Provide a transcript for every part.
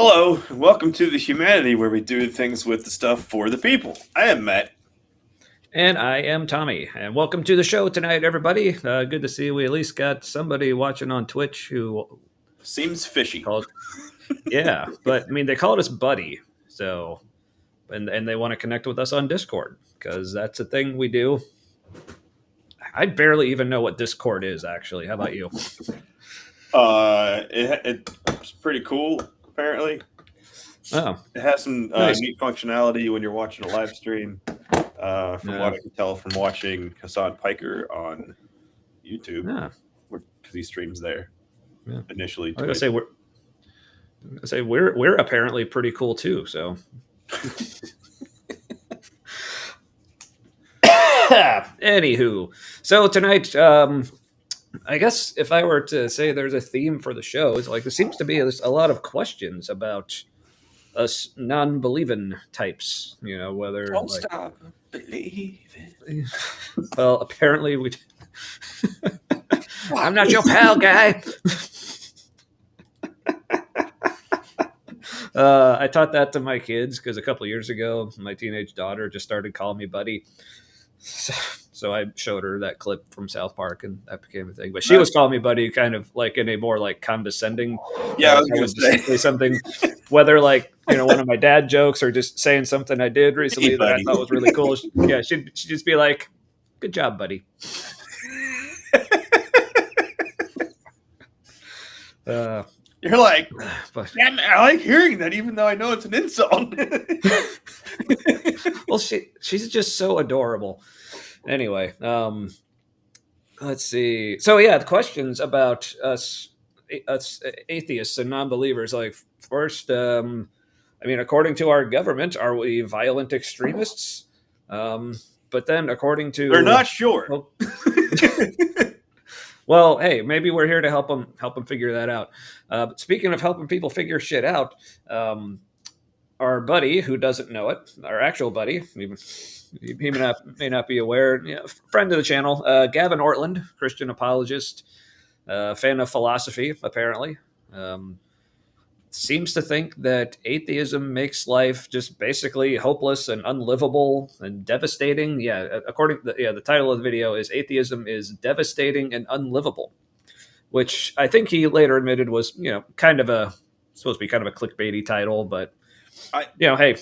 Hello, and welcome to the Humanity, where we do things with the stuff for the people. I am Matt. And I am Tommy. And welcome to the show tonight, everybody. Good to see we at least got somebody watching on Twitch who Seems fishy. called. Yeah, but I mean, they called us buddy. So, and they want to connect with us on Discord because that's a thing we do. I barely even know what Discord is, actually. How about you? It's pretty cool, apparently. Oh, It has some nice. neat functionality when you're watching a live stream. From Yeah. what I can tell from watching Hassan Piker on YouTube, Yeah. because he streams there Yeah. initially. I was gonna say we're apparently pretty cool too. So. Anywho, so tonight, I guess if I were to say there's a theme for the show, it's like there seems to be a lot of questions about us non-believing types. You know, whether Don't like, stop believing. well, apparently we. I'm not your pal, guy. I taught that to my kids because a couple of years ago, my teenage daughter just started calling me buddy. So I showed her that clip from South Park, and that became a thing. But she was calling me buddy, kind of like in a more like condescending. Yeah, I was I going would to just say something, whether like one of my dad jokes or just saying something I did recently Hey, that I buddy. thought was really cool. Yeah, she'd just be like, "Good job, buddy." You're like, But damn, I like hearing that, even though I know it's an insult. well, she's just so adorable. Anyway, let's see. So yeah, the questions about us atheists and non-believers. Like first, I mean, according to our government, are we violent extremists? But then, according to They're not sure. Well, hey, maybe we're here to help them figure that out. But speaking of helping people figure shit out, our buddy who doesn't know it, our actual buddy, he may not be aware, friend of the channel, Gavin Ortlund, Christian apologist, fan of philosophy, apparently, seems to think that atheism makes life just basically hopeless and unlivable and devastating. Yeah, according to the title of the video is "Atheism is Devastating and Unlivable," which I think he later admitted was kind of supposed to be kind of a clickbaity title, but hey,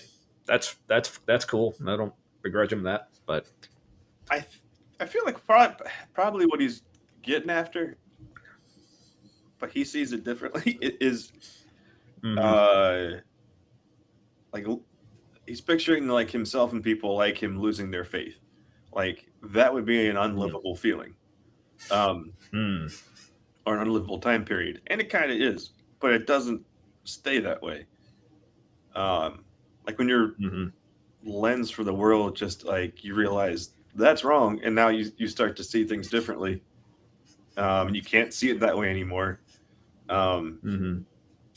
that's cool. I don't begrudge him that, but I feel like probably what he's getting after, but he sees it differently. It is like he's picturing like himself and people like him losing their faith. Like that would be an unlivable feeling, or an unlivable time period, and it kind of is, but it doesn't stay that way. Like when your lens for the world just like you realize that's wrong, and now you start to see things differently, and you can't see it that way anymore.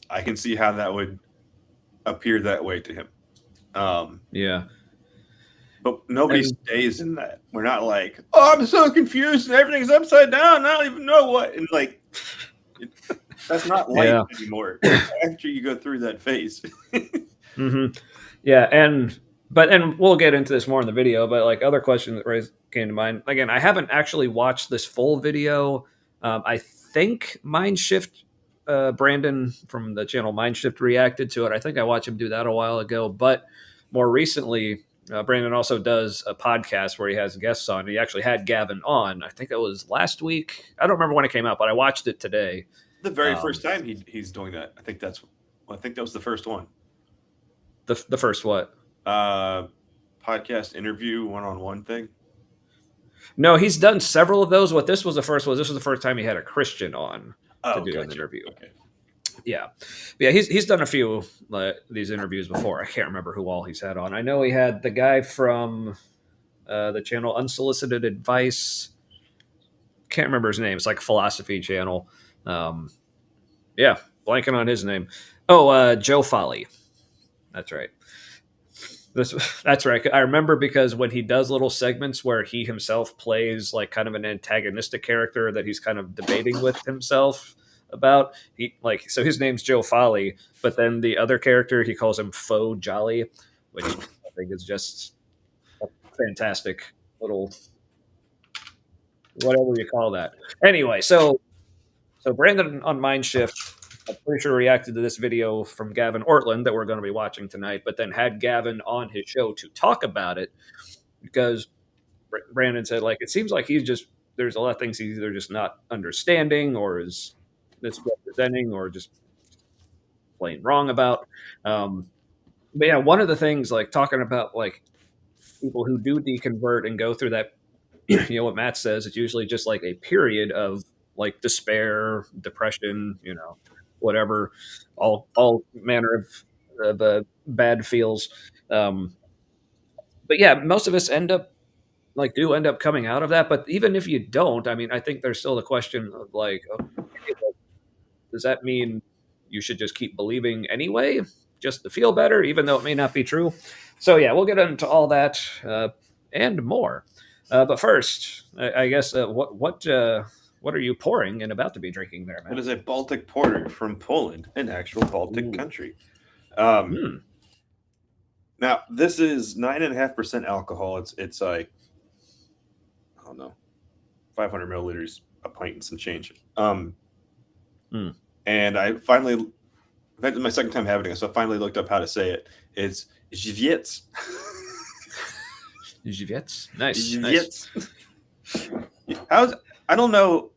I can see how that would appear that way to him. Yeah. But nobody stays in that. We're not like, oh, I'm so confused and everything's upside down. I don't even know what. And like, that's not life anymore. After you go through that phase. Yeah, and we'll get into this more in the video. But like other questions that came to mind. Again, I haven't actually watched this full video. I think Mindshift, Brandon from the channel Mindshift reacted to it. I think I watched him do that a while ago. But more recently, Brandon also does a podcast where he has guests on. He actually had Gavin on. I think that was last week. I don't remember when it came out, but I watched it today. The very first time he's doing that. I think that was the first one. The first what? Podcast interview one-on-one thing. No, he's done several of those. What this was the first was. This was the first time he had a Christian on to do an interview. Okay. Yeah. He's done a few these interviews before. I can't remember who all he's had on. I know he had the guy from the channel Unsolicited Advice. Can't remember his name. It's like a philosophy channel. Blanking on his name. Oh, Joe Folly. That's right. That's right. I remember because when he does little segments where he himself plays like kind of an antagonistic character that he's kind of debating with himself, about. So his name's Joe Folly, but then the other character he calls him Faux Jolly, which I think is just a fantastic little whatever you call that. Anyway, so Brandon on Mindshift, I'm pretty sure reacted to this video from Gavin Ortlund that we're going to be watching tonight, but then had Gavin on his show to talk about it because Brandon said like it seems like there's a lot of things he's either just not understanding or is misrepresenting or just plain wrong about. But yeah, one of the things like talking about like people who do deconvert and go through that, what Matt says, it's usually just like a period of like despair, depression, whatever, all manner of bad feels. But yeah, most of us do end up coming out of that. But even if you don't, I mean, I think there's still the question of like, okay, does that mean you should just keep believing anyway, just to feel better, even though it may not be true? So yeah, we'll get into all that and more. But first, I guess what are you pouring and about to be drinking there, man? It is a Baltic porter from Poland, an actual Baltic country. Now this is 9.5% alcohol. It's like, I don't know, 500 milliliters, a pint and some change. And I finally, in fact, my second time having it, so I finally looked up how to say it. It's Żywiec. Żywiec? Nice. I don't know,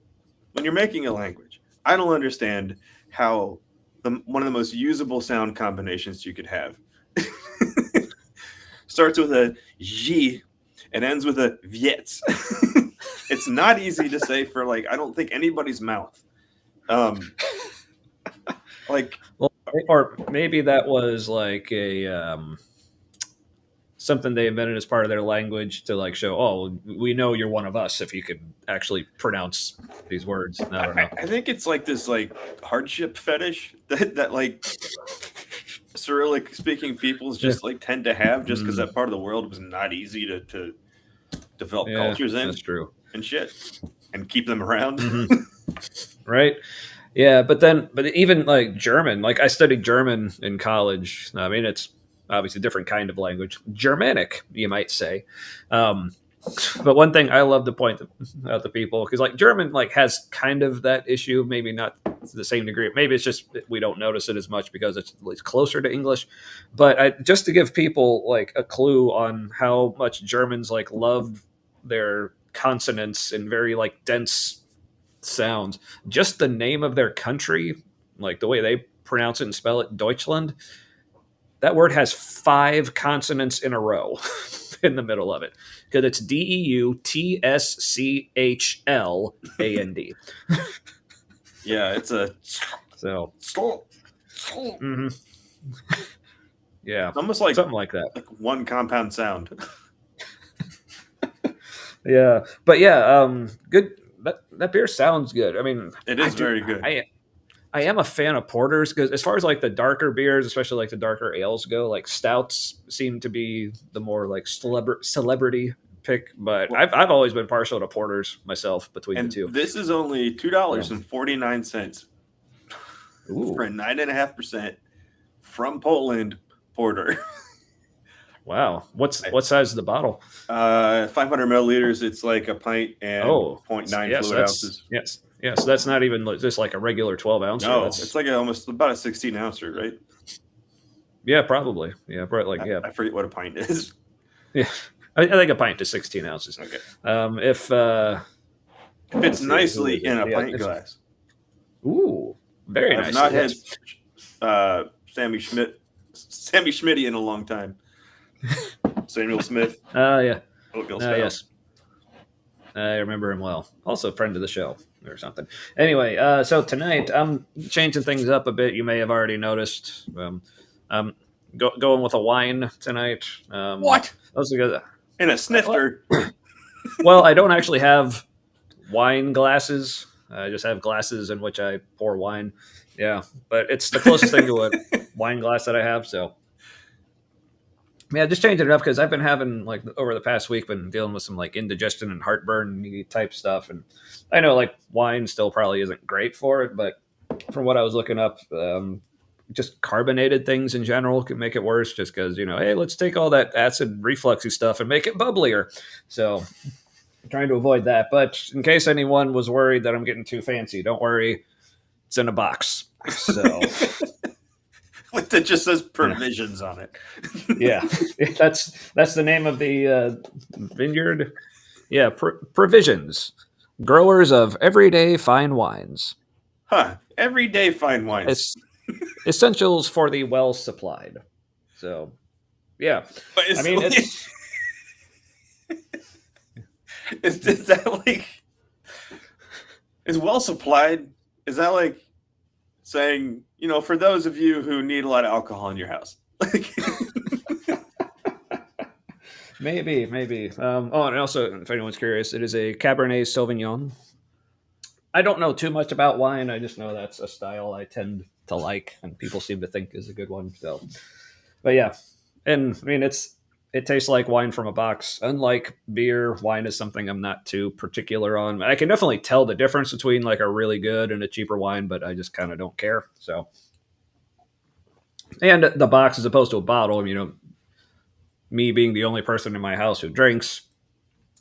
when you're making a language, I don't understand how one of the most usable sound combinations you could have starts with a G and ends with a Wiec. It's not easy to say for like, I don't think anybody's mouth. Or maybe that was like a something they invented as part of their language to like show, oh, we know you're one of us if you could actually pronounce these words. I don't know. I think it's like this like hardship fetish that like Cyrillic speaking peoples just like tend to have, just because that part of the world was not easy to develop cultures in. That's true. And shit, and keep them around. Right. Yeah, but even like German, like I studied German in college. I mean, it's obviously a different kind of language, Germanic, you might say. But one thing I love to point out to people, because like German like has kind of that issue, maybe not to the same degree. Maybe it's just we don't notice it as much because it's at least closer to English. But just to give people like a clue on how much Germans like love their consonants and very like dense sounds, just the name of their country, like the way they pronounce it and spell it, Deutschland, that word has 5 consonants in a row in the middle of it because it's DEUTSCHLAND. Yeah, it's a so yeah, it's almost like something like that, like one compound sound. Yeah, but yeah, good. That beer sounds good. I mean, it is very good. I am a fan of porters because as far as like the darker beers, especially like the darker ales go, like stouts seem to be the more like celebrity pick. But I've always been partial to porters myself between the two. This is only $2.49 for a 9.5% from Poland porter. Wow. What size is the bottle? 500 milliliters. It's like a pint and 0.9 fluid ounces. Yes. Yeah, so that's not even just like a regular 12 ounce. No, it's like almost about a 16 ouncer, right? Yeah, probably. Yeah, probably like I forget what a pint is. Yeah, I think a pint is 16 ounces. Okay. If it's nicely in a pint glass. Ooh, very nice. I've not had Sammy Schmitty in a long time. Samuel Smith. Yeah. Oatmeal stout. Yes. I remember him well. Also a friend of the show or something. Anyway, so tonight I'm changing things up a bit. You may have already noticed. I'm going with a wine tonight. What? In a snifter. Well, I don't actually have wine glasses. I just have glasses in which I pour wine. Yeah, but it's the closest thing to a wine glass that I have, so... Yeah, just changing it up because I've been having like over the past week been dealing with some like indigestion and heartburn type stuff, and I know like wine still probably isn't great for it, but from what I was looking up, just carbonated things in general can make it worse. Just because hey, let's take all that acid refluxy stuff and make it bubblier. So I'm trying to avoid that. But in case anyone was worried that I'm getting too fancy, don't worry, it's in a box. So That just says provisions on it. yeah, that's the name of the vineyard. Yeah, provisions, growers of everyday fine wines. Huh. Everyday fine wines. It's essentials for the well supplied. So yeah, I mean it's. Is that like, is well supplied? Is that like saying, for those of you who need a lot of alcohol in your house? Maybe. Oh, and also, if anyone's curious, it is a Cabernet Sauvignon. I don't know too much about wine. I just know that's a style I tend to like, and people seem to think is a good one. So, but yeah, and I mean, it tastes like wine from a box. Unlike beer, wine is something I'm not too particular on. I can definitely tell the difference between like a really good and a cheaper wine, but I just kind of don't care. So, and the box as opposed to a bottle, me being the only person in my house who drinks,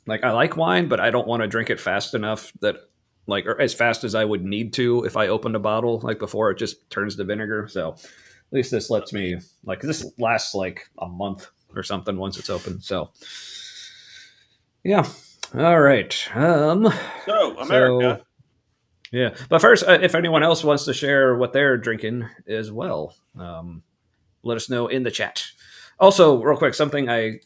like I like wine, but I don't want to drink it fast enough that like or as fast as I would need to if I opened a bottle like before it just turns to vinegar. So at least this lets me like this lasts like a month or something once it's open. So yeah. All right. So America. Yeah, but first, if anyone else wants to share what they're drinking as well, let us know in the chat. Also, real quick, something I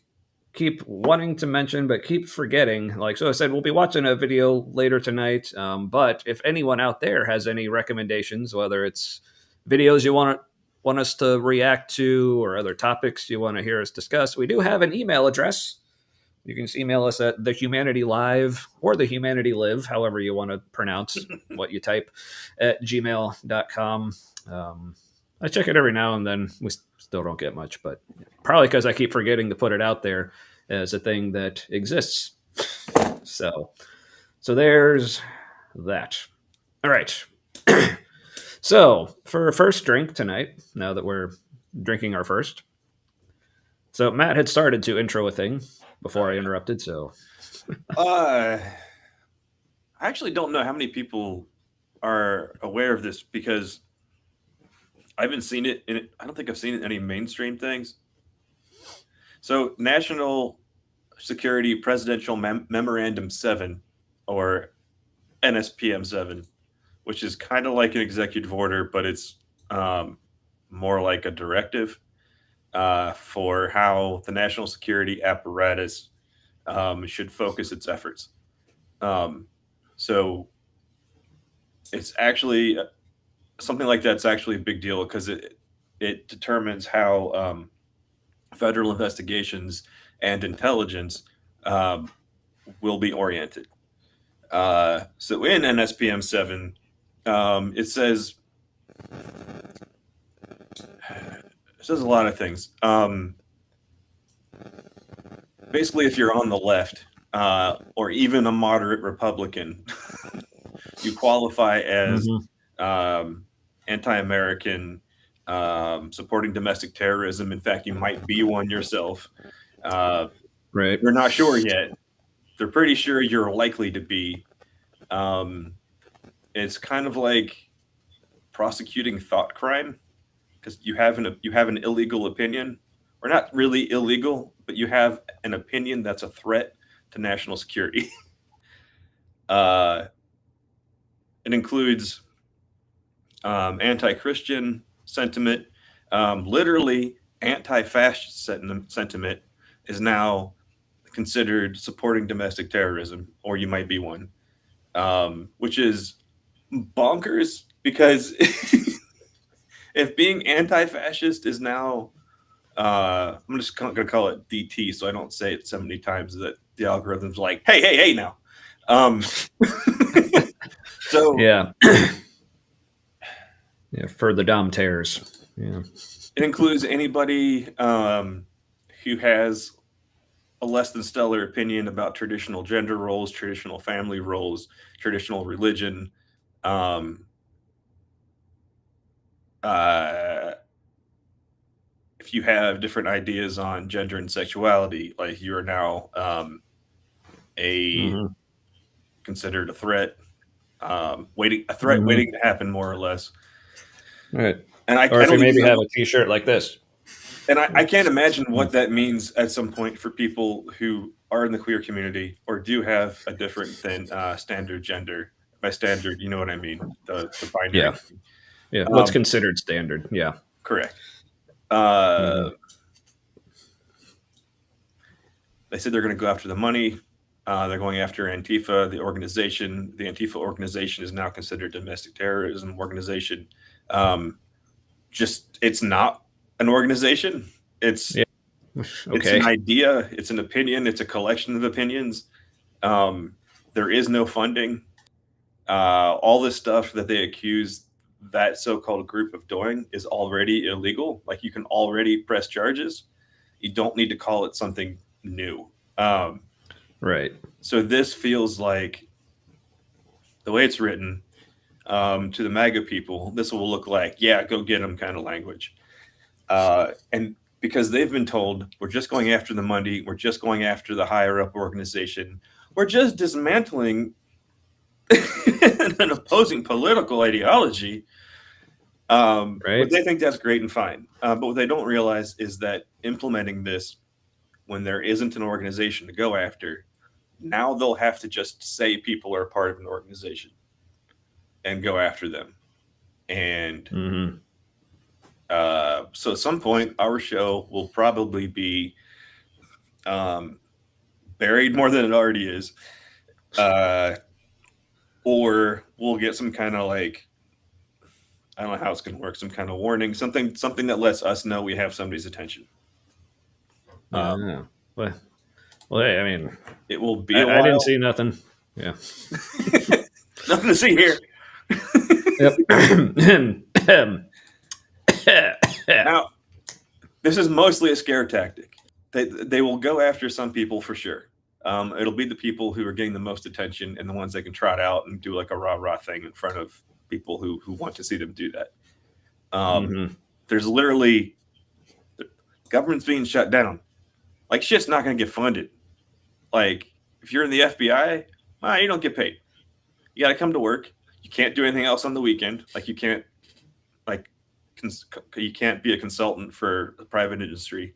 keep wanting to mention but keep forgetting. Like so, I said we'll be watching a video later tonight. But if anyone out there has any recommendations, whether it's videos you want us to react to or other topics you want to hear us discuss, we do have an email address. You can just email us at thehumanitylive or thehumanitylive, however you want to pronounce what you type, at gmail.com. I check it every now and then. We still don't get much, but probably because I keep forgetting to put it out there as a thing that exists. So there's that. All right. So for first drink tonight, now that we're drinking our first. So Matt had started to intro a thing before I interrupted. So I actually don't know how many people are aware of this because I haven't seen it I don't think I've seen it in any mainstream things. So National Security Presidential Memorandum 7, or NSPM 7, which is kind of like an executive order, but it's more like a directive for how the national security apparatus should focus its efforts. So it's actually something like that's actually a big deal because it determines how federal investigations and intelligence will be oriented. So in NSPM 7, it says a lot of things. Basically, if you're on the left or even a moderate Republican, you qualify as anti-American, supporting domestic terrorism. In fact, you might be one yourself. right. They're not sure yet. They're pretty sure you're likely to be. It's kind of like prosecuting thought crime because you have an illegal opinion, or not really illegal, but you have an opinion that's a threat to national security. It includes anti-Christian sentiment. Literally, anti-fascist sentiment is now considered supporting domestic terrorism, or you might be one, which is bonkers because if being anti-fascist is now, I'm just going to call it DT so I don't say it so many times that the algorithm's like, hey now. So yeah. Yeah, for the Dom tears. Yeah. it includes anybody who has a less than stellar opinion about traditional gender roles, traditional family roles, traditional religion, if you have different ideas on gender and sexuality, like you are now a Mm-hmm. considered a threat, waiting Mm-hmm. waiting to happen, more or less. Right. And I Or if you don't even maybe have know, a T-shirt like this. and I can't imagine what that means at some point for people who are in the queer community or do have a different than standard gender. By standard, you know what I mean, the binary Yeah. thing. Yeah. What's considered standard? Yeah. Correct. Uh, Mm-hmm. they said they're going to go after the money. They're going after Antifa, the organization. The Antifa organization is now considered a domestic terrorism organization. Um, just it's not an organization. It's Yeah. it's an Okay. idea. It's an opinion. It's a collection of opinions. Um, there is no funding. All this stuff that they accuse that so-called group of doing is already illegal. Like you can already press charges. You don't need to call it something new. Um, Right. so this feels like the way it's written to the MAGA people. This will look like, yeah, go get them kind of language. And because they've been told we're just going after the money, we're just going after the higher up organization, we're just dismantling an opposing political ideology. But Right. they think that's great and fine. But what they don't realize is that implementing this when there isn't an organization to go after, now they'll have to just say people are part of an organization and go after them. And Mm-hmm. so at some point, our show will probably be buried more than it already is. Uh, or we'll get some kind of like, I don't know how it's going to work, some kind of warning, something that lets us know we have somebody's attention. Yeah. Well, hey, I mean, It will be a I didn't while. see nothing. Yeah. Nothing to see here. Yep. Now, this is mostly a scare tactic. They will go after some people for sure. It'll be the people who are getting the most attention and the ones that can trot out and do like a rah rah thing in front of people who want to see them do that. Mm-hmm. There's literally the government's being shut down. Like shit's not going to get funded. Like if you're in the FBI, you don't get paid. You got to come to work. You can't do anything else on the weekend. Like you can't like you can't be a consultant for the private industry.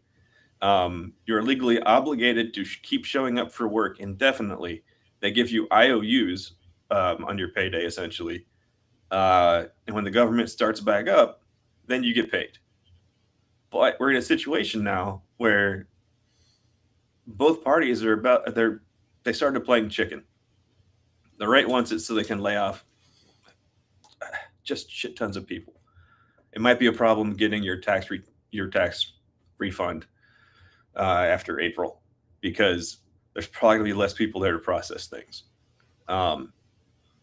You're legally obligated to keep showing up for work indefinitely. They give you IOUs on your payday, essentially. And when the government starts back up, then you get paid. But we're in a situation now where both parties are they started playing chicken. The right wants it so they can lay off just shit tons of people. It might be a problem getting your tax refund after April because there's probably going to be less people there to process things.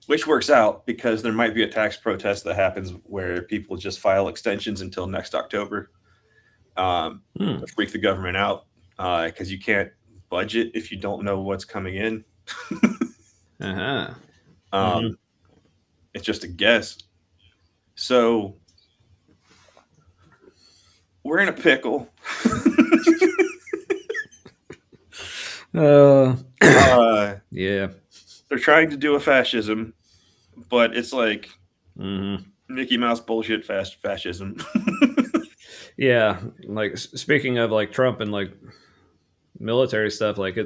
Which works out because there might be a tax protest that happens where people just file extensions until next October to freak the government out because you can't budget if you don't know what's coming in. Uh-huh. um, it's just a guess. So we're in a pickle. Yeah. They're trying to do a fascism, but it's like Mm-hmm. Mickey Mouse bullshit fascism. Yeah. Like speaking of like Trump and like military stuff, like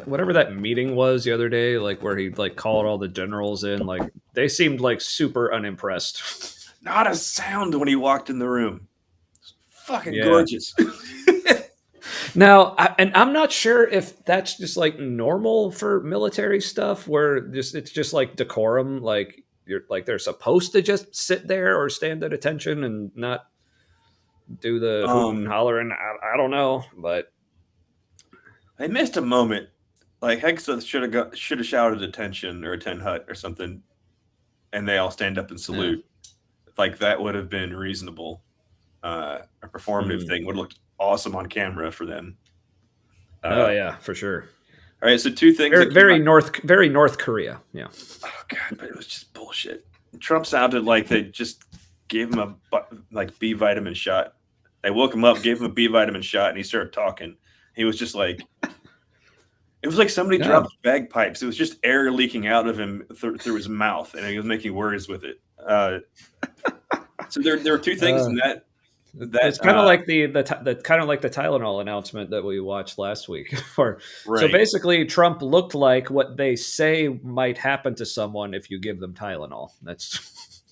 whatever that meeting was the other day, like where he like called all the generals in, like they seemed like super unimpressed. Not a sound when he walked in the room. It's fucking Yeah. gorgeous. Now, I'm not sure if that's just like normal for military stuff, where it's just like decorum, like you're like they're supposed to just sit there or stand at attention and not do the hooting and hollering. I don't know, but I missed a moment. Like Hexa should have shouted attention or attend hut or something, and they all stand up and yeah. salute. Like that would have been reasonable. A performative Mm. thing would have looked awesome on camera for them. Oh yeah, for sure. All right, so two things Very, that came out. very North Korea. Yeah. Oh god, but it was just bullshit. Trump sounded like they just gave him a B vitamin shot. They woke him up, gave him a B vitamin shot, and he started talking. He was just like, it was like somebody dropped bagpipes. It was just air leaking out of him through his mouth, and he was making words with it. So there were two things in that. It's kind of like the kind of like the Tylenol announcement that we watched last week. Right. So basically, Trump looked like what they say might happen to someone if you give them Tylenol. That's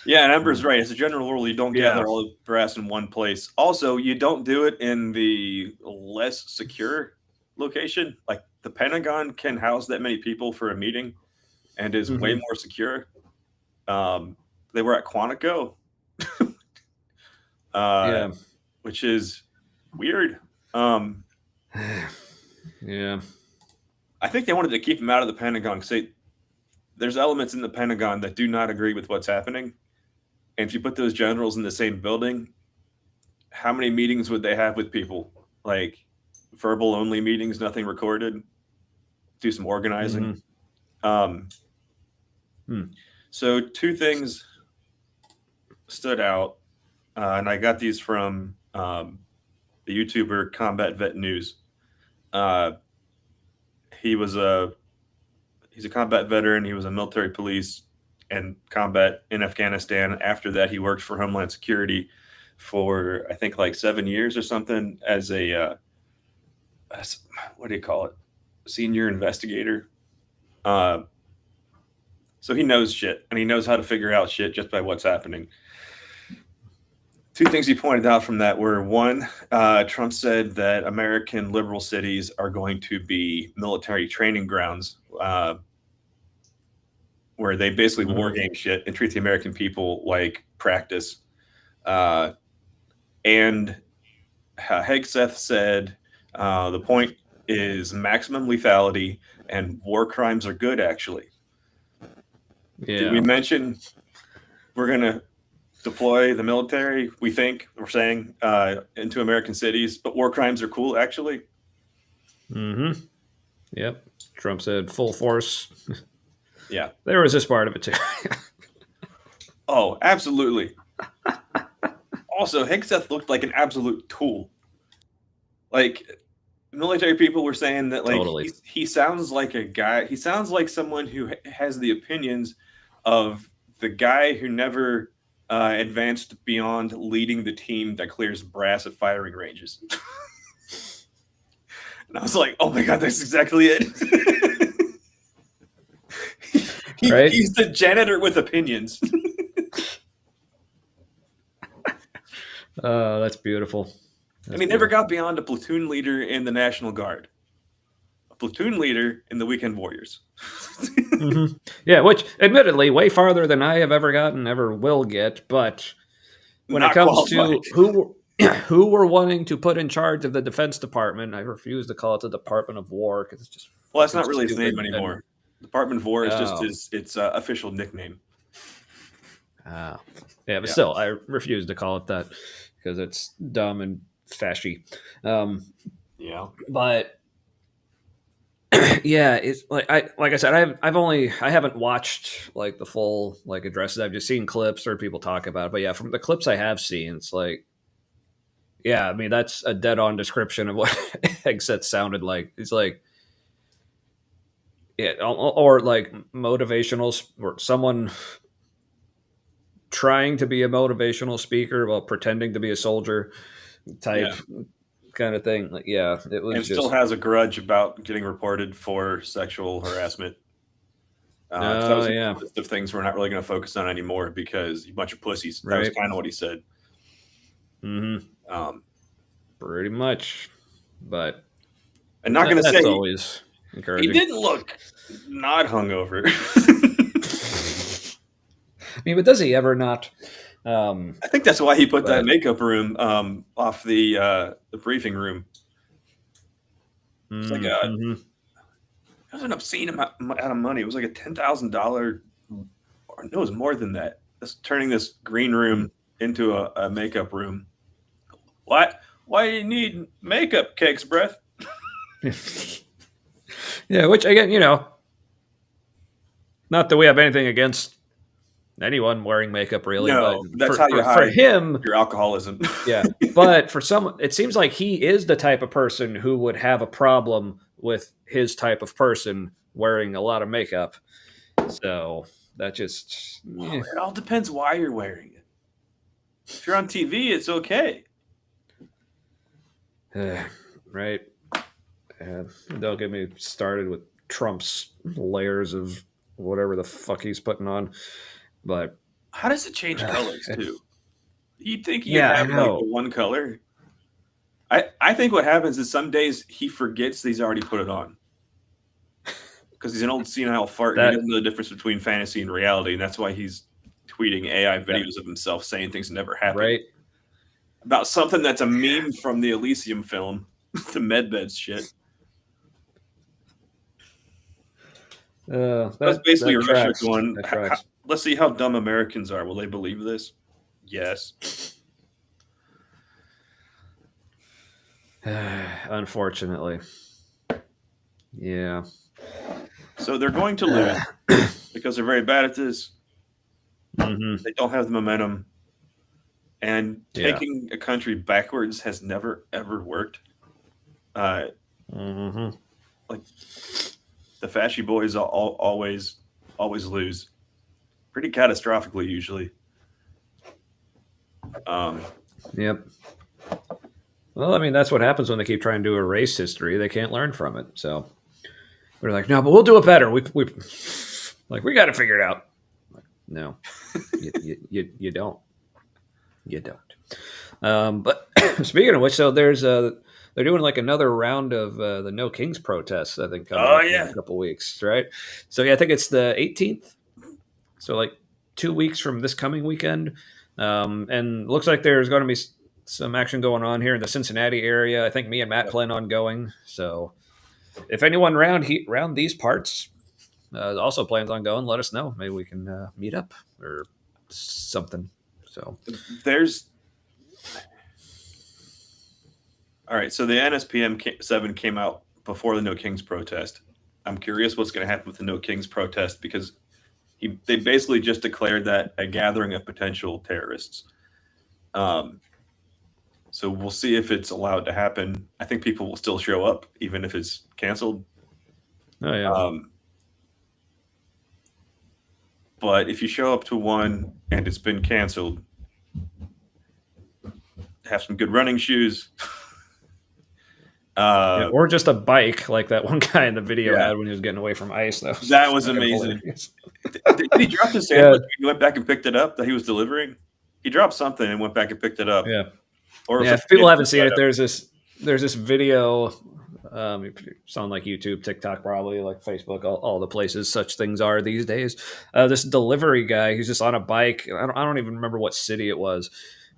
yeah, and Amber's right. As a general rule, you don't gather all the brass in one place. Also, you don't do it in the less secure location. Like the Pentagon can house that many people for a meeting, and is way more secure. They were at Quantico. Which is weird. Yeah. I think they wanted to keep him out of the Pentagon because there's elements in the Pentagon that do not agree with what's happening. And if you put those generals in the same building, how many meetings would they have with people? Like verbal only meetings, nothing recorded. Do some organizing. So two things stood out. And I got these from the YouTuber Combat Vet News. He's a combat veteran. He was a military police and combat in Afghanistan. After that, he worked for Homeland Security for, I think, like 7 years or something as a, what do you call it? Senior investigator. So he knows shit, and he knows how to figure out shit just by what's happening. Two things he pointed out from that were, one, Trump said that American liberal cities are going to be military training grounds where they basically war game shit and treat the American people like practice. And Hegseth said the point is maximum lethality and war crimes are good, actually. Yeah. Did we mention we're going to deploy the military, we're saying, into American cities, but war crimes are cool, actually? Yep. Trump said full force. Yeah. There was this part of it, too. Oh, absolutely. Also, Hegseth looked like an absolute tool. Like, military people were saying that, like, totally. He sounds like a guy, he sounds like someone who has the opinions of the guy who never advanced beyond leading the team that clears brass at firing ranges. And I was like, oh my God, that's exactly it. Right? He's the janitor with opinions. That's beautiful. And he never got beyond a platoon leader in the National Guard. A platoon leader in the Weekend Warriors. Yeah, which admittedly way farther than I have ever gotten, ever will get. But when it comes to who we're wanting to put in charge of the Defense Department, I refuse to call it the Department of War because it's just that's not really his name anymore. Department of War is just its official nickname. Yeah, but still, I refuse to call it that because it's dumb and fashy. Yeah, but. Yeah, it's like I said, I haven't watched like the full like addresses. I've just seen clips or people talk about it. But yeah, from the clips I have seen, it's like, yeah, I mean that's a dead on description of what Hegseth sounded like. It's like, yeah, or like motivational or someone trying to be a motivational speaker while pretending to be a soldier type. Yeah. Kind of thing. Like, yeah, it was. And still has a grudge about getting reported for sexual harassment. That was a list of things we're not really going to focus on anymore because you're a bunch of pussies. That was kind of what he said. Pretty much, but I'm not going to say always encouraging. He didn't look not hungover. I mean, but does he ever not? I think that's why he put that makeup room off the briefing room. It's like it was an obscene amount of money. It was like a $10,000, or no, it was more than that. That's turning this green room into a makeup room. Why do you need makeup, Cake's breath? Yeah, which again, not that we have anything against anyone wearing makeup really, No, but that's how you for hide him, your alcoholism. yeah. But for some, it seems like he is the type of person who would have a problem with his type of person wearing a lot of makeup. So that just, Well, it all depends why you're wearing it. If you're on TV, it's okay. right. Don't get me started with Trump's layers of whatever the fuck he's putting on. But How does it change colors too? You'd think you'd yeah, I have like know. the one color. I think what happens is some days he forgets that he's already put it on because he's an old senile fart and he That doesn't know the difference between fantasy and reality, and that's why he's tweeting AI yeah, videos of himself saying things that never happened right. about something that's a meme from the Elysium film, the medbeds shit. That's basically That Russia tracks. going, That tracks. let's see how dumb Americans are. Will they believe this? Yes. Unfortunately. Yeah. So they're going to lose because they're very bad at this. Mm-hmm. They don't have the momentum. And Yeah. taking a country backwards has never, ever worked. Mm-hmm. Like the fasci boys always lose. Pretty catastrophically, usually. Yep. Well, I mean, that's what happens when they keep trying to erase history. They can't learn from it. So we're like, no, but we'll do it better. We got to figure it out. Like, no, you don't. You don't. But speaking of which, so there's they're doing like another round of the No Kings protests, I think, coming up in a couple weeks, right? So yeah, I think it's the 18th. So like 2 weeks from this coming weekend. And looks like there's going to be some action going on here in the Cincinnati area. I think me and Matt plan on going. So if anyone around these parts also plans on going, let us know. Maybe we can meet up or something. So there's all right. So the NSPM 7 came out before the No Kings protest. I'm curious what's going to happen with the No Kings protest because they basically just declared that a gathering of potential terrorists. So we'll see if it's allowed to happen. I think people will still show up even if it's canceled. oh yeah. But if you show up to one and it's been canceled, have some good running shoes. Yeah, or just a bike like that one guy in the video Yeah. had when he was getting away from ice. That was amazing. Did he drop the sandwich? He went back and picked it up that he was delivering. He dropped something and went back and picked it up. Yeah. Or Yeah. If people haven't seen it, there's this video. It's on like YouTube, TikTok, probably like Facebook, all the places such things are these days. This delivery guy who's just on a bike. I don't even remember what city it was,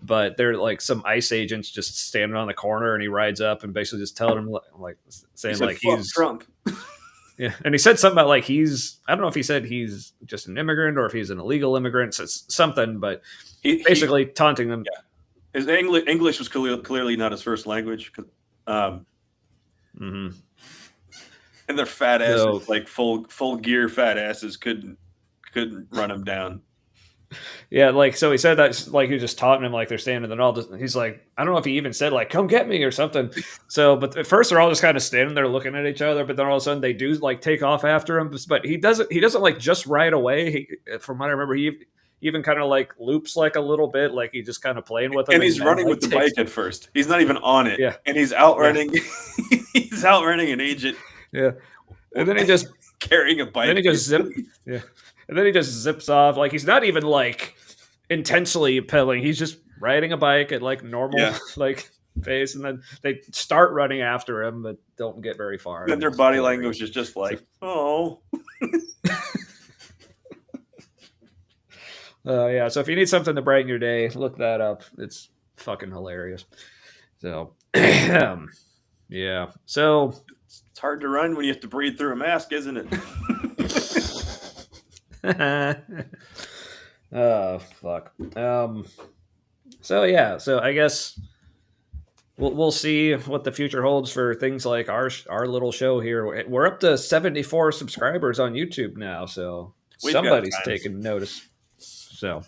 but they're like some ICE agents just standing on the corner, and he rides up and basically just telling him like saying like he's Trump. Yeah, and he said something about like I don't know if he said he's just an immigrant or if he's an illegal immigrant, so something, but basically taunting them. Yeah. His English was clearly not his first language. Mm-hmm. And their fat asses, like full gear fat asses, couldn't run him down. Yeah, like so he said that like he was just taunting him like they're standing and all. He's like, I don't know if he even said like "come get me" or something. So, but at first they're all just kind of standing there looking at each other. But then all of a sudden they do like take off after him. But he doesn't like just right away. From what I remember, he even kind of like loops like a little bit, like he just kind of playing with him. And he's running with the bike at first. He's not even on it. Yeah, and he's outrunning. Yeah. He's outrunning an agent. Yeah, and then he just carrying a bike. Then he just Yeah. And then he just zips off. Like he's not even like intentionally pedaling. He's just riding a bike at like normal like pace, and then they start running after him, but don't get very far. And their body language is just like, oh. Yeah. So if you need something to brighten your day, look that up. It's fucking hilarious. So, yeah. So it's hard to run when you have to breathe through a mask, isn't it? Oh fuck. So yeah, so I guess we'll see what the future holds for things like our little show here. We're up to 74 subscribers on YouTube now, so somebody's taking notice. So,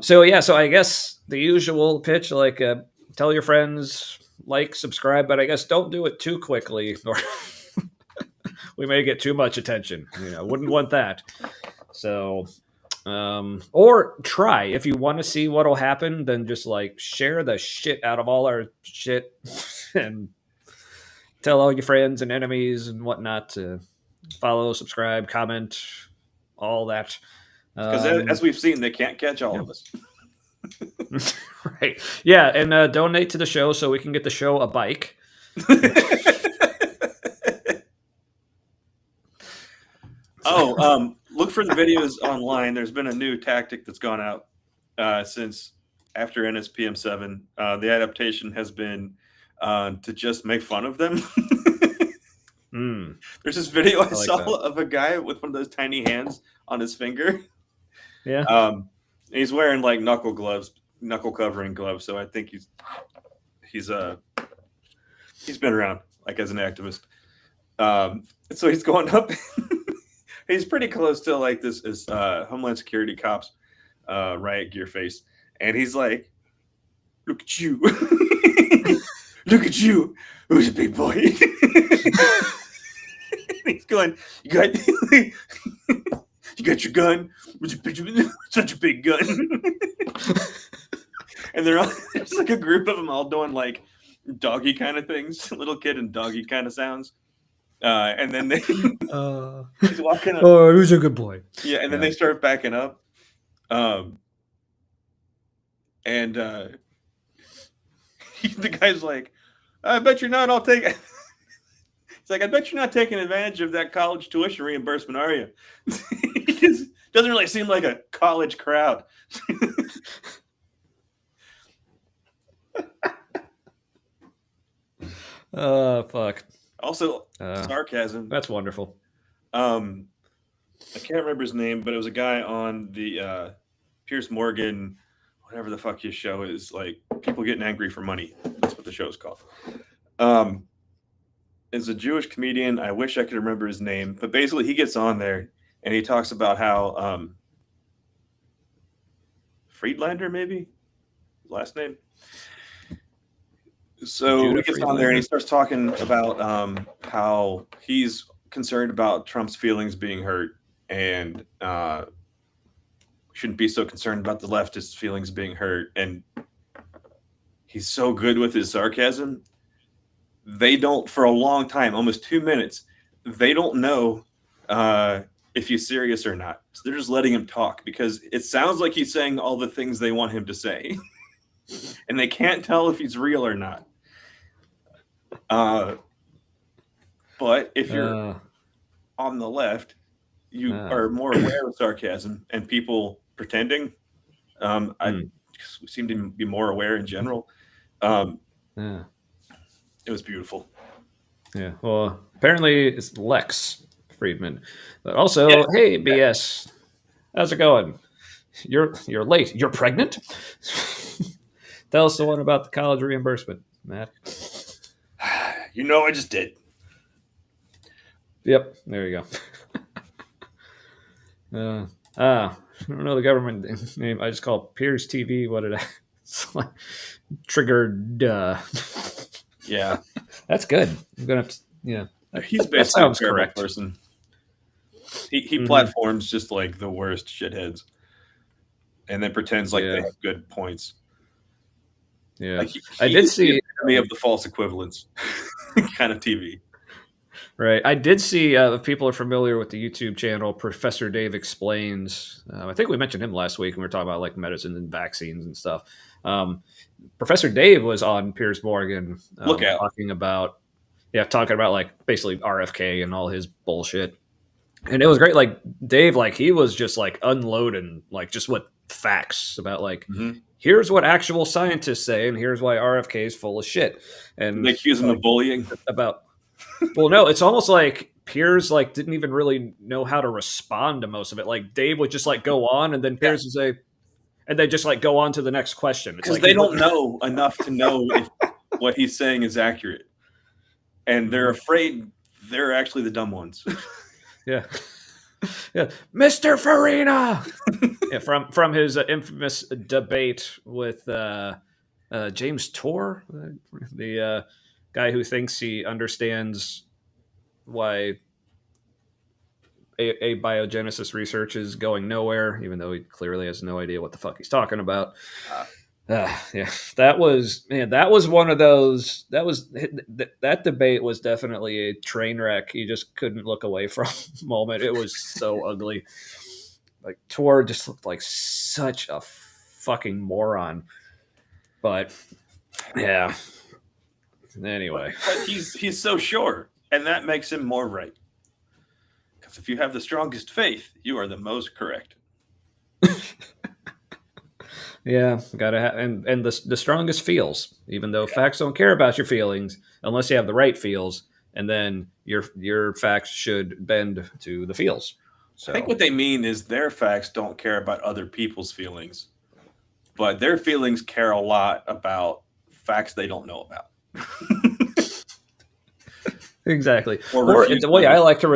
so I guess the usual pitch, like, tell your friends, like, subscribe, but I guess don't do it too quickly, or we may get too much attention. Wouldn't want that. So, or try, if you want to see what'll happen, then just like share the shit out of all our shit and tell all your friends and enemies and whatnot to follow, subscribe, comment, all that. Because as we've seen, they can't catch all of us. Right. Yeah, and donate to the show so we can get the show a bike. Look for the videos online. There's been a new tactic that's gone out since after NSPM 7. The adaptation has been to just make fun of them. There's this video I saw of a guy with one of those tiny hands on his finger. Yeah. He's wearing like knuckle covering gloves. So I think he's been around like as an activist. So he's going up. He's pretty close to like this is Homeland Security cops riot gear face, and he's like, "Look at you, look at you, who's a big boy?" He's going, "You got your gun? Such a big gun." And there's like a group of them all doing like doggy kind of things, little kid and doggy kind of sounds. And then he's walking up. Oh, who's a good boy? Yeah, and then they start backing up. And the guy's like, "I bet you're not all taking." It's like, "I bet you're not taking advantage of that college tuition reimbursement, are you?" Because it doesn't really seem like a college crowd. Fuck. Also, sarcasm. That's wonderful. I can't remember his name, but it was a guy on the Piers Morgan, whatever the fuck his show is, like people getting angry for money. That's what the show is called. Is a Jewish comedian. I wish I could remember his name, but basically he gets on there and he talks about how Friedlander, maybe last name. So he gets on there and he starts talking about how he's concerned about Trump's feelings being hurt, and shouldn't be so concerned about the leftists' feelings being hurt. And he's so good with his sarcasm. They don't, for a long time, almost 2 minutes, they don't know if he's serious or not. So they're just letting him talk because it sounds like he's saying all the things they want him to say. And they can't tell if he's real or not. But if you're on the left, you are more aware of sarcasm and people pretending. I seem to be more aware in general. It was beautiful. Yeah. Well, apparently it's Lex Friedman, but also, hey, BS, how's it going? You're late. You're pregnant? Tell us the one about the college reimbursement, Matt. I just did. Yep. There you go. I don't know the government name. I just call it Piers TV. What did I? It's like triggered. Yeah, that's good. I'm gonna. He's basically a terrible person. He platforms just like the worst shitheads, and then pretends like they have good points. Yeah, like I did see me of the false equivalence kind of TV. Right, I did see. If people are familiar with the YouTube channel Professor Dave Explains, I think we mentioned him last week when we were talking about like medicine and vaccines and stuff. Professor Dave was on Piers Morgan talking about like basically RFK and all his bullshit, and it was great. Like Dave, like he was just like unloading like just what facts about like here's what actual scientists say and here's why RFK is full of shit, and they accuse him of bullying about. Well, no, it's almost like Piers like didn't even really know how to respond to most of it. Like Dave would just like go on, and then Piers would say, and they just like go on to the next question. Because they don't know enough to know if what he's saying is accurate, and they're afraid they're actually the dumb ones. Yeah, Mr. Farina. Yeah, from his infamous debate with James Torr, the guy who thinks he understands why abiogenesis research is going nowhere, even though he clearly has no idea what the fuck he's talking about. Yeah, that was one of those. That debate was definitely a train wreck. You just couldn't look away from moment. It was so ugly. Like Tor just looked like such a fucking moron. But yeah. Anyway, but he's so sure, and that makes him more right. Because if you have the strongest faith, you are the most correct. yeah, gotta have and the strongest feels. Even though facts don't care about your feelings unless you have the right feels, and then your facts should bend to the feels. So I think what they mean is their facts don't care about other people's feelings, but their feelings care a lot about facts they don't know about. exactly. Or the way I like to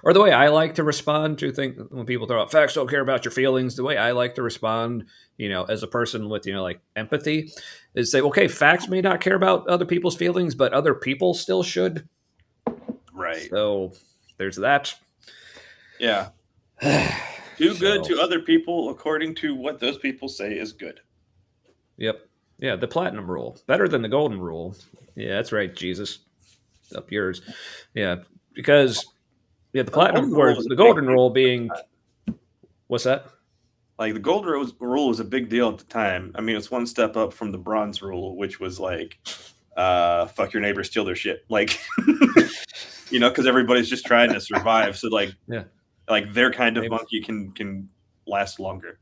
or the way I like to respond to things when people throw out facts don't care about your feelings, the way I like to respond, as a person with, like empathy, is say, okay, facts may not care about other people's feelings, but other people still should. Right. So there's that. Yeah. Do good to other people according to what those people say is good. Yep. Yeah, the platinum rule. Better than the golden rule. Yeah, that's right, Jesus. Up yours. Yeah, because the platinum rule, the golden rule being what's that? Like the golden rule was a big deal at the time. I mean, it's one step up from the bronze rule, which was like, fuck your neighbor, steal their shit. Like, because everybody's just trying to survive. So like, yeah, like their kind of monkey can last longer.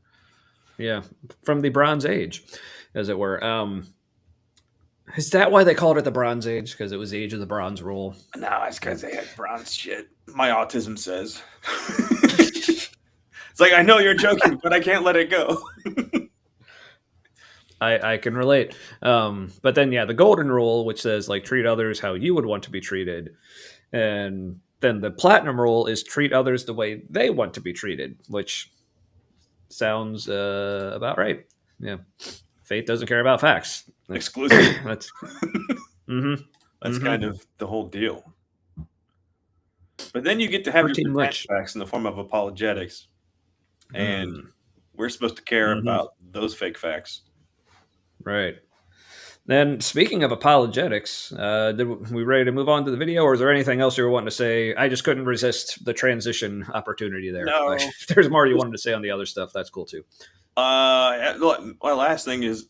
Yeah, from the Bronze Age, as it were. Is that why they called it the Bronze Age? Because it was the age of the bronze rule? No, it's because they had bronze shit. My autism says. It's like, I know you're joking, but I can't let it go. I can relate. But then, the golden rule, which says, like, treat others how you would want to be treated. And then the platinum rule is treat others the way they want to be treated, which sounds about right. Yeah. Faith doesn't care about facts. Exclusively. That's kind of the whole deal. But then you get to have your facts in the form of apologetics. And we're supposed to care about those fake facts. Right. Then, speaking of apologetics, we ready to move on to the video, or is there anything else you were wanting to say? I just couldn't resist the transition opportunity there. No. If there's more you wanted to say on the other stuff, that's cool too. My last thing is,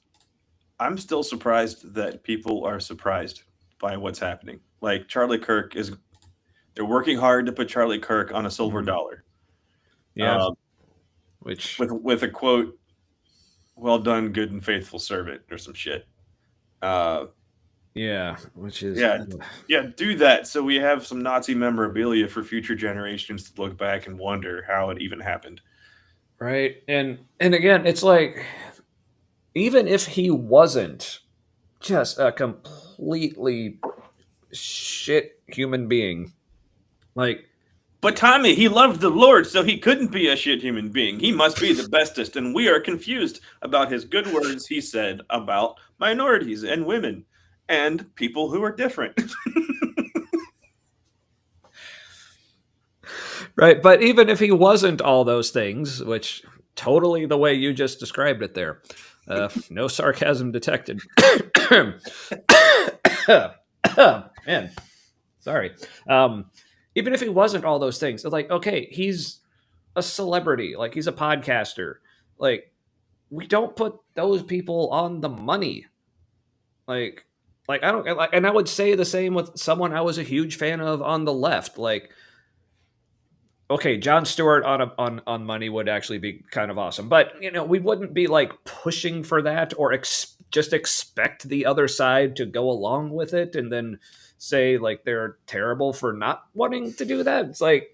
I'm still surprised that people are surprised by what's happening. Like Charlie Kirk they're working hard to put Charlie Kirk on a silver dollar. Yeah. Which with a quote, "Well done, good and faithful servant," or some shit. Which is do that so we have some Nazi memorabilia for future generations to look back and wonder how it even happened. Right. And again, it's like, even if he wasn't just a completely shit human being, like, but Tommy, he loved the Lord, so he couldn't be a shit human being. He must be the bestest, and we are confused about his good words he said about minorities and women and people who are different. Right, but even if he wasn't all those things, which totally the way you just described it there, no sarcasm detected. Man, sorry. Even if he wasn't all those things, it's like, okay, he's a celebrity, like he's a podcaster. Like, we don't put those people on the money. Like I don't like, and I would say the same with someone I was a huge fan of on the left. Like, okay, Jon Stewart on money would actually be kind of awesome, but we wouldn't be like pushing for that or just expect the other side to go along with it and then say like they're terrible for not wanting to do that. It's like,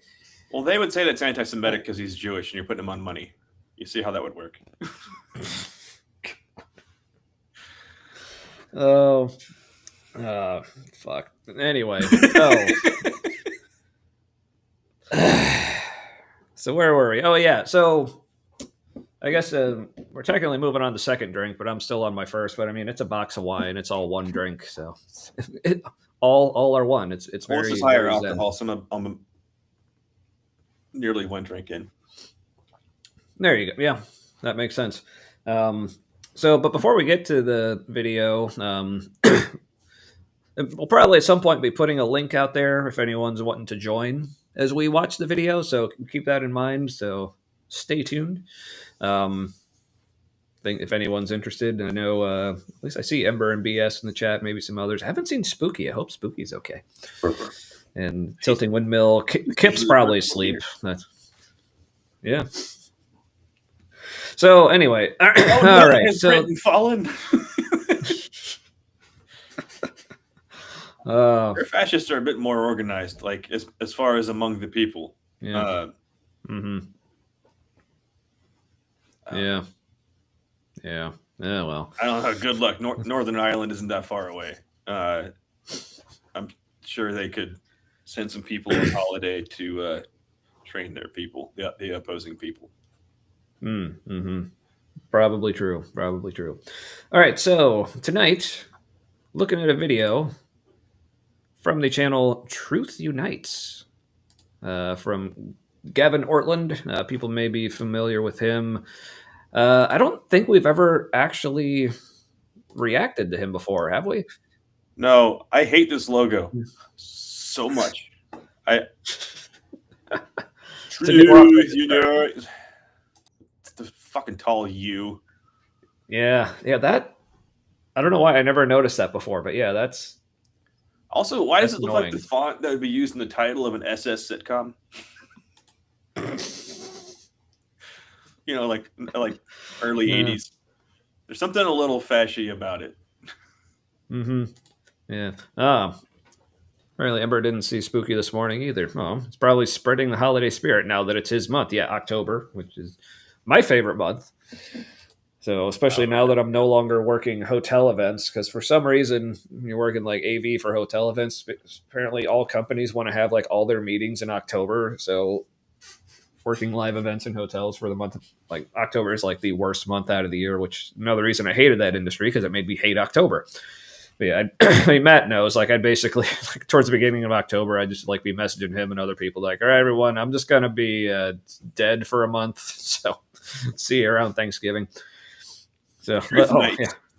well, they would say that's anti-Semitic because he's Jewish and you're putting him on money. You see how that would work? Oh, fuck. Anyway, so where were we? Oh yeah, so I guess we're technically moving on to second drink, but I'm still on my first. But I mean, it's a box of wine. It's all one drink, so it, all are one. It's Well, very this is higher very zen. alcohol, so I'm nearly one drink in. There you go. Yeah, that makes sense. So, but before we get to the video, we'll probably at some point be putting a link out there if anyone's wanting to join as we watch the video. So keep that in mind. So stay tuned. Think if anyone's interested, I know at least I see Ember and BS in the chat, maybe some others. I haven't seen Spooky. I hope Spooky's okay. And Tilting Windmill, Kip's probably asleep. Yeah. So anyway, all right. So fallen. Their fascists are a bit more organized, like as far as among the people. Yeah. Yeah. Yeah. Yeah. Well, I don't know. Good luck. Northern Ireland isn't that far away. I'm sure they could send some people on holiday to train their people, the opposing people. Probably true. Probably true. All right. So tonight, looking at a video from the channel Truth Unites from Gavin Ortlund. People may be familiar with him. I don't think we've ever actually reacted to him before, have we? No, I hate this logo so much. Truth Unites. It's the fucking tall U. Yeah, that. I don't know why I never noticed that before, but yeah, that's. Also, why does it look annoying. like the font that would be used in the title of an SS sitcom? You know, like early 80s. There's something a little fashy about it. Yeah. Apparently Ember didn't see Spooky this morning either. Oh, it's probably spreading the holiday spirit now that it's his month. Yeah, October, which is my favorite month. So especially now that I'm no longer working hotel events, because for some reason you're working like AV for hotel events. Apparently all companies want to have like all their meetings in October. So working live events in hotels for the month of, like October is like the worst month out of the year, which another reason I hated that industry because it made me hate October. But yeah, I mean, Matt knows. Like, I'd basically like towards the beginning of October, I'd just like be messaging him and other people like, "All right, everyone, I'm just gonna be dead for a month, so see you around Thanksgiving." So,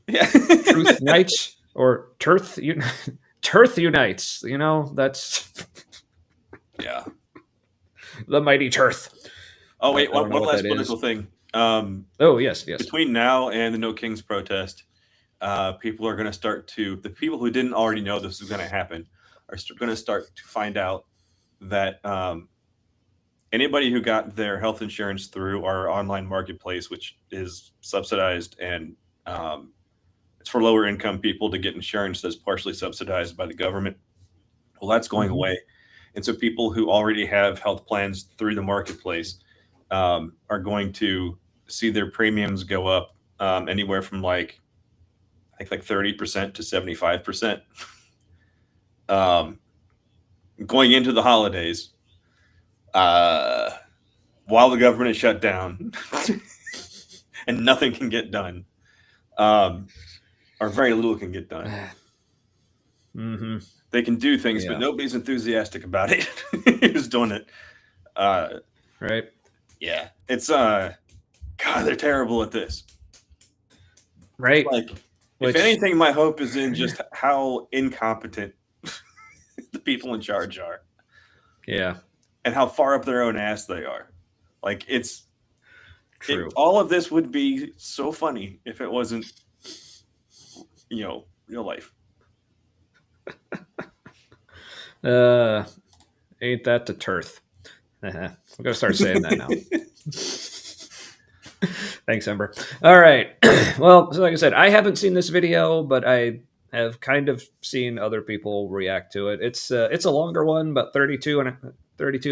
yeah, Truth Nights or Turth Unites. You know, that's yeah, the mighty Turth. Oh wait, one last political thing. Oh yes. Between now and the No Kings protest, people are going to start to, the people who didn't already know this was going to happen are going to start to find out that anybody who got their health insurance through our online marketplace, which is subsidized and it's for lower income people to get insurance that's partially subsidized by the government. Well, that's going away. And so people who already have health plans through the marketplace are going to see their premiums go up anywhere from like 30% to 75%. Going into the holidays, while the government is shut down and nothing can get done, or very little can get done. They can do things, but nobody's enthusiastic about it. Who's doing it? Right. Yeah. It's God, they're terrible at this. Right. Like, if anything, my hope is in just how incompetent the people in charge are. Yeah. And how far up their own ass they are. Like, it's true. All of this would be so funny if it wasn't, real life. Ain't that the turth? I'm gonna start saying that now. Thanks, Ember. All right. Well, so like I said, I haven't seen this video, but I have kind of seen other people react to it. It's a longer one, about 32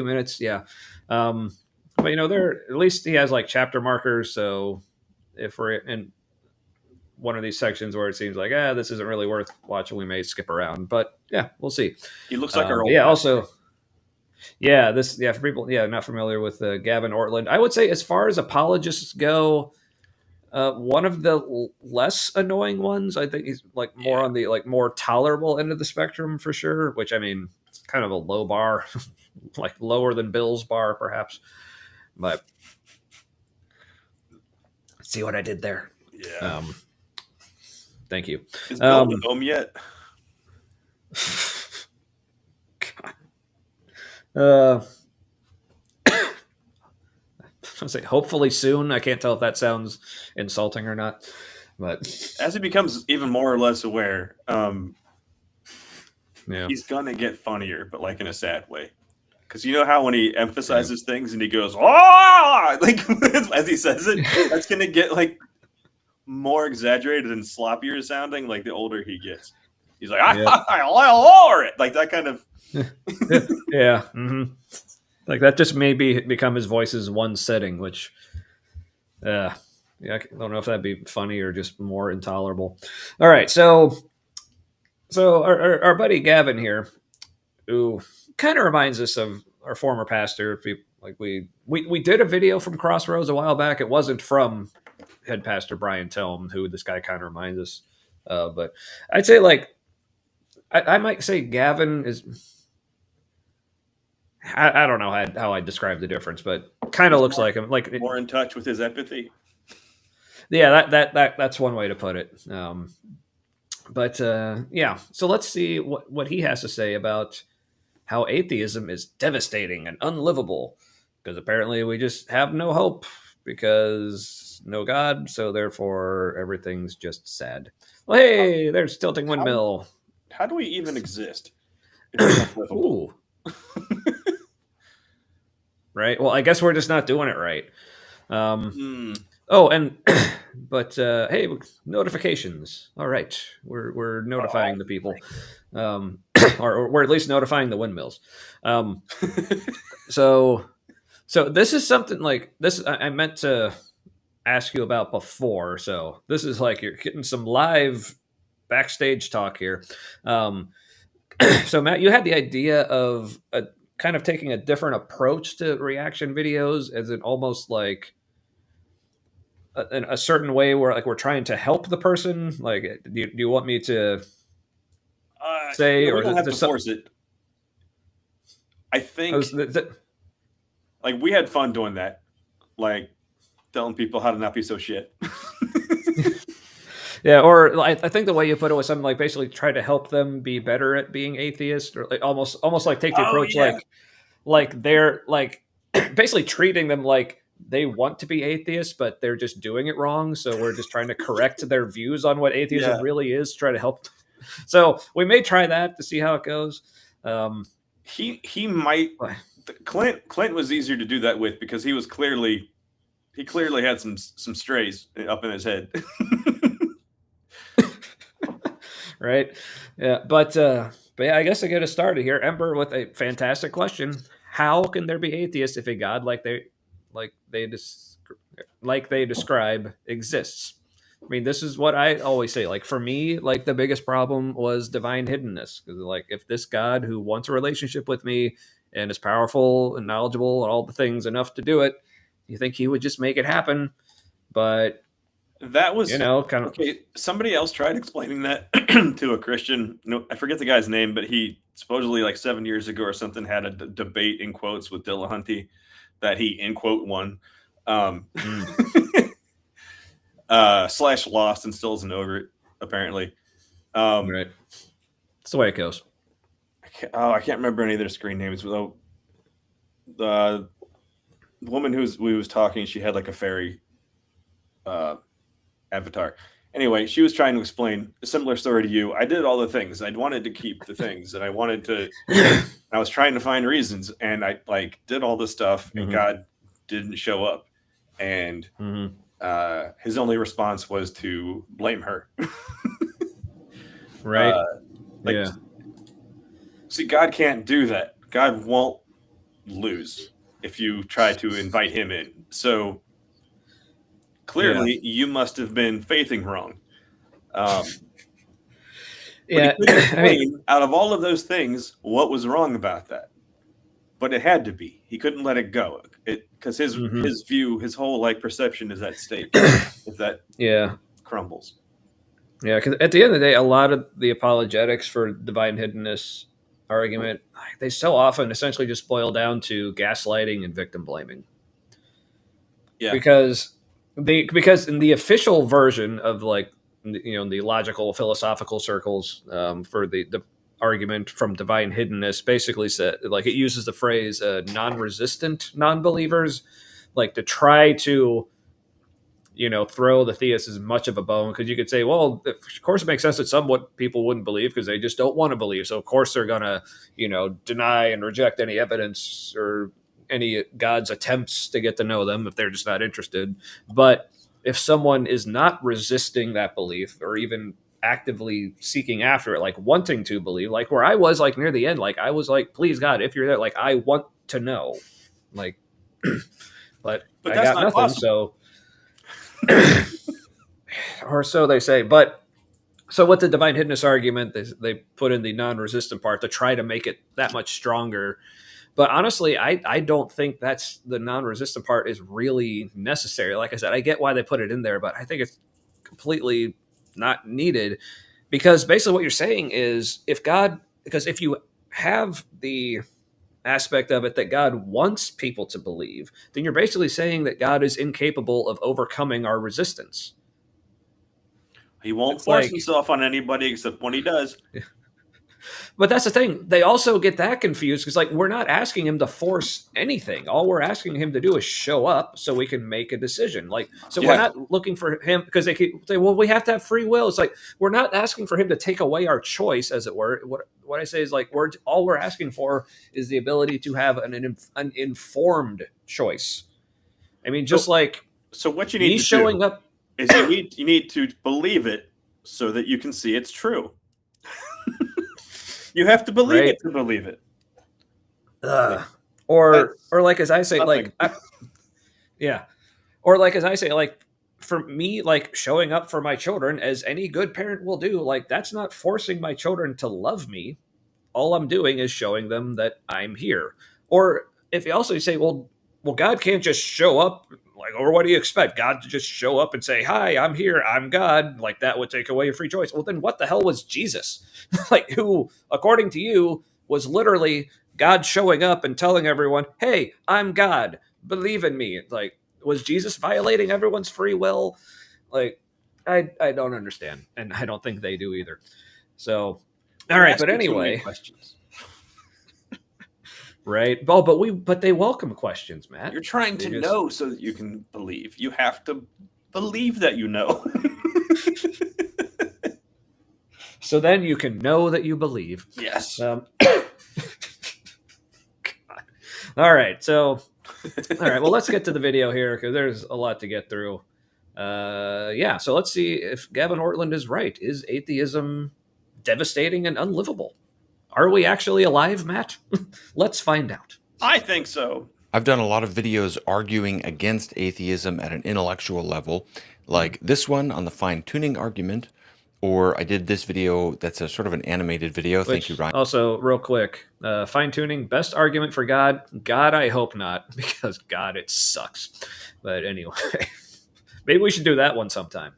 minutes. Yeah. But there at least he has like chapter markers. So if we're in one of these sections where it seems like this isn't really worth watching, we may skip around. But yeah, we'll see. He looks like our old. Yeah. Also. Yeah, for people not familiar with Gavin Ortlund, I would say as far as apologists go, one of the less annoying ones. I think he's like more Yeah. on the like more tolerable end of the spectrum for sure. Which I mean, it's kind of a low bar, like lower than Bill's bar perhaps. But see what I did there. Yeah. Thank you. Is Bill home yet? God. I'll say hopefully soon. I can't tell if that sounds insulting or not, but As he becomes even more or less aware, yeah, he's gonna get funnier, but like in a sad way. Because you know how when he emphasizes things and he goes "ah," like as he says it, that's gonna get like more exaggerated and sloppier sounding. Like the older he gets, he's like "I'll lower it," like that kind of. yeah. Mm-hmm. Like that just maybe become his voice's one setting, which, yeah, I don't know if that'd be funny or just more intolerable. All right, so our buddy Gavin here, who kind of reminds us of our former pastor. Like we did a video from Crossroads a while back. It wasn't from head pastor Brian Tillman, who this guy kind of reminds us of, but I'd say like I might say Gavin is. I don't know how I describe the difference, but kind of looks like him. Like more in touch with his empathy. Yeah, that's one way to put it. But yeah, so let's see what he has to say about how atheism is devastating and unlivable. Because apparently we just have no hope because no God, so therefore everything's just sad. Well, hey, there's tilting windmill. How do we even exist? It's unlivable. Right. Well, I guess we're just not doing it right. Oh, and but hey, notifications. All right, we're notifying the people, or we're at least notifying the windmills. So this is something like this. I meant to ask you about before. So this is like you're getting some live backstage talk here. So Matt, you had the idea of kind of taking a different approach to reaction videos, as in almost like a certain way where like we're trying to help the person. Like, do you want me to say, we or don't have to force it? I think like we had fun doing that, like telling people how to not be so shit. Yeah, or I think the way you put it was something like basically try to help them be better at being atheist, or like almost like take the approach like they're like basically treating them like they want to be atheists, but they're just doing it wrong. So we're just trying to correct their views on what atheism really is, try to help. So we may try that to see how it goes. He might. Clint was easier to do that with because he clearly had some strays up in his head. Right. Yeah. But yeah, I guess I get us started here. Ember with a fantastic question. How can there be atheists if a God like they describe exists? I mean, this is what I always say. Like for me, like the biggest problem was divine hiddenness. Because like if this God who wants a relationship with me and is powerful and knowledgeable and all the things enough to do it, you think he would just make it happen? But that was kind of okay. Somebody else tried explaining that to a Christian. No, I forget the guy's name, but he supposedly like 7 years ago or something had a debate in quotes with Dillahunty that he in quote won. Slash lost and still isn't over it apparently. Right, it's the way it goes. I can't remember any of their screen names. Though the woman we was talking, she had like a fairy avatar. Anyway, she was trying to explain a similar story to you. I did all the things. I wanted to keep the things, and I wanted to. I was trying to find reasons, and I like did all this stuff, and God didn't show up, and his only response was to blame her. Right. Yeah. See, God can't do that. God won't lose if you try to invite him in. So clearly, you must have been faithing wrong. Yeah. I mean, out of all of those things, what was wrong about that? but it had to be. He couldn't let it go because Mm-hmm. his view, his whole like perception is at stake if that Yeah. crumbles. Yeah, because at the end of the day, a lot of the apologetics for divine hiddenness argument, they so often essentially just boil down to gaslighting and victim blaming. Yeah. Because in the official version of like the logical philosophical circles for the argument from divine hiddenness basically said like it uses the phrase non-resistant non-believers like to try to throw the theists as much of a bone because you could say, well, of course it makes sense that somewhat people wouldn't believe because they just don't want to believe. So of course they're gonna, deny and reject any evidence or any God's attempts to get to know them if they're just not interested. But if someone is not resisting that belief or even actively seeking after it, like wanting to believe, like where I was like near the end, like I was like, please God, if you're there, like I want to know. Like but I that's got not nothing, possible. so or so they say. But so with the divine hiddenness argument, they put in the non-resistant part to try to make it that much stronger. But honestly, I don't think that's the non-resistant part is really necessary. Like I said, I get why they put it in there, but I think it's completely not needed because basically what you're saying is because if you have the aspect of it that God wants people to believe, then you're basically saying that God is incapable of overcoming our resistance. He won't It's force like, himself on anybody except when he does. but that's the thing. They also get that confused because, like, we're not asking him to force anything. All we're asking him to do is show up so we can make a decision. Like, so we're Yeah. not looking for him because they keep say, "Well, we have to have free will." It's like we're not asking for him to take away our choice, as it were. What I say is like we're asking for is the ability to have an informed choice. I mean, just like So what you me need to do showing up. is you need to believe it so that you can see it's true. You have to believe Right. it to believe it. Ugh. That's Or like as I say, nothing. yeah. Or like as I say, like for me, like showing up for my children as any good parent will do, like that's not forcing my children to love me. All I'm doing is showing them that I'm here. Or if you also say, well, God can't just show up, like, or what do you expect? God to just show up and say, "Hi, I'm here, I'm God." Like that would take away your free choice. Well, then what the hell was Jesus? Like, who, according to you, was literally God showing up and telling everyone, "Hey, I'm God. Believe in me." Like, was Jesus violating everyone's free will? Like, I don't understand, and I don't think they do either. So, all You're right, but asking too many anyway, questions. right? Oh, but they welcome questions, Matt. You're trying They to just know so that you can believe. You have to believe that you know. so then you can know that you believe. Yes. All right, so all right, well, let's get to the video here because there's a lot to get through. Yeah, so let's see if Gavin Ortlund is right. Is atheism devastating and unlivable? Are we actually alive, Matt? Let's find out. I think so. I've done a lot of videos arguing against atheism at an intellectual level, like this one on the fine-tuning argument, or I did this video that's a sort of an animated video. Thank you, Ryan. Also, real quick, fine tuning. Best argument for God? God, I hope not, because God, it sucks. But anyway, maybe we should do that one sometime.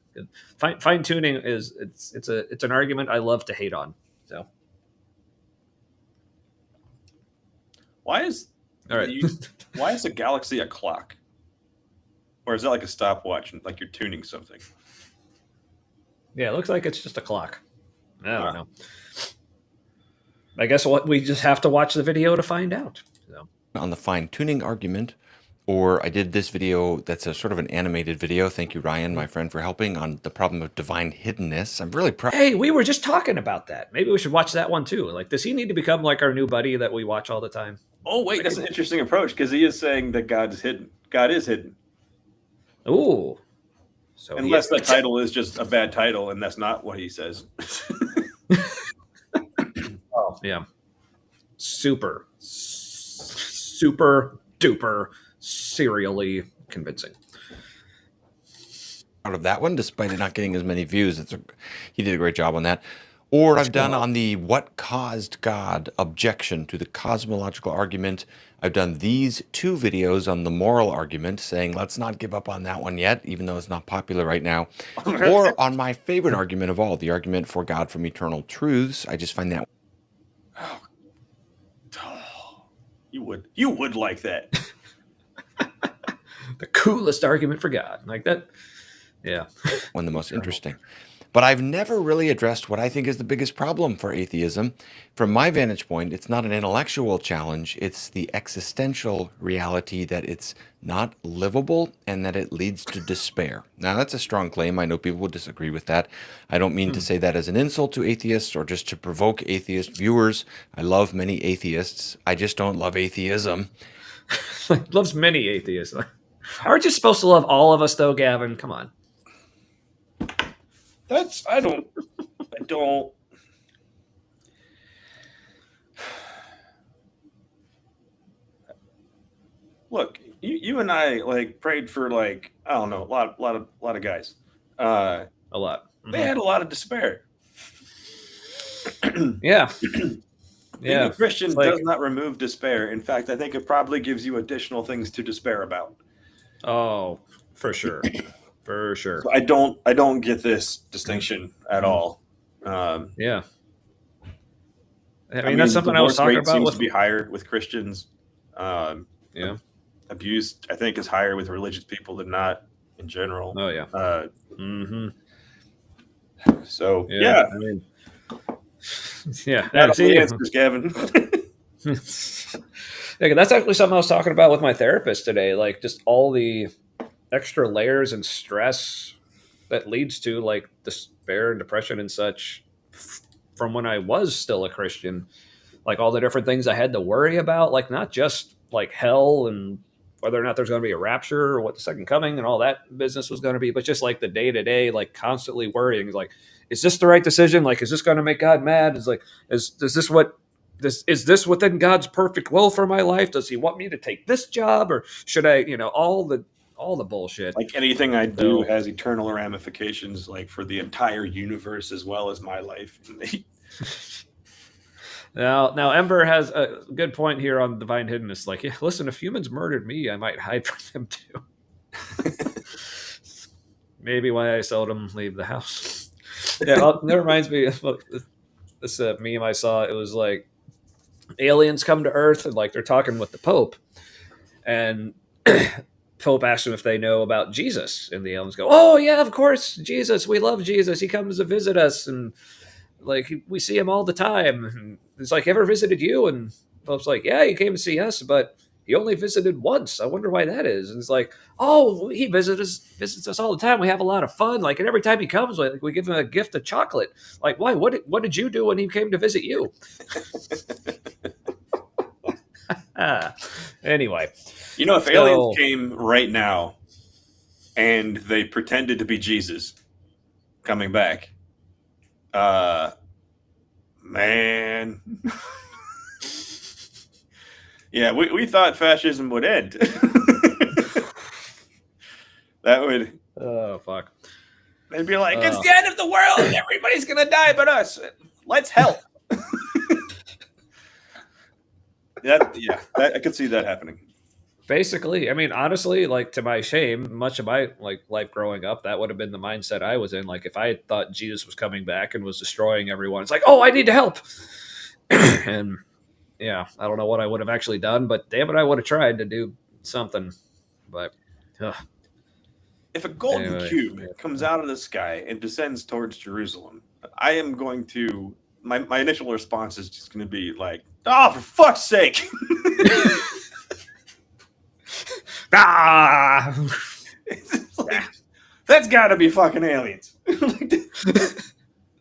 Fine tuning is it's an argument I love to hate on. So Why is all right. why is a galaxy a clock? Or is that like a stopwatch, like you're tuning something? Yeah, it looks like it's just a clock. I don't know. I guess what we just have to watch the video to find out. So. On the fine-tuning argument, or I did this video that's a sort of an animated video. Thank you, Ryan, my friend, for helping on the problem of divine hiddenness. I'm really proud. Hey, we were just talking about that. Maybe we should watch that one too. Like, does he need to become like our new buddy that we watch all the time? Oh wait, that's an interesting approach because he is saying that God is hidden. God is hidden. Ooh. So unless that title is just a bad title, and that's not what he says. Oh yeah, super duper serially convincing. Out of that one, despite it not getting as many views. He did a great job on that. Or I've done on the what caused God objection to the cosmological argument. I've done these 2 videos on the moral argument, saying let's not give up on that one yet, even though it's not popular right now. Or on my favorite argument of all, the argument for God from eternal truths. I just find that. You would like that. The coolest argument for God, like that. Yeah. One of the most interesting. But I've never really addressed what I think is the biggest problem for atheism. From my vantage point, it's not an intellectual challenge. It's the existential reality that it's not livable and that it leads to despair. Now, that's a strong claim. I know people will disagree with that. I don't mean to say that as an insult to atheists or just to provoke atheist viewers. I love many atheists. I just don't love atheism. Loves many atheists. Aren't you supposed to love all of us, though, Gavin? Come on. I don't. Look, you and I like prayed for like I don't know a lot of guys. A lot. They had a lot of despair. Yeah. Being a Christian does not remove despair. In fact, I think it probably gives you additional things to despair about. Oh, for sure. For sure. So I don't get this distinction at all. Yeah. I mean, that's something I was talking about. Seems to be higher with Christians. Yeah. Abuse, I think, is higher with religious people than not in general. Oh yeah. So yeah. I mean, yeah. That's the answers, Gavin. Yeah, that's actually something I was talking about with my therapist today. Like, just all the extra layers and stress that leads to like despair and depression and such from when I was still a Christian. Like all the different things I had to worry about, like not just like hell and whether or not there's going to be a rapture or what the second coming and all that business was going to be, but just like the day to day, like constantly worrying, like, is this the right decision? Like, is this going to make God mad? Is this within God's perfect will for my life? Does he want me to take this job, or should I, all the bullshit? Like anything I do has eternal ramifications, like for the entire universe as well as my life. Now Ember has a good point here on divine hiddenness. Like, yeah, listen, if humans murdered me, I might hide from them too. Maybe why I seldom leave the house. Yeah, that reminds me of this meme I saw. It was like aliens come to Earth and like they're talking with the Pope, and Pope asks them if they know about Jesus, and the aliens go, "Oh yeah, of course, Jesus. We love Jesus. He comes to visit us, and like we see him all the time." And it's like, ever visited you? And Pope's like, "Yeah, he came to see us, but he only visited once. I wonder why that is." And it's like, "Oh, he visits us all the time. We have a lot of fun. Like, and every time he comes, like we give him a gift of chocolate. Like, why? What did you do when he came to visit you?" Anyway, if aliens came right now and they pretended to be Jesus coming back, man. Yeah, we thought fascism would end. That would. Oh, fuck. They'd be like, it's the end of the world. Everybody's going to die but us. Let's help. I could see that happening. Basically, I mean, honestly, like, to my shame, much of my life growing up, that would have been the mindset I was in. Like, if I thought Jesus was coming back and was destroying everyone, it's like, oh, I need to help. And yeah, I don't know what I would have actually done, but damn it, I would have tried to do something. But if a golden cube comes out of the sky and descends towards Jerusalem, I am going to my initial response is just going to be like, "Oh, for fuck's sake!" That's got to be fucking aliens.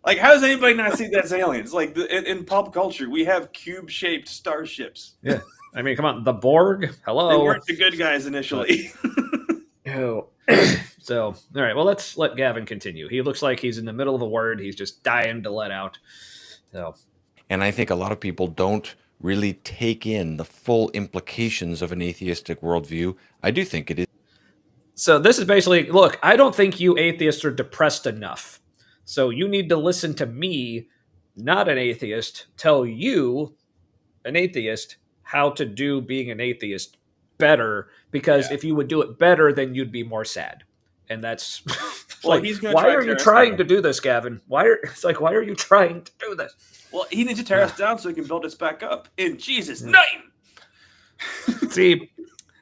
Like, how does anybody not see that's aliens? Like, in pop culture, we have cube-shaped starships. Yeah, I mean, come on, the Borg. Hello, they weren't the good guys initially. Oh. So, all right. Well, let's let Gavin continue. He looks like he's in the middle of a word. He's just dying to let out. So, and I think a lot of people don't really take in the full implications of an atheistic worldview. I do think it is. So this is basically, look, I don't think you atheists are depressed enough. So you need to listen to me not an atheist, tell you, an atheist, how to do being an atheist better, because if you would do it better, then you'd be more sad. And that's well, like, why are you trying to do this, Gavin? Why are you trying to do this? Well, he needs to tear us down so he can build us back up in Jesus' name.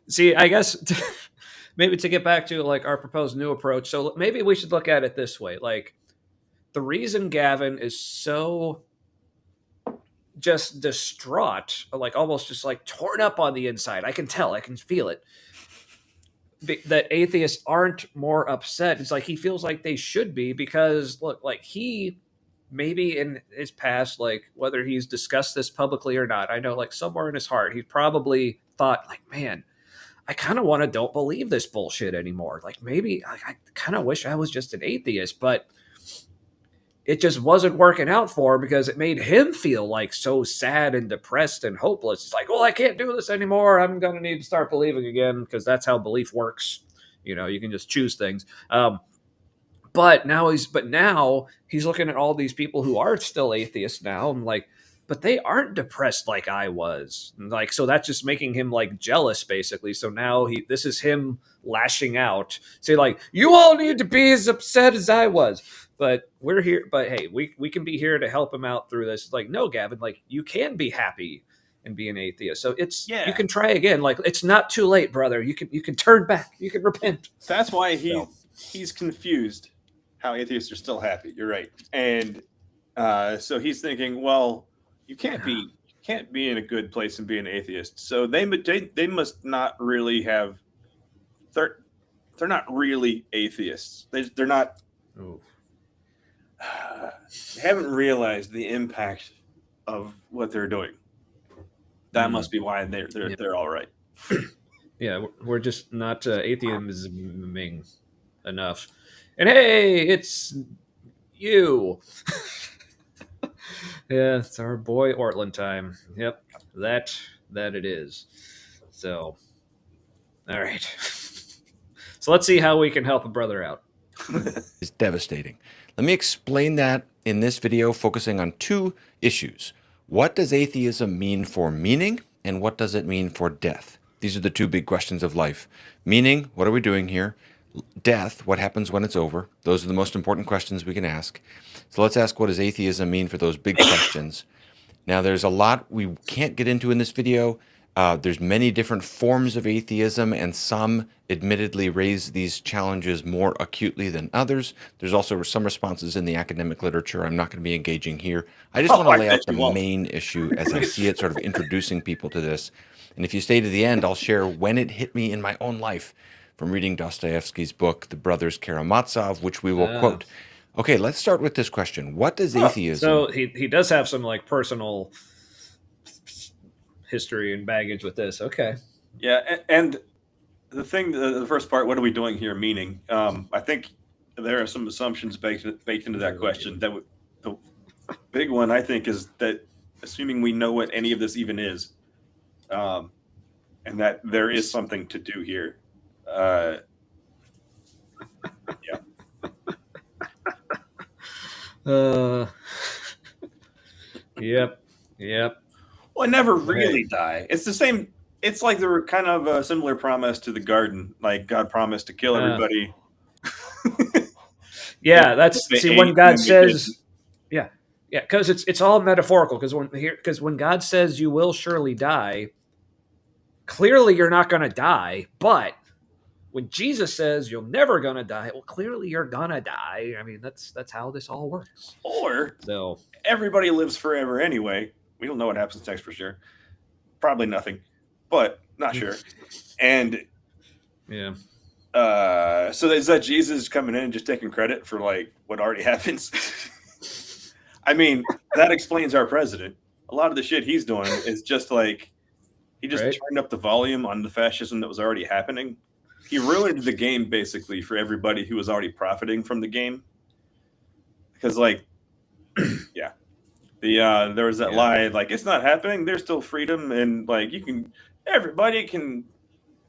see, I guess maybe to get back to like our proposed new approach. So maybe we should look at it this way. Like, the reason Gavin is so just distraught, like almost just like torn up on the inside, I can tell, I can feel it, that atheists aren't more upset. It's like he feels like they should be, because look, like he maybe in his past, like whether he's discussed this publicly or not, I know like somewhere in his heart he probably thought like, man, I kind of want to don't believe this bullshit anymore. Like maybe I kind of wish I was just an atheist, but it just wasn't working out for him because it made him feel like so sad and depressed and hopeless. It's like, well, I can't do this anymore. I'm going to need to start believing again, because that's how belief works. You know, you can just choose things. But now he's looking at all these people who are still atheists now. I'm like, but they aren't depressed like I was. Like, so that's just making him like jealous, basically. So now this is him lashing out, say like, you all need to be as upset as I was. But we're here. But hey, we can be here to help him out through this. Like, no, Gavin, like you can be happy and be an atheist. So you can try again. Like, it's not too late, brother. You can turn back. You can repent. That's why he's confused how atheists are still happy. You're right. And so he's thinking, well, you can't be in a good place and be an atheist. So they must not really have. They're not really atheists. They're not. They haven't realized the impact of what they're doing. That must be why they're all right. Yeah, we're just not atheisming enough. And hey, it's you. Yeah, it's our boy Ortlund time. Yep, that it is. So, all right. So let's see how we can help a brother out. It's devastating. Let me explain that in this video, focusing on two issues. What does atheism mean for meaning, and what does it mean for death? These are the two big questions of life. Meaning, what are we doing here? Death, what happens when it's over? Those are the most important questions we can ask. So let's ask, what does atheism mean for those big questions? Now, there's a lot we can't get into in this video. There's many different forms of atheism, and some admittedly raise these challenges more acutely than others. There's also some responses in the academic literature I'm not going to be engaging here. I just want to lay out the main issue as I see it, sort of introducing people to this. And if you stay to the end, I'll share when it hit me in my own life from reading Dostoevsky's book, The Brothers Karamazov, which we will quote. Okay, let's start with this question. What does atheism... So he does have some like personal history and baggage with this. Okay. Yeah, and the thing, the first part, what are we doing here, meaning, I think there are some assumptions baked into that question. The big one, I think, is that assuming we know what any of this even is, and that there is something to do here. Yep. Well, I never really die. It's the same. It's like they're kind of a similar promise to the garden. Like God promised to kill everybody. Yeah, that's when God says, yeah, because it's all metaphorical. Because when God says you will surely die, clearly you're not going to die. But when Jesus says you're never going to die, well, clearly you're going to die. I mean, that's how this all works. Or everybody lives forever anyway. We don't know what happens next for sure. Probably nothing, but not sure. And yeah. So is that Jesus coming in and just taking credit for like what already happens? I mean, that explains our president. A lot of the shit he's doing is just like he just turned up the volume on the fascism that was already happening. He ruined the game basically for everybody who was already profiting from the game. Because like, yeah. There was that lie, like, it's not happening. There's still freedom, and like everybody can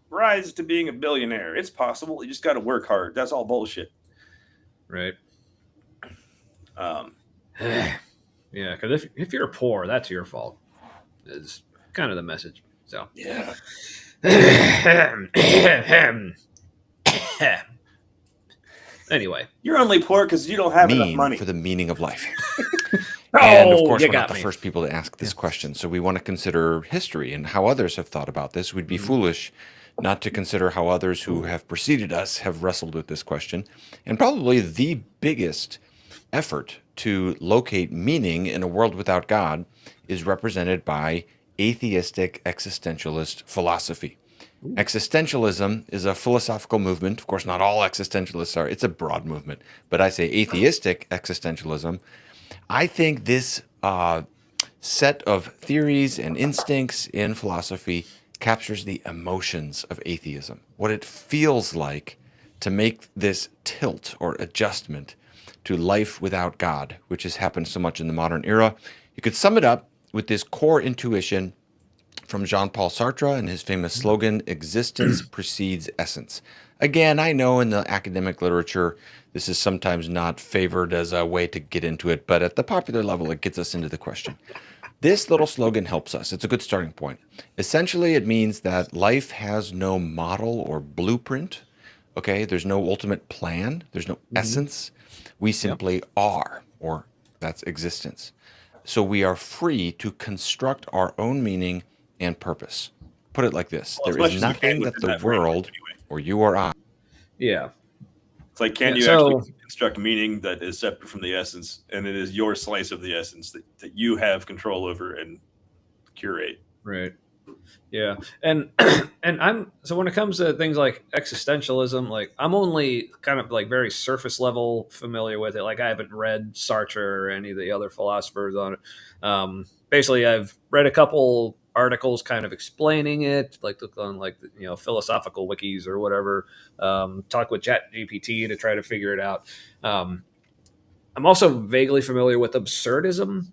rise to being a billionaire. It's possible. You just got to work hard. That's all bullshit. Right. Yeah, because if you're poor, that's your fault. Is kind of the message. So Yeah. Anyway, you're only poor because you don't have enough money for the meaning of life. Oh, And of course, you we're not got the me. first people to ask this question. So we want to consider history and how others have thought about this. We'd be foolish not to consider how others who have preceded us have wrestled with this question. And probably the biggest effort to locate meaning in a world without God is represented by atheistic existentialist philosophy. Existentialism is a philosophical movement. Of course, not all existentialists are. It's a broad movement. But I say atheistic existentialism. I think this set of theories and instincts in philosophy captures the emotions of atheism, what it feels like to make this tilt or adjustment to life without God, which has happened so much in the modern era. You could sum it up with this core intuition from Jean-Paul Sartre and his famous slogan, existence precedes essence. Again, I know in the academic literature, this is sometimes not favored as a way to get into it, but at the popular level, it gets us into the question. This little slogan helps us. It's a good starting point. Essentially, it means that life has no model or blueprint. Okay, there's no ultimate plan. There's no essence. We simply are, or that's existence. So we are free to construct our own meaning and purpose. Put it like this. Well, there is nothing that the world or you or I. Yeah. It's like, can you actually construct meaning that is separate from the essence, and it is your slice of the essence that you have control over and curate? Right. Yeah. And so when it comes to things like existentialism, like I'm only kind of like very surface level familiar with it. Like I haven't read Sartre or any of the other philosophers on it. Basically, I've read a couple articles kind of explaining it, like look on like philosophical wikis or whatever. Talk with ChatGPT to try to figure it out. I'm also vaguely familiar with absurdism,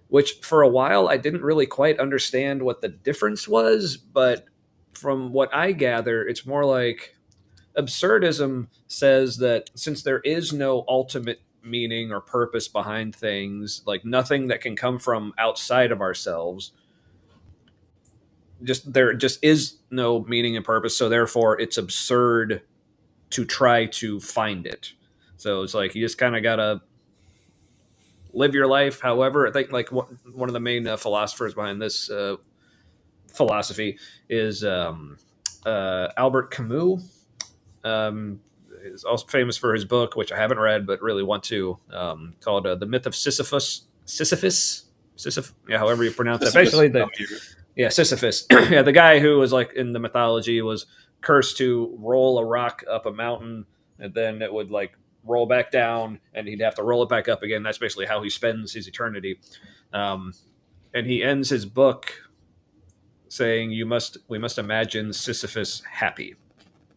which for a while I didn't really quite understand what the difference was, but from what I gather, it's more like absurdism says that since there is no ultimate meaning or purpose behind things, like nothing that can come from outside of ourselves, there just is no meaning and purpose, so therefore it's absurd to try to find it. So it's like you just kind of gotta live your life. However, I think like one of the main philosophers behind this philosophy is Albert Camus. Is also famous for his book, which I haven't read but really want to, called "The Myth of Sisyphus." Sisyphus, yeah, however you pronounce it. Basically, Sisyphus. Yeah, the guy who was like in the mythology was cursed to roll a rock up a mountain, and then it would like roll back down, and he'd have to roll it back up again. That's basically how he spends his eternity. And he ends his book saying, we must imagine Sisyphus happy."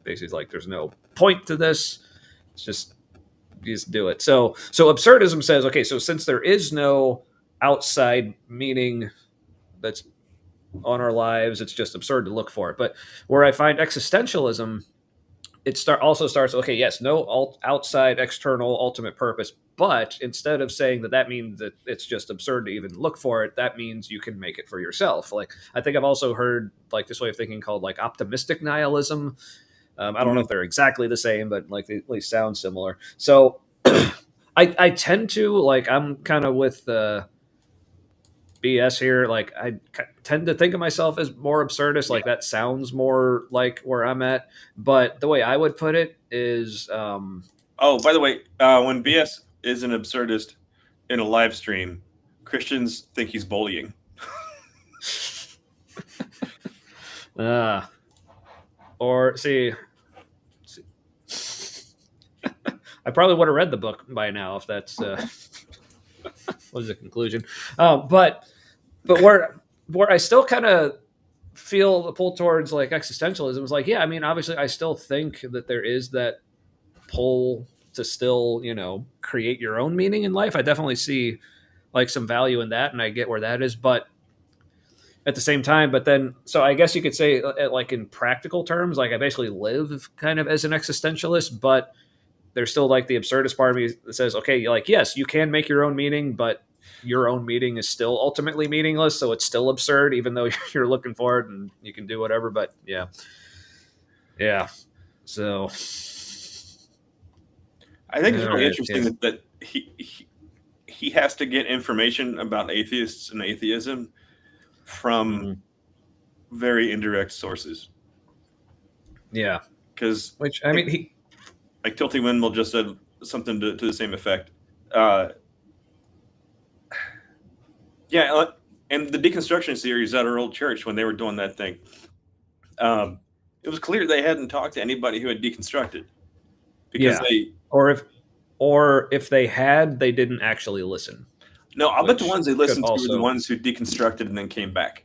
Basically, like there's no point to this. It's just you just do it. So absurdism says, okay, so since there is no outside meaning that's on our lives, it's just absurd to look for it. But where I find existentialism, it also starts, okay, yes, no outside external ultimate purpose, but instead of saying that means that it's just absurd to even look for it, that means you can make it for yourself. Like I think I've also heard like this way of thinking called like optimistic nihilism. I don't know if they're exactly the same, but like they at least sound similar. So I tend to like, I'm kind of with BS here. Like I tend to think of myself as more absurdist. Like that sounds more like where I'm at. But the way I would put it is, oh, by the way, when BS is an absurdist in a live stream, Christians think he's bullying. Or see, I probably would have read the book by now if that's was the conclusion. But where I still kind of feel the pull towards like existentialism is like, yeah, I mean, obviously I still think that there is that pull to still, create your own meaning in life. I definitely see like some value in that, and I get where that is, but at the same time, but then, so I guess you could say like in practical terms, like I basically live kind of as an existentialist, but there's still like the absurdist part of me that says, okay, like, yes, you can make your own meaning, but your own meaning is still ultimately meaningless, so it's still absurd, even though you're looking for it and you can do whatever. But yeah. So I think it's really interesting that he has to get information about atheists and atheism from very indirect sources. Yeah, because which I mean, he like Tilting Windmill just said something to the same effect. Yeah, and the deconstruction series at our old church when they were doing that thing, it was clear they hadn't talked to anybody who had deconstructed because or if they had, they didn't actually listen. No, I'll bet the ones they listened to were the ones who deconstructed and then came back.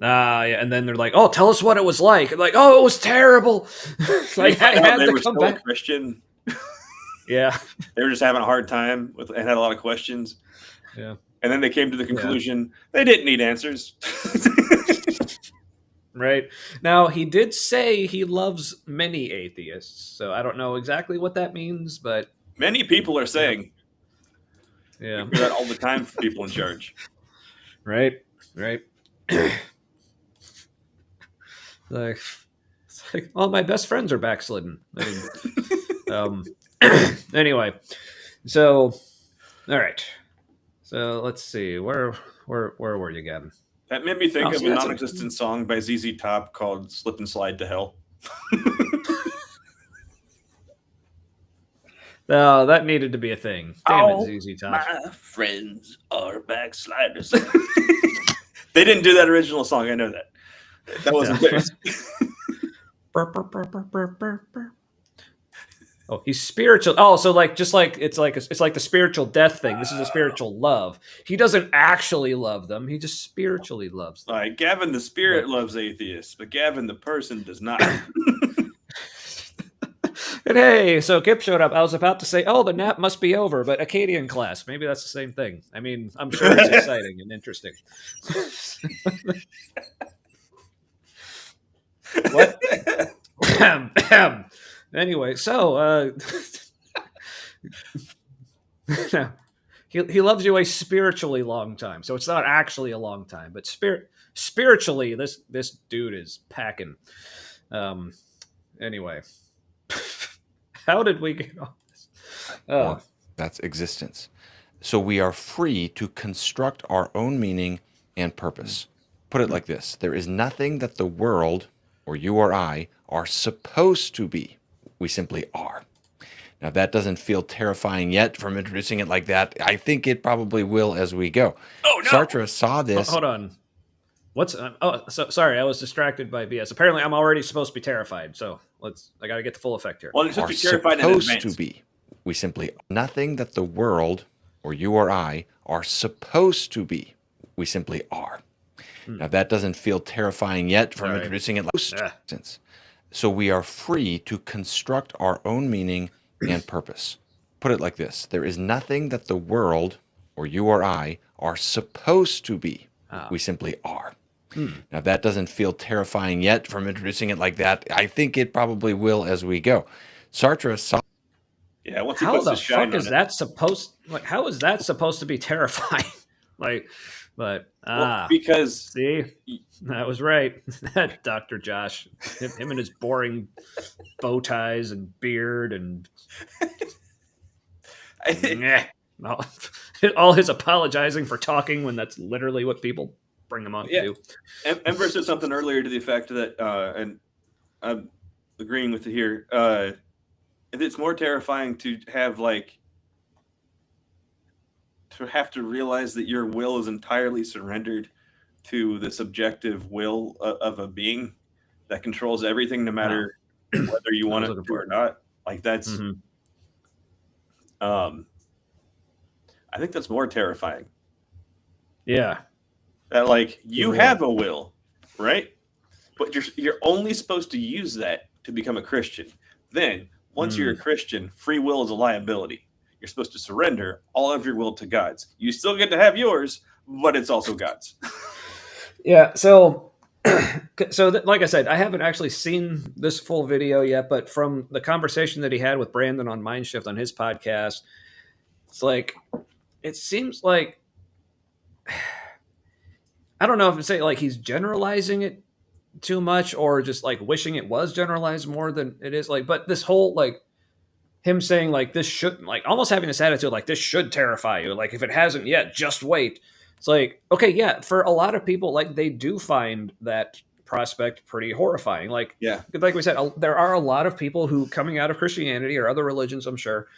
Yeah, and then they're like, "Oh, tell us what it was like." And like, "Oh, it was terrible." Like, I had they to were come still back. A Christian. Yeah, they were just having a hard time and had a lot of questions. Yeah, and then they came to the conclusion they didn't need answers. Right. Now, he did say he loves many atheists, so I don't know exactly what that means, but many people are saying, "Yeah, we hear that all the time for people in charge." Right. It's like all my best friends are backslidden. I mean, anyway, so all right. So let's see. Where were you, Gavin? That made me think of a non-existent song by ZZ Top called "Slip and Slide to Hell." No, that needed to be a thing. Damn it, ZZ Top. My friends are backsliders. They didn't do that original song. I know that. That wasn't theirs. Oh, he's spiritual. Oh, so like just like it's like the spiritual death thing. This is a spiritual love. He doesn't actually love them. He just spiritually loves them. All right, Gavin the spirit loves atheists, but Gavin the person does not. And hey, so Kip showed up. I was about to say, "Oh, the nap must be over," but Acadian class. Maybe that's the same thing. I mean, I'm sure it's exciting and interesting. What? Anyway, so he loves you a spiritually long time. So it's not actually a long time, but spiritually, this dude is packing. Anyway, how did we get on this? Well, that's existence. So we are free to construct our own meaning and purpose. Put it like this: there is nothing that the world, or you or I, are supposed to be. We simply are. Now, if that doesn't feel terrifying yet from introducing it like that, I think it probably will as we go. Oh, no. Sartre saw this. Hold on. What's sorry, I was distracted by BS. Apparently, I'm already supposed to be terrified. So I got to get the full effect here. Well, it's supposed to be terrified in advance. To be. We simply nothing that the world, or you or I, are supposed to be. We simply are. Now, if that doesn't feel terrifying yet from introducing it like so we are free to construct our own meaning and purpose. Put it like this: there is nothing that the world, or you or I, are supposed to be. We simply are. Now, if that doesn't feel terrifying yet from introducing it like that, I think it probably will as we go. Sartre saw. Yeah, once he puts the fuck is that supposed? Like, how is that supposed to be terrifying? Because see, that was right. That Dr. Josh, him and his boring bow ties and beard and all his apologizing for talking when that's literally what people bring him on to do. Ember said something earlier to the effect that, and I'm agreeing with it here. It's more terrifying to have to realize that your will is entirely surrendered to the subjective will of a being that controls everything, no matter whether you want it to or not. Like that's, I think that's more terrifying. Yeah. That you have a will, right? But you're only supposed to use that to become a Christian. Then once you're a Christian, free will is a liability. You're supposed to surrender all of your will to God's. You still get to have yours, but it's also God's. Yeah. So like I said, I haven't actually seen this full video yet, but from the conversation that he had with Brandon on Mindshift on his podcast, it seems like I don't know if it's say like he's generalizing it too much or just like wishing it was generalized more than it is. Like, but this whole like him saying like this should like almost having this attitude like this should terrify you. Like if it hasn't yet, just wait. It's like, okay, yeah, for a lot of people, like they do find that prospect pretty horrifying. Like, Yeah. like we said, there are a lot of people who coming out of Christianity or other religions, I'm sure,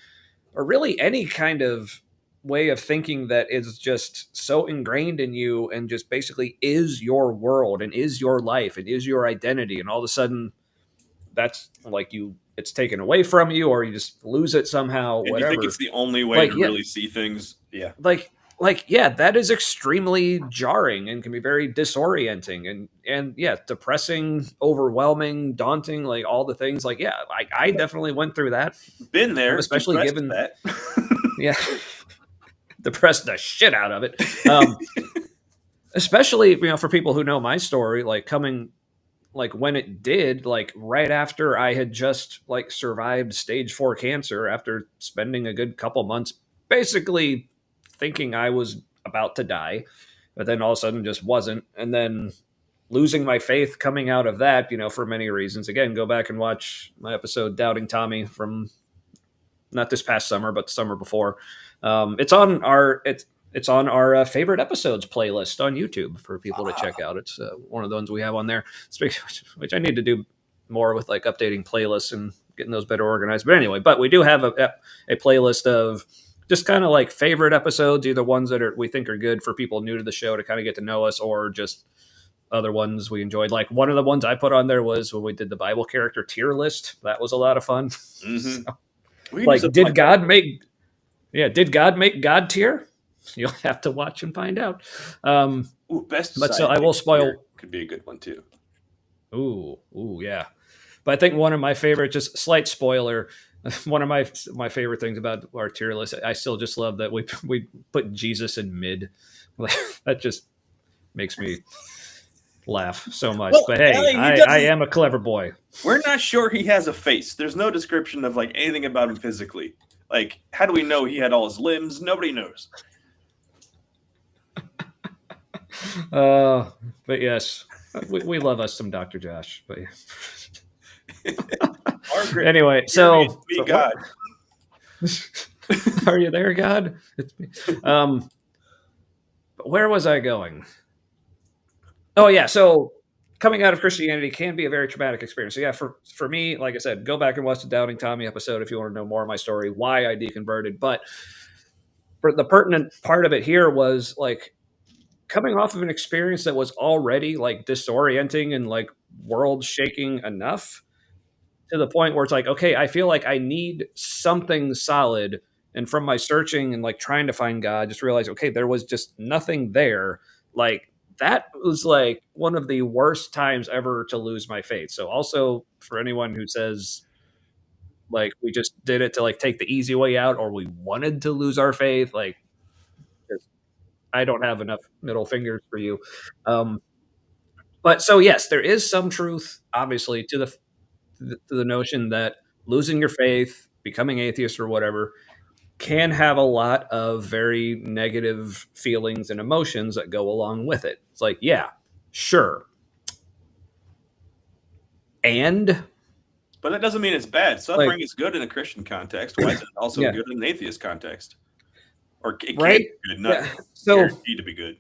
or really any kind of way of thinking that is just so ingrained in you and just basically is your world and is your life and is your identity. And all of a sudden that's like it's taken away from you or you just lose it somehow, and whatever. You think it's the only way like, to yeah, really see things. Yeah. Like, yeah, that is extremely jarring and can be very disorienting and yeah, depressing, overwhelming, daunting, like all the things. Like, yeah, I definitely went through that. Been there, especially given that. Yeah. Depressed the shit out of it. Especially, for people who know my story, like coming, like when it did, like right after I had just like survived stage 4 cancer after spending a good couple months basically thinking I was about to die, but then all of a sudden just wasn't. And then losing my faith coming out of that, for many reasons. Again, go back and watch my episode Doubting Tommy from not this past summer, but the summer before. It's on our favorite episodes playlist on YouTube for people to check out. It's one of the ones we have on there, which I need to do more with, like updating playlists and getting those better organized. But anyway, we do have a playlist of just kind of like favorite episodes, either ones that we think are good for people new to the show to kind of get to know us, or just other ones we enjoyed. Like one of the ones I put on there was when we did the Bible character tier list. That was a lot of fun. Mm-hmm. So, like, did God make God tier? You'll have to watch and find out. Best, but so I will spoil. Could be a good one too. Ooh, yeah. But I think one of my favorite, just slight spoiler, one of my favorite things about our tier list, I still just love that we put Jesus in mid. That just makes me laugh so much. Well, but hey, I am a clever boy. We're not sure he has a face. There's no description of like anything about him physically. Like, how do we know he had all his limbs? Nobody knows. But yes, we love us some Dr. Josh. But yeah. Anyway, so me, God. Are you there, God? It's me. But where was I going? Oh yeah, so coming out of Christianity can be a very traumatic experience. So yeah, for me, like I said, go back and watch the Doubting Tommy episode if you want to know more of my story, why I deconverted. But for the pertinent part of it here was like coming off of an experience that was already like disorienting and like world shaking enough to the point where it's like, okay, I feel like I need something solid. And from my searching and like trying to find God, just realized, okay, there was just nothing there. Like that was like one of the worst times ever to lose my faith. So also for anyone who says like we just did it to like take the easy way out or we wanted to lose our faith, like I don't have enough middle fingers for you. But so yes, there is some truth, obviously, to the notion that losing your faith, becoming atheist or whatever, can have a lot of very negative feelings and emotions that go along with it. It's like, yeah, sure. But that doesn't mean it's bad. Suffering is good in a Christian context. Why is it also good in an atheist context? Or it can be good, not guaranteed to be good.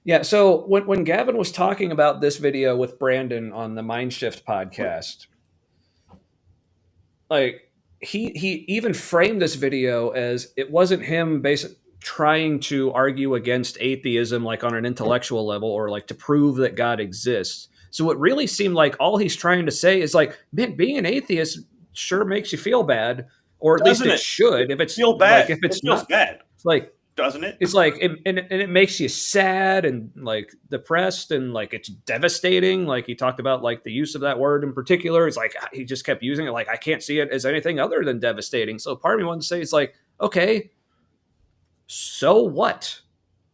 Yeah, so when Gavin was talking about this video with Brandon on the Mindshift podcast, like he even framed this video as it wasn't him basically trying to argue against atheism like on an intellectual level or like to prove that God exists. So it really seemed like all he's trying to say is like, man, being an atheist sure makes you feel bad, or at least it should. If it's feel bad, like if it's not bad, it's like, doesn't it? It's like, and it makes you sad and like depressed and like it's devastating. Like he talked about like the use of that word in particular. It's like he just kept using it. Like I can't see it as anything other than devastating. So part of me wanted to say, it's like, okay, so what?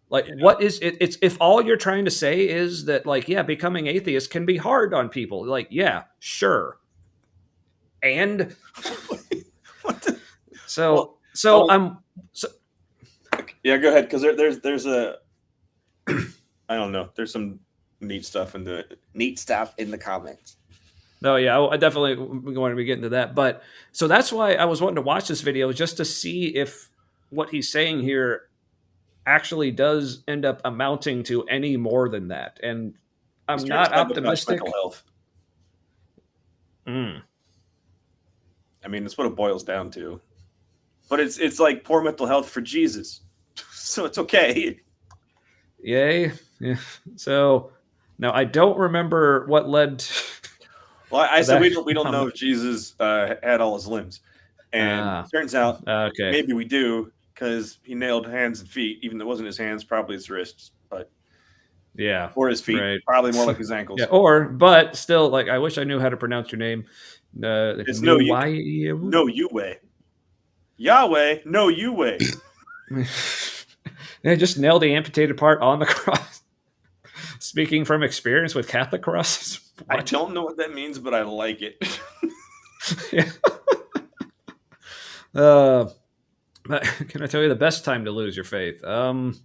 Like, what is it? It's if all you're trying to say is that, like, yeah, becoming atheist can be hard on people. Like, yeah, sure. And so Yeah, go ahead, because there's a I don't know. There's some neat stuff in the comments. No, yeah, I definitely going to be getting to that. But so that's why I was wanting to watch this video, just to see if what he's saying here actually does end up amounting to any more than that. And I'm not optimistic. Mental health. Mm. I mean, that's what it boils down to. But it's like poor mental health for Jesus, so it's okay. Yay. Yeah. So now I don't remember what led. Well, I said we don't know if Jesus had all his limbs, and turns out maybe we do, because he nailed hands and feet, even though it wasn't his hands, probably his wrists, but yeah, or his feet, right. probably more like his ankles. Yeah, but still, like, I wish I knew how to pronounce your name. It's no you way. Yahweh, no you way. Yeah, just nailed the amputated part on the cross. Speaking from experience with Catholic crosses. I don't know what that means, but I like it. Yeah. Can I tell you the best time to lose your faith? Man,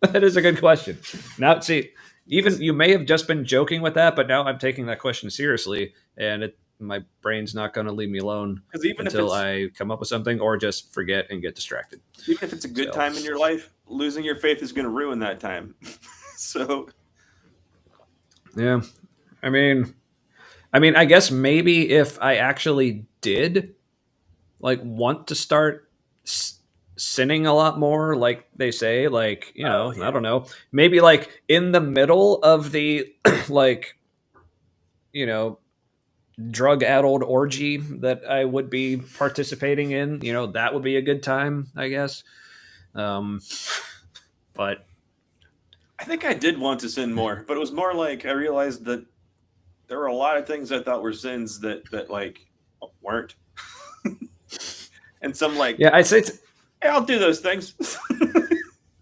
that is a good question. Now, see, even you may have just been joking with that, but now I'm taking that question seriously, and my brain's not going to leave me alone until I come up with something or just forget and get distracted. Even if it's a good time in your life, losing your faith is going to ruin that time. So, yeah, I mean, I guess maybe if I actually did like want to start sinning a lot more, like they say, like, you know, I don't know, maybe like in the middle of the like, you know, drug-addled orgy that I would be participating in, you know, that would be a good time, I guess. But I think I did want to sin more, but it was more like I realized that there were a lot of things I thought were sins that like weren't. And some like, yeah, I'd say hey, I'll do those things.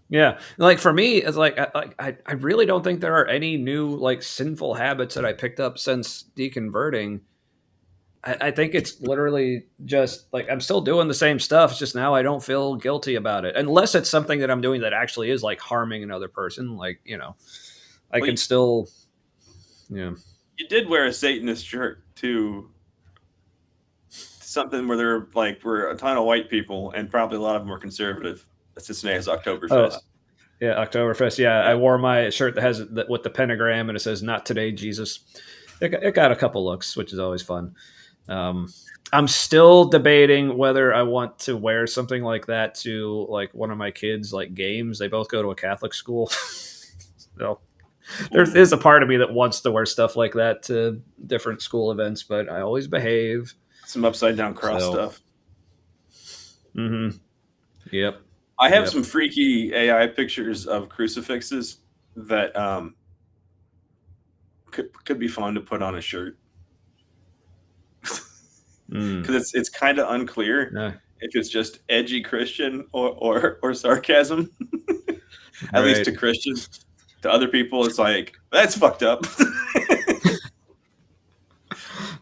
Yeah, like for me, it's like I really don't think there are any new like sinful habits that I picked up since deconverting. I think it's literally just like I'm still doing the same stuff. It's just now I don't feel guilty about it, unless it's something that I'm doing that actually is like harming another person. Like, you know, I can still, yeah. You did wear a Satanist shirt to something where there were a ton of white people, and probably a lot of them were conservative. Cincinnati's Oktoberfest. Oh, yeah, Oktoberfest. Yeah, I wore my shirt that has with the pentagram and it says "Not today, Jesus." It got a couple looks, which is always fun. I'm still debating whether I want to wear something like that to like one of my kids' like games. They both go to a Catholic school, so there is a part of me that wants to wear stuff like that to different school events, but I always behave. Some upside down cross stuff. Mm-hmm. Yep. I have some freaky AI pictures of crucifixes that could be fun to put on a shirt. Because it's kind of unclear if it's just edgy Christian or sarcasm. At least to Christians. To other people, it's like, that's fucked up.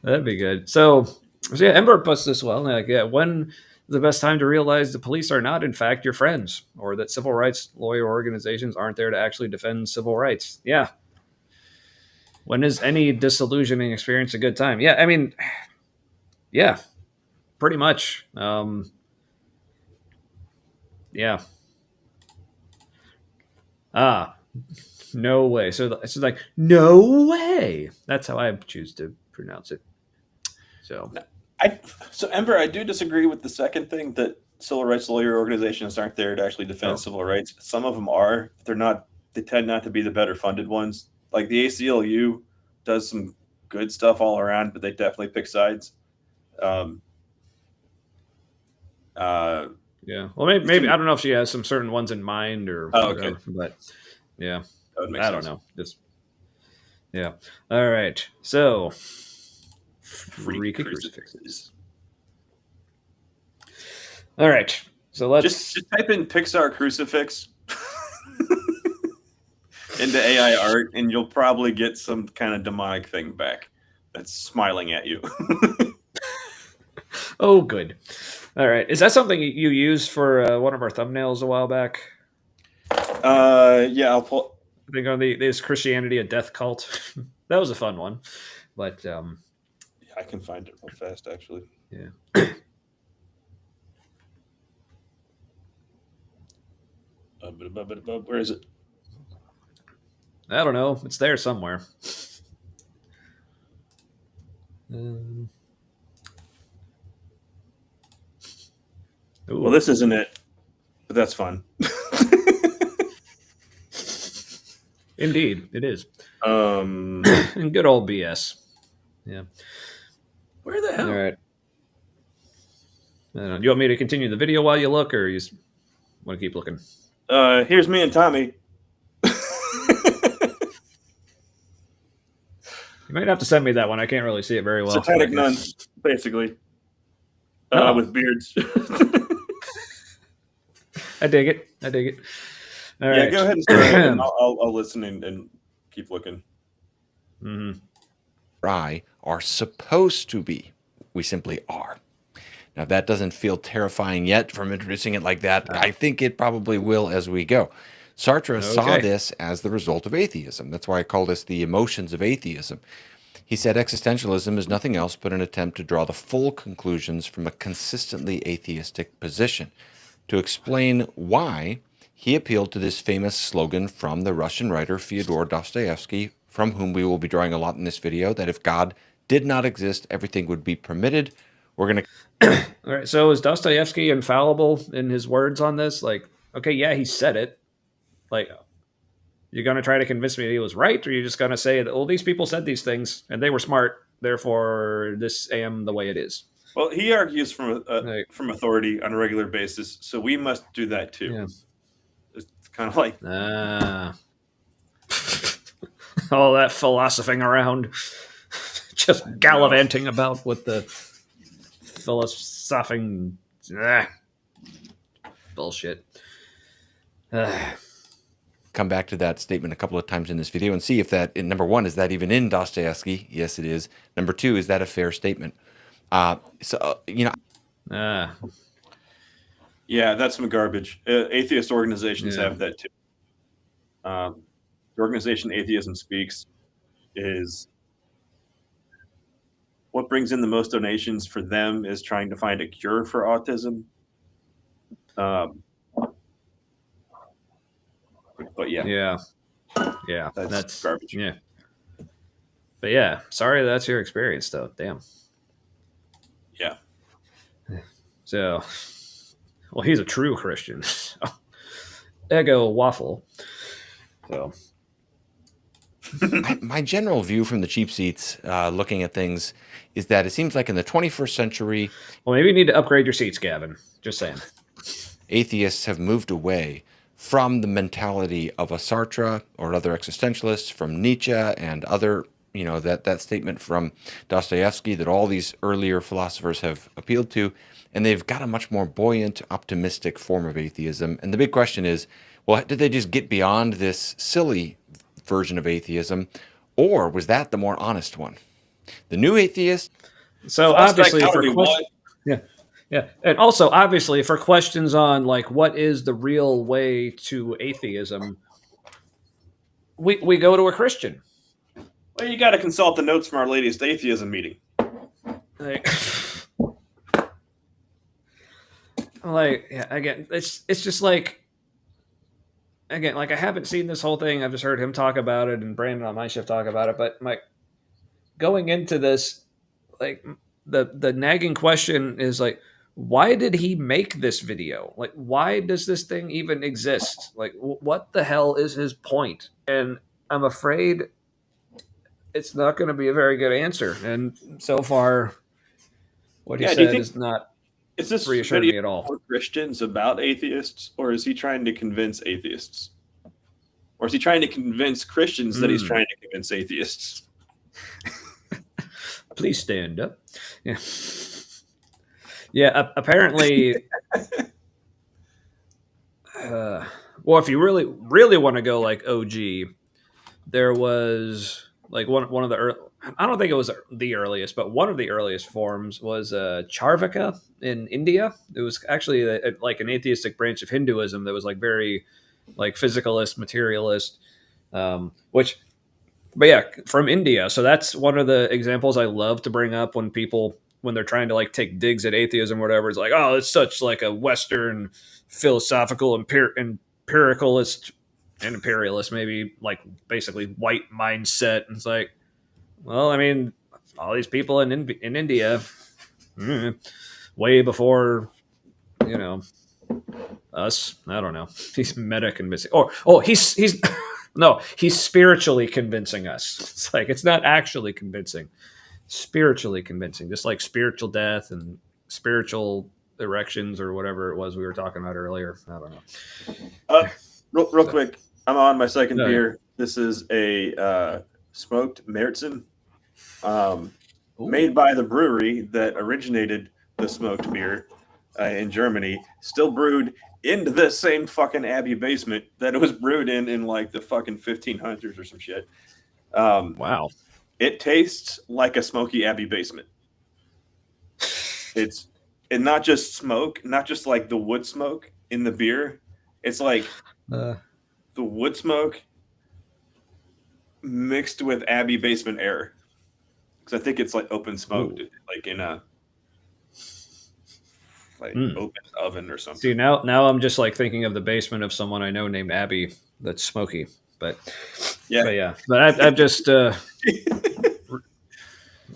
That'd be good. So yeah, Ember puts this well. Like, yeah, when the best time to realize the police are not, in fact, your friends, or that civil rights lawyer organizations aren't there to actually defend civil rights. Yeah. When is any disillusioning experience a good time? Yeah, I mean, yeah, pretty much. Yeah. No way. So it's like, no way. That's how I choose to pronounce it. So Ember, I do disagree with the second thing, that civil rights lawyer organizations aren't there to actually defend civil rights. Some of them are. They're not. They tend not to be the better funded ones. Like the ACLU does some good stuff all around, but they definitely pick sides. Yeah. Well, maybe I don't know if she has some certain ones in mind or whatever, but yeah, I don't know. Just yeah. All right. So freaky crucifixes. All right. So let's just type in Pixar crucifix into AI art, and you'll probably get some kind of demonic thing back that's smiling at you. Oh, good. All right. Is that something you used for one of our thumbnails a while back? Yeah, I'll pull. I think on the "Is Christianity a Death Cult?" That was a fun one, but yeah, I can find it real fast, actually. Yeah. Where is it? I don't know. It's there somewhere. Well, this isn't it, but that's fun. Indeed, it is. And good old BS. Yeah. Where the hell? All right. You want me to continue the video while you look, or you want to keep looking? Here's me and Tommy. You might have to send me that one. I can't really see it very well. Satanic nuns, basically. With beards. I dig it. I dig it. All right. Go ahead and start it, and I'll listen and keep looking. Mm-hmm. Are supposed to be. We simply are. Now, that doesn't feel terrifying yet from introducing it like that. I think it probably will as we go. Sartre saw this as the result of atheism. That's why I call this the emotions of atheism. He said existentialism is nothing else but an attempt to draw the full conclusions from a consistently atheistic position. To explain why, he appealed to this famous slogan from the Russian writer Fyodor Dostoevsky, from whom we will be drawing a lot in this video, that if God did not exist, everything would be permitted. We're going to... All right, so is Dostoevsky infallible in his words on this? Like, okay, yeah, he said it. Like, you're going to try to convince me that he was right, or you're just going to say that, well, these people said these things, and they were smart, therefore this am the way it is? Well, he argues from authority on a regular basis, so we must do that too. Yeah. It's kind of like all that philosophizing around, just gallivanting about with the philosophizing bullshit. Come back to that statement a couple of times in this video and see if that, number one, is that even in Dostoevsky? Yes, it is. Number two, is that a fair statement? Yeah, that's some garbage. Atheist organizations have that too. The organization Atheism Speaks is what brings in the most donations for them is trying to find a cure for autism. But yeah, that's garbage. Yeah, but yeah, sorry that's your experience though. Damn. Yeah. So, well, he's a true Christian. Ego waffle. So, my general view from the cheap seats, looking at things, is that it seems like in the 21st century. Well, maybe you need to upgrade your seats, Gavin. Just saying. Atheists have moved away from the mentality of a Sartre or other existentialists, from Nietzsche and other, that statement from Dostoevsky that all these earlier philosophers have appealed to, and they've got a much more buoyant, optimistic form of atheism. And the big question is, well, did they just get beyond this silly version of atheism, or was that the more honest one? The new atheist. So obviously, yeah, and also obviously for questions on like what is the real way to atheism, we go to a Christian. Well, you got to consult the notes from our latest atheism meeting. Again, it's just like. Again, like I haven't seen this whole thing. I've just heard him talk about it and Brandon on my shift talk about it. But like going into this, like the nagging question is like, why did he make this video? Like, why does this thing even exist? Like, what the hell is his point? And I'm afraid it's not going to be a very good answer. And so far, what he said is not. Is this reassuring me at all? For Christians about atheists, or is he trying to convince atheists? Or is he trying to convince Christians that he's trying to convince atheists? Please stand up. Yeah. Yeah, apparently. Well, if you really want to go like OG, there was Like one of the I don't think it was the earliest, but one of the earliest forms was Charvaka in India. It was actually like an atheistic branch of Hinduism that was like very like physicalist, materialist, which, but yeah, from India. So that's one of the examples I love to bring up when they're trying to like take digs at atheism or whatever. It's like, oh, it's such like a Western philosophical empiricalist and imperialist, maybe like basically white mindset. And it's like, well, I mean, all these people in India, way before, you know, us. I don't know. He's meta convincing. He's no, he's spiritually convincing us. It's like it's not actually convincing, spiritually convincing, just like spiritual death and spiritual erections or whatever it was we were talking about earlier. I don't know. Real quick, I'm on my second beer. This is a smoked Märzen, made by the brewery that originated the smoked beer in Germany, still brewed into this same fucking Abbey basement that it was brewed in like the fucking 1500s or some shit. Wow. It tastes like a smoky Abbey basement. It's not just smoke, not just like the wood smoke in the beer. It's like the wood smoke mixed with Abbey basement air. Because I think it's like open smoke, like in a open oven or something. See, now I'm just like thinking of the basement of someone I know named Abby that's smoky. But I've just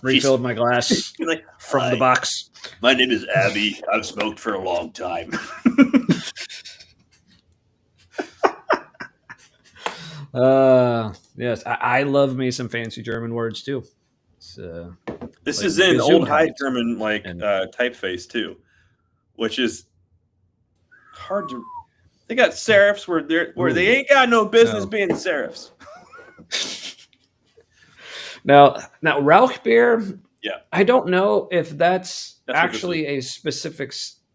refilled my glass from the box. My name is Abby. I've smoked for a long time. Yes, I love me some fancy German words too. This is in old High German typeface too, which is hard to. They got serifs where they ain't got no business being serifs. Now Rauch beer. Yeah, I don't know if that's actually a specific.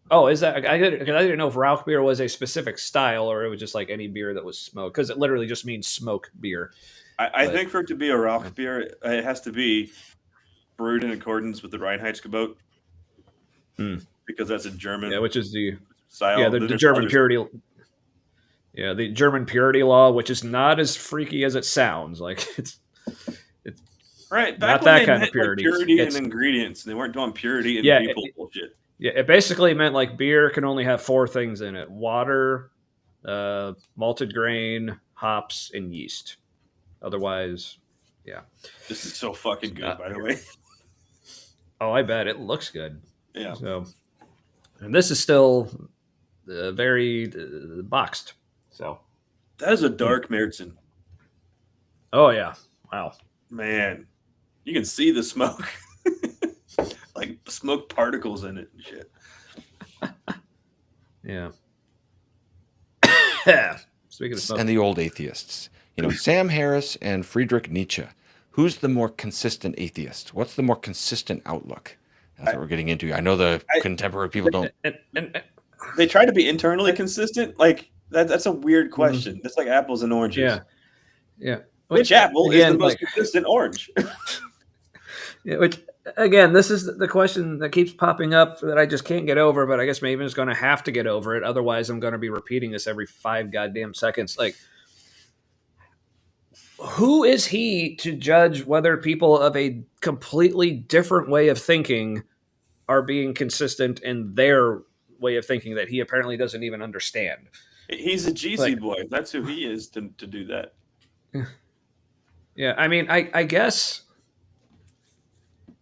Oh, is that? I didn't know if Rauch beer was a specific style or it was just like any beer that was smoked, because it literally just means smoke beer. I think for it to be a Rauch beer, it has to be brewed in accordance with the Reinheitsgebot, because that's a German. Yeah, which is the style. Yeah, the German purity. Yeah, the German purity law, which is not as freaky as it sounds. Like it's right. Back not that kind of purity. Like purity and ingredients. They weren't doing purity and people bullshit. Yeah, it basically meant like beer can only have 4 things in it: water, malted grain, hops, and yeast. Otherwise, yeah. This is so fucking good, by the way. Oh, I bet it looks good. Yeah. So, and this is still very boxed. So that is a dark Märzen. Oh yeah! Wow, man, you can see the smoke, like smoke particles in it and shit. Yeah. Speaking of smoke. And the old atheists, Sam Harris and Friedrich Nietzsche. Who's the more consistent atheist? What's the more consistent outlook? That's what we're getting into. I know the contemporary people don't. They try to be internally consistent. Like that's a weird question. It's like apples and oranges. Yeah. Which apple is the most consistent orange? Yeah. Which again, this is the question that keeps popping up that I just can't get over. But I guess maybe I'm just going to have to get over it. Otherwise, I'm going to be repeating this every 5 goddamn seconds. Like, who is he to judge whether people of a completely different way of thinking are being consistent in their way of thinking that he apparently doesn't even understand? He's a GC boy. That's who he is to do that. Yeah, I mean, I guess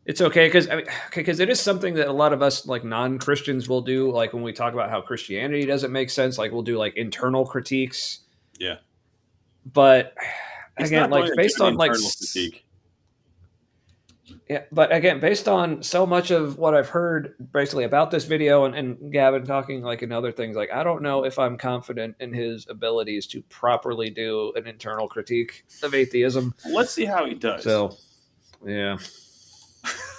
it's okay because it is something that a lot of us like non-Christians will do. Like when we talk about how Christianity doesn't make sense, like we'll do like internal critiques. Yeah, but again, like based on like critique. Yeah, but again, based on so much of what I've heard basically about this video and Gavin talking like in other things, like I don't know if I'm confident in his abilities to properly do an internal critique of atheism. Let's see how he does. So, yeah.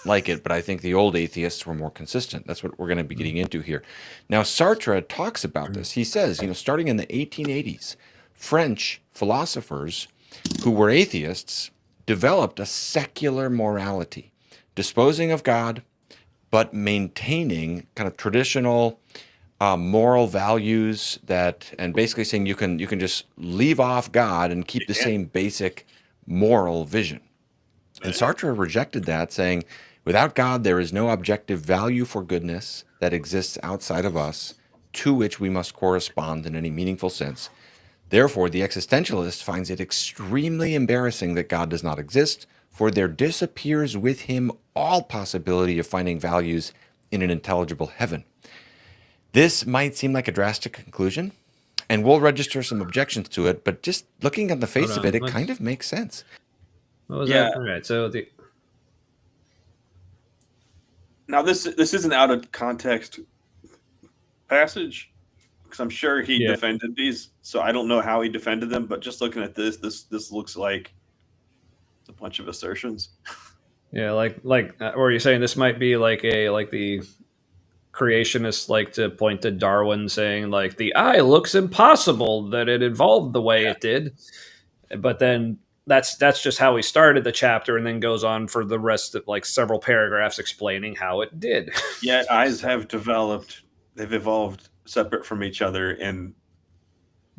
Like it, but I think the old atheists were more consistent. That's what we're going to be getting into here. Now, Sartre talks about this. He says, starting in the 1880s, French philosophers who were atheists developed a secular morality, disposing of God, but maintaining kind of traditional moral values and basically saying you can just leave off God and keep the same basic moral vision. And Sartre rejected that, saying, without God, there is no objective value for goodness that exists outside of us to which we must correspond in any meaningful sense. Therefore, the existentialist finds it extremely embarrassing that God does not exist, for there disappears with him all possibility of finding values in an intelligible heaven. This might seem like a drastic conclusion, and we'll register some objections to it, but just looking at the face of it, it kind of makes sense. What was that? All right, so now this isn't out of context passage, because I'm sure he defended these, so I don't know how he defended them, but just looking at this looks like a bunch of assertions. Yeah, or you're saying this might be like the creationists like to point to Darwin saying like the eye looks impossible that it evolved the way it did, but then that's just how he started the chapter, and then goes on for the rest of like several paragraphs explaining how it did. Yet eyes have developed; they've evolved separate from each other in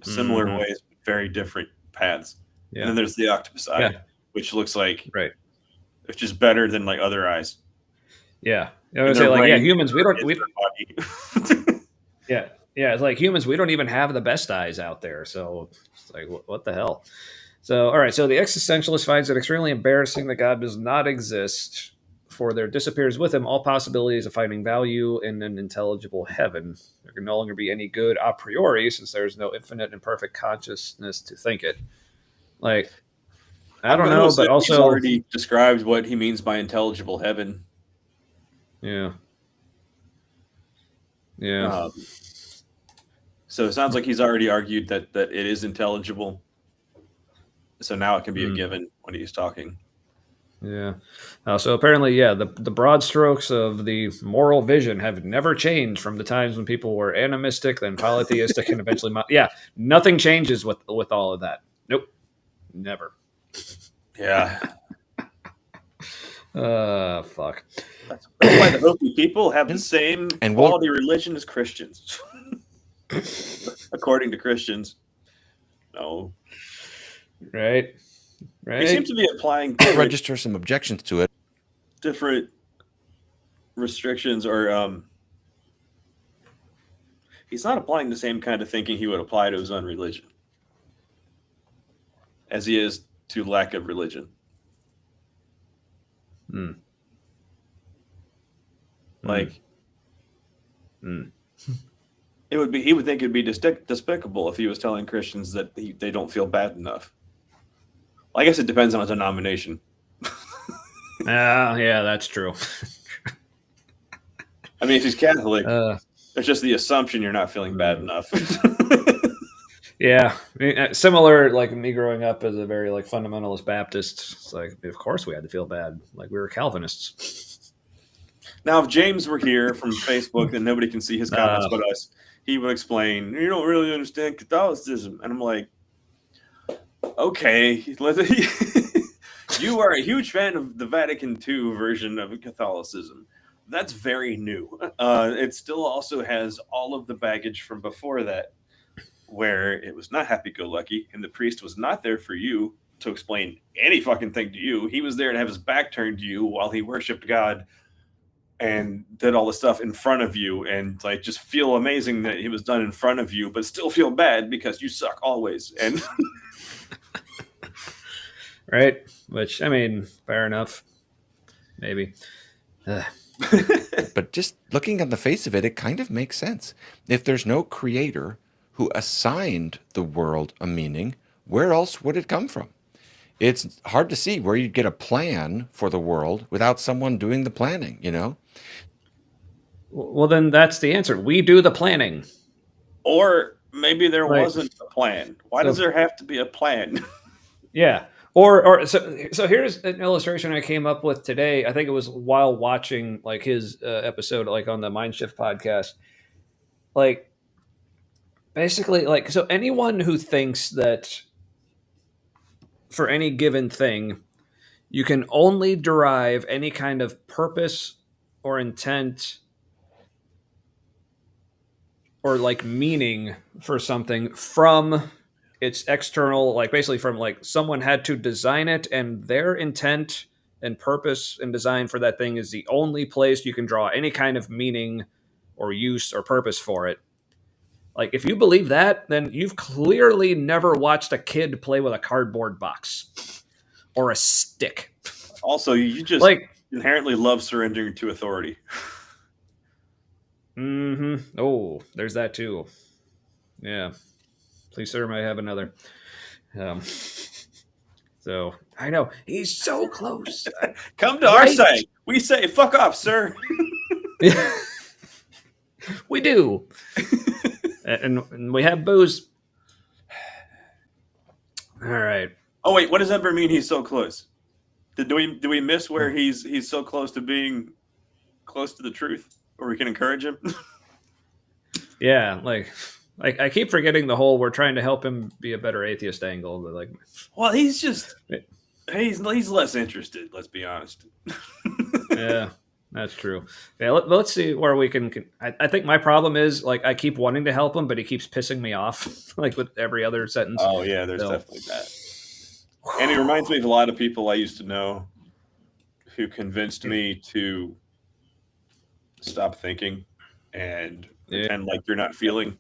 similar ways, but very different paths. Yeah. And then there's the octopus eye, which looks like it's just better than like other eyes. Yeah, I would say like humans we don't yeah, it's like humans we don't even have the best eyes out there, so it's like what the hell. So all right, so the existentialist finds it extremely embarrassing that God does not exist, for there disappears with him all possibilities of finding value in an intelligible heaven. There can no longer be any good a priori, since there is no infinite and perfect consciousness to think it. Like, I don't know, but also he's already described what he means by intelligible heaven. Yeah. So it sounds like he's already argued that it is intelligible. So now it can be a given when he's talking. Yeah. So apparently, the broad strokes of the moral vision have never changed from the times when people were animistic, then polytheistic, and eventually, nothing changes with all of that. Nope, never. Yeah. Fuck. That's why the Hopi people have the same quality religion as Christians, according to Christians. No. Right. He seems to be applying register some objections to it. Different restrictions, or he's not applying the same kind of thinking he would apply to his own religion as he is to lack of religion. Like, it would be. He would think it'd be despicable if he was telling Christians that they don't feel bad enough. Well, I guess it depends on the denomination. Yeah, that's true. I mean, if he's Catholic, it's just the assumption you're not feeling bad enough. Yeah, similar like me growing up as a very like fundamentalist Baptist. It's like, of course we had to feel bad, like we were Calvinists. Now, if James were here from Facebook and nobody can see his comments but us, he would explain, you don't really understand Catholicism. And I'm like, okay, you are a huge fan of the Vatican II version of Catholicism. That's very new. It still also has all of the baggage from before that, where it was not happy-go-lucky, and the priest was not there for you to explain any fucking thing to you. He was there to have his back turned to you while he worshipped God and did all the stuff in front of you, and like just feel amazing that it was done in front of you, but still feel bad because you suck always. And right, which I mean, fair enough, maybe. But just looking at the face of it, it kind of makes sense. If there's no creator who assigned the world a meaning, where else would it come from? It's hard to see where you'd get a plan for the world without someone doing the planning, you know? Well, then that's the answer. We do the planning. Or maybe there wasn't a plan. Why does there have to be a plan? Yeah. Or so here's an illustration I came up with today. I think it was while watching like his episode, like on the Mindshift podcast. Like, basically, like, so anyone who thinks that for any given thing, you can only derive any kind of purpose or intent or like meaning for something from its external, like basically from like someone had to design it, and their intent and purpose and design for that thing is the only place you can draw any kind of meaning or use or purpose for it. Like, if you believe that, then you've clearly never watched a kid play with a cardboard box or a stick. Also, you just like inherently love surrendering to authority. Oh, there's that too. Yeah. Please, sir, may I have another? So I know he's so close. Come to our side. We say, "Fuck off, sir." We do, and we have booze. All right. Oh wait, what does that mean? He's so close. Do we miss where he's so close to being close to the truth, or we can encourage him? Yeah, like I keep forgetting the whole we're trying to help him be a better atheist angle. But like, well, he's just he's less interested. Let's be honest. Yeah, that's true. Yeah, let's see where we can. I think my problem is like I keep wanting to help him, but he keeps pissing me off, like with every other sentence. Oh yeah, there's definitely that. And he reminds me of a lot of people I used to know who convinced me to stop thinking and pretend like you're not feeling.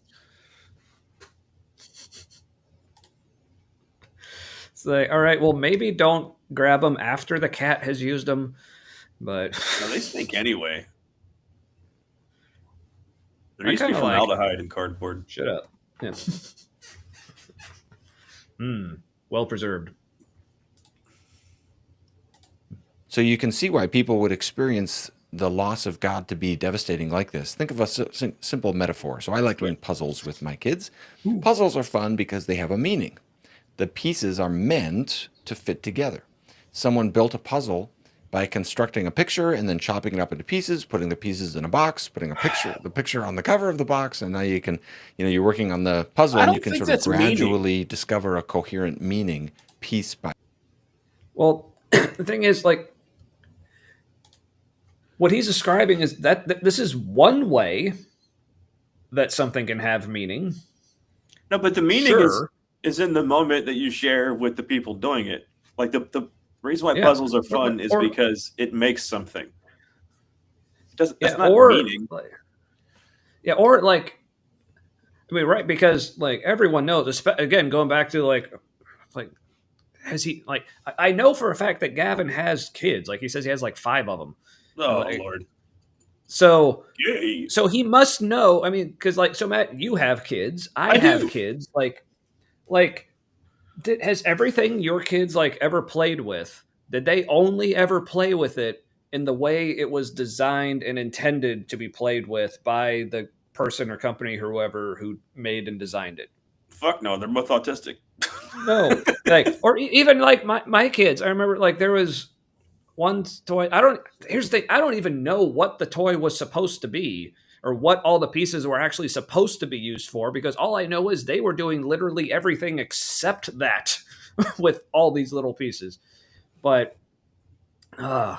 It's like, all right, well, maybe don't grab them after the cat has used them, but no, they stink anyway. There used to be formaldehyde in cardboard. Shut up. Yeah. Well preserved. So you can see why people would experience the loss of God to be devastating like this. Think of a simple metaphor. So I like doing puzzles with my kids. Ooh. Puzzles are fun because they have a meaning. The pieces are meant to fit together. Someone built a puzzle by constructing a picture and then chopping it up into pieces, putting the pieces in a box, putting the picture on the cover of the box, and now you can, you're working on the puzzle and you can sort of gradually discover a coherent meaning piece by. Well, the thing is, like, what he's describing is that this is one way that something can have meaning. No, but the meaning is in the moment that you share with the people doing it. Like the reason why puzzles are fun is because it makes something. That's not meaning. Or like, I mean, right? Because like everyone knows. Again, going back to like has he like? I know for a fact that Gavin has kids. Like he says, he has like 5 of them. Oh Lord! So he must know. I mean, because like, so Matt, you have kids. I have kids. Has everything your kids like ever played with? Did they only ever play with it in the way it was designed and intended to be played with by the person or company or whoever who made and designed it? Fuck no, they're both autistic. No, like, or even like my kids. I remember like there was one toy. Here's the thing. I don't even know what the toy was supposed to be or what all the pieces were actually supposed to be used for, because all I know is they were doing literally everything except that with all these little pieces. But my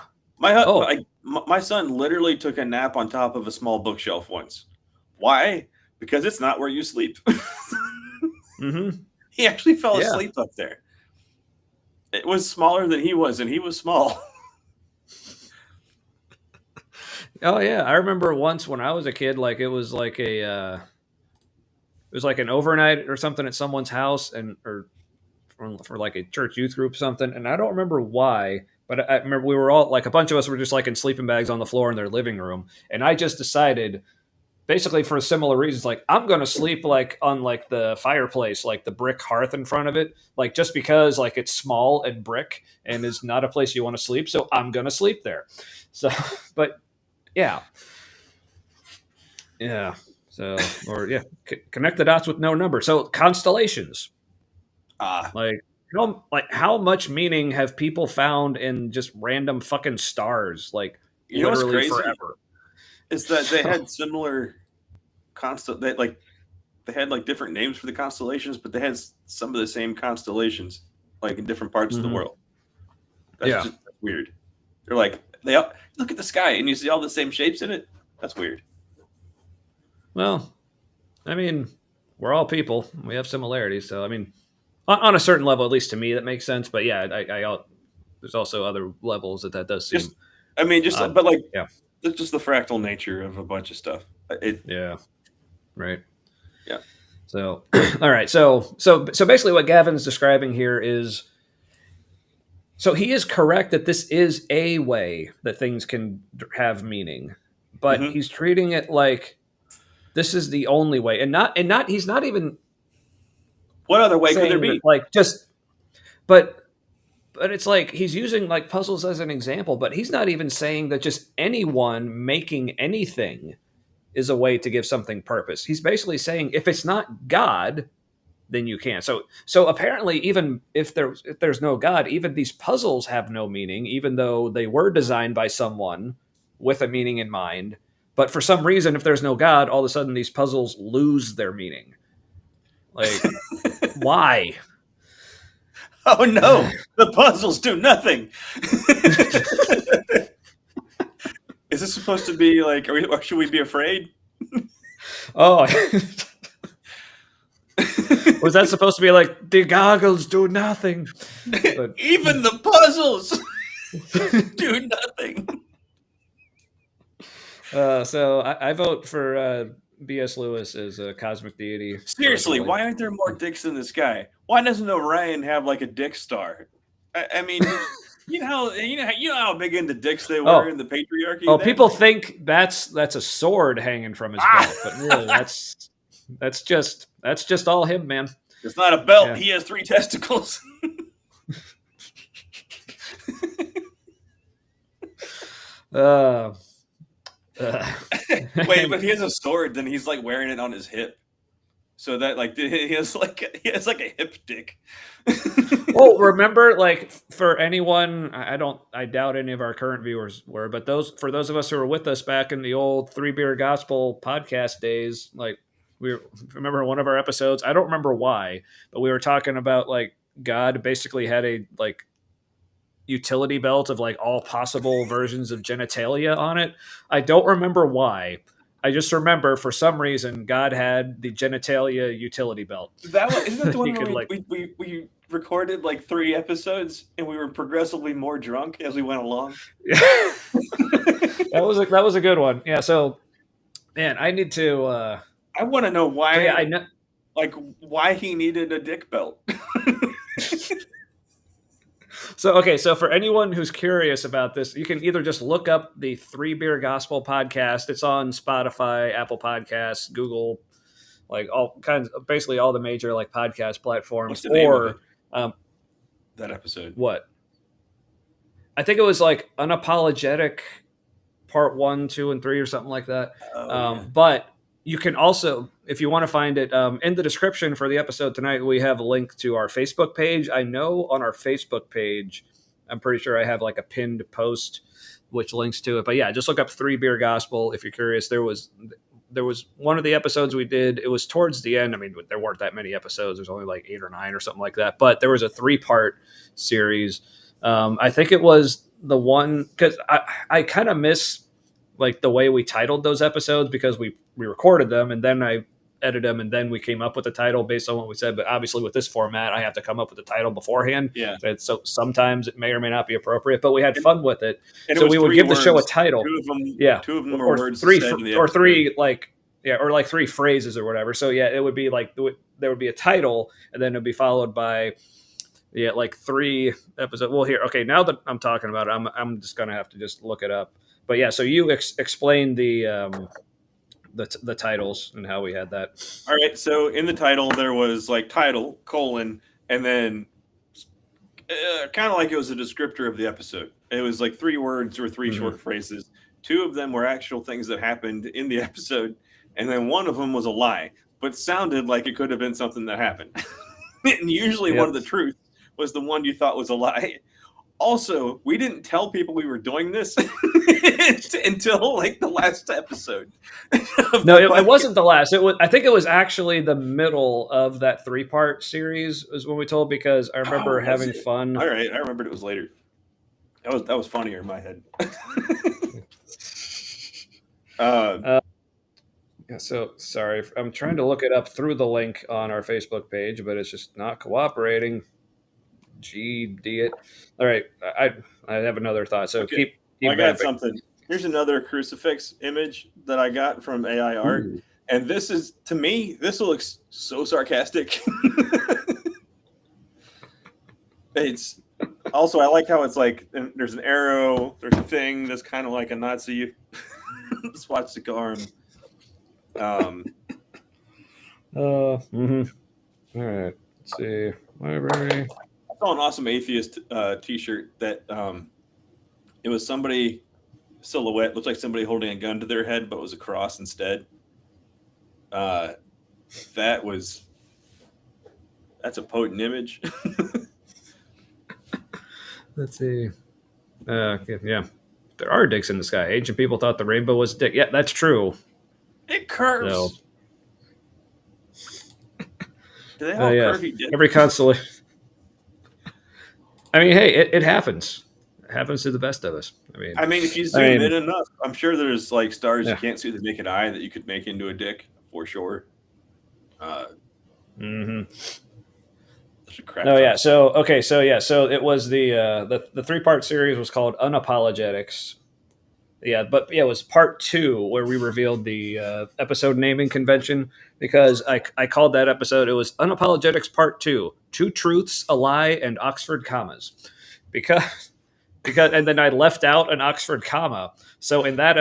son literally took a nap on top of a small bookshelf once. Why? Because it's not where you sleep. He actually fell asleep up there. It was smaller than he was, and he was small. Oh yeah, I remember once when I was a kid, like it was like an overnight or something at someone's house, or for like a church youth group or something, and I don't remember why, but I remember we were all like a bunch of us were just like in sleeping bags on the floor in their living room, and I just decided, basically for similar reasons, like I'm gonna sleep like on like the fireplace, like the brick hearth in front of it, like just because like it's small and brick and is not a place you want to sleep, so I'm gonna sleep there. So, but. Yeah. So, or connect the dots with no number. So constellations. Like how much meaning have people found in just random fucking stars? Like literally forever. Is that they had similar they had like different names for the constellations, but they had some of the same constellations, like in different parts of the world. That's weird. They're like, they all, look at the sky and you see all the same shapes in it. That's weird. Well, I mean, we're all people. We have similarities. So, I mean, on a certain level, at least to me, that makes sense. But yeah, there's also other levels that does seem. But like, it's just the fractal nature of a bunch of stuff. Yeah. Right. Yeah. So, all right. So basically what Gavin's describing here is, so he is correct that this is a way that things can have meaning, but he's treating it like this is the only way, and he's not even. What other way could there be? But it's like he's using like puzzles as an example, but he's not even saying that just anyone making anything is a way to give something purpose. He's basically saying if it's not God, then you can't. So apparently, even if there's no God, even these puzzles have no meaning, even though they were designed by someone with a meaning in mind. But for some reason, if there's no God, all of a sudden these puzzles lose their meaning. Like, why? Oh no, the puzzles do nothing. Is this supposed to be like, or should we be afraid? Oh, was that supposed to be like, the goggles do nothing? But even the puzzles do nothing. So I vote for B.S. Lewis as a cosmic deity. Seriously, why aren't there more dicks in the sky? Why doesn't Orion have like a dick star? I mean, you know how big into dicks they were in the patriarchy. Oh, people think that's a sword hanging from his belt, but really that's just all him, man. It's not a belt. Yeah. He has 3 testicles. Wait, but he has a sword. Then he's like wearing it on his hip, so that like he has like a hip dick. Well, remember, like for anyone, I doubt any of our current viewers were, but for those of us who were with us back in the old 3 Beer Gospel podcast days, like we remember one of our episodes. I don't remember why, but we were talking about like God basically had a like utility belt of like all possible versions of genitalia on it. I don't remember why. I just remember for some reason God had the genitalia utility belt. Isn't that the one where we recorded like 3 episodes and we were progressively more drunk as we went along? That was a good one. Yeah. So, man, I need to. I want to know why. Yeah, I know. Like why he needed a dick belt. So for anyone who's curious about this, you can either just look up the 3 Beer Gospel podcast. It's on Spotify, Apple Podcasts, Google, like all kinds of, basically all the major like podcast platforms. What's the name of it? That episode. What? I think it was like Unapologetic Part 1, 2, and 3 or something like that. Yeah. But you can also, if you want to find it, in the description for the episode tonight, we have a link to our Facebook page. I know on our Facebook page, I'm pretty sure I have like a pinned post which links to it. But yeah, just look up 3 Beer Gospel if you're curious. There was one of the episodes we did. It was towards the end. I mean, there weren't that many episodes. There's only like 8 or 9 or something like that. But there was a 3-part series. I think it was the one, because I kind of miss like the way we titled those episodes, because we recorded them and then I edited them and then we came up with the title based on what we said. But obviously with this format, I have to come up with the title beforehand. Yeah. So sometimes it may or may not be appropriate, but we had fun with it. So we would give the show a title. 2 of them were words or 3 or like 3 phrases or whatever. So yeah, it would be like there would be a title and then it would be followed by like 3 episodes. Well, here, okay, now that I'm talking about it, I'm just gonna have to just look it up. But yeah, so you explain the titles and how we had that. All right, so in the title there was like title, colon, and then kind of like it was a descriptor of the episode. It was like 3 words or 3 short phrases. 2 of them were actual things that happened in the episode, and then one of them was a lie, but sounded like it could have been something that happened. And usually one of the truth was the one you thought was a lie. Also, we didn't tell people we were doing this until like the last episode. No, it wasn't the last. I think it was actually the middle of that 3-part series is when we told, because I remember having fun. All right, I remembered it was later. That was funnier in my head. Yeah, so sorry, I'm trying to look it up through the link on our Facebook page, but it's just not cooperating. Gee, it. All right, I have another thought. So okay. keep I got vamping. something. Here's another crucifix image that I got from AI art. Ooh. And this is, to me, this looks so sarcastic. It's also, I like how it's like there's an arrow, there's a thing that's kind of like a Nazi swastika arm. All right, let's see. Library. I saw an awesome atheist T-shirt that it was somebody silhouette, looked like somebody holding a gun to their head, but it was a cross instead. That's a potent image. Let's see. Yeah, there are dicks in the sky. Ancient people thought the rainbow was a dick. Yeah, that's true. It curves. So, do they have curvy dicks? Every constellation. I mean, hey, it happens. It happens to the best of us. I mean, if you zoom in enough, I'm sure there's like stars you can't see with the naked eye that you could make into a dick for sure. Oh yeah. So it was the 3-part series was called Unapologetics. Yeah, but it was part 2 where we revealed the episode naming convention, because I called that episode, it was Unapologetics Part 2, 2 Truths, a Lie, and Oxford Commas. Because and then I left out an Oxford comma. So in that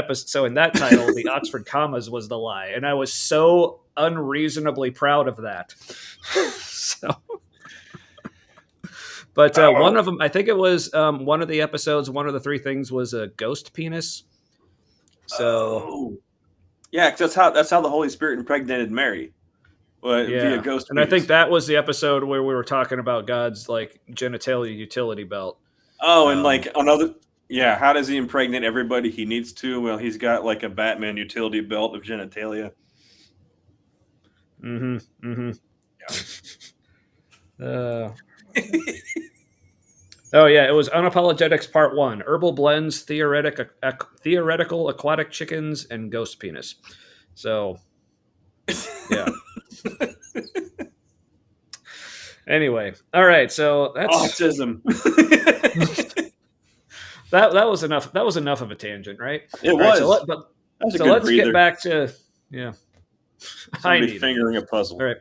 title, the Oxford commas was the lie. And I was so unreasonably proud of that. But one of them, I think it was one of the episodes, one of the 3 things was a ghost penis. So, yeah, because that's how the Holy Spirit impregnated Mary, via ghost. And penis. I think that was the episode where we were talking about God's like genitalia utility belt. Oh, and like another, how does he impregnate everybody he needs to? Well, he's got like a Batman utility belt of genitalia. Yeah. Oh yeah, it was Unapologetics Part 1: Herbal Blends, Theoretical Aquatic Chickens, and Ghost Penis. So, yeah. Anyway, all right. So that's autism. that was enough. That was enough of a tangent, right? It was. So let's get back to somebody fingering a puzzle. All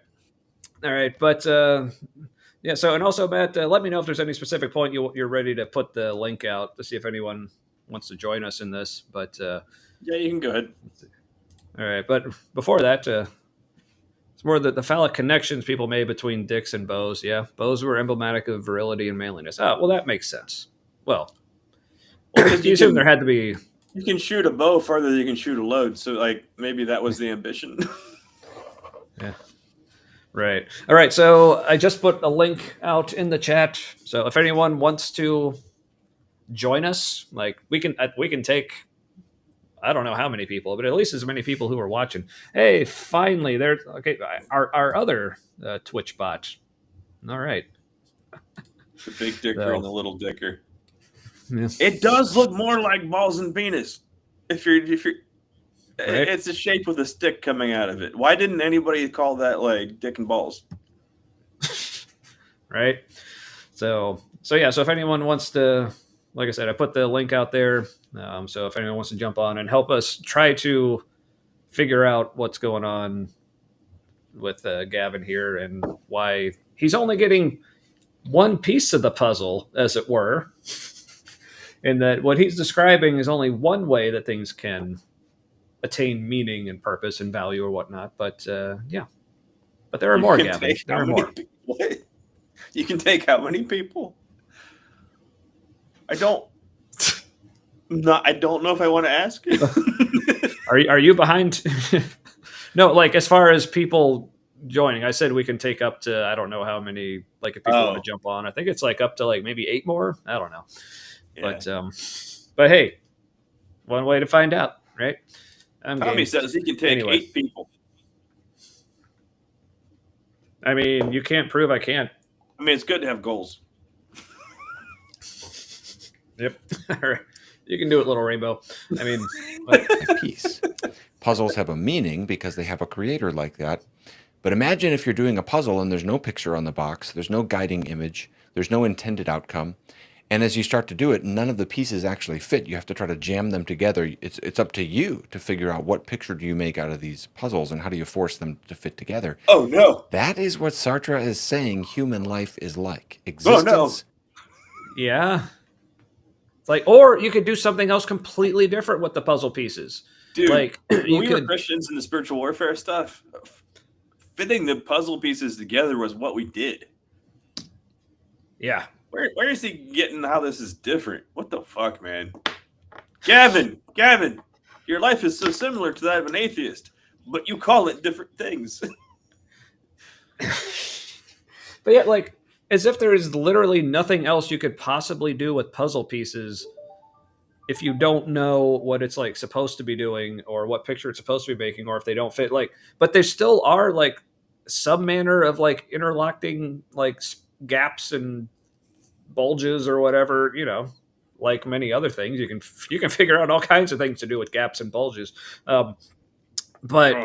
right, but. Yeah. So, and also, Matt, let me know if there's any specific point you're ready to put the link out to see if anyone wants to join us in this. But yeah, you can go ahead. All right, but before that, it's more the phallic connections people made between dicks and bows. Yeah, bows were emblematic of virility and manliness. Oh, well, that makes sense. Well, you assume there had to be. You can shoot a bow farther than you can shoot a load, so like maybe that was the ambition. Yeah. Right. All right. So I just put a link out in the chat. So if anyone wants to join us, like we can take, I don't know how many people, but at least as many people who are watching. Hey, finally, there's our other Twitch bot. All right. The big dicker and the little dicker. Yeah. It does look more like balls and penis. If you're. Right. It's a shape with a stick coming out of it. Why didn't anybody call that like dick and balls? Right. So if anyone wants to, like I said, I put the link out there. So if anyone wants to jump on and help us try to figure out what's going on with Gavin here and why he's only getting one piece of the puzzle, as it were, and that what he's describing is only one way that things can attain meaning and purpose and value or whatnot. But but there are more, Gavin. There are more. You can take how many people? I don't know if I want to ask. Are you behind? No, like as far as people joining, I said we can take up to, I don't know how many, like if people want to jump on, I think it's like up to like maybe 8 more. I don't know. Yeah. But hey, one way to find out, right? Tommy says he can take 8 people. I mean, you can't prove I can't. I mean, it's good to have goals. Yep. You can do it, little rainbow. I mean, a piece. Puzzles have a meaning because they have a creator like that. But imagine if you're doing a puzzle and there's no picture on the box, there's no guiding image, there's no intended outcome. And as you start to do it, none of the pieces actually fit. You have to try to jam them together. It's up to you to figure out what picture do you make out of these puzzles and how do you force them to fit together. Oh, no. That is what Sartre is saying human life is like. Existence. Oh, no. Yeah. It's like, or you could do something else completely different with the puzzle pieces. Dude, like we were Christians in the spiritual warfare stuff. Fitting the puzzle pieces together was what we did. Yeah. Where is he getting how this is different? What the fuck, man? Gavin, your life is so similar to that of an atheist, but you call it different things. But yet, like, as if there is literally nothing else you could possibly do with puzzle pieces if you don't know what it's like supposed to be doing or what picture it's supposed to be making, or if they don't fit. Like, but there still are like some manner of like interlocking like gaps and bulges or whatever, you know, like many other things. You can figure out all kinds of things to do with gaps and bulges. But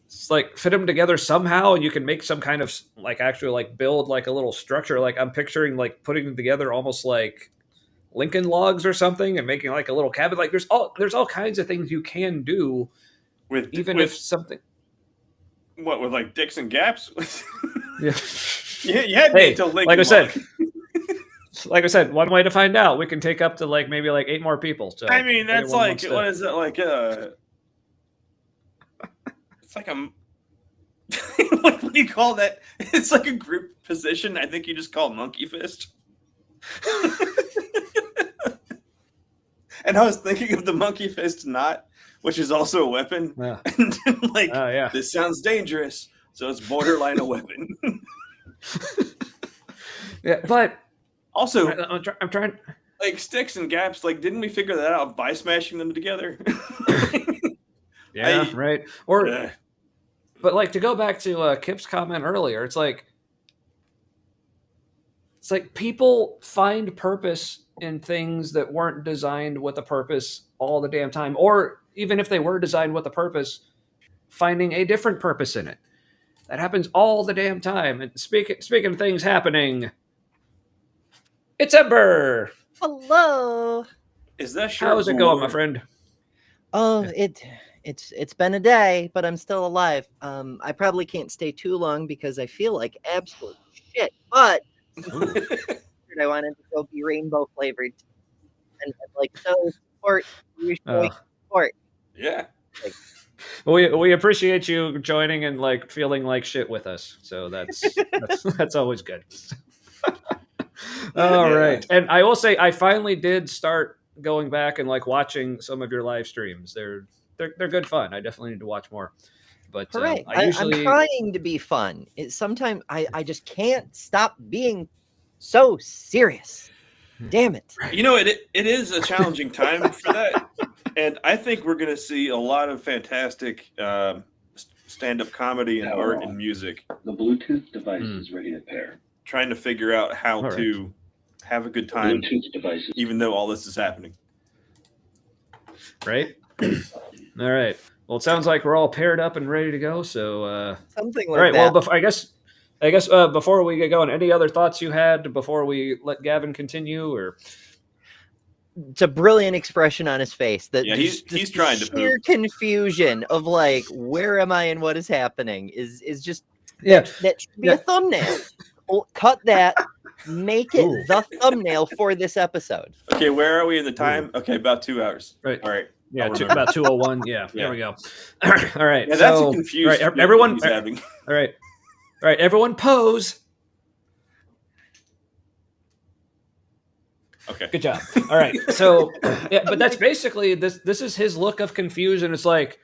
it's like fit them together somehow, and you can make some kind of like actually like build like a little structure. Like I'm picturing like putting them together almost like Lincoln logs or something and making like a little cabin. Like there's all kinds of things you can do with if something. What, with like dicks and gaps? Yeah. You had me till Lincoln. Like I said, one way to find out, we can take up to like maybe like 8 more people. So I mean, that's like what is it like? It's like what do you call that? It's like a group position. I think you just call monkey fist. And I was thinking of the monkey fist knot, which is also a weapon. Yeah. And like, this sounds dangerous, so it's borderline a weapon. Yeah, but also, I'm trying. Like sticks and gaps. Like, didn't we figure that out by smashing them together? Right. Or, but like to go back to Kip's comment earlier, it's like people find purpose in things that weren't designed with a purpose all the damn time, or even if they were designed with a purpose, finding a different purpose in it. That happens all the damn time. And speaking of things happening, it's Ember. Hello. Is that sure? How's it going, my friend? Oh, it's been a day, but I'm still alive. I probably can't stay too long because I feel like absolute shit. But I wanted to go be rainbow flavored, and like so support. Support. Yeah. Like, we appreciate you joining and like feeling like shit with us. So that's always good. All right. And I will say I finally did start going back and like watching some of your live streams. They're good fun. I definitely need to watch more. But I'm trying to be fun. Sometimes I just can't stop being so serious. Damn it. You know, it is a challenging time for that. And I think we're going to see a lot of fantastic stand-up comedy and art and music. The Bluetooth device is ready to pair. Trying to figure out how to have a good time, even though all this is happening. Right? All right. Well, it sounds like we're all paired up and ready to go. So something like all right. that. Well, I guess before we get going, any other thoughts you had before we let Gavin continue? Or it's a brilliant expression on his face. That he's trying to sheer confusion of like, where am I and what is happening is just that should be a thumbnail. Cut that, make it the thumbnail for this episode. Okay, where are we in the time? Okay, about 2 hours. Right. All right. Yeah, about 2:01. Yeah, there we go. All right. Yeah, that's a confusion. Right, everyone. He's having. All right. Everyone, pose. Okay. Good job. All right. So, but that's basically this. This is his look of confusion. It's like,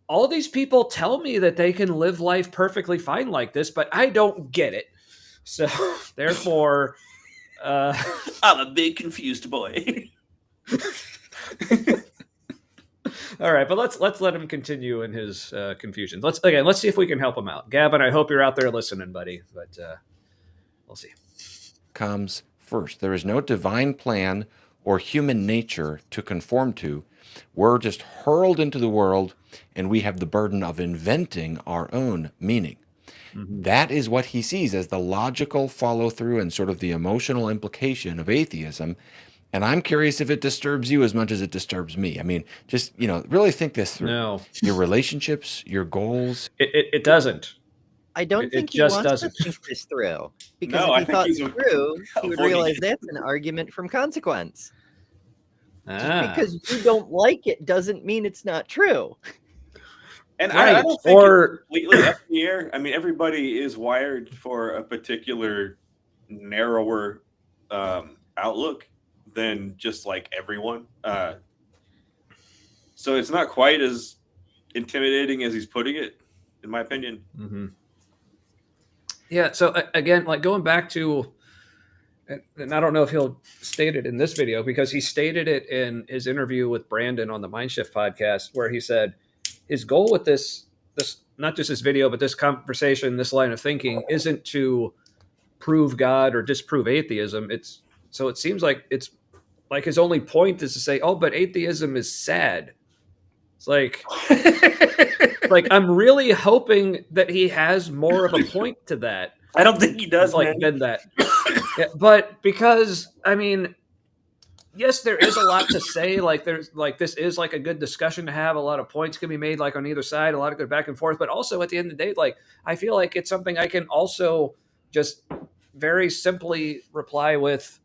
all these people tell me that they can live life perfectly fine like this, but I don't get it. So, therefore, I'm a big confused boy. All right, but let's let him continue in his confusion. Let's see if we can help him out. Gavin, I hope you're out there listening, buddy. But we'll see. Comes first. There is no divine plan or human nature to conform to. We're just hurled into the world, and we have the burden of inventing our own meaning. That is what he sees as the logical follow-through and sort of the emotional implication of atheism. And I'm curious if it disturbs you as much as it disturbs me. I mean, just, really think this through. No. Your relationships, your goals. It doesn't. I don't think he wants to think this through. Because if he thought it through, he would realize that's an argument from consequence. Just because you don't like it doesn't mean it's not true. And I don't think it's completely up in the air. I mean, everybody is wired for a particular narrower outlook than just like everyone. So it's not quite as intimidating as he's putting it, in my opinion. Mm-hmm. Yeah. So again, like going back to, and I don't know if he'll state it in this video because he stated it in his interview with Brandon on the Mindshift podcast, where he said his goal with this not just this video, but this conversation, this line of thinking, isn't to prove God or disprove atheism. It seems like it's like his only point is to say, oh, but atheism is sad. It's like, like I'm really hoping that he has more of a point to that. I don't think he does, like than that. Yeah, but because I mean, yes, there is a lot to say. Like there's like this is like a good discussion to have. A lot of points can be made like on either side. A lot of good back and forth. But also at the end of the day, like I feel like it's something I can also just very simply reply with,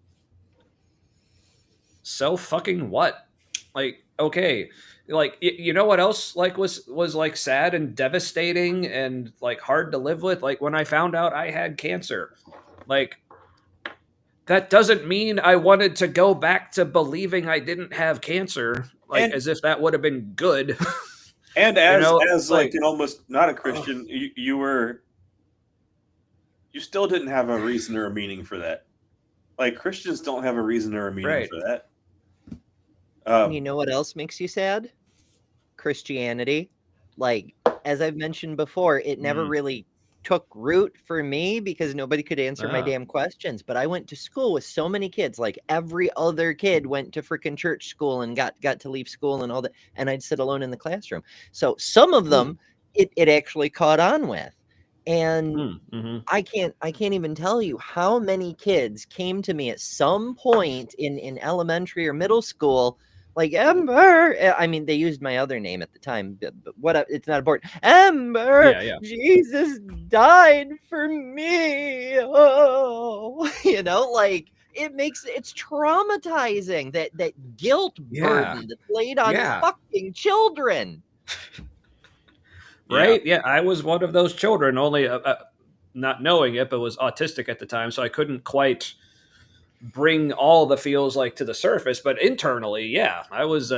so fucking what? Like okay, like you know what else like was like sad and devastating and like hard to live with? Like when I found out I had cancer, like. That doesn't mean I wanted to go back to believing I didn't have cancer, like as if that would have been good. And as like an almost not a Christian, you still didn't have a reason or a meaning for that. Like Christians don't have a reason or a meaning for that. And you know what else makes you sad? Christianity. Like as I've mentioned before, it never really took root for me because nobody could answer my damn questions. But I went to school with so many kids, like every other kid went to freaking church school and got to leave school and all that. And I'd sit alone in the classroom. So some of them it actually caught on with. And I can't even tell you how many kids came to me at some point in elementary or middle school. Like Ember, I mean, they used my other name at the time, but what? It's not important. Ember, Jesus died for me. Oh, like it's traumatizing that guilt burden that's laid on fucking children. Right? Yeah, I was one of those children, only not knowing it, but was autistic at the time, so I couldn't quite bring all the feels like to the surface, but internally, I was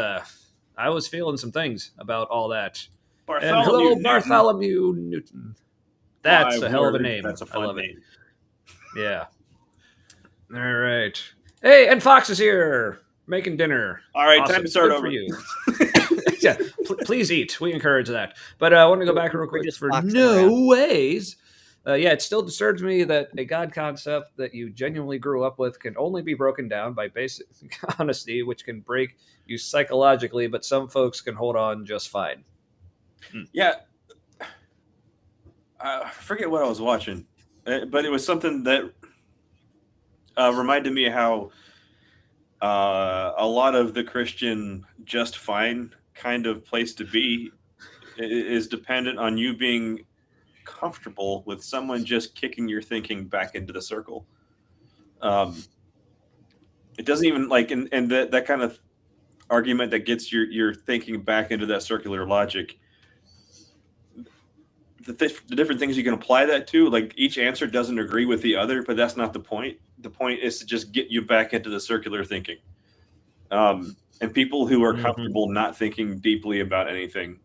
feeling some things about all that. Bartholomew Newton. That's a hell of a name. That's a fun name. Yeah. All right. Hey, and Fox is here making dinner. All right, time to start over. For you. Yeah, please eat. We encourage that. But I want to go back real quick for no ways. It still disturbs me that a God concept that you genuinely grew up with can only be broken down by basic honesty, which can break you psychologically, but some folks can hold on just fine. Yeah. I forget what I was watching, but it was something that reminded me of how a lot of the Christian just fine kind of place to be is dependent on you being comfortable with someone just kicking your thinking back into the circle. It doesn't even like, and that kind of argument that gets your thinking back into that circular logic. The different things you can apply that to, like each answer doesn't agree with the other, but that's not the point. The point is to just get you back into the circular thinking. And people who are comfortable not thinking deeply about anything,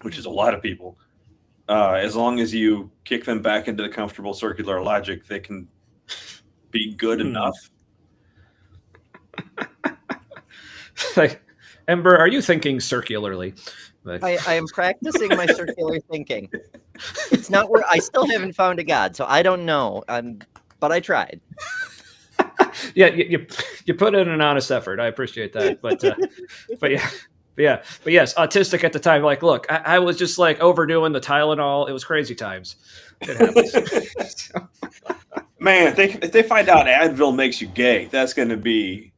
which is a lot of people, as long as you kick them back into the comfortable circular logic, they can be good enough. Like, Ember, are you thinking circularly? I am practicing my circular thinking. It's not where I still haven't found a God, so I don't know. But I tried. Yeah, you put in an honest effort. I appreciate that, but yes, autistic at the time. Like, look, I was just like overdoing the Tylenol. It was crazy times. It happens. Man, if they find out Advil makes you gay, that's going to be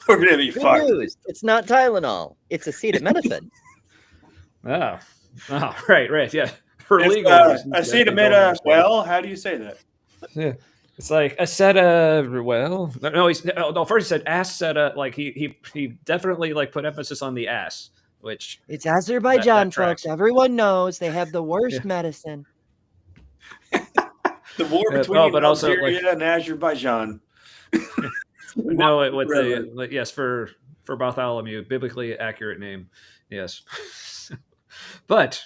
we're going to be Good fucked. news. It's not Tylenol. It's acetaminophen. Oh, right, yeah. For It's, legal reasons. acetaminophen. Well, how do you say that? Yeah. It's like first he said aceta, like he definitely like put emphasis on the ass, which it's Azerbaijan, that folks. Everyone knows they have the worst medicine. The war between Algeria and Azerbaijan. No, with the yes for Bartholomew, biblically accurate name, yes. But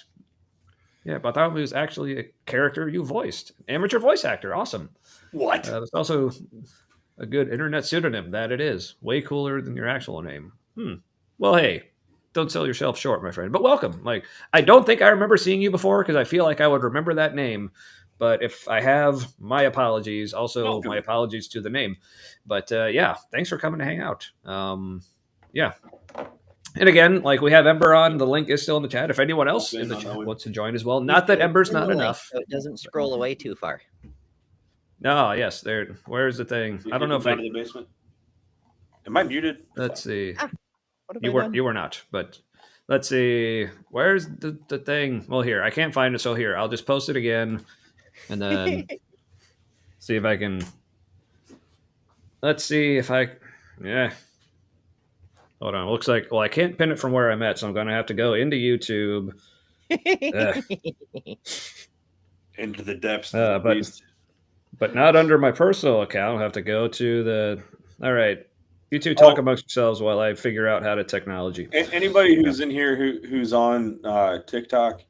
yeah, Bartholomew is actually a character you voiced, amateur voice actor, awesome. What? There's also a good internet pseudonym that it is way cooler than your actual name. Well, hey, don't sell yourself short, my friend. But welcome. Like, I don't think I remember seeing you before because I feel like I would remember that name. But if I have, my apologies. Also, my apologies to the name. But yeah, thanks for coming to hang out. Yeah. And again, like we have Ember on, the link is still in the chat. If anyone else in the chat wants to join as well, not that Ember's not enough. So it doesn't scroll away too far. No, yes, there. Where's the thing? I don't know if I. The basement. Am I muted? Let's see. You were not, but let's see. Where's the thing? Well, here I can't find it, so here I'll just post it again, and then see if I can. Let's see if I. Yeah. Hold on. It looks like I can't pin it from where I'm at, so I'm going to have to go into YouTube. Into the depths. But not under my personal account. I'll have to go to the. All right. You two talk amongst yourselves while I figure out how to technology. Anybody who's in here who's on TikTok,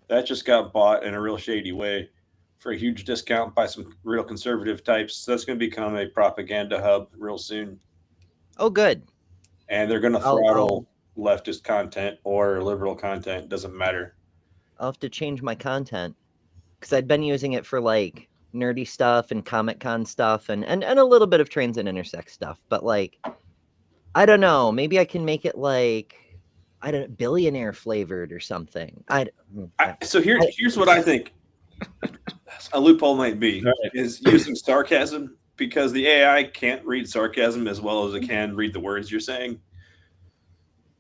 that just got bought in a real shady way for a huge discount by some real conservative types. So that's going to become a propaganda hub real soon. Oh, good. And they're going to throttle leftist content or liberal content. Doesn't matter. I'll have to change my content because I'd been using it for like nerdy stuff and Comic-Con stuff and a little bit of trans and intersex stuff. But like, I don't know. Maybe I can make it like, I don't know, billionaire flavored or something. So here's what I think a loophole might be is using sarcasm, because the AI can't read sarcasm as well as it can read the words you're saying.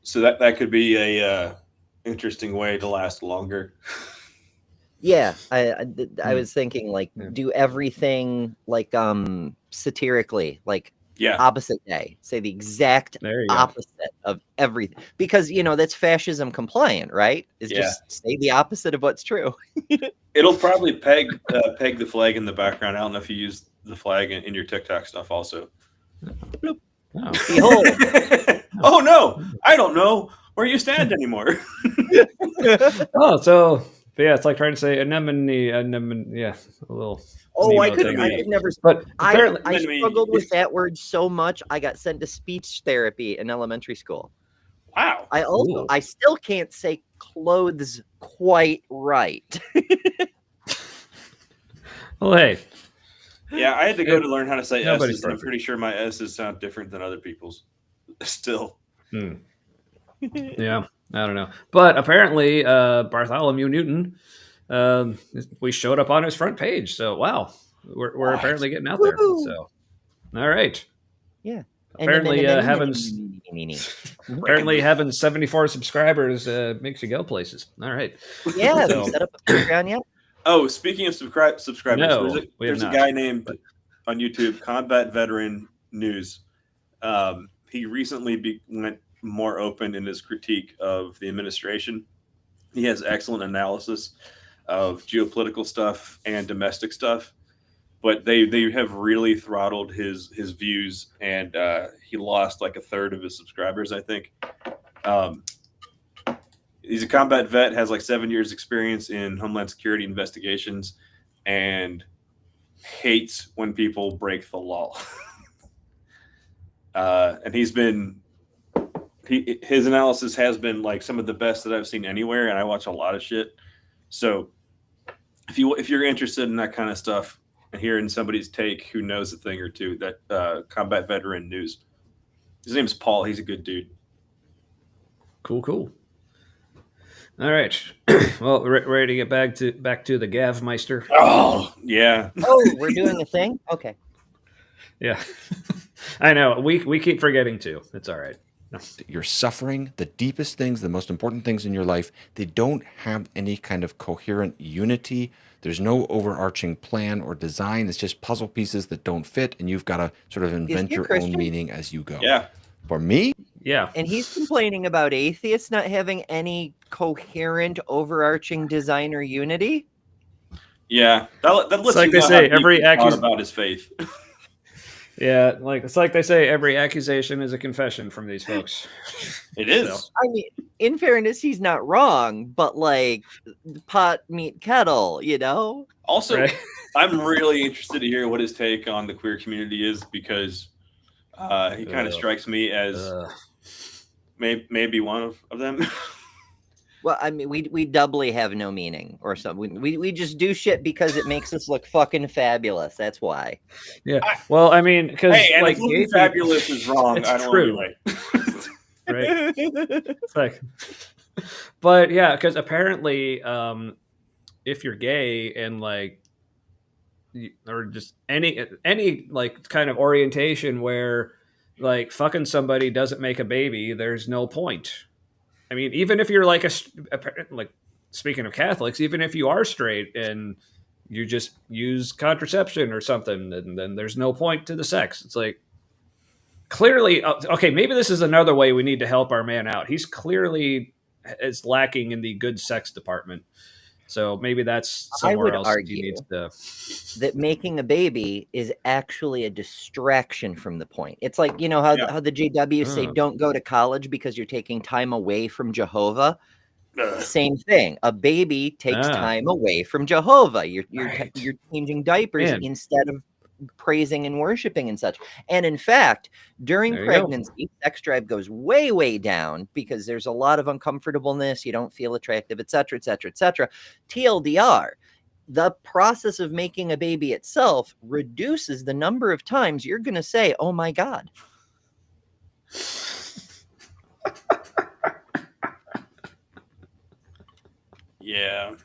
So that could be a interesting way to last longer. Yeah, I was thinking like do everything like satirically, like opposite day. Say the exact opposite of everything. Because that's fascism compliant, right? Is just say the opposite of what's true. It'll probably peg the flag in the background. I don't know if you use the flag in your TikTok stuff also. Bloop. Oh. Behold. Oh no, I don't know where you stand anymore. So yeah, it's like trying to say anemone, yeah, a little. Oh, I could never. But I struggled with that word so much. I got sent to speech therapy in elementary school. Wow. I still can't say clothes quite right. Well, hey. Yeah, I had to go to learn how to say S's. I'm pretty sure my S's sound different than other people's. Still. Yeah, I don't know. But apparently, Bartholomew Newton, we showed up on his front page. So, wow. We're apparently getting out there. So, all right. Yeah. Apparently, having 74 subscribers makes you go places. All right. Yeah, so, we set up a Patreon yet? Oh, speaking of subscribers, no, there's a guy named on YouTube, Combat Veteran News. He recently went more open in his critique of the administration. He has excellent analysis of geopolitical stuff and domestic stuff, but they have really throttled his views, and he lost like a third of his subscribers, I think. He's a combat vet, has like 7 years experience in Homeland Security investigations, and hates when people break the law. And his analysis has been like some of the best that I've seen anywhere, and I watch a lot of shit. So if you're interested in that kind of stuff, and hearing somebody's take who knows a thing or two. That combat veteran news. His name's Paul. He's a good dude. Cool. All right. Well, ready to get back to the Gavmeister. Oh yeah. Oh, we're doing a thing. Okay. Yeah. I know. We keep forgetting to. It's all right. You're suffering, the deepest things, the most important things in your life, they don't have any kind of coherent unity. There's no overarching plan or design. It's just puzzle pieces that don't fit, and you've got to sort of invent your own meaning as you go. Yeah. For me? Yeah. And he's complaining about atheists not having any coherent, overarching design or unity. Yeah. That lets like you they know say, how every deep he thought about his faith. Yeah, it's like they say, every accusation is a confession from these folks. It is. So. I mean, in fairness, he's not wrong, but like pot, meat, kettle, you know? Also, right? I'm really interested to hear what his take on the queer community is, because he kind of strikes me as maybe one of them. Well, I mean, we doubly have no meaning or something. We just do shit because it makes us look fucking fabulous. That's why. Yeah. Well, I mean, because hey, like if looking fabulous is wrong, it's I don't true. want to be right. It's like, but yeah, because apparently, if you're gay and like, or just any like kind of orientation where like fucking somebody doesn't make a baby, there's no point. I mean, even if you're like like speaking of Catholics, even if you are straight and you just use contraception or something, and then there's no point to the sex. It's like clearly, okay, maybe this is another way we need to help our man out. He's clearly is lacking in the good sex department. So maybe that's somewhere else he needs to. That making a baby is actually a distraction from the point. It's like, you know, how the JW say don't go to college because you're taking time away from Jehovah. Same thing. A baby takes time away from Jehovah. You're changing diapers instead of praising and worshiping and such. And in fact, during pregnancy, sex drive goes way, way down because there's a lot of uncomfortableness. You don't feel attractive, etc., etc., etc. TLDR, the process of making a baby itself reduces the number of times you're going to say, oh my God. Yeah.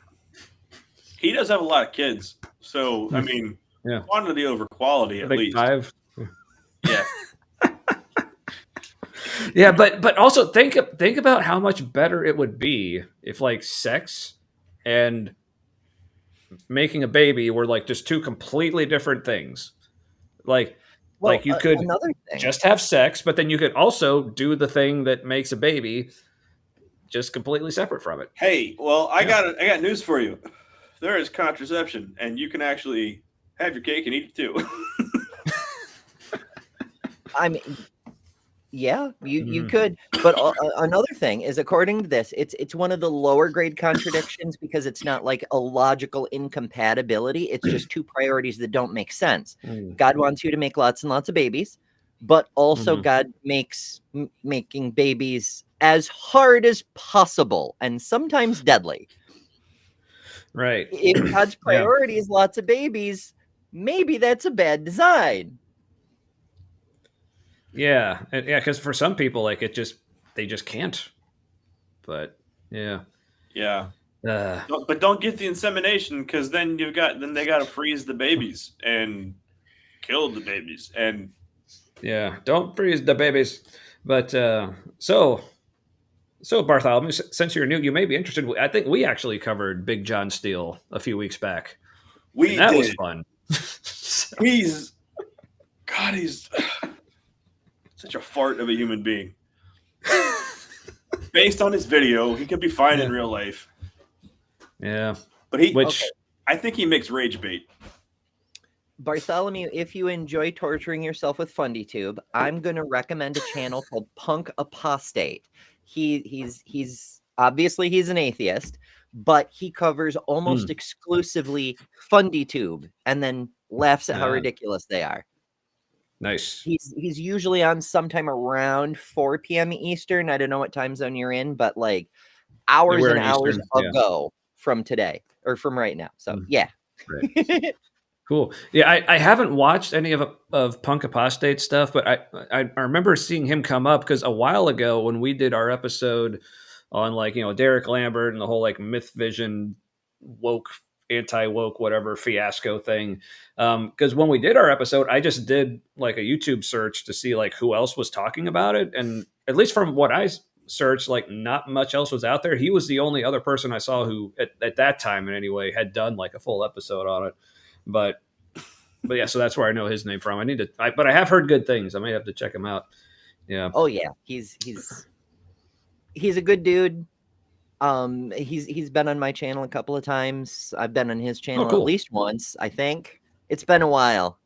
He does have a lot of kids. So, I mean, quantity over quality at least. 5. Yeah. Yeah, but also think about how much better it would be if like sex and making a baby were like just two completely different things. Like you could just have sex, but then you could also do the thing that makes a baby, just completely separate from it. Hey, well, I got news for you. There is contraception, and you can actually have your cake and eat it too. I mean, yeah, you could. But another thing is, according to this, it's one of the lower grade contradictions because it's not like a logical incompatibility. It's just two priorities that don't make sense. God wants you to make lots and lots of babies, but also God makes making babies as hard as possible and sometimes deadly. Right. If God's priority is lots of babies, maybe that's a bad design. Yeah, because for some people, like they just can't. But yeah. But don't get the insemination, because then they got to freeze the babies and kill the babies, and don't freeze the babies. But so Bartholomew, since you're new, you may be interested. I think we actually covered Big John Steele a few weeks back. That was fun. He's such a fart of a human being. Based on his video, he could be fine in real life. Yeah, but I think he makes rage bait. Bartholomew, if you enjoy torturing yourself with FundyTube, I'm going to recommend a channel called Punk Apostate. He's obviously he's an atheist, but he covers almost exclusively FundyTube and then laughs at how ridiculous they are. Nice. He's usually on sometime around 4 p.m. Eastern. I don't know what time zone you're in, but like hours and hours ago from today or from right now. So yeah. Right. Cool. Yeah, I haven't watched any of Punk Apostate stuff, but I remember seeing him come up because a while ago when we did our episode on like, Derek Lambert and the whole like myth vision woke anti-woke whatever fiasco thing. Because when we did our episode, I just did like a YouTube search to see like who else was talking about it, and at least from what I searched, like not much else was out there. He was the only other person I saw who at that time in any way had done like a full episode on it. But yeah, so that's where I know his name from. But I have heard good things. I may have to check him out. Yeah. Oh yeah, he's a good dude. He's been on my channel a couple of times. I've been on his channel at least once, I think. It's been a while.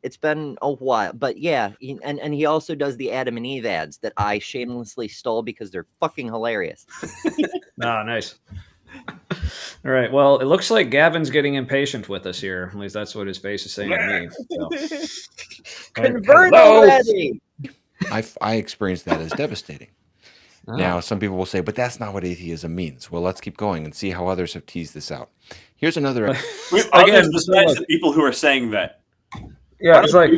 But yeah, and he also does the Adam and Eve ads that I shamelessly stole because they're fucking hilarious. Nice. All right. Well, it looks like Gavin's getting impatient with us here. At least that's what his face is saying to me. So. Convert already. I experienced that as devastating. Now, some people will say, but that's not what atheism means. Well, let's keep going and see how others have teased this out. Here's another. Again, besides the people who are saying that. Yeah, it's like,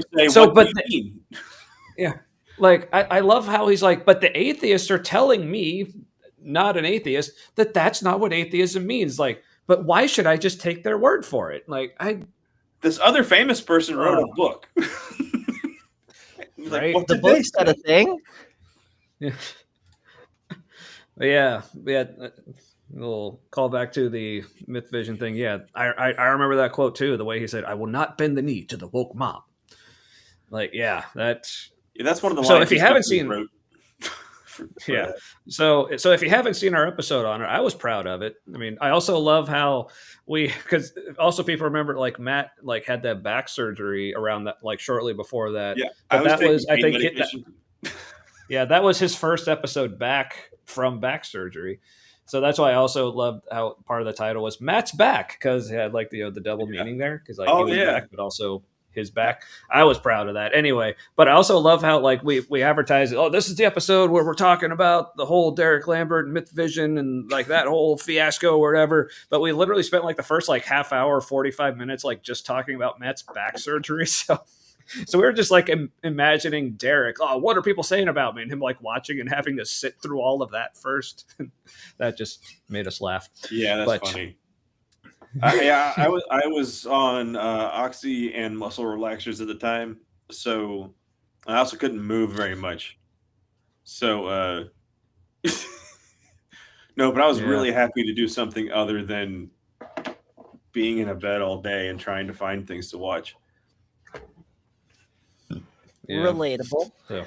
yeah, like I love how he's like, but the atheists are telling me, not an atheist, that's not what atheism means. Like, but why should I just take their word for it? Like, this other famous person wrote a book. Right? The book's got a thing. Yeah. We'll call back to the myth vision thing. Yeah, I remember that quote too. The way he said, "I will not bend the knee to the woke mob." Like, yeah, that's one of the lines. So if you haven't seen, wrote so if you haven't seen our episode on it, I was proud of it. I mean, I also love how because also people remember like Matt like had that back surgery around that like shortly before that. Yeah, but that was his first episode back from back surgery. So that's why I also loved how part of the title was Matt's back, because it had like the double meaning there, because like he was back, but also his back. I was proud of that anyway. But I also love how like we advertise it. Oh, this is the episode where we're talking about the whole Derek Lambert and myth vision and like that whole fiasco or whatever. But we literally spent like the first like half hour, 45 minutes like just talking about Matt's back surgery. So we were just like imagining Derek. Oh, what are people saying about me? And him like watching and having to sit through all of that first. That just made us laugh. Yeah, that's funny. I was on oxy and muscle relaxers at the time, so I also couldn't move very much. So no, but I was really happy to do something other than being in a bed all day and trying to find things to watch. Yeah. Relatable. So.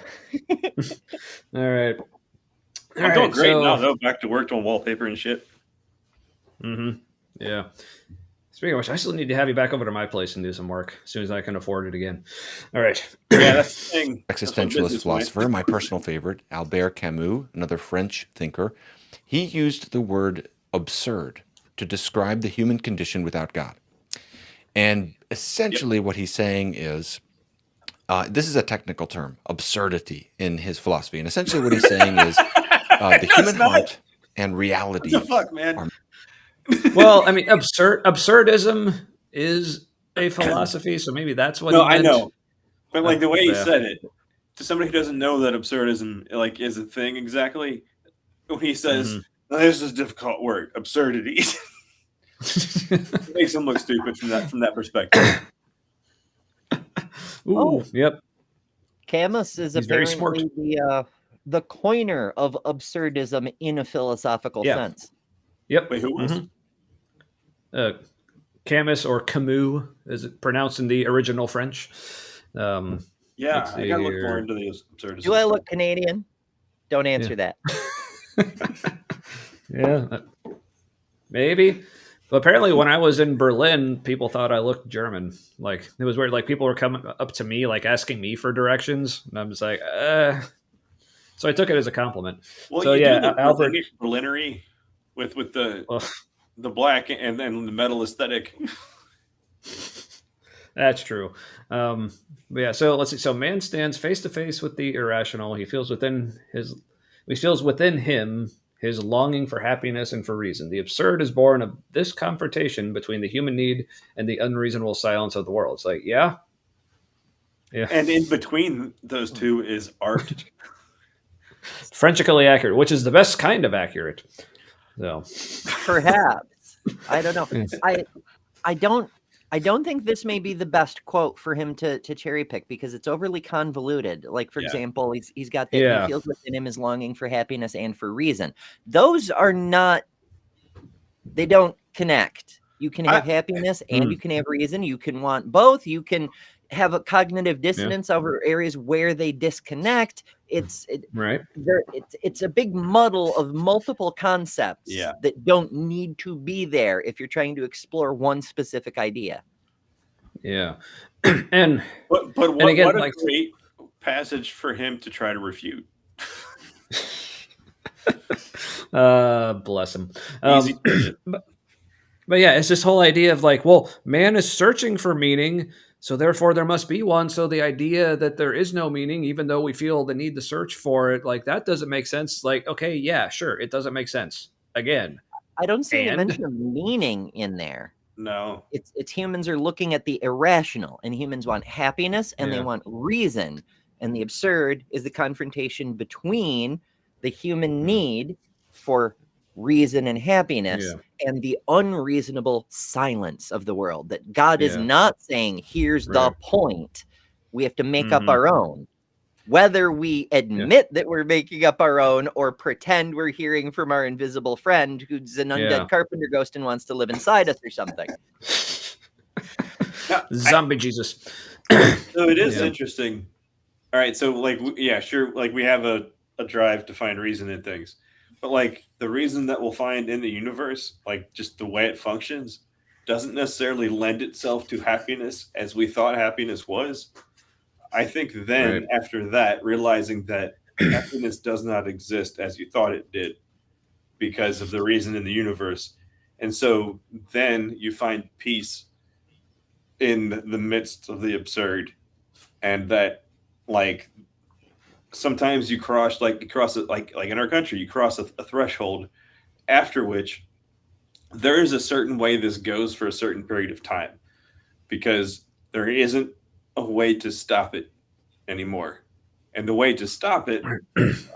All right. I'm doing great now, though. Back to work on wallpaper and shit. Mm-hmm. Yeah. Speaking of which, I still need to have you back over to my place and do some work as soon as I can afford it again. All right. Yeah, that's the thing. Existentialist philosopher, my personal favorite, Albert Camus, another French thinker, he used the word absurd to describe the human condition without God. And essentially what he's saying is, this is a technical term, absurdity, in his philosophy. And essentially what he's saying is the human heart and reality. What the fuck, man? Well, I mean, absurdism is a philosophy, so maybe that's what. No, I know, but like the way he said it, to somebody who doesn't know that absurdism like is a thing exactly, when he says, "This is a difficult word, absurdity," it makes him look stupid from that perspective. Ooh, yep. Camus is apparently the coiner of absurdism in a philosophical sense. Yep. Wait, who was? Camus or Camus, is it pronounced in the original French? Yeah, I gotta look more into the absurdism. Do I look Canadian? Don't answer that. Yeah, maybe. But apparently when I was in Berlin, people thought I looked German. Like, it was weird. Like, people were coming up to me, like, asking me for directions. And I'm just like, So I took it as a compliment. Well, so, yeah, Albert Berlinery with the black and then the metal aesthetic. That's true. But yeah, so let's see. So man stands face to face with the irrational. He feels within him his longing for happiness and for reason. The absurd is born of this confrontation between the human need and the unreasonable silence of the world. It's like, yeah. And in between those two is art. Frenchically accurate, which is the best kind of accurate. So perhaps. I don't know. I don't think this may be the best quote for him to cherry pick because it's overly convoluted. Like, for example, he's got that he feels within him is longing for happiness and for reason. Those are not, they don't connect. You can have happiness and you can have reason. You can want both. You can have a cognitive dissonance over areas where they disconnect. It's a big muddle of multiple concepts that don't need to be there if you're trying to explore one specific idea. Yeah. But what, again, what a great passage for him to try to refute. Bless him. But yeah, it's this whole idea of like, well, man is searching for meaning, so therefore there must be one. So the idea that there is no meaning, even though we feel the need to search for it, like that doesn't make sense. Like, okay, yeah, sure, it doesn't make sense. Again, I don't see any mention of meaning in there. No, it's humans are looking at the irrational, and humans want happiness and they want reason. And the absurd is the confrontation between the human need for reason and happiness and the unreasonable silence of the world. That God is not saying, here's the point. We have to make up our own. Whether we admit that we're making up our own or pretend we're hearing from our invisible friend who's an undead carpenter ghost and wants to live inside us or something. Zombie Jesus. So it is interesting. All right, so like, sure, like we have a drive to find reason in things. But like the reason that we'll find in the universe, like just the way it functions, doesn't necessarily lend itself to happiness as we thought happiness was. I think then after that, realizing that happiness does not exist as you thought it did because of the reason in the universe. And so then you find peace in the midst of the absurd, and that like sometimes you cross it like in our country, you cross a threshold after which there is a certain way this goes for a certain period of time because there isn't a way to stop it anymore. And the way to stop it,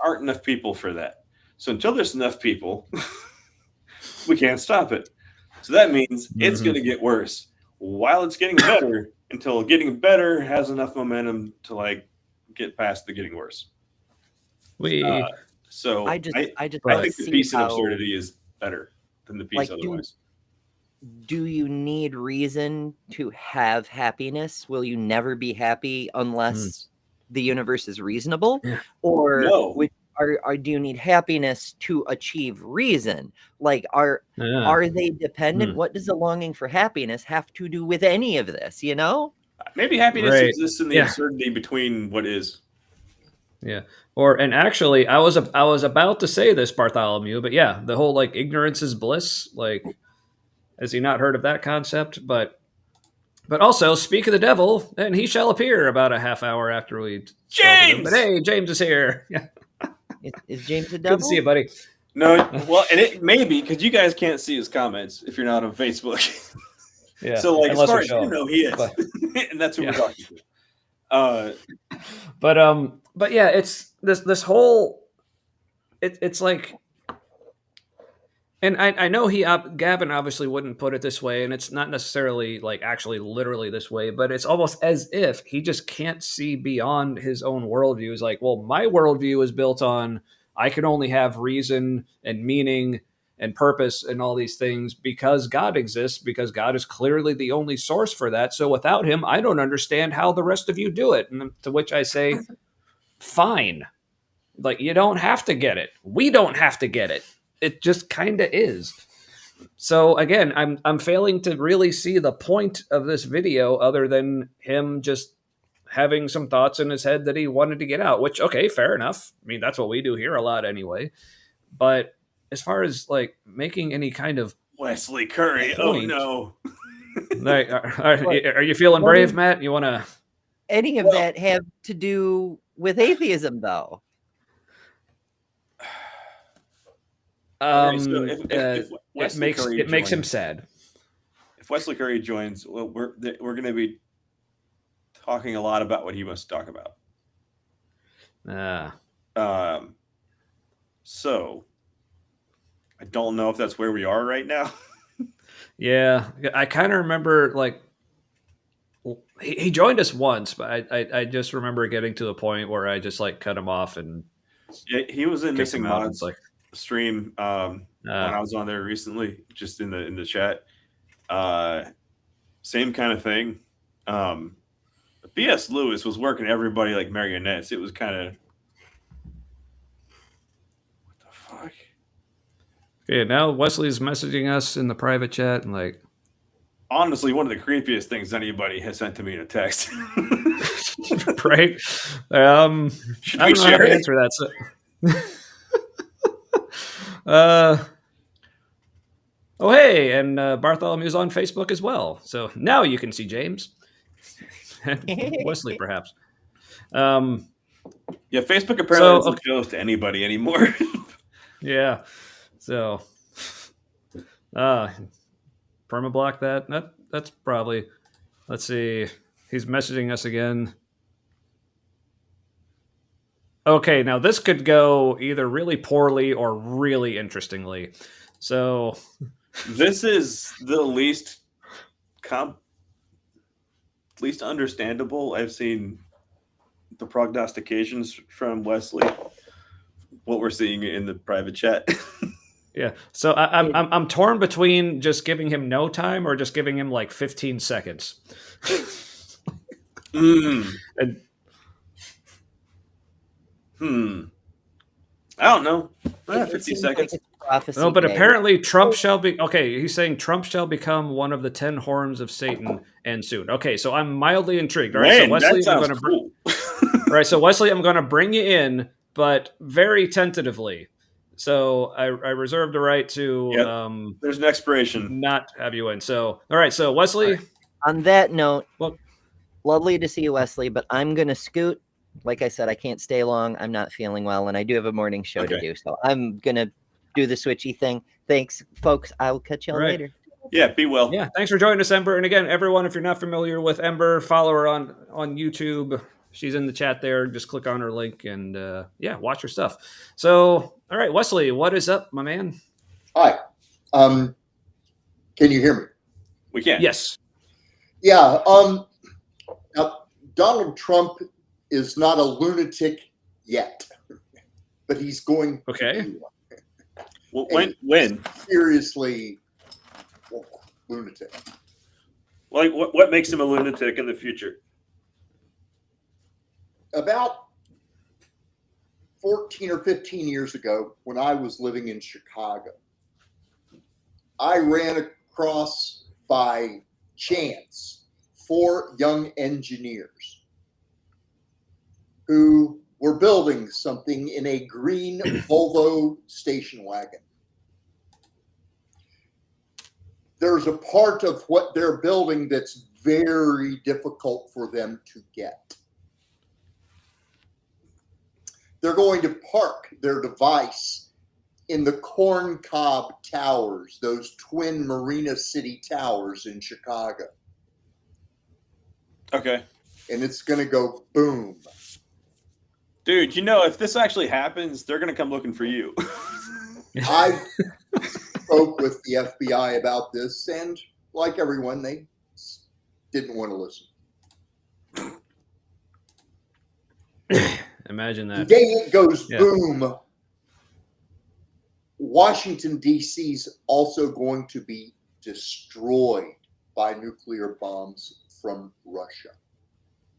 aren't enough people for that. So until there's enough people, we can't stop it. So that means it's going to get worse while it's getting better until getting better has enough momentum to like get past the getting worse. So I think the peace and absurdity is better than the peace otherwise. Do you need reason to have happiness? Will you never be happy unless the universe is reasonable? Or do you need happiness to achieve reason? Like, are they dependent? What does the longing for happiness have to do with any of this? You know, maybe happiness exists in the absurdity between what is. Yeah. And actually, I was about to say this, Bartholomew, but yeah, the whole like ignorance is bliss. Like, has he not heard of that concept? But also, speak of the devil, and he shall appear about a half hour after we. James. But hey, James is here. Is James the devil? Good to see you, buddy. No, well, and it may be because you guys can't see his comments if you're not on Facebook. Yeah. So like, as far as you know, he is, and that's who we're talking to. But yeah, it's this whole. It's like. And I know Gavin obviously wouldn't put it this way, and it's not necessarily like actually literally this way, but it's almost as if he just can't see beyond his own worldview. He's like, well, my worldview is built on I can only have reason and meaning and purpose and all these things because God exists, because God is clearly the only source for that. So without him, I don't understand how the rest of you do it. And to which I say, fine. Like, you don't have to get it. We don't have to get it. It just kind of is. So again, I'm failing to really see the point of this video other than him just having some thoughts in his head that he wanted to get out, which, okay, fair enough. I mean, that's what we do here a lot anyway. But as far as like making any kind of Wesley Curry, point, oh no. Like, are you feeling brave, Matt? You want to? Any of that have to do with atheism, though? It makes him sad. If Wesley Curry joins, well, we're going to be talking a lot about what he wants to talk about. So I don't know if that's where we are right now. Yeah, I kind of remember like he joined us once, but I just remember getting to the point where I just like cut him off and he was in Missing Mods like stream when I was on there recently, just in the chat. Same kind of thing. B.S. Lewis was working everybody like marionettes. It was kind of what the fuck. Yeah, now Wesley's messaging us in the private chat and like honestly one of the creepiest things anybody has sent to me in a text. Right? Should we share it? Answer that. Oh hey, and Bartholomew's on Facebook as well. So now you can see James and Wesley, perhaps. Yeah, Facebook apparently doesn't show to anybody anymore. Yeah. So permablock that. That's probably, let's see. He's messaging us again. Okay, now this could go either really poorly or really interestingly. So this is the least understandable. I've seen the prognostications from Wesley. What we're seeing in the private chat. Yeah. So I'm torn between just giving him no time or just giving him like 15 seconds. And, I don't know. 50 seconds. No, but apparently Trump shall be... Okay, he's saying Trump shall become one of the 10 horns of Satan and soon. Okay, so I'm mildly intrigued. All right, so Wesley, I'm going to cool. All right, so Wesley, I'm going to bring you in, but very tentatively. So I reserve the right to... there's an expiration. Not have you in. So, all right, so Wesley... Right. On that note, lovely to see you, Wesley, but I'm going to scoot. Like I said, I can't stay long. I'm not feeling well, and I do have a morning show to do. So I'm going to do the switchy thing. Thanks, folks. I'll catch y'all later. Yeah, be well. Yeah, thanks for joining us, Ember. And again, everyone, if you're not familiar with Ember, follow her on YouTube. She's in the chat there. Just click on her link and, watch her stuff. So, all right, Wesley, what is up, my man? Hi. Can you hear me? We can. Yes. Yeah. Now, Donald Trump is not a lunatic yet, but he's going to be one. Well, when? Seriously, lunatic. Like, what makes him a lunatic in the future? About 14 or 15 years ago, when I was living in Chicago, I ran across by chance 4 young engineers who were building something in a green Volvo station wagon. There's a part of what they're building that's very difficult for them to get. They're going to park their device in the Corn Cob Towers, those twin Marina City towers in Chicago. Okay. And it's going to go boom. Dude, if this actually happens, they're going to come looking for you. I spoke with the FBI about this, and like everyone, they didn't want to listen. Imagine that. The day it goes boom, Washington, D.C.'s also going to be destroyed by nuclear bombs from Russia.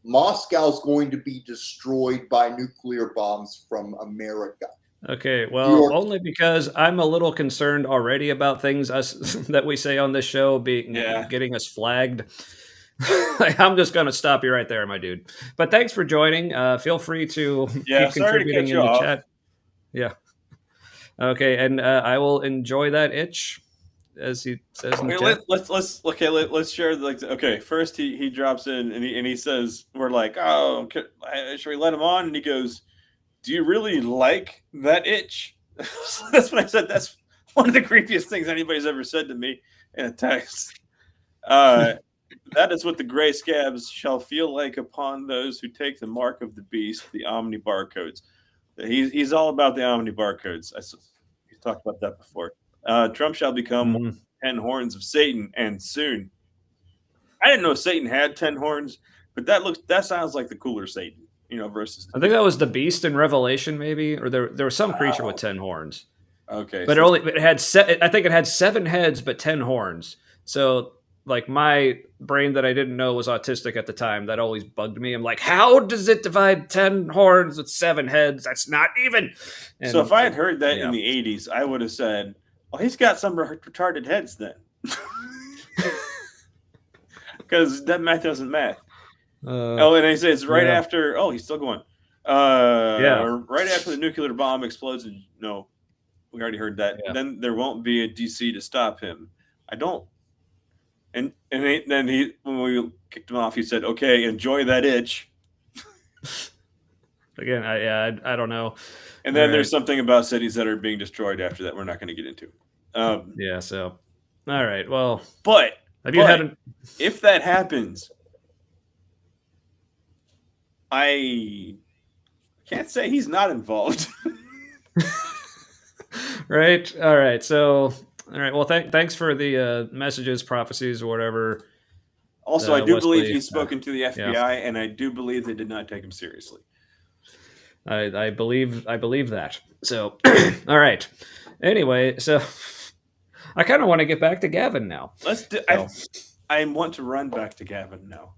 Moscow's going to be destroyed by nuclear bombs from America. Okay, well, only because I'm a little concerned already about things that we say on this show getting us flagged. I'm just going to stop you right there, my dude. But thanks for joining. Feel free to keep contributing in the chat. Yeah. Okay, and I will enjoy that itch, as he says in the chat. Let's share. First he drops in and he says, we're like, oh, should we let him on? And he goes, do you really like that itch? That's what I said. one of the creepiest things anybody's ever said to me in a text. That is what the gray scabs shall feel like upon those who take the mark of the beast, the omni barcodes. He's all about the omni barcodes. He's talked about that before. Trump shall become 10 horns of Satan, and soon. I didn't know Satan had 10 horns, but that sounds like the cooler Satan, versus. I think that was the beast in Revelation, maybe, or there was some creature with 10 horns. Okay, but it had I think it had 7 heads but 10 horns. So like my brain that I didn't know was autistic at the time, that always bugged me. I'm like, how does it divide 10 horns with 7 heads? That's not even. And so if I had heard that in the 80s, I would have said, well, he's got some retarded heads then. Because that math doesn't math. And he says right after, he's still going. Right after the nuclear bomb explodes, no, we already heard that. Yeah. Then there won't be a DC to stop him. I don't. And then when we kicked him off, he said, "Okay, enjoy that itch." Again, I don't know. And then there's something about cities that are being destroyed after that we're not going to get into. So, all right. Well, but if that happens, I can't say he's not involved. Right. All right. So, all right. Well, thanks for the messages, prophecies, or whatever. Also, I do believe he's spoken to the FBI, and I do believe they did not take him seriously. I believe that. So, all right. Anyway, so I kind of want to get back to Gavin now. I want to run back to Gavin now.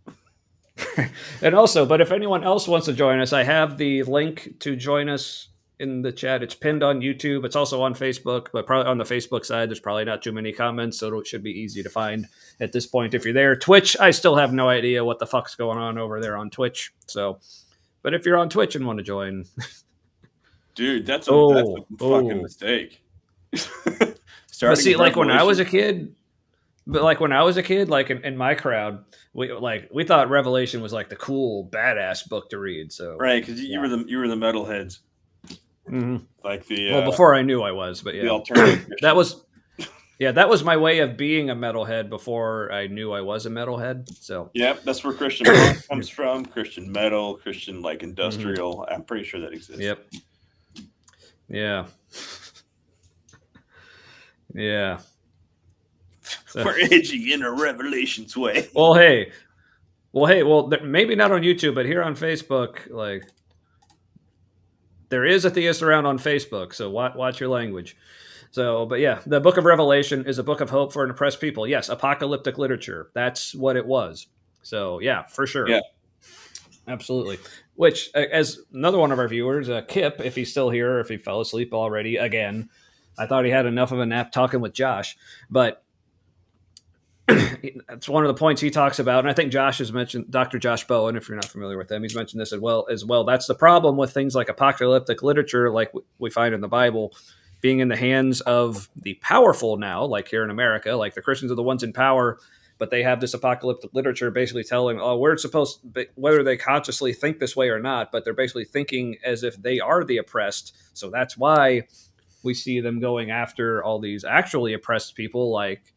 And also, but if anyone else wants to join us, I have the link to join us in the chat. It's pinned on YouTube. It's also on Facebook, but probably on the Facebook side, there's probably not too many comments, so it should be easy to find at this point if you're there. Twitch, I still have no idea what the fuck's going on over there on Twitch. So, but if you're on Twitch and want to join, dude, that's a fucking mistake. But see, like when I was a kid, like in my crowd, we thought Revelation was like the cool badass book to read. So right, because you were the metalheads. Mm-hmm. Like the before I knew I was, but the alternative. that was my way of being a metalhead before I knew I was a metalhead. So that's where Christian rock comes from. Christian metal, Christian like industrial. Mm-hmm. I'm pretty sure that exists. Yep. Yeah. Yeah. So, we're edgy in a Revelations way. Well, maybe not on YouTube, but here on Facebook, like. There is atheists around on Facebook, so watch your language. So, but yeah, the Book of Revelation is a book of hope for an oppressed people. Yes, apocalyptic literature. That's what it was. So, yeah, for sure. Yeah, absolutely. Which, as another one of our viewers, Kip, if he's still here, or if he fell asleep already, again, I thought he had enough of a nap talking with Josh, but that's one of the points he talks about, and I think Josh has mentioned Dr. Josh Bowen. If you're not familiar with him, he's mentioned this as well. That's the problem with things like apocalyptic literature, like we find in the Bible, being in the hands of the powerful now, like here in America. Like the Christians are the ones in power, but they have this apocalyptic literature basically telling, we're supposed, whether they consciously think this way or not, but they're basically thinking as if they are the oppressed. So that's why we see them going after all these actually oppressed people, like,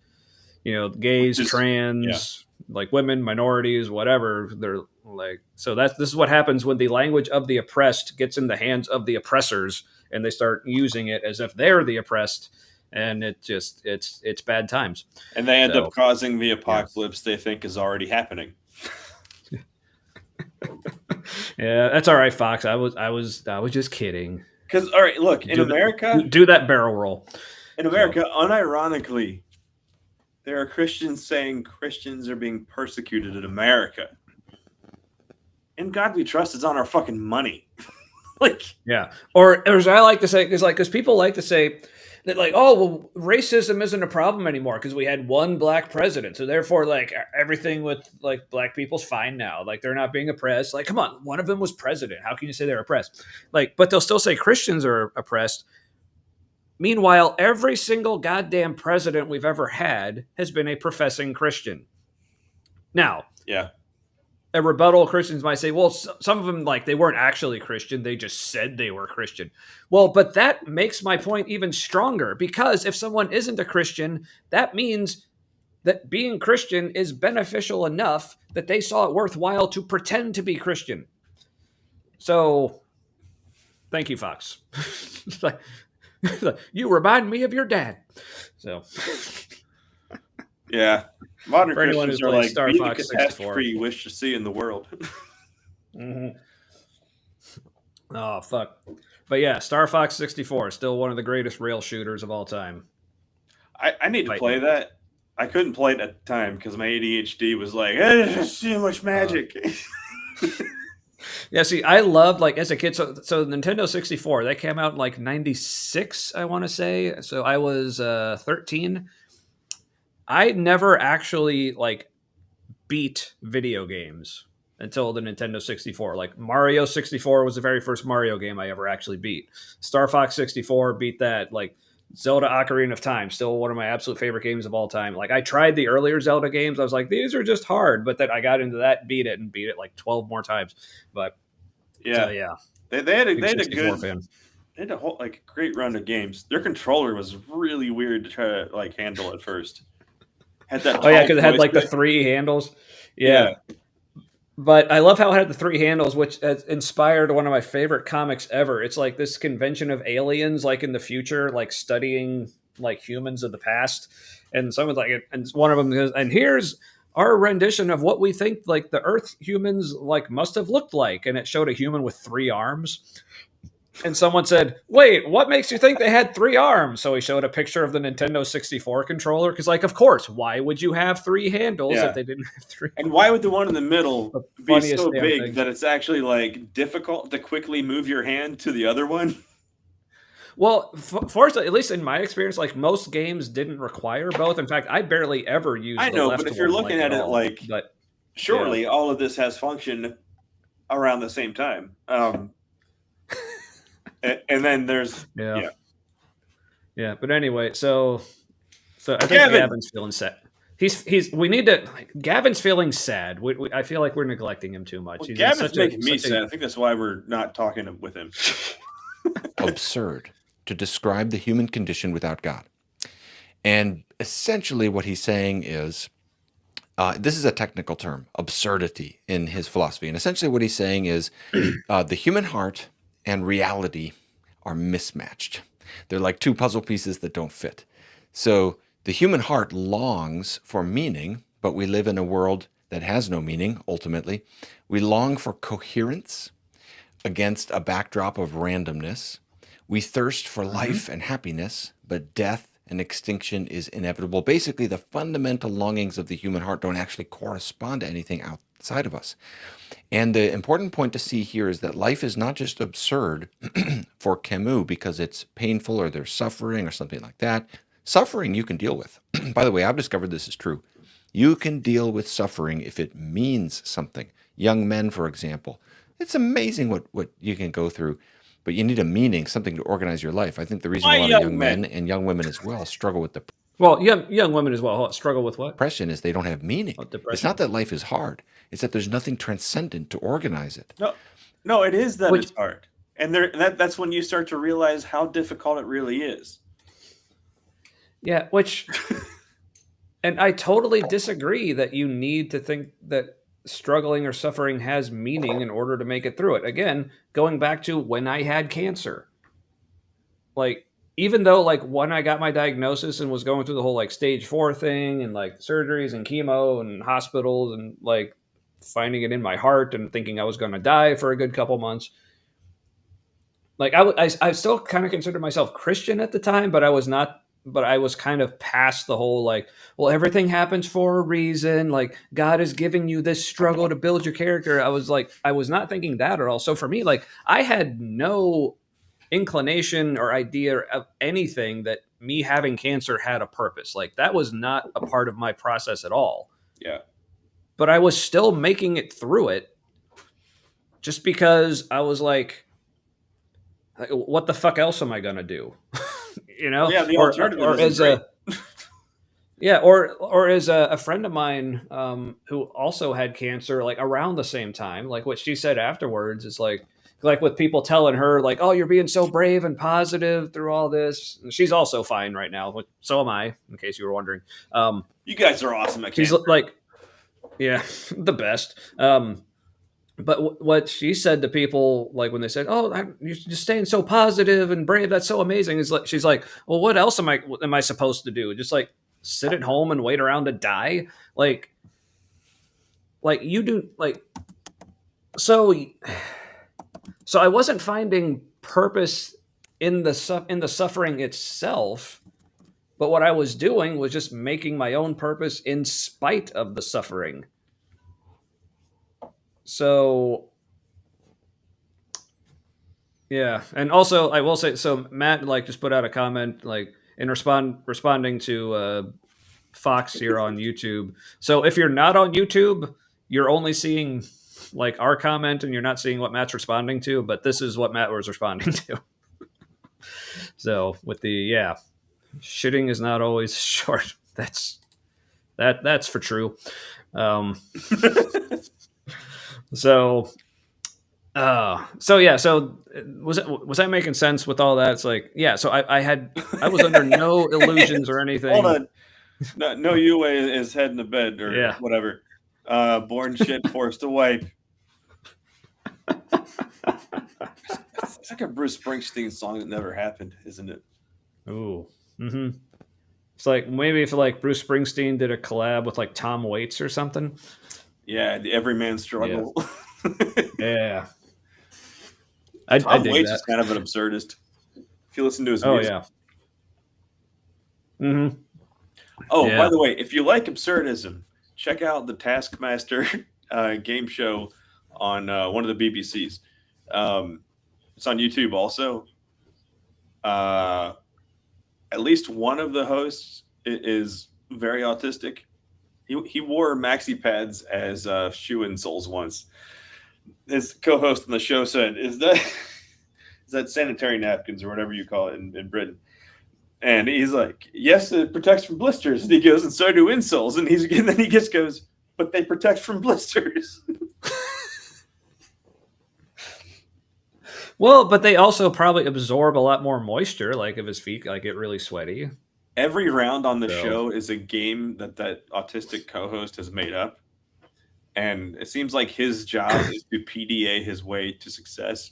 gays, trans, like women, minorities, whatever. They're like, so this is what happens when the language of the oppressed gets in the hands of the oppressors, and they start using it as if they're the oppressed, and it's bad times. And they end up causing the apocalypse they think is already happening. Yeah, that's all right, Fox. I was just kidding. Because all right, look, in America, do that barrel roll. In America, unironically, there are Christians saying Christians are being persecuted in America. And God we trust is on our fucking money. Or as I like to say, because people like to say that, like, racism isn't a problem anymore because we had one black president. So therefore, like, everything with like black people's fine now. Like, they're not being oppressed. Like, come on, one of them was president. How can you say they're oppressed? Like, but they'll still say Christians are oppressed. Meanwhile, every single goddamn president we've ever had has been a professing Christian. Now, a rebuttal, Christians might say, well, some of them, like, they weren't actually Christian. They just said they were Christian. Well, but that makes my point even stronger, because if someone isn't a Christian, that means that being Christian is beneficial enough that they saw it worthwhile to pretend to be Christian. So, thank you, Fox. You remind me of your dad. So, yeah, modern for anyone Christians who's are played like, Star be Fox the 64. catastrophe you wish to see in the world. Mm-hmm. Oh, fuck. But yeah, Star Fox 64 is still one of the greatest rail shooters of all time. I need to play that. I couldn't play it at the time because my ADHD was like, there's just too much magic. Yeah, see, I loved, like, as a kid, so Nintendo 64, that came out in, like, 96, I want to say. So I was 13. I never actually, like, beat video games until the Nintendo 64. Like, Mario 64 was the very first Mario game I ever actually beat. Star Fox 64, beat that. Like, Zelda Ocarina of Time, still one of my absolute favorite games of all time. Like, I tried the earlier Zelda games. I was like, these are just hard. But then I got into that, beat it like 12 more times. But, yeah. So, yeah. They had a good fan. They had a whole, like, great run of games. Their controller was really weird to try to, like, handle at first. Had that because it had, like, the 3 handles. Yeah. But I love how it had the 3 handles, which has inspired one of my favorite comics ever. It's like this convention of aliens, like, in the future, like, studying, like, humans of the past. And someone's like, and one of them goes, and here's our rendition of what we think, like, the Earth humans, like, must have looked like. And it showed a human with 3 arms. And someone said, wait, what makes you think they had 3 arms? So he showed a picture of the Nintendo 64 controller. Because, like, of course, why would you have 3 handles if they didn't have 3? And why would the one in the middle be so big that it's actually, like, difficult to quickly move your hand to the other one? Well, fortunately, at least in my experience, like, most games didn't require both. In fact, I barely ever used the left one. I know, but if you're looking at it, like, surely all of this has functioned around the same time. And then there's but anyway, so I think Gavin's feeling sad. We need to, like, Gavin's feeling sad. I feel like we're neglecting him too much. Well, Gavin's making me sad. I think that's why we're not talking with him. Absurd to describe the human condition without God. And essentially what he's saying is, this is a technical term, absurdity, in his philosophy. And essentially what he's saying is the human heart and reality are mismatched. They're like 2 puzzle pieces that don't fit. So the human heart longs for meaning, but we live in a world that has no meaning, ultimately. We long for coherence against a backdrop of randomness. We thirst for life and happiness, but death and extinction is inevitable. Basically, the fundamental longings of the human heart don't actually correspond to anything outside of us. And the important point to see here is that life is not just absurd for Camus because it's painful or there's suffering or something like that. Suffering you can deal with. By the way, I've discovered this is true. You can deal with suffering if it means something. Young men, for example, it's amazing what you can go through, but you need a meaning, something to organize your life. I think the reason a lot of young men and young women as well struggle with young women as well struggle with what? Depression is they don't have meaning. It's not that life is hard. It's that there's nothing transcendent to organize it. No, it is that it's hard. And that's when you start to realize how difficult it really is. Yeah, and I totally disagree that you need to think that struggling or suffering has meaning in order to make it through it. Again, going back to when I had cancer. Like, even though, like, when I got my diagnosis and was going through the whole, like, stage 4 thing and, like, surgeries and chemo and hospitals and, like, finding it in my heart and thinking I was going to die for a good couple months. Like, I still kind of considered myself Christian at the time, but I was not. But I was kind of past the whole, like, well, everything happens for a reason. Like, God is giving you this struggle to build your character. I was not thinking that at all. So for me, like, I had no inclination or idea of anything that me having cancer had a purpose. Like, that was not a part of my process at all. Yeah. But I was still making it through it just because I was like, what the fuck else am I going to do? You know? Yeah, the alternative is great. Yeah, or as a friend of mine who also had cancer, like around the same time, like what she said afterwards is like with people telling her like, "Oh, you're being so brave and positive through all this." And she's also fine right now. So am I, in case you were wondering. You guys are awesome at She's cancer. like, yeah, the best. But what she said to people, like when they said, "Oh, you're just staying so positive and brave. That's so amazing," is like she's like, "Well, what else am I supposed to do? Just like sit at home and wait around to die? Like you do like so." So I wasn't finding purpose in the suffering itself, but what I was doing was just making my own purpose in spite of the suffering. So yeah, and also I will say, so Matt like just put out a comment like in responding to Fox here on YouTube. So if you're not on YouTube, you're only seeing like our comment and you're not seeing what Matt's responding to. But this is what Matt was responding to. So with the shitting is not always short. That's for true. So was I making sense with all that? It's like, yeah, so I was under no illusions or anything. Hold on. No Yue is heading to bed or whatever. Born shit, forced to wipe. It's like a Bruce Springsteen song that never happened, isn't it? Ooh. Mm-hmm. It's like maybe if like Bruce Springsteen did a collab with like Tom Waits or something. Yeah, the Everyman Struggle. Yeah. Tom Waits is kind of an absurdist. If you listen to his music. Oh, yeah. Mm-hmm. Oh, by the way, if you like absurdism, check out the Taskmaster game show on one of the BBCs. It's on YouTube also. At least one of the hosts is very autistic. He wore maxi pads as shoe insoles once. His co-host on the show said, "Is that sanitary napkins or whatever you call it in Britain?" And he's like, "Yes, it protects from blisters." And he goes, "And so do insoles." And then he just goes, "But they protect from blisters." Well, but they also probably absorb a lot more moisture, like if his feet like get really sweaty. Every round on the show is a game that autistic co-host has made up. And it seems like his job is to PDA his way to success.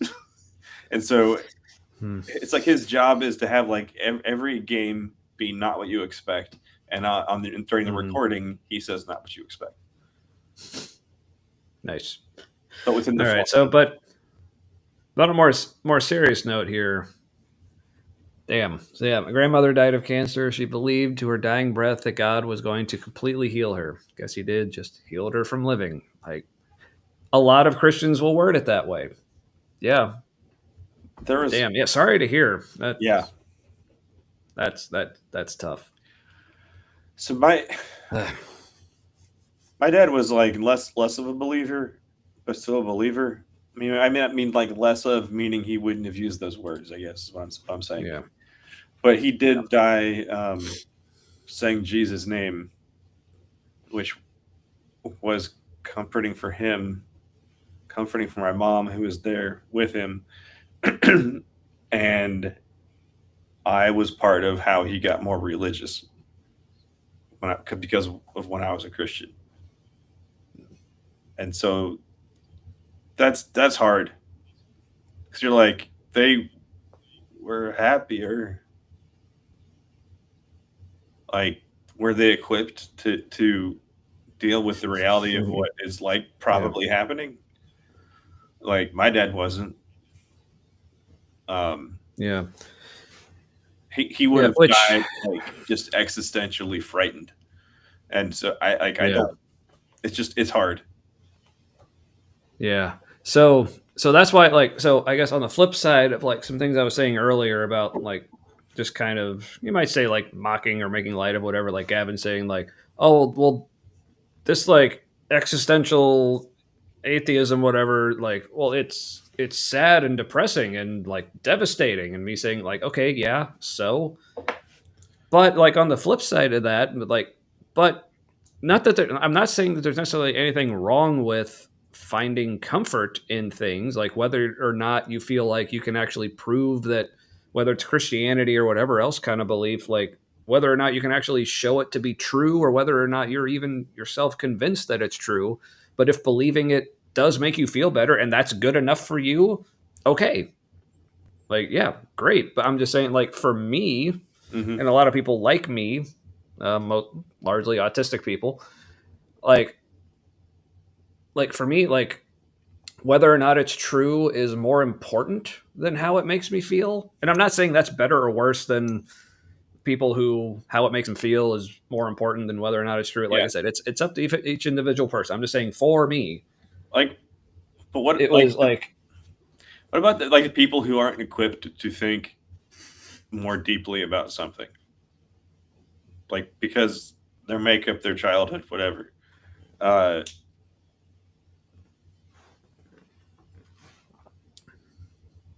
And so it's like his job is to have like every game be not what you expect. And during the recording, he says not what you expect. Nice. But within the all right. So, but on a more serious note here. Damn. So yeah, my grandmother died of cancer. She believed to her dying breath that God was going to completely heal her. Guess he did. Just healed her from living. Like a lot of Christians will word it that way. Yeah. Damn. Yeah. Sorry to hear that. Yeah. That's tough. So my dad was like less of a believer, but still a believer. I mean like less of, meaning he wouldn't have used those words, I guess is what I'm saying. Yeah. But he did die saying Jesus' name, which was comforting for him, comforting for my mom who was there with him. And I was part of how he got more religious because of when I was a Christian. And so that's hard, because you're like, they were happier. Like, were they equipped to deal with the reality of what is like probably happening? Like, my dad wasn't. Yeah. He would have died like just existentially frightened. And so I don't, it's hard. Yeah. So that's why, like, so I guess on the flip side of like some things I was saying earlier about like just kind of, you might say like mocking or making light of whatever, like Gavin saying like, oh, well, this like existential atheism, whatever, like, well, it's sad and depressing and like devastating. And me saying like, okay, yeah, so But like on the flip side of that, but not that I'm not saying that there's necessarily anything wrong with finding comfort in things, like whether or not you feel like you can actually prove that, whether it's Christianity or whatever else kind of belief, like whether or not you can actually show it to be true, or whether or not you're even yourself convinced that it's true. But if believing it does make you feel better and that's good enough for you, okay. Like, yeah, great. But I'm just saying, like, for me, and a lot of people like me, largely autistic people, like for me, like whether or not it's true is more important than how it makes me feel. And I'm not saying that's better or worse than people who how it makes them feel is more important than whether or not it's true. Like I said, it's up to each individual person. I'm just saying, for me, like, but what it was like. What about the people who aren't equipped to think more deeply about something, like because their makeup, their childhood, whatever.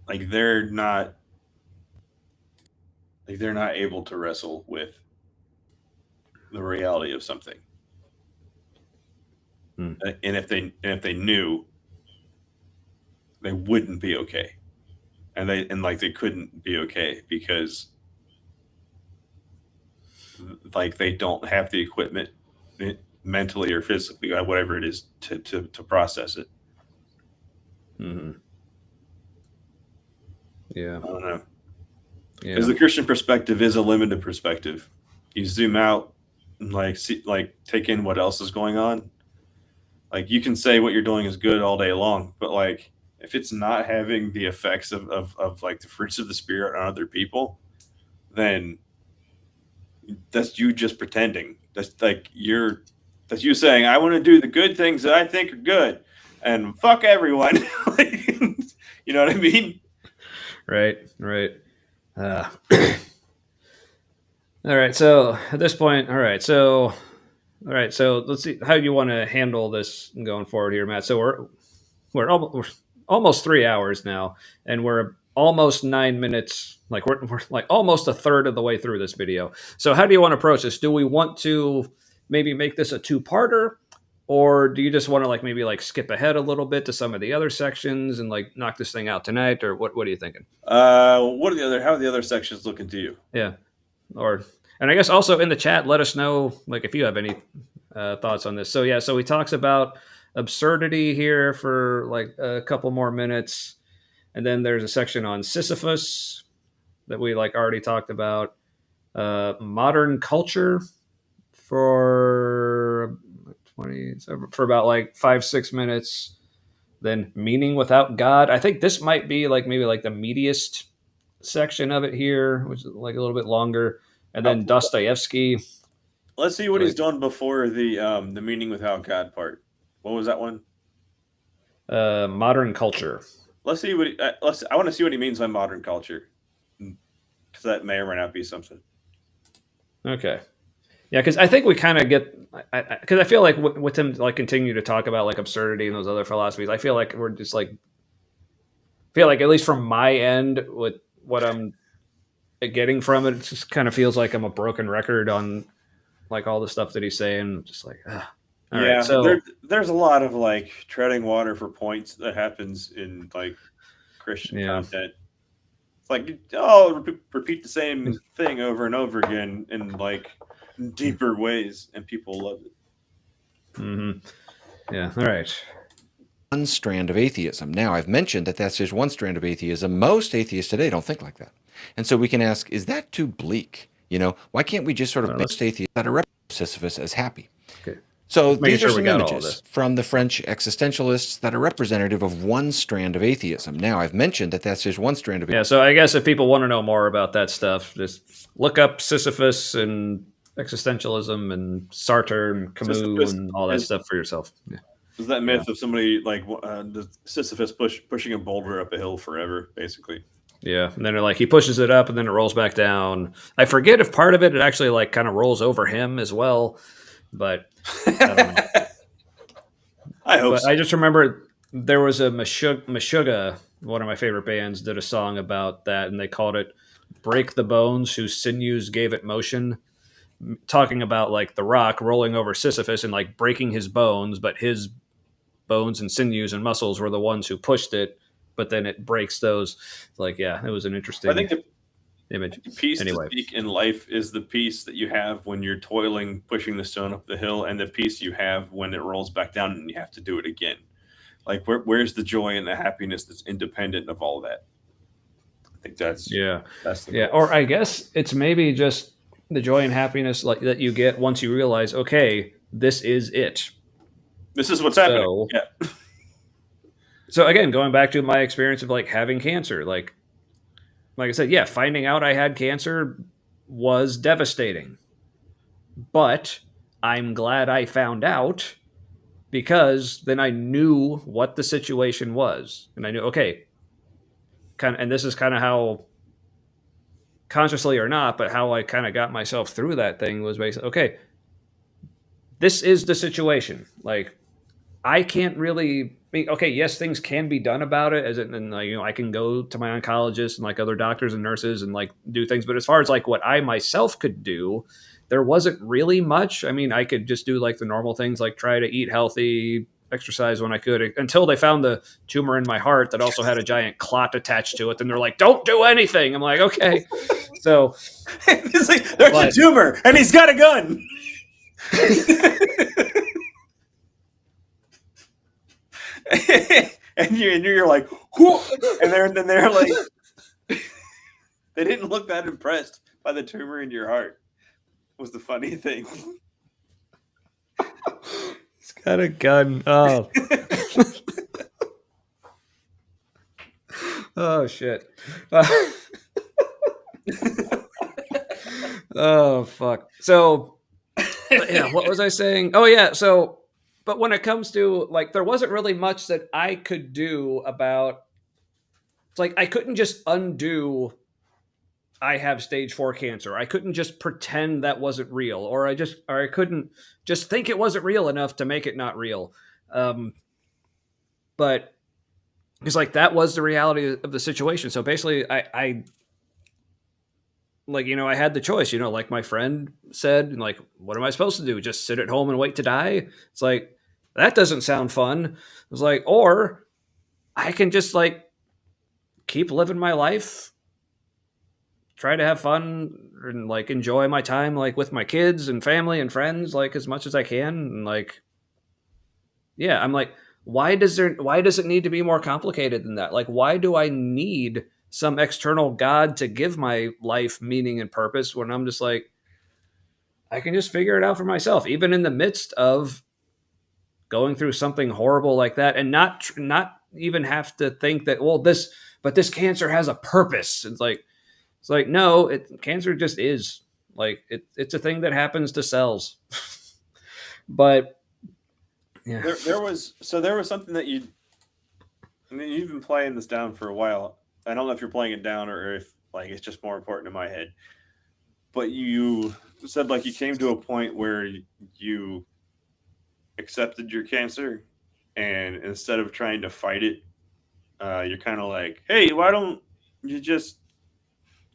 Like they're not able to wrestle with the reality of something. And if they knew, they wouldn't be okay. And they couldn't be okay because like they don't have the equipment mentally or physically, whatever it is, to process it. Yeah, I don't know. Because the Christian perspective is a limited perspective. You zoom out and take in what else is going on. Like you can say what you're doing is good all day long, but like if it's not having the effects of like the fruits of the spirit on other people, then that's you just pretending. That's you saying, I want to do the good things that I think are good and fuck everyone. You know what I mean? Right. All right. So at this point, all right. So let's see. How do you want to handle this going forward here, Matt? So we're almost 3 hours now, and we're almost 9 minutes. Like we're like almost a third of the way through this video. So how do you want to approach this? Do we want to maybe make this a 2-parter? Or do you just want to maybe skip ahead a little bit to some of the other sections and knock this thing out tonight? Or what are you thinking? How are the other sections looking to you? Yeah. And I guess also in the chat, let us know if you have any thoughts on this. So yeah, so he talks about absurdity here for a couple more minutes. And then there's a section on Sisyphus that we already talked about. Modern culture for about 5-6 minutes. Then meaning without God. I think this might be maybe the meatiest section of it here, which is a little bit longer. And then Dostoevsky. Let's see what he's done before the meaning without God part. What was that one? Modern culture. Let's see what I want to see what he means by modern culture, because that may or may not be something. Okay. Yeah, because I think we kind of get, because I feel like with him continue to talk about absurdity and those other philosophies, I feel like we're just feel like at least from my end with what I'm getting from it just kind of feels like I'm a broken record on all the stuff that he's saying. Just all right, so there's a lot of treading water for points that happens in Christian content. It's repeat the same thing over and over again in deeper ways, and people love it. Yeah. All right. One strand of atheism. Now, I've mentioned that that's just one strand of atheism. Most atheists today don't think like that. And so we can ask, is that too bleak? Why can't we just sort of best atheists that are Sisyphus as happy? Okay. So these are some images from the French existentialists that are representative of one strand of atheism. Now, I've mentioned that that's just one strand of atheism. Yeah, so I guess if people want to know more about that stuff, just look up Sisyphus and existentialism and Sartre and Camus and all that stuff for yourself. Yeah. Is that myth of somebody the Sisyphus pushing a boulder up a hill forever, basically? Yeah, and then he pushes it up and then it rolls back down. I forget if part of it actually kind of rolls over him as well, but I don't know. I hope so. I just remember there was a Meshuggah, one of my favorite bands, did a song about that, and they called it break the bones whose sinews gave it motion, talking about like the rock rolling over Sisyphus and like breaking his bones, but his bones and sinews and muscles were the ones who pushed it, but then it breaks those. Like, yeah, it was an interesting image. The peace to seek in life is the peace that you have when you're toiling, pushing the stone up the hill, and the peace you have when it rolls back down and you have to do it again. Like, where's the joy and the happiness that's independent of all that? I think that's the goal. Or I guess it's maybe just the joy and happiness like that you get once you realize, okay, this is it. This is what's happening. Yeah. So again, going back to my experience of like having cancer, like I said, yeah, finding out I had cancer was devastating. But I'm glad I found out, because then I knew what the situation was. And I knew, okay, and this is kind of how, consciously or not, but how I kind of got myself through that thing was basically, okay, this is the situation. Like, I can't really, okay, yes, things can be done about it, and I can go to my oncologist and like other doctors and nurses and like do things. But as far as like what I myself could do, there wasn't really much. I mean, I could just do like the normal things, like try to eat healthy, exercise when I could, until they found the tumor in my heart that also had a giant clot attached to it. Then they're like, don't do anything. I'm like, okay. So it's like, there's a tumor and he's got a gun. and you're like, whoo! And they're like, they didn't look that impressed by the tumor in your heart. Was the funny thing. He's got a gun. Oh. Oh shit. Oh fuck. So yeah, what was I saying? Oh yeah, so but when it comes to like, there wasn't really much that I could do about, it's like I couldn't just undo I have stage 4 cancer. I couldn't just pretend that wasn't real, or I couldn't just think it wasn't real enough to make it not real. But it's like, that was the reality of the situation. So basically I like, I had the choice, like my friend said, like, what am I supposed to do? Just sit at home and wait to die? It's like, that doesn't sound fun. It was like, or I can just like keep living my life, try to have fun and like enjoy my time, like with my kids and family and friends, like as much as I can. And like, yeah, I'm like, why does it need to be more complicated than that? Like, why do I need some external God to give my life meaning and purpose when I'm just like, I can just figure it out for myself, even in the midst of going through something horrible like that, and not even have to think that, well, this cancer has a purpose. It's like, no, cancer just is. Like, it's a thing that happens to cells. But yeah, there was something that you've been playing this down for a while. I don't know if you're playing it down or if like it's just more important in my head. But you said like you came to a point where you accepted your cancer, and instead of trying to fight it, you're kind of like, hey, why don't you just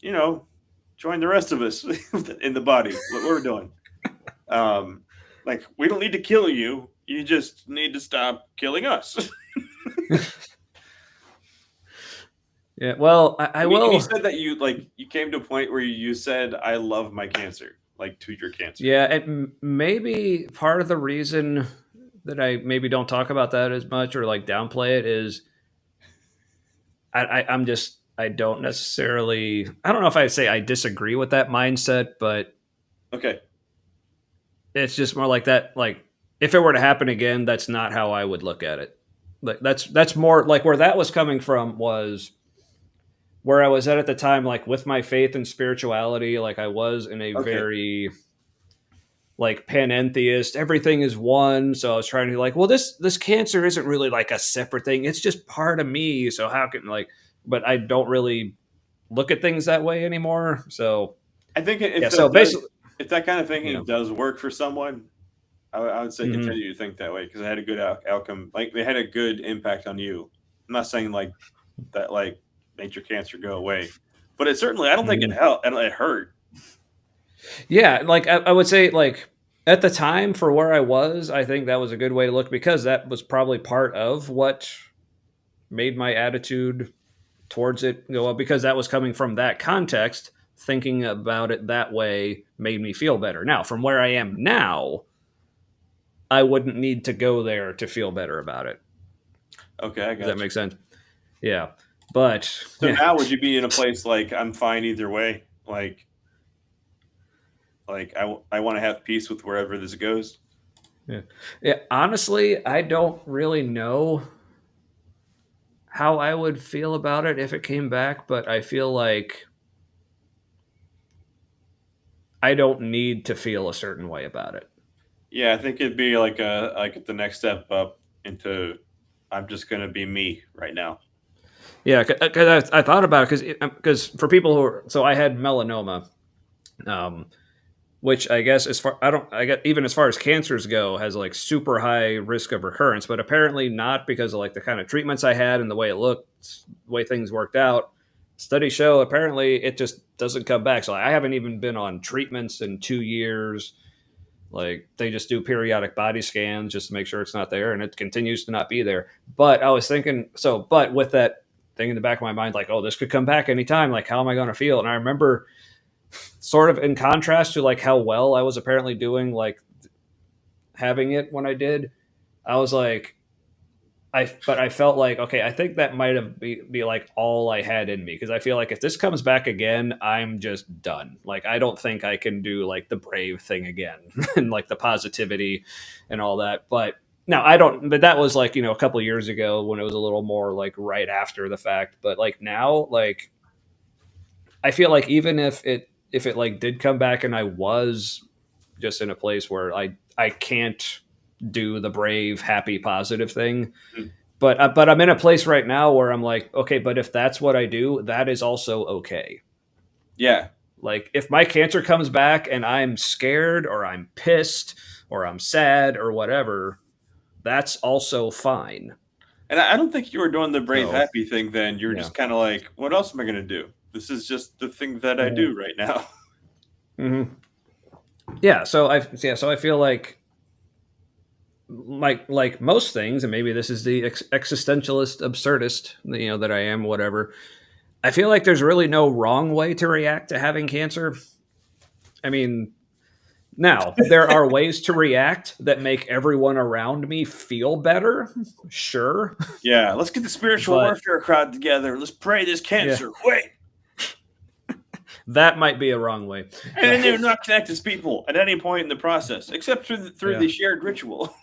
join the rest of us in the body, what we're doing. Like, we don't need to kill you. You just need to stop killing us. Yeah, well, I will. You said that you came to a point where you said, I love my cancer, like to your cancer. Yeah, and maybe part of the reason that I maybe don't talk about that as much or like downplay it is I'm just, I don't necessarily, I don't know if I'd say I disagree with that mindset, but okay, it's just more like that. Like, if it were to happen again, that's not how I would look at it. Like, that's more like where that was coming from, was where I was at the time, like with my faith and spirituality. Like, I was in a very like panentheist, everything is one. So I was trying to be like, well, this cancer isn't really like a separate thing. It's just part of me. So how can but I don't really look at things that way anymore. So I think if that kind of thinking does work for someone, I would say continue to think that way, because it had a good outcome. Like, they had a good impact on you. I'm not saying like that like made your cancer go away, but it certainly, I don't think it helped, and it hurt. Yeah, like I would say, like at the time for where I was, I think that was a good way to look, because that was probably part of what made my attitude towards it go up, because that was coming from that context. Thinking about it that way made me feel better. Now, from where I am now, I wouldn't need to go there to feel better about it. Okay, I got Does that make sense? Yeah, but so now would you be in a place like I'm fine either way? Like I want to have peace with wherever this goes. Yeah. Honestly, I don't really know how I would feel about it if it came back, but I feel like I don't need to feel a certain way about it. Yeah, I think it'd be like the next step up into I'm just gonna be me right now. Yeah, because I thought about it, because for people who are, so I had melanoma, which I guess I get even as far as cancers go, has like super high risk of recurrence, but apparently not, because of like the kind of treatments I had and the way it looked, the way things worked out. Studies show apparently it just doesn't come back. So I haven't even been on treatments in 2 years. Like they just do periodic body scans just to make sure it's not there, and it continues to not be there. But I was thinking, but with that thing in the back of my mind, like, oh, this could come back anytime. Like, how am I going to feel? And I remember, sort of in contrast to like how well I was apparently doing, like having it when I did, I was like, I felt like, okay, I think that might have be like all I had in me, because I feel like if this comes back again, I'm just done. Like I don't think I can do like the brave thing again and like the positivity and all that. But no, I don't. But that was like, a couple of years ago when it was a little more like right after the fact. But like now, like I feel like even if it like did come back and I was just in a place where I can't do the brave, happy, positive thing. But I'm in a place right now where I'm like, okay, but if that's what I do, that is also okay. Yeah. Like if my cancer comes back and I'm scared or I'm pissed or I'm sad or whatever, that's also fine. And I don't think you were doing the brave, happy thing then. You're just kind of like, what else am I going to do? This is just the thing that I do right now. Mm-hmm. Yeah. So I feel like most things, and maybe this is the existentialist absurdist, that I am, whatever. I feel like there's really no wrong way to react to having cancer. I mean, now there are ways to react that make everyone around me feel better. Sure. Yeah. Let's get the spiritual warfare crowd together. Let's pray this cancer. Yeah. Wait. That might be a wrong way. And they're not connected to people at any point in the process, except through the shared ritual.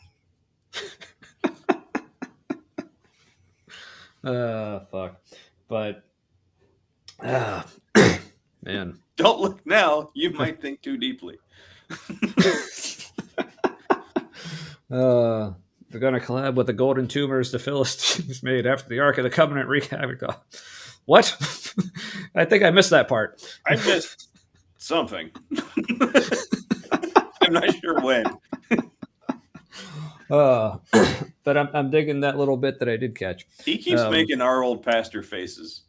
Fuck. But man, don't look now. You might think too deeply. They're gonna collab with the golden tumors the Philistines made after the Ark of the Covenant recap. What? I think I missed that part. I missed something. I'm not sure when. But I'm digging that little bit that I did catch. He keeps making our old pastor faces.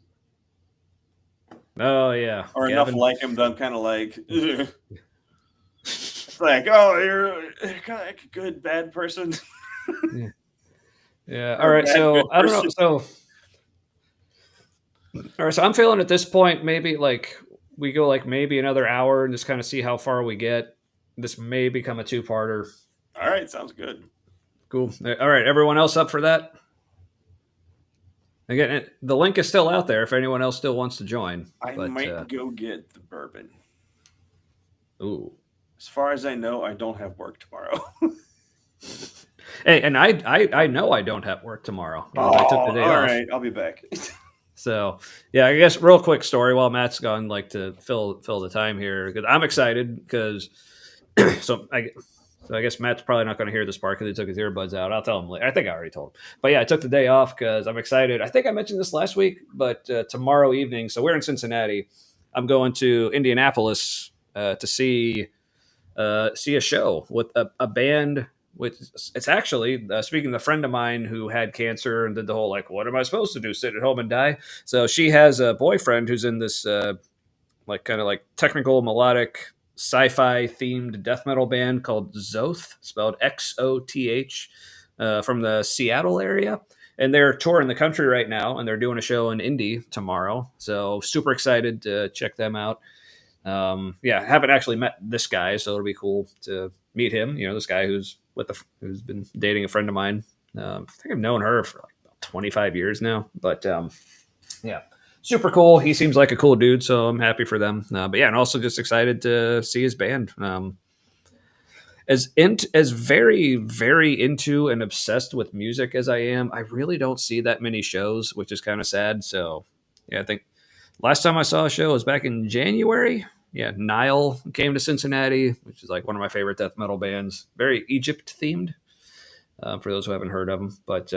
Oh yeah, or Gavin. Enough like him that I'm kind of like, ugh. It's like, oh, you're kind of like a good bad person. Yeah. All right. So I don't know. So all right. So I'm feeling at this point, maybe like we go like maybe another hour and just kind of see how far we get. This may become a 2-parter. All right. Sounds good. Cool. All right. Everyone else up for that? Again, the link is still out there if anyone else still wants to join. I might go get the bourbon. Ooh. As far as I know, I don't have work tomorrow. Hey, and I know I don't have work tomorrow. I took the day off. All right, I'll be back. So yeah, I guess real quick story while Matt's gone, like to fill the time here, because I'm excited because I guess Matt's probably not going to hear this part because he took his earbuds out. I'll tell him later. I think I already told him. But yeah, I took the day off because I'm excited. I think I mentioned this last week, but tomorrow evening, so we're in Cincinnati. I'm going to Indianapolis to see a show with a band which it's actually speaking of a friend of mine who had cancer and did the whole like, what am I supposed to do? Sit at home and die? So she has a boyfriend who's in this like kind of like technical melodic sci-fi themed death metal band called Zoth, spelled Xoth, from the Seattle area. And they're touring the country right now, and they're doing a show in Indy tomorrow. So super excited to check them out. Yeah, I haven't actually met this guy, so it'll be cool to meet him. You know, this guy who's who's been dating a friend of mine. I think I've known her for like about 25 years now. But yeah, super cool. He seems like a cool dude, so I'm happy for them. But yeah, and also just excited to see his band. As very, very into and obsessed with music as I am, I really don't see that many shows, which is kind of sad. So yeah, I think last time I saw a show was back in January. Yeah, Nile came to Cincinnati, which is like one of my favorite death metal bands. Very Egypt themed, for those who haven't heard of them. But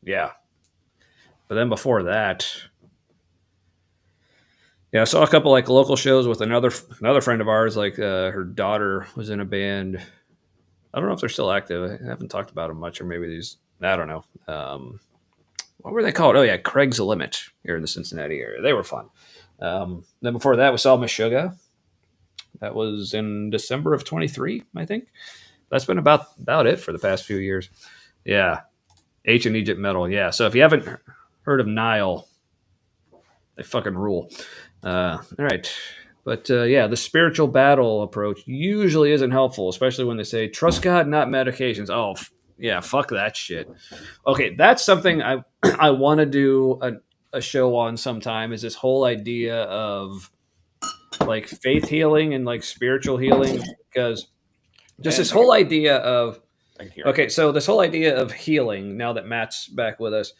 yeah. But then before that, yeah, I saw a couple like local shows with another friend of ours. Like her daughter was in a band. I don't know if they're still active. I haven't talked about them much, or maybe these. I don't know. What were they called? Oh yeah, Craig's Limit here in the Cincinnati area. They were fun. Then before that, we saw Meshuggah. That was in December of 23, I think. That's been about it for the past few years. Yeah, Ancient Egypt metal. Yeah. So if you haven't heard of Nile, they fucking rule. All right. But yeah, the spiritual battle approach usually isn't helpful, especially when they say, trust God, not medications. Oh, yeah, fuck that shit. Okay, that's something I want to do a show on sometime, is this whole idea of like faith healing and like spiritual healing, because just this whole idea of, okay, so this whole idea of healing, now that Matt's back with us,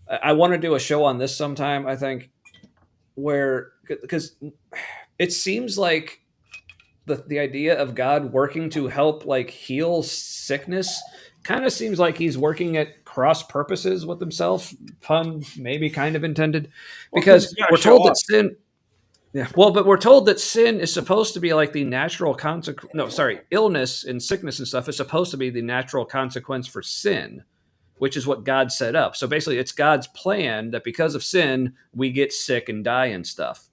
I want to do a show on this sometime, I think, where, because it seems like the idea of God working to help like heal sickness kind of seems like he's working at cross purposes with himself. Pun maybe kind of intended, because we're told that sin. Yeah, well, but we're told that sin is supposed to be like the natural consequence. No, sorry, illness and sickness and stuff is supposed to be the natural consequence for sin, which is what God set up. So basically, it's God's plan that because of sin, we get sick and die and stuff.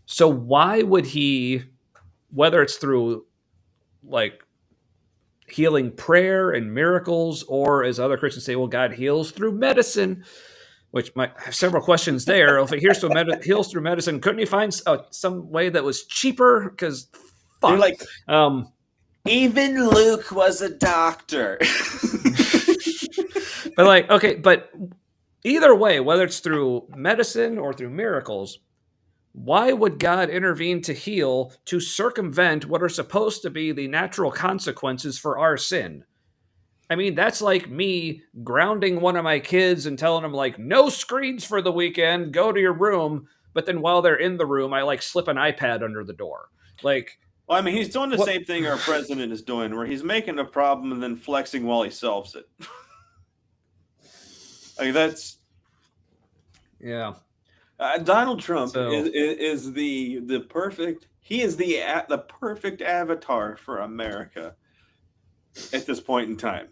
So why would he, whether it's through like healing prayer and miracles, or as other Christians say, well, God heals through medicine, which might have several questions there. If he heals through medicine, couldn't he find some way that was cheaper? Because fuck. Like, even Luke was a doctor. But like, okay, but either way, whether it's through medicine or through miracles, why would God intervene to heal, to circumvent what are supposed to be the natural consequences for our sin? I mean, that's like me grounding one of my kids and telling them, like, no screens for the weekend, go to your room. But then while they're in the room, I like slip an iPad under the door. Like, well, I mean, he's doing the same thing our president is doing, where he's making a problem and then flexing while he solves it. Like, that's, yeah. Donald Trump is the perfect. He is the perfect avatar for America at this point in time.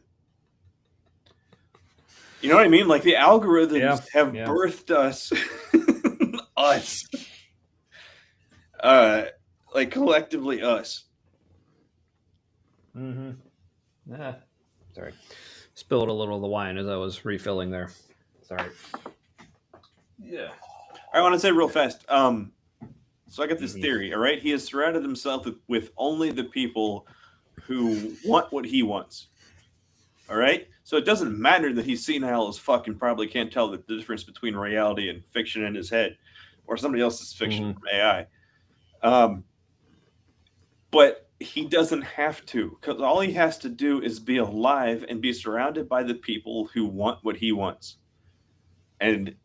You know what I mean? Like, the algorithms have birthed us, like collectively us. Mm-hmm. Yeah. Sorry, spilled a little of the wine as I was refilling there. Sorry. Yeah. I want to say real fast. So I got this theory. All right, he has surrounded himself with only the people who want what he wants. All right, so it doesn't matter that he's senile as fuck and probably can't tell the difference between reality and fiction in his head, or somebody else's fiction from AI. But he doesn't have to, because all he has to do is be alive and be surrounded by the people who want what he wants. And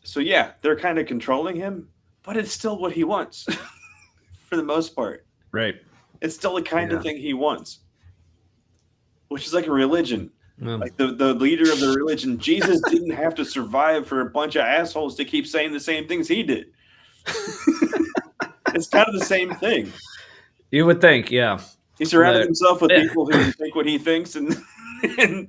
so, yeah, they're kind of controlling him, but it's still what he wants for the most part. Right. It's still the kind of thing he wants, which is like a religion. Like the leader of the religion, Jesus didn't have to survive for a bunch of assholes to keep saying the same things he did. It's kind of the same thing. You would think, yeah. He surrounded himself with people who think what he thinks, and I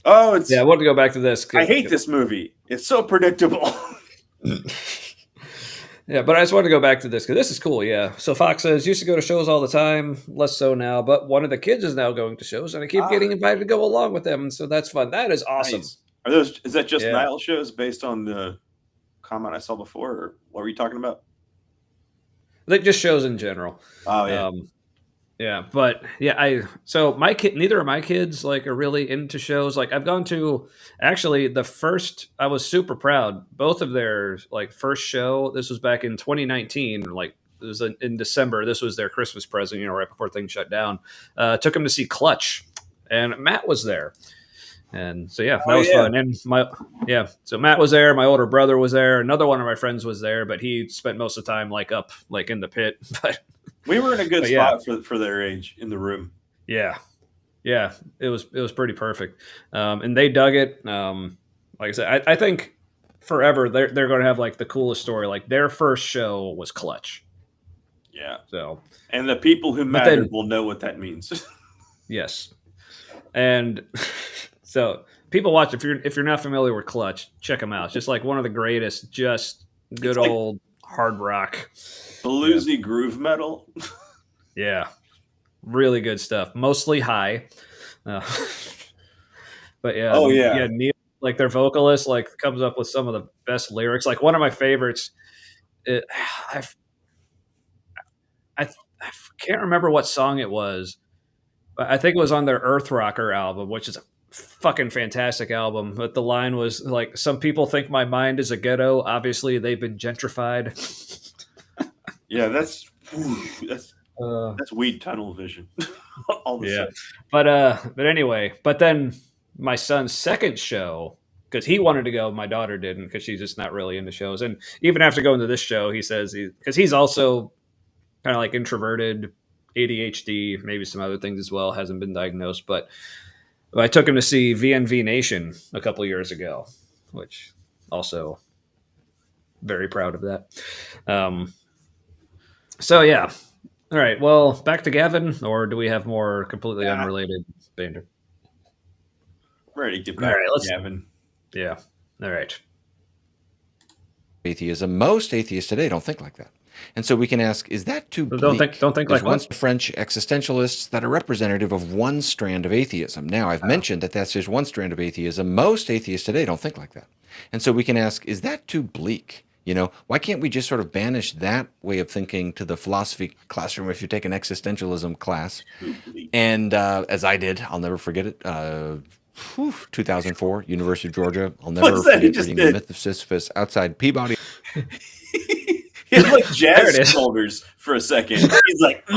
want to go back to this. I hate this movie. It's so predictable. Yeah, but I just want to go back to this because this is cool. Yeah. So Fox says, used to go to shows all the time, less so now, but one of the kids is now going to shows and I keep getting invited to go along with them. So that's fun. That is awesome. Nice. Is that just Nile shows based on the comment I saw before, or what were you talking about? Like just shows in general. Oh yeah. Yeah, but yeah, so my kid, neither of my kids like are really into shows. Like I've gone to actually the first, I was super proud. Both of their like first show, this was back in 2019, like it was in December. This was their Christmas present, right before things shut down. Took them to see Clutch, and Matt was there. And so, that was fun. And so Matt was there. My older brother was there. Another one of my friends was there, but he spent most of the time like up, like in the pit. But we were in a good spot for their age in the room. Yeah. It was pretty perfect. And they dug it. Like I said, I think forever they're going to have like the coolest story. Like their first show was Clutch. Yeah. So, and the people who matter will know what that means. Yes. And so people watch, if you're not familiar with Clutch, check them out. It's just like one of the greatest, just good old hard rock. Bluesy groove metal. Yeah. Really good stuff. Mostly high. But yeah. Neil, like their vocalist, like comes up with some of the best lyrics. Like one of my favorites, I can't remember what song it was, but I think it was on their Earth Rocker album, which is a fucking fantastic album. But the line was like, "Some people think my mind is a ghetto. Obviously, they've been gentrified." Yeah, that's weed tunnel vision. All the same. But anyway, but then my son's second show, because he wanted to go, my daughter didn't, because she's just not really into shows. And even after going to this show, he says because he's also kind of like introverted, ADHD, maybe some other things as well, hasn't been diagnosed. But I took him to see VNV Nation a couple years ago, which also very proud of that. So yeah. All right. Well, back to Gavin, or do we have more completely unrelated banter? Ready to get back to Gavin. Yeah. All right. Atheism. Most atheists today don't think like that. And so we can ask, is that too bleak? Don't think There's like once French existentialists that are representative of one strand of atheism. Now, I've mentioned that that's just one strand of atheism. Most atheists today don't think like that. And so we can ask, is that too bleak? Why can't we just sort of banish that way of thinking to the philosophy classroom if you take an existentialism class? And as I did, I'll never forget it. 2004, University of Georgia. I'll never forget reading The Myth of Sisyphus outside Peabody. He had like jazz shoulders for a second. He's like,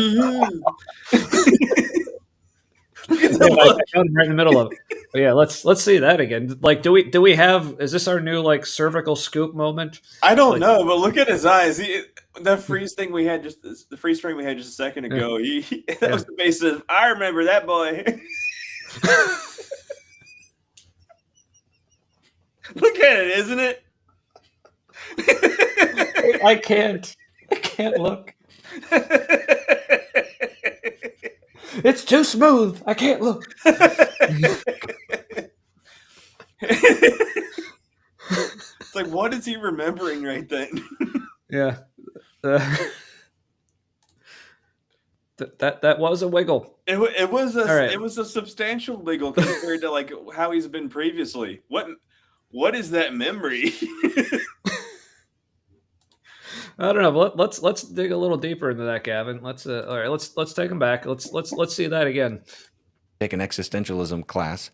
right in the middle of it. But yeah, let's see that again. Like, do we have? Is this our new like cervical scoop moment? I don't know, but look at his eyes. The freeze thing we had just a second ago. That was the basis of. I remember that boy. Look at it, isn't it? I can't look. It's too smooth. I can't look. It's like, what is he remembering right then? Yeah. That was a wiggle. It was a substantial wiggle compared to like how he's been previously. What is that memory? I don't know. But let's dig a little deeper into that, Gavin. Let's take him back. Let's see that again. Take an existentialism class,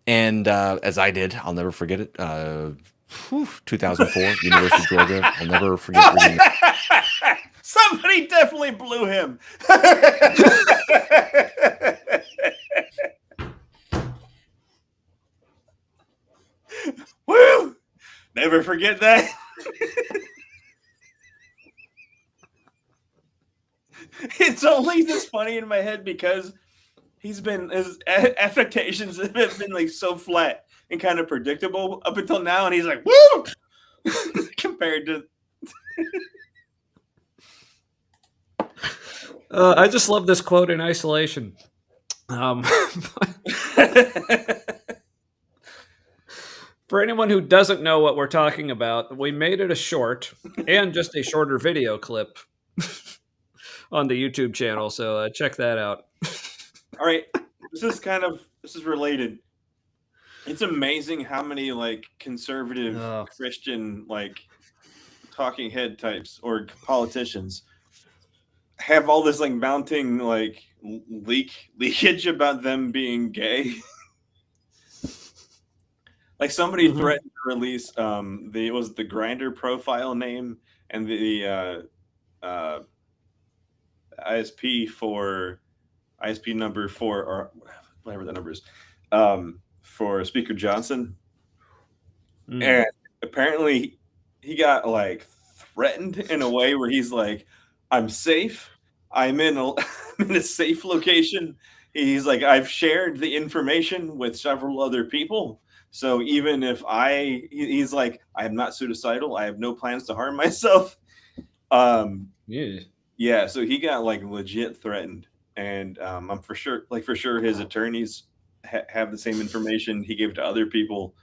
and as I did, I'll never forget it. 2004, University of Georgia. I'll never forget reading. Somebody definitely blew him. Woo! Never forget that. It's only this funny in my head because his affectations have been like so flat and kind of predictable up until now, and he's like, woo! Compared to I just love this quote in isolation. For anyone who doesn't know what we're talking about, we made it a short and just a shorter video clip on the YouTube channel, so check that out. All right, this is related. It's amazing how many like conservative Christian like talking head types or politicians have all this like mounting like leakage about them being gay. Like somebody threatened to release it was the Grindr profile name and the ISP number for, or whatever the number is, for Speaker Johnson. And apparently he got like threatened in a way where he's like, I'm safe. I'm in a safe location. He's like, I've shared the information with several other people. So even if he's like, I am not suicidal. I have no plans to harm myself. Yeah. So he got like legit threatened, and I'm for sure his attorneys have the same information he gave to other people.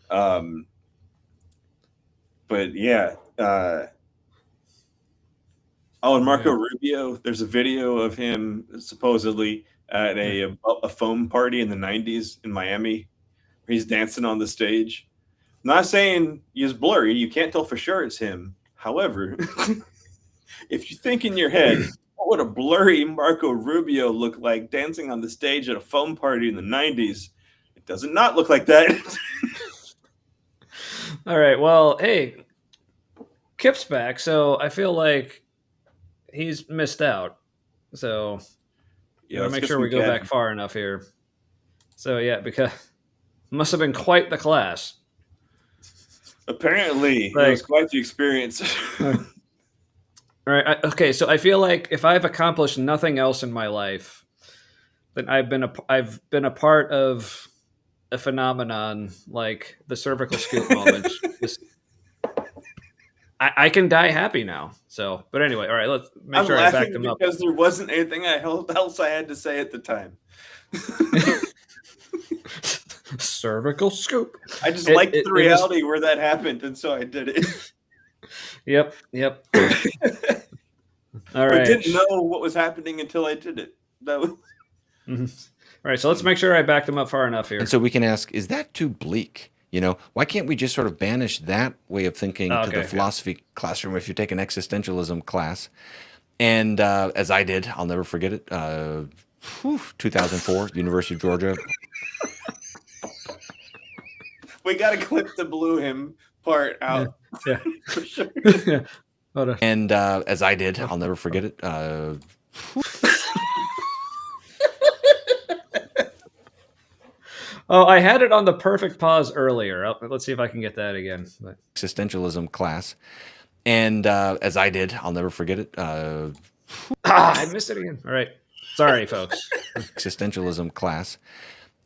But yeah. And Marco Rubio, there's a video of him supposedly at a foam party in the 90s in Miami. He's dancing on the stage. I'm not saying he's blurry. You can't tell for sure it's him. However, if you think in your head, what would a blurry Marco Rubio look like dancing on the stage at a foam party in the 90s? It does not look like that. All right. Well, hey, Kip's back, so I feel like he's missed out. So let's make sure we go back far enough here. So yeah, because must have been quite the class. Apparently, it was quite the experience. All right. Okay, so I feel like if I've accomplished nothing else in my life, then I've been a part of a phenomenon like the cervical scoop moment. I can die happy now. So, but anyway, all right. Let's make sure I back them up because there wasn't anything else I had to say at the time. Cervical scoop. I just liked the reality where that happened, and so I did it. Yep. All right. I didn't know what was happening until I did it. That was. All right, so let's make sure I backed them up far enough here. And so we can ask, is that too bleak? Why can't we just sort of banish that way of thinking to the philosophy classroom if you take an existentialism class? And as I did, I'll never forget it, 2004, University of Georgia. We got to clip the blew him part out. Yeah. For sure. Yeah. And as I did, I'll never forget it. Oh, I had it on the perfect pause earlier. Let's see if I can get that again. Existentialism class. And as I did, I'll never forget it. I missed it again. All right. Sorry, folks. Existentialism class.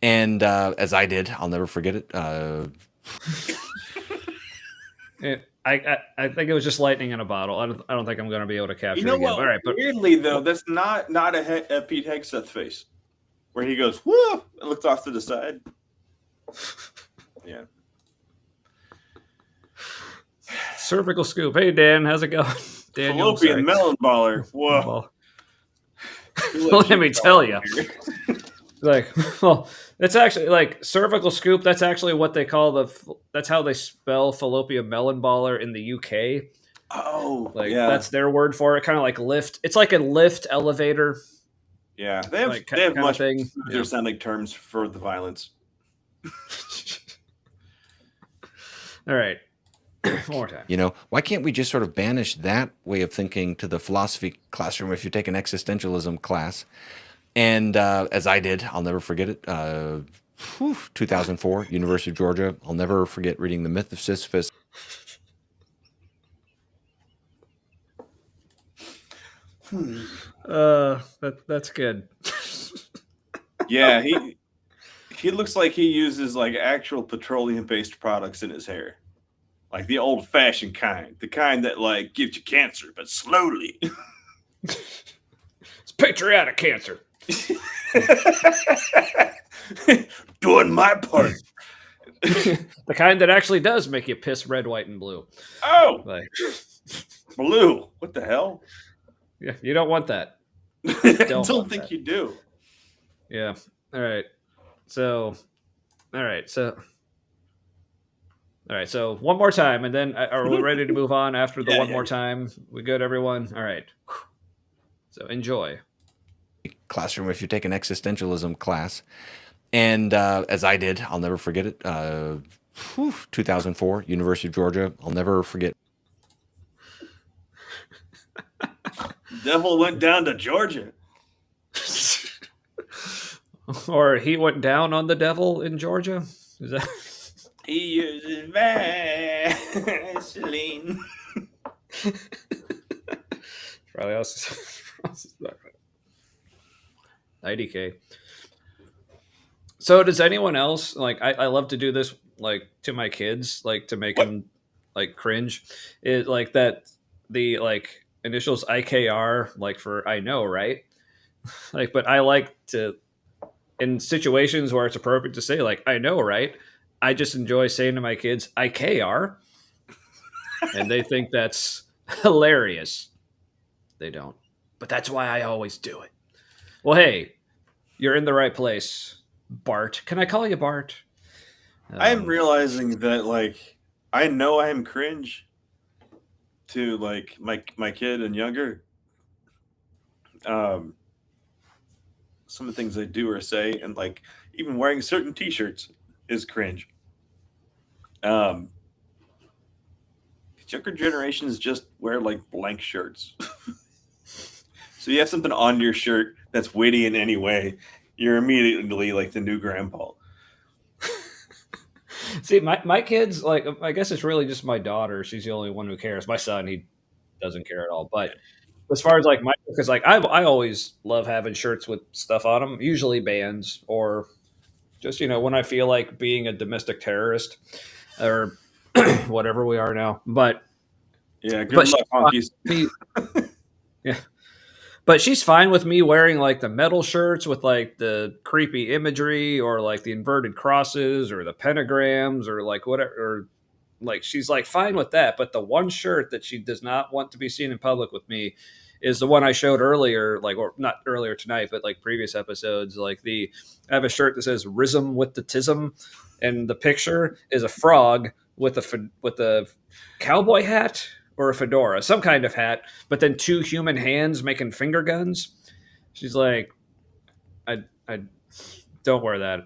And as I did, I'll never forget it. I think it was just lightning in a bottle. I don't think I'm going to be able to capture it again. What? All right, but weirdly though, that's not a Pete Hegseth face, where he goes whoo and looks off to the side. Yeah. Cervical scoop. Hey Dan, how's it going? Daniel, Fallopian melon baller. Whoa. Let me tell you. It's actually like cervical scoop. That's actually what they call that's how they spell fallopian melon baller in the UK. Oh, that's their word for it. Kind of like lift. It's like a lift elevator. Yeah, they have much better sounding terms for the violence. All right. One more time. Why can't we just sort of banish that way of thinking to the philosophy classroom if you take an existentialism class? And as I did, I'll never forget it, 2004, University of Georgia. I'll never forget reading The Myth of Sisyphus. That's good. Yeah, he looks like he uses like actual petroleum-based products in his hair. Like the old-fashioned kind. The kind that like gives you cancer, but slowly. patriotic cancer. Doing my part. The kind that actually does make you piss red, white, and blue. Oh, Like, blue. What the hell? yeah, you don't want that. I don't think you do. Yeah. All right. So one more time, and then are we ready to move on after the one more time? We good, everyone? All right. So enjoy. Classroom if you take an existentialism class. And as I did, I'll never forget it. 2004, University of Georgia. I'll never forget. Devil went down to Georgia. Or he went down on the devil in Georgia? Is that... He uses Vaseline. Probably else. 90K. So does anyone else, like, I love to do this, like, to my kids, like, to make them, like, cringe. It, like, that, the, like, initials IKR, like, for I know, right? Like, but I like to, in situations where it's appropriate to say, like, I know, right? I just enjoy saying to my kids, IKR. And they think that's hilarious. They don't. But that's why I always do it. Well, hey, you're in the right place, Bart. Can I call you Bart? I'm realizing that, like, I know I am cringe to, like, my kid and younger. Some of the things I do or say, and, like, even wearing certain T-shirts is cringe. Younger generations just wear, like, blank shirts. So you have something on your shirt that's witty in any way, you're immediately like the new grandpa. See, my kids, like, I guess it's really just my daughter. She's the only one who cares. My son, he doesn't care at all. But as far as, like, because, like, I always love having shirts with stuff on them, usually bands, or just, you know, when I feel like being a domestic terrorist or whatever we are now. But yeah, good luck, honkies. Yeah. But she's fine with me wearing, like, the metal shirts with, like, the creepy imagery, or, like, the inverted crosses or the pentagrams, or, like, whatever. Or, like, she's, like, fine with that. But the one shirt that she does not want to be seen in public with me is the one I showed earlier, like, or not earlier tonight, but, like, previous episodes. Like, I have a shirt that says "Rism with the Tism," and the picture is a frog with a cowboy hat or a fedora, some kind of hat, but then two human hands making finger guns. She's like, I don't wear that.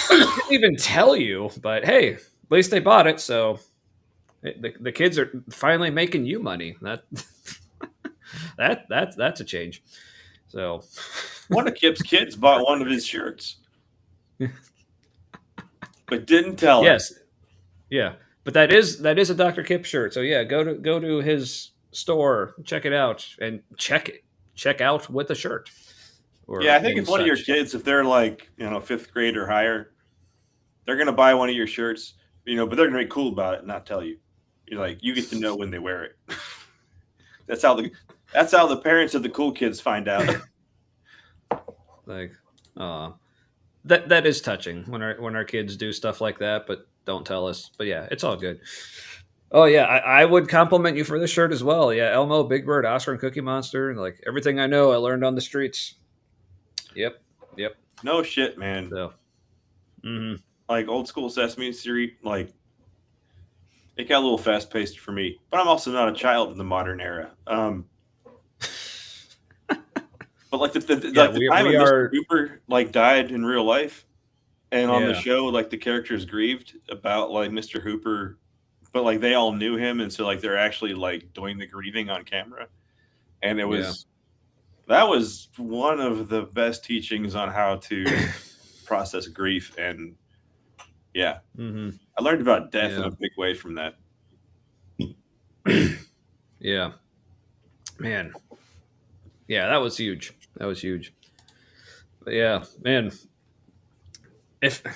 I didn't even tell you, but hey, at least they bought it, so the kids are finally making you money. That's a change. So one of Kip's kids bought one of his shirts, but didn't tell him. Yes. Yeah, but that is a Dr. Kip shirt. So yeah, go to his store, check it out, and check out with a shirt. Yeah, I think if one of your kids, if they're like, you know, 5th grade or higher, they're gonna buy one of your shirts, you know, but they're gonna be cool about it and not tell you. You're like, you get to know when they wear it. That's how the parents of the cool kids find out. Like, that is touching when our kids do stuff like that, but don't tell us. But yeah, it's all good. Oh yeah, I would compliment you for this shirt as well. Yeah, Elmo, Big Bird, Oscar, and Cookie Monster. Like, everything I know, I learned on the streets. Yep. No shit, man. So, like, old school Sesame Street, like, it got a little fast paced for me. But I'm also not a child in the modern era. But like the time when Mr. Hooper, like, died in real life, and on the show, like, the characters grieved about, like, Mr. Hooper, but, like, they all knew him, and so, like, they're actually, like, doing the grieving on camera, and it was that was one of the best teachings on how to process grief, and I learned about death in a big way from that. Yeah, man. Yeah, that was huge. But yeah, man.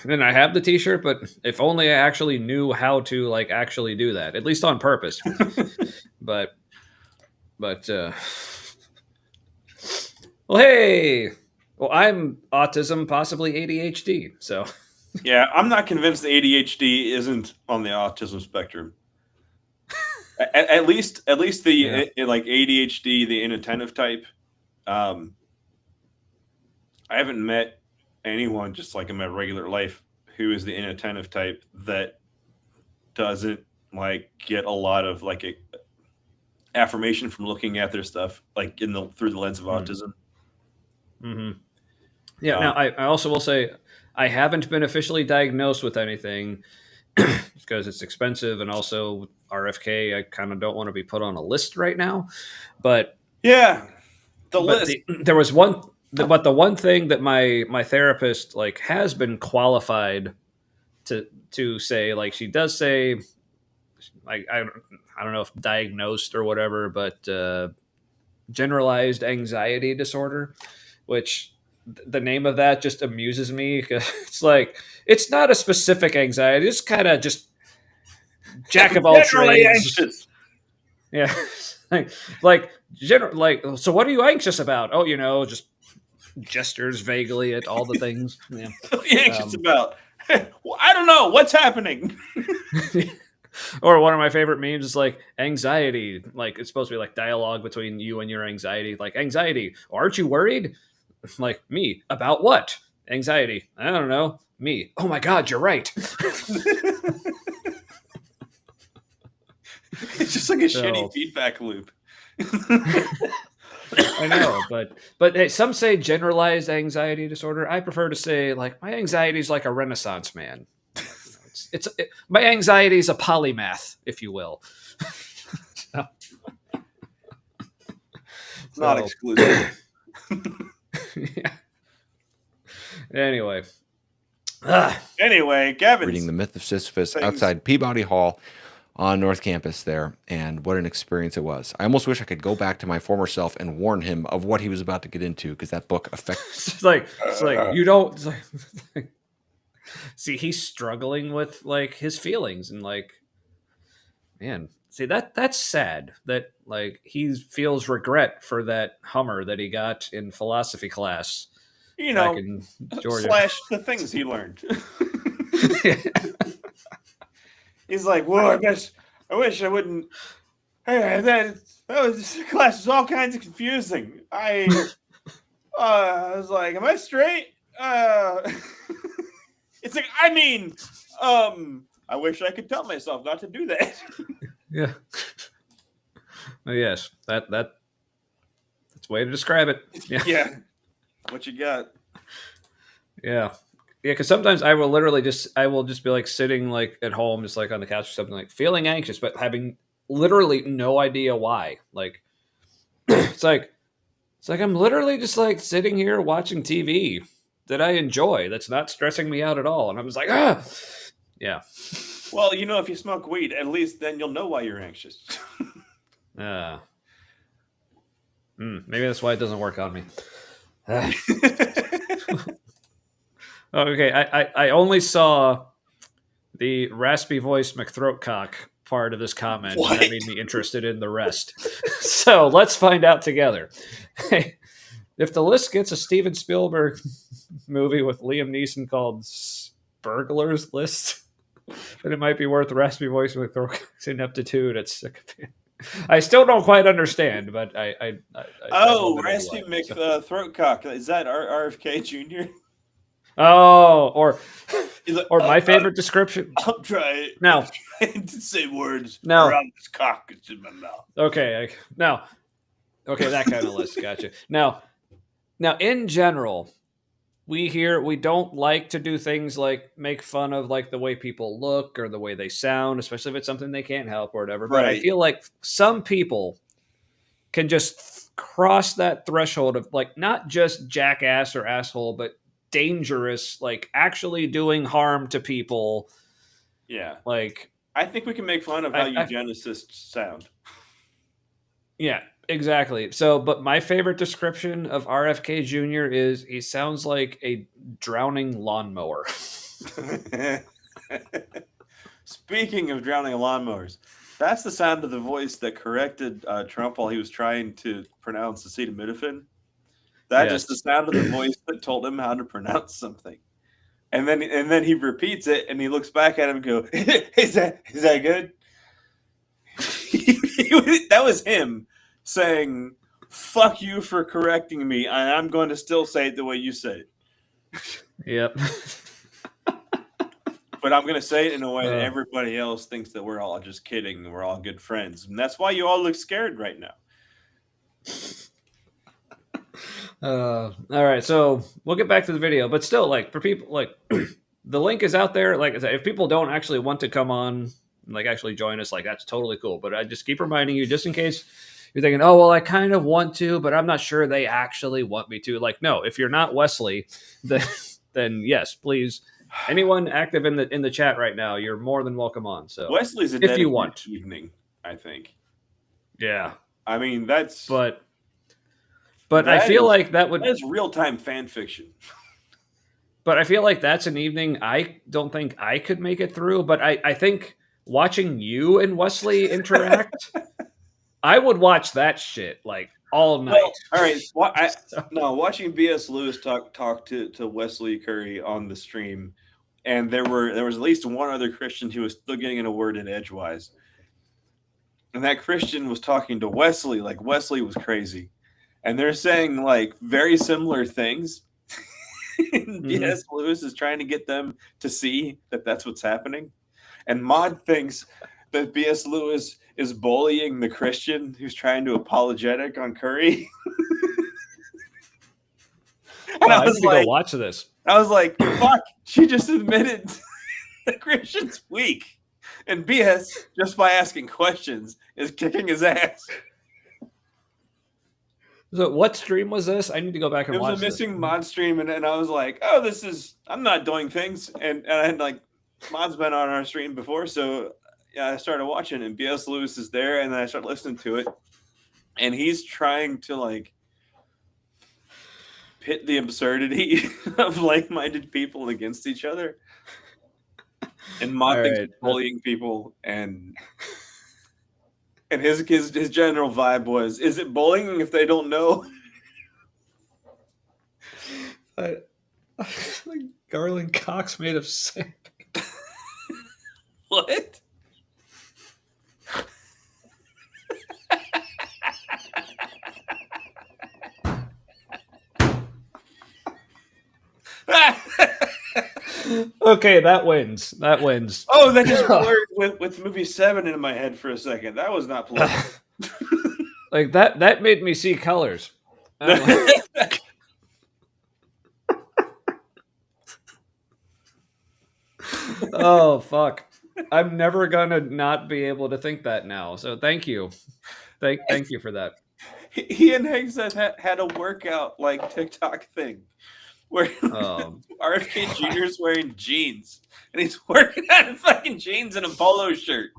Then I have the T-shirt, but if only I actually knew how to, like, actually do that, at least on purpose. But But well, hey, well, I'm autism, possibly ADHD. So yeah, I'm not convinced the ADHD isn't on the autism spectrum. At least the like ADHD, the inattentive type. I haven't met anyone just like in my regular life who is the inattentive type that doesn't like get a lot of like affirmation from looking at their stuff like through the lens of autism. Mm-hmm. Yeah. Now, I also will say I haven't been officially diagnosed with anything because it's expensive, and also RFK. I kind of don't want to be put on a list right now, but yeah, the list. There was one, but the one thing that my therapist like has been qualified to say, like she does say, like I don't know if diagnosed or whatever, but generalized anxiety disorder, which the name of that just amuses me because it's like it's not a specific anxiety, it's kind of just jack of all trades. Anxious. Yeah, like so what are you anxious about? Oh, just gestures vaguely at all the things. Yeah. What are you anxious about? Well, I don't know what's happening. Or one of my favorite memes is like anxiety, like it's supposed to be like dialogue between you and your anxiety, like anxiety, aren't you worried? Like, me about what? Anxiety, I don't know. Me, oh my god, you're right. It's just like a shitty feedback loop. I know, but hey, some say generalized anxiety disorder. I prefer to say like my anxiety is like a Renaissance man. My anxiety is a polymath, if you will. Not exclusive. Yeah. Anyway, Gavin reading The Myth of Sisyphus outside Peabody Hall on North Campus there, and what an experience it was. I almost wish I could go back to my former self and warn him of what he was about to get into, because that book affects. It's like you don't see. He's struggling with like his feelings, and like, man, see that's sad. That like he feels regret for that Hummer that he got in philosophy class. Back in Georgia. / the things he learned. He's like, well, I wish I wouldn't. Hey, this class is all kinds of confusing. I was like, am I straight? It's like, I wish I could tell myself not to do that. Yeah. Oh, yes, that's a way to describe it. Yeah. Yeah. What you got? Yeah. Yeah, because sometimes I will just be like sitting like at home, just like on the couch or something, like feeling anxious, but having literally no idea why. Like it's like I'm literally just like sitting here watching TV that I enjoy, that's not stressing me out at all. And I'm just like, yeah. Well, if you smoke weed, at least then you'll know why you're anxious. Maybe that's why it doesn't work on me. Okay, I only saw the raspy voice McThroatcock part of this comment, and that made me interested in the rest. So let's find out together. Hey, if the list gets a Steven Spielberg movie with Liam Neeson called Burglar's List, then it might be worth raspy voice McThroatcock's ineptitude at I still don't quite understand, but I raspy McThroatcock. Is that RFK Jr.? Oh, or my favorite description. I'll try it. Now, to say words now, around this cock is in my mouth. Okay, that kind of list. Gotcha. Now, in general, we don't like to do things like make fun of like the way people look or the way they sound, especially if it's something they can't help or whatever. But I feel like some people can just cross that threshold of like not just jackass or asshole, but dangerous, like actually doing harm to people. Yeah. Like, I think we can make fun of how eugenicists sound. Yeah, exactly. So, but my favorite description of RFK Jr. is he sounds like a drowning lawnmower. Speaking of drowning lawnmowers, That's the sound of the voice that corrected Trump while he was trying to pronounce acetaminophen. That's just the sound of the voice that told him how to pronounce something. And then he repeats it, and he looks back at him and go, is that good? That was him saying, fuck you for correcting me, and I'm going to still say it the way you say it. Yep. But I'm going to say it in a way that everybody else thinks that we're all just kidding and we're all good friends. And that's why you all look scared right now. All right, so we'll get back to the video, but still, like, for people, like, the link is out there. Like I said, if people don't actually want to come on, like, actually join us, like, that's totally cool. But I just keep reminding you, just in case you're thinking, oh, well, I kind of want to, but I'm not sure they actually want me to. Like, no, if you're not Wesley, then yes, please. Anyone active in the chat right now, you're more than welcome on. So Wesley's a if you want evening, I think. Yeah, I mean that's but I feel like that is real-time fan fiction. But I feel like that's an evening I don't think I could make it through. But I think watching you and Wesley interact, I would watch that shit like all night. Well, all right, watching B.S. Lewis talk to Wesley Curry on the stream, and there was at least one other Christian who was still getting in a word in edgewise, and that Christian was talking to Wesley like Wesley was crazy, and they're saying like very similar things. B.S. Lewis is trying to get them to see that that's what's happening, and Maud thinks that B.S. Lewis is bullying the Christian who's trying to apologetic on Curry. And I was like, go watch this. I was like, fuck, she just admitted the Christian's weak. And BS, just by asking questions, is kicking his ass. So what stream was this? I need to go back and watch this. It was a missing mod stream, and I was like, oh, I'm not doing things. And I had like, Mod's been on our stream before, so yeah, I started watching, and B.S. Lewis is there, and then I started listening to it. And he's trying to like pit the absurdity of like-minded people against each other. And Mod thinks bullying people, and his general vibe was, is it bullying if they don't know? Like Garland Cox made of sand. What? Okay, that wins. That wins. Oh, that just blurred with movie 7 in my head for a second. That was not political. Like that made me see colors. Oh fuck. I'm never gonna not be able to think that now. So thank you. Thank you for that. He and Hanks had a workout like TikTok thing where RFK Jr. is wearing jeans and he's working out in fucking jeans and a polo shirt.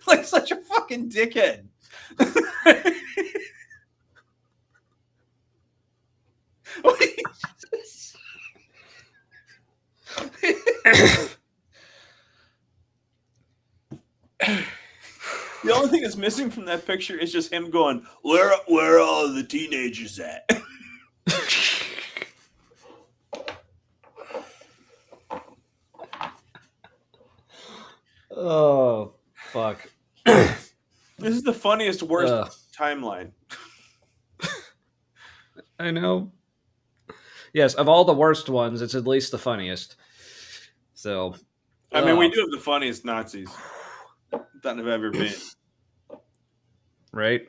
Like such a fucking dickhead. The only thing that's missing from that picture is just him going, where are all the teenagers at? Oh, fuck. This is the funniest, worst timeline. I know. Yes, of all the worst ones, it's at least the funniest. So, I mean, we do have the funniest Nazis that have ever been. Right?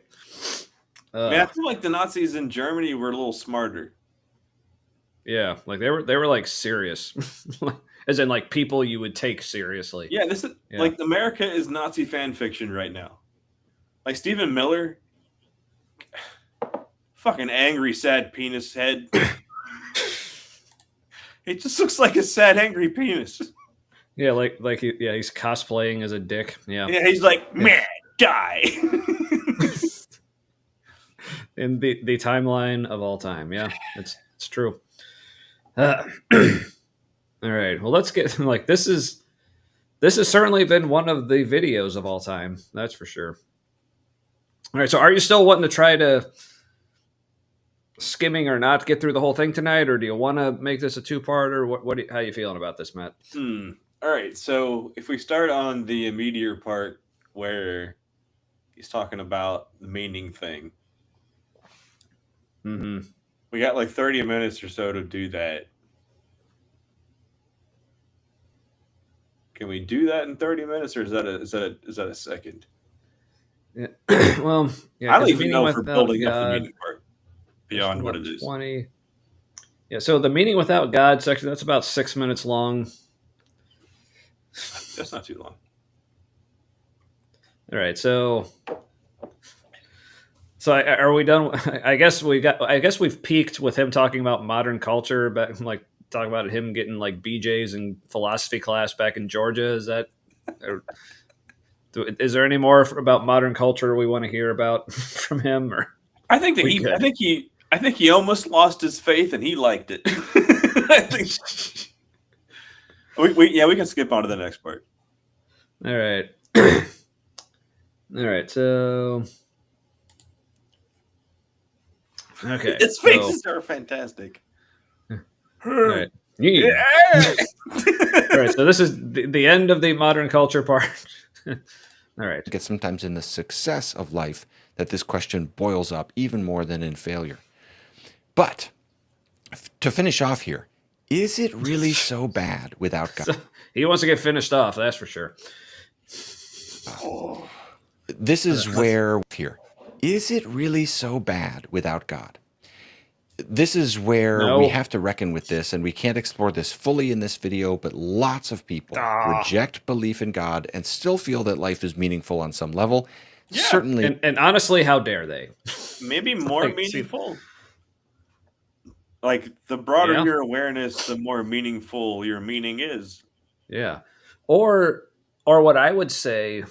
I mean, I feel like the Nazis in Germany were a little smarter. Yeah, like they were like serious. As in like people you would take seriously. Yeah, this is like America is Nazi fan fiction right now. Like Stephen Miller, fucking angry, sad penis head. It just looks like a sad, angry penis. Yeah, he's cosplaying as a dick. Yeah. Yeah, he's like, man, die. In the timeline of all time. Yeah, it's true. All right. Well, let's get like this is this has certainly been one of the videos of all time. That's for sure. All right. So are you still wanting to try to skimming or not get through the whole thing tonight, or do you want to make this a two-parter? How are you feeling about this, Matt? All right. So if we start on the meteor part where he's talking about the meaning thing, we got like 30 minutes or so to do that. Can we do that in 30 minutes, or is that a second? Yeah. Well, yeah, I don't even know if we're building up the meaning part beyond what it is. 20. Yeah, so the meaning without God section, that's about 6 minutes long. That's not too long. All right, so are we done? I guess we've peaked with him talking about modern culture, but like talking about him getting like BJ's in philosophy class back in Georgia. Is that? Is there any more about modern culture we want to hear about from him? Or I think that I think he almost lost his faith and he liked it. I think we can skip on to the next part. All right. All right. So okay. His faces are fantastic. All right. Yeah. All right. So this is the end of the modern culture part. All right. It's sometimes in the success of life that this question boils up even more than in failure. But to finish off here, is it really so bad without God? He wants to get finished off, that's for sure. This is where here. Is it really so bad without God? This is where we have to reckon with this, and we can't explore this fully in this video, but lots of people reject belief in God and still feel that life is meaningful on some level. Yeah. Certainly. And honestly, how dare they? Maybe more meaningful. Like, the broader your awareness, the more meaningful your meaning is. Yeah. Or what I would say,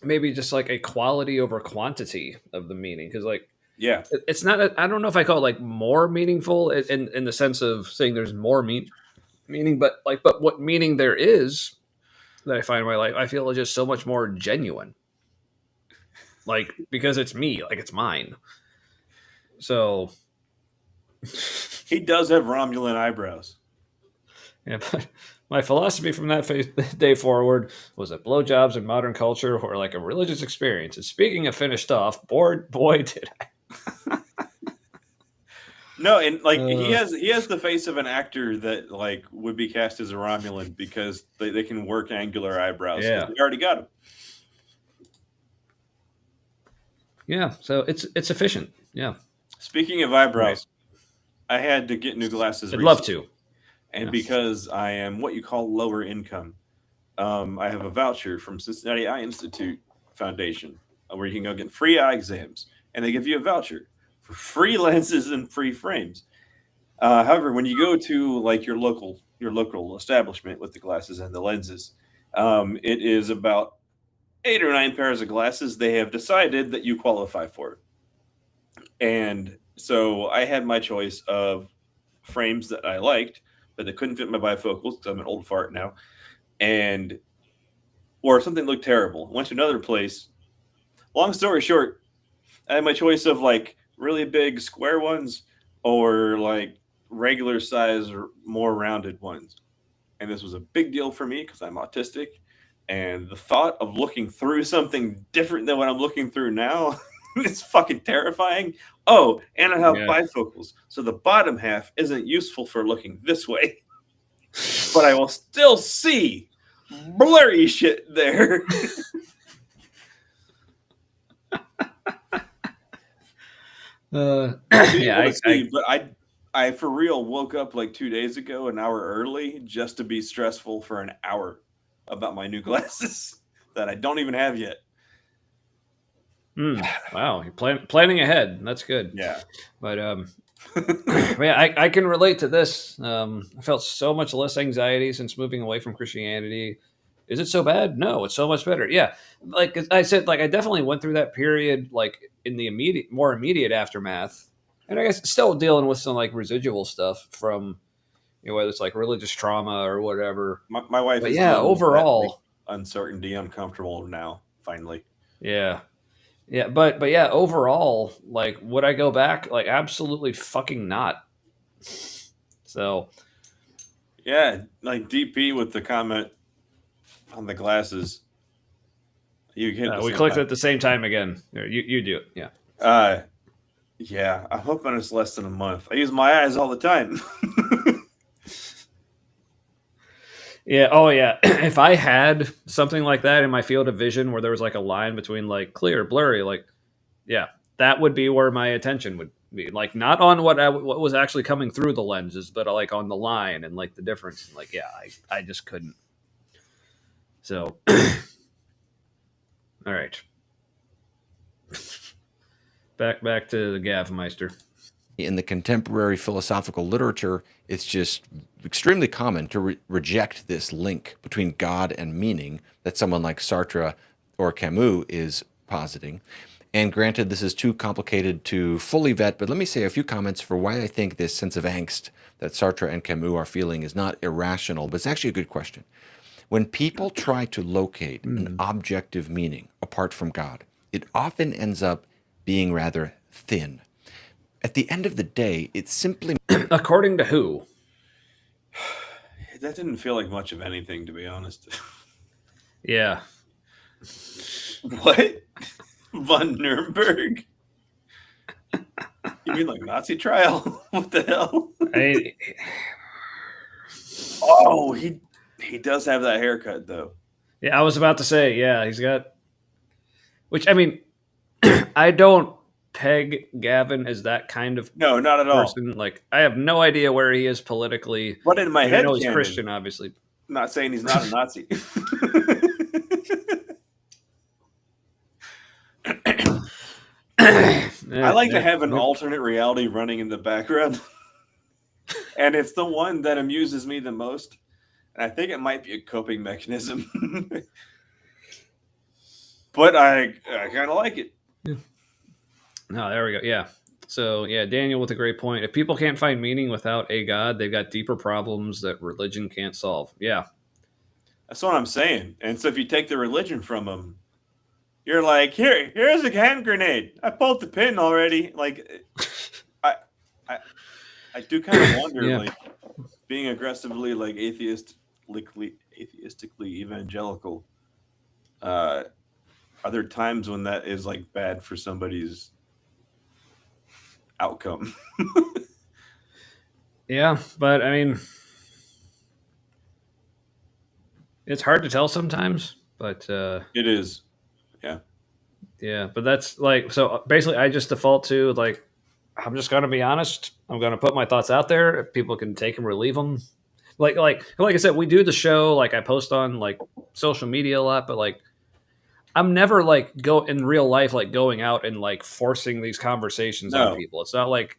maybe just like a quality over quantity of the meaning. Because, like, yeah, it's not. I don't know if I call it like more meaningful in the sense of saying there's more meaning, but what meaning there is that I find in my life, I feel is just so much more genuine. Like, because it's me, like it's mine. So he does have Romulan eyebrows. Yeah, but my philosophy from that day forward was that blowjobs in modern culture were like a religious experience. And speaking of finished off, boy, did I. No, and like he has the face of an actor that like would be cast as a Romulan because they can work angular eyebrows. Yeah, they already got him. Yeah, so it's efficient. Yeah. Speaking of eyebrows, I had to get new glasses. I'd love to, and because I am what you call lower income, I have a voucher from Cincinnati Eye Institute Foundation where you can go get free eye exams, and they give you a voucher for free lenses and free frames. However, when you go to like your local establishment with the glasses and the lenses, it is about 8 or 9 pairs of glasses they have decided that you qualify for. And so I had my choice of frames that I liked, but they couldn't fit my bifocals because I'm an old fart now, or something looked terrible. Went to another place. Long story short, I had my choice of like really big square ones or like regular size or more rounded ones. And this was a big deal for me because I'm autistic. And the thought of looking through something different than what I'm looking through now is fucking terrifying. Oh, and I have bifocals. So the bottom half isn't useful for looking this way. But I will still see blurry shit there. But I for real woke up like 2 days ago, an hour early, just to be stressful for an hour about my new glasses that I don't even have yet. Wow, you're planning ahead. That's good. Yeah, but I can relate to this. I felt so much less anxiety since moving away from Christianity. Is it so bad? No, it's so much better. Yeah, like I said, like I definitely went through that period, like in the more immediate aftermath, and I guess still dealing with some like residual stuff from, whether it's like religious trauma or whatever. My wife But is yeah, done with that, overall, uncertainty. I'm comfortable now, finally. yeah. Yeah, but yeah, overall, like, would I go back? Like, absolutely fucking not. So, yeah, like DP with the comment on the glasses. You hit we clicked at the same time again. You do it, yeah. Yeah, I'm hoping it's less than a month. I use my eyes all the time. Yeah. Oh, yeah. If I had something like that in my field of vision, where there was like a line between like clear, blurry, like, yeah, that would be where my attention would be. Like, not on what was actually coming through the lenses, but like on the line and like the difference. Like, yeah, I just couldn't. So, all right. Back to the Gavmeister. In the contemporary philosophical literature, it's just extremely common to reject this link between God and meaning that someone like Sartre or Camus is positing. And granted, this is too complicated to fully vet, but let me say a few comments for why I think this sense of angst that Sartre and Camus are feeling is not irrational, but it's actually a good question. When people try to locate an objective meaning apart from God, it often ends up being rather thin. At the end of the day, it's simply... According to who? That didn't feel like much of anything, to be honest. Yeah. What? Von Nuremberg? You mean like Nazi trial? What the hell? Oh, he does have that haircut, though. Yeah, I was about to say, yeah, he's got... Which, I mean, I don't peg Gavin as that kind of no, not at person. all. Like, I have no idea where he is politically. But in my head, I know he's Christian, obviously. I'm not saying he's not a Nazi. I like to have an alternate reality running in the background. And it's the one that amuses me the most. And I think it might be a coping mechanism. But I kind of like it. Yeah. No, there we go. Yeah. So, yeah, Daniel with a great point. If people can't find meaning without a God, they've got deeper problems that religion can't solve. Yeah. That's what I'm saying. And so if you take the religion from them, you're like, here's a hand grenade. I pulled the pin already. Like, I do kind of wonder, like, being aggressively, like, atheistically evangelical, are there times when that is, like, bad for somebody's outcome? Yeah, but, I mean, it's hard to tell sometimes, but... it is. Yeah. Yeah, but that's, like, so basically I just default to, like, I'm just going to be honest. I'm going to put my thoughts out there. People can take them or leave them. Like I said, we do the show. Like, I post on like social media a lot, but like, I'm never like in real life, like going out and like forcing these conversations on people. It's not like,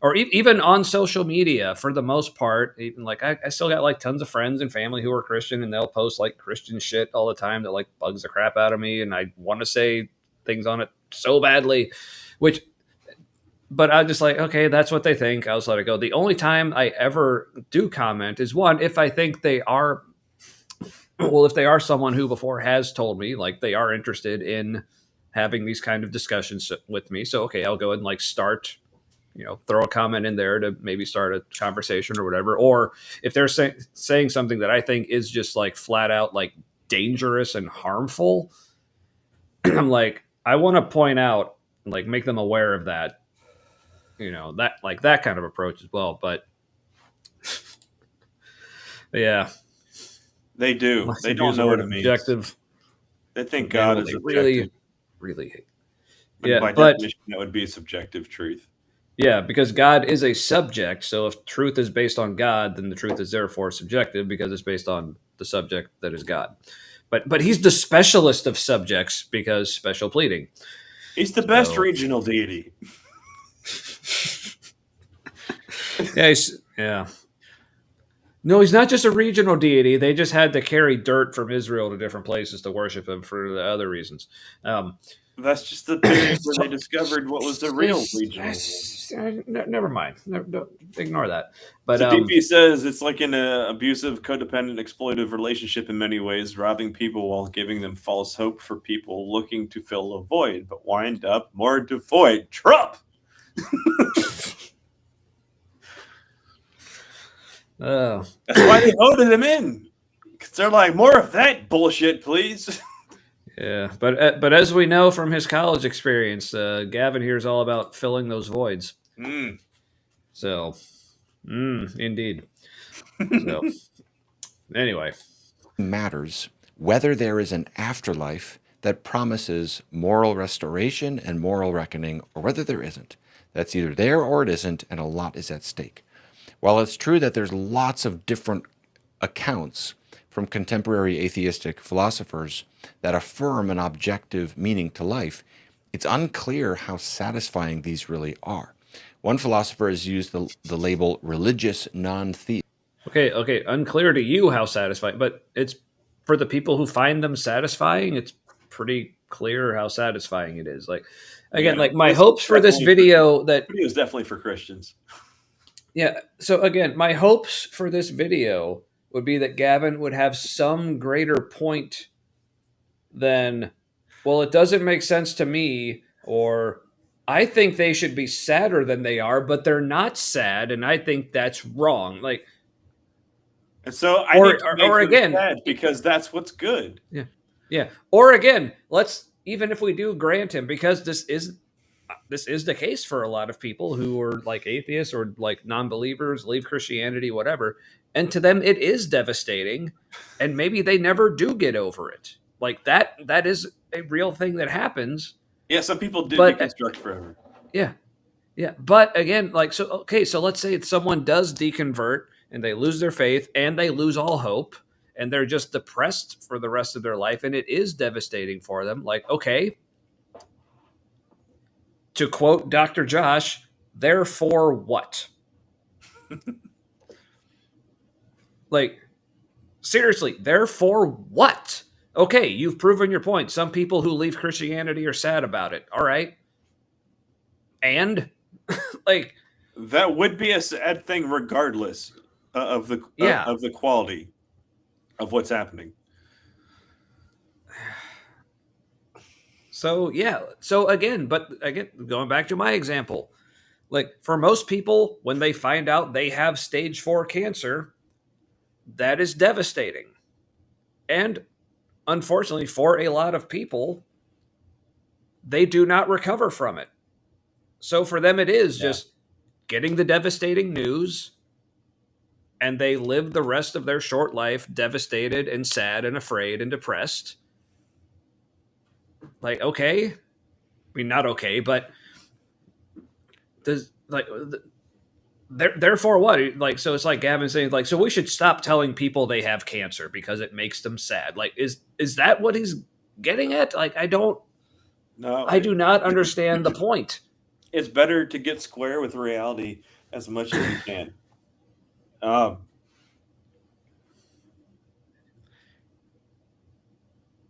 or even on social media for the most part. Even like I still got like tons of friends and family who are Christian, and they'll post like Christian shit all the time that like bugs the crap out of me, and I want to say things on it so badly, but I'm just like, okay, that's what they think. I'll just let it go. The only time I ever do comment is one, if I think they are, well, if they are someone who before has told me like they are interested in having these kind of discussions with me. So, okay, I'll go ahead and like start, throw a comment in there to maybe start a conversation or whatever. Or if they're saying something that I think is just like flat out like dangerous and harmful, I'm like, I want to point out, like make them aware of that. That like that kind of approach as well. But yeah, they do. They don't know what it means. Objective. They think God is objective. Really hate. Yeah, by definition, that would be a subjective truth. Yeah, because God is a subject. So if truth is based on God, then the truth is therefore subjective because it's based on the subject that is God. But he's the specialist of subjects because special pleading. He's the best regional deity. Yeah. No, he's not just a regional deity. They just had to carry dirt from Israel to different places to worship him for the other reasons. That's just the period where they discovered what was the real regional war. Never mind. Don't ignore that. But so DP says it's like an abusive, codependent, exploitive relationship in many ways, robbing people while giving them false hope for people looking to fill a void, but wind up more devoid. Trump! Oh. That's why they voted him in. Because they're like, more of that bullshit, please. Yeah, but as we know from his college experience, Gavin here is all about filling those voids. So, indeed. So, anyway. Matters whether there is an afterlife that promises moral restoration and moral reckoning, or whether there isn't. That's either there or it isn't, and a lot is at stake. While it's true that there's lots of different accounts from contemporary atheistic philosophers that affirm an objective meaning to life, it's unclear how satisfying these really are. One philosopher has used the label religious non-theist. Okay, unclear to you how satisfying, but it's for the people who find them satisfying, it's pretty clear how satisfying it is. Like, again, like my hopes for this video that video is definitely for Christians. Yeah, so again, my hopes for this video would be that Gavin would have some greater point than, well, it doesn't make sense to me, or I think they should be sadder than they are, but they're not sad, and I think that's wrong. Like, and so I need to make them again, sad because that's what's good. Yeah. Or again, let's, even if we do grant him, because this is the case for a lot of people who are like atheists or like non-believers, leave Christianity, whatever. And to them, it is devastating. And maybe they never do get over it. Like that is a real thing that happens. Yeah, some people do deconstruct forever. Yeah. Yeah. But again, like, so let's say someone does deconvert and they lose their faith and they lose all hope and they're just depressed for the rest of their life. And it is devastating for them. Like, okay, to quote Dr. Josh, therefore what? Like, seriously, therefore what? Okay, you've proven your point. Some people who leave Christianity are sad about it. All right. And, like... that would be a sad thing regardless of the quality of what's happening. So, yeah. So, again, going back to my example, like, for most people, when they find out they have stage 4 cancer, that is devastating. And, unfortunately, for a lot of people, they do not recover from it. So, for them, it is just getting the devastating news, and they live the rest of their short life devastated and sad and afraid and depressed. Like, okay, I mean, not okay, but therefore what? Like, so it's like Gavin saying, like, so we should stop telling people they have cancer because it makes them sad. Like, is that what he's getting at? Like, I do not understand the point. It's better to get square with reality as much as you can.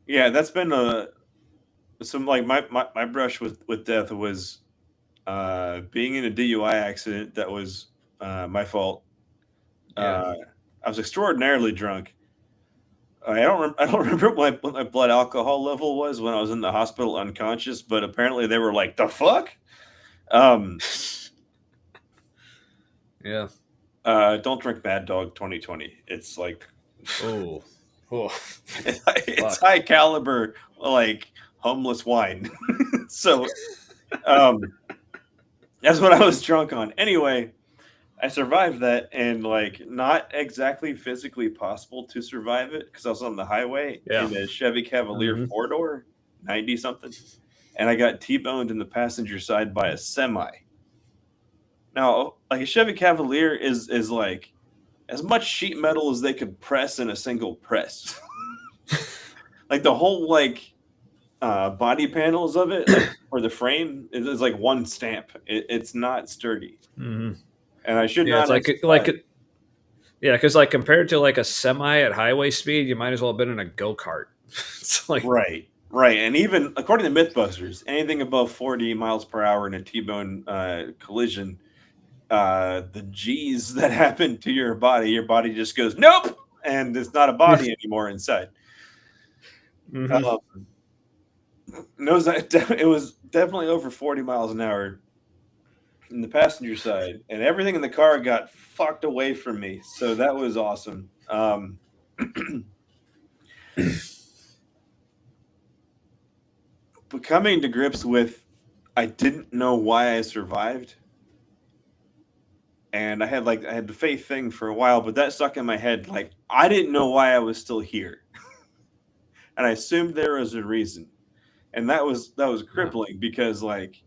Yeah, that's been some like my brush with death was being in a DUI accident that was my fault. I was extraordinarily drunk. I don't remember what my blood alcohol level was when I was in the hospital unconscious, but apparently they were like, the fuck? Yeah. Don't drink Mad Dog 2020. It's like, oh, it's high caliber, like homeless wine. So, that's what I was drunk on. Anyway, I survived that, and like not exactly physically possible to survive it because I was on the highway in a Chevy Cavalier 4-door, 90 something, and I got T-boned in the passenger side by a semi. Now, like a Chevy Cavalier is like as much sheet metal as they could press in a single press. Like the whole like body panels of it, like, or the frame is like one stamp. It's not sturdy. Mm-hmm. And I should not. Because like compared to like a semi at highway speed, you might as well have been in a go-kart. It's like right. Right, and even according to MythBusters, anything above 40 miles per hour in a T-bone collision, the G's that happen to your body just goes nope, and it's not a body anymore inside. Mhm. No, it was definitely over 40 miles an hour in the passenger side, and everything in the car got fucked away from me. So that was awesome. But coming to grips with, I didn't know why I survived, and I had the faith thing for a while, but that stuck in my head. Like, I didn't know why I was still here, and I assumed there was a reason, and that was crippling because like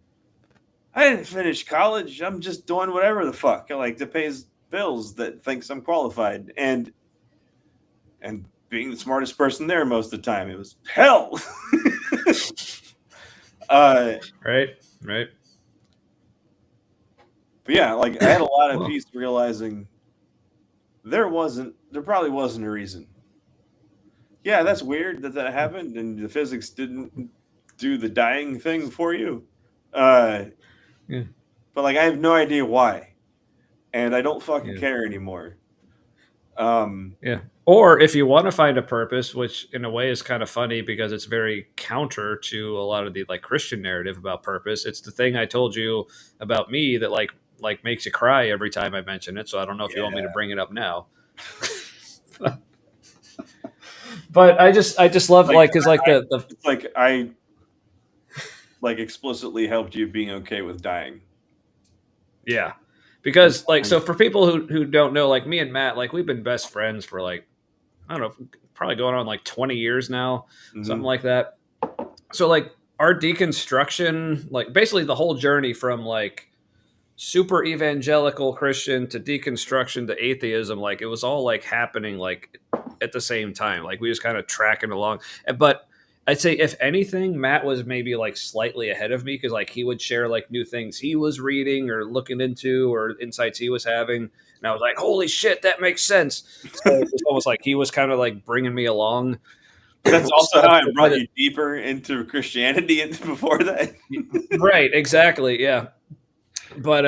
I didn't finish college. I'm just doing whatever the fuck like to pay bills that thinks I'm qualified, and being the smartest person there most of the time. It was hell. Right. But yeah, like I had a lot of peace realizing there probably wasn't a reason. Yeah, that's weird that happened, and the physics didn't do the dying thing for you. Yeah. But like I have no idea why, and I don't fucking care anymore. Yeah. Or if you want to find a purpose, which in a way is kind of funny because it's very counter to a lot of the like Christian narrative about purpose. It's the thing I told you about me that like makes you cry every time I mention it. So I don't know if you want me to bring it up now. But I just love because it's like I like explicitly helped you being okay with dying. Yeah. Because like so for people who don't know, like me and Matt, like we've been best friends for like I don't know, probably going on like 20 years now, something like that. So like our deconstruction, like basically the whole journey from like super evangelical Christian to deconstruction to atheism, like it was all like happening like at the same time. Like we just kind of tracking along. But I'd say if anything, Matt was maybe like slightly ahead of me because like he would share like new things he was reading or looking into or insights he was having, and I was like, "Holy shit, that makes sense." So it was almost like he was kind of like bringing me along. That's also how I brought you deeper into Christianity before that. Right? Exactly. Yeah. But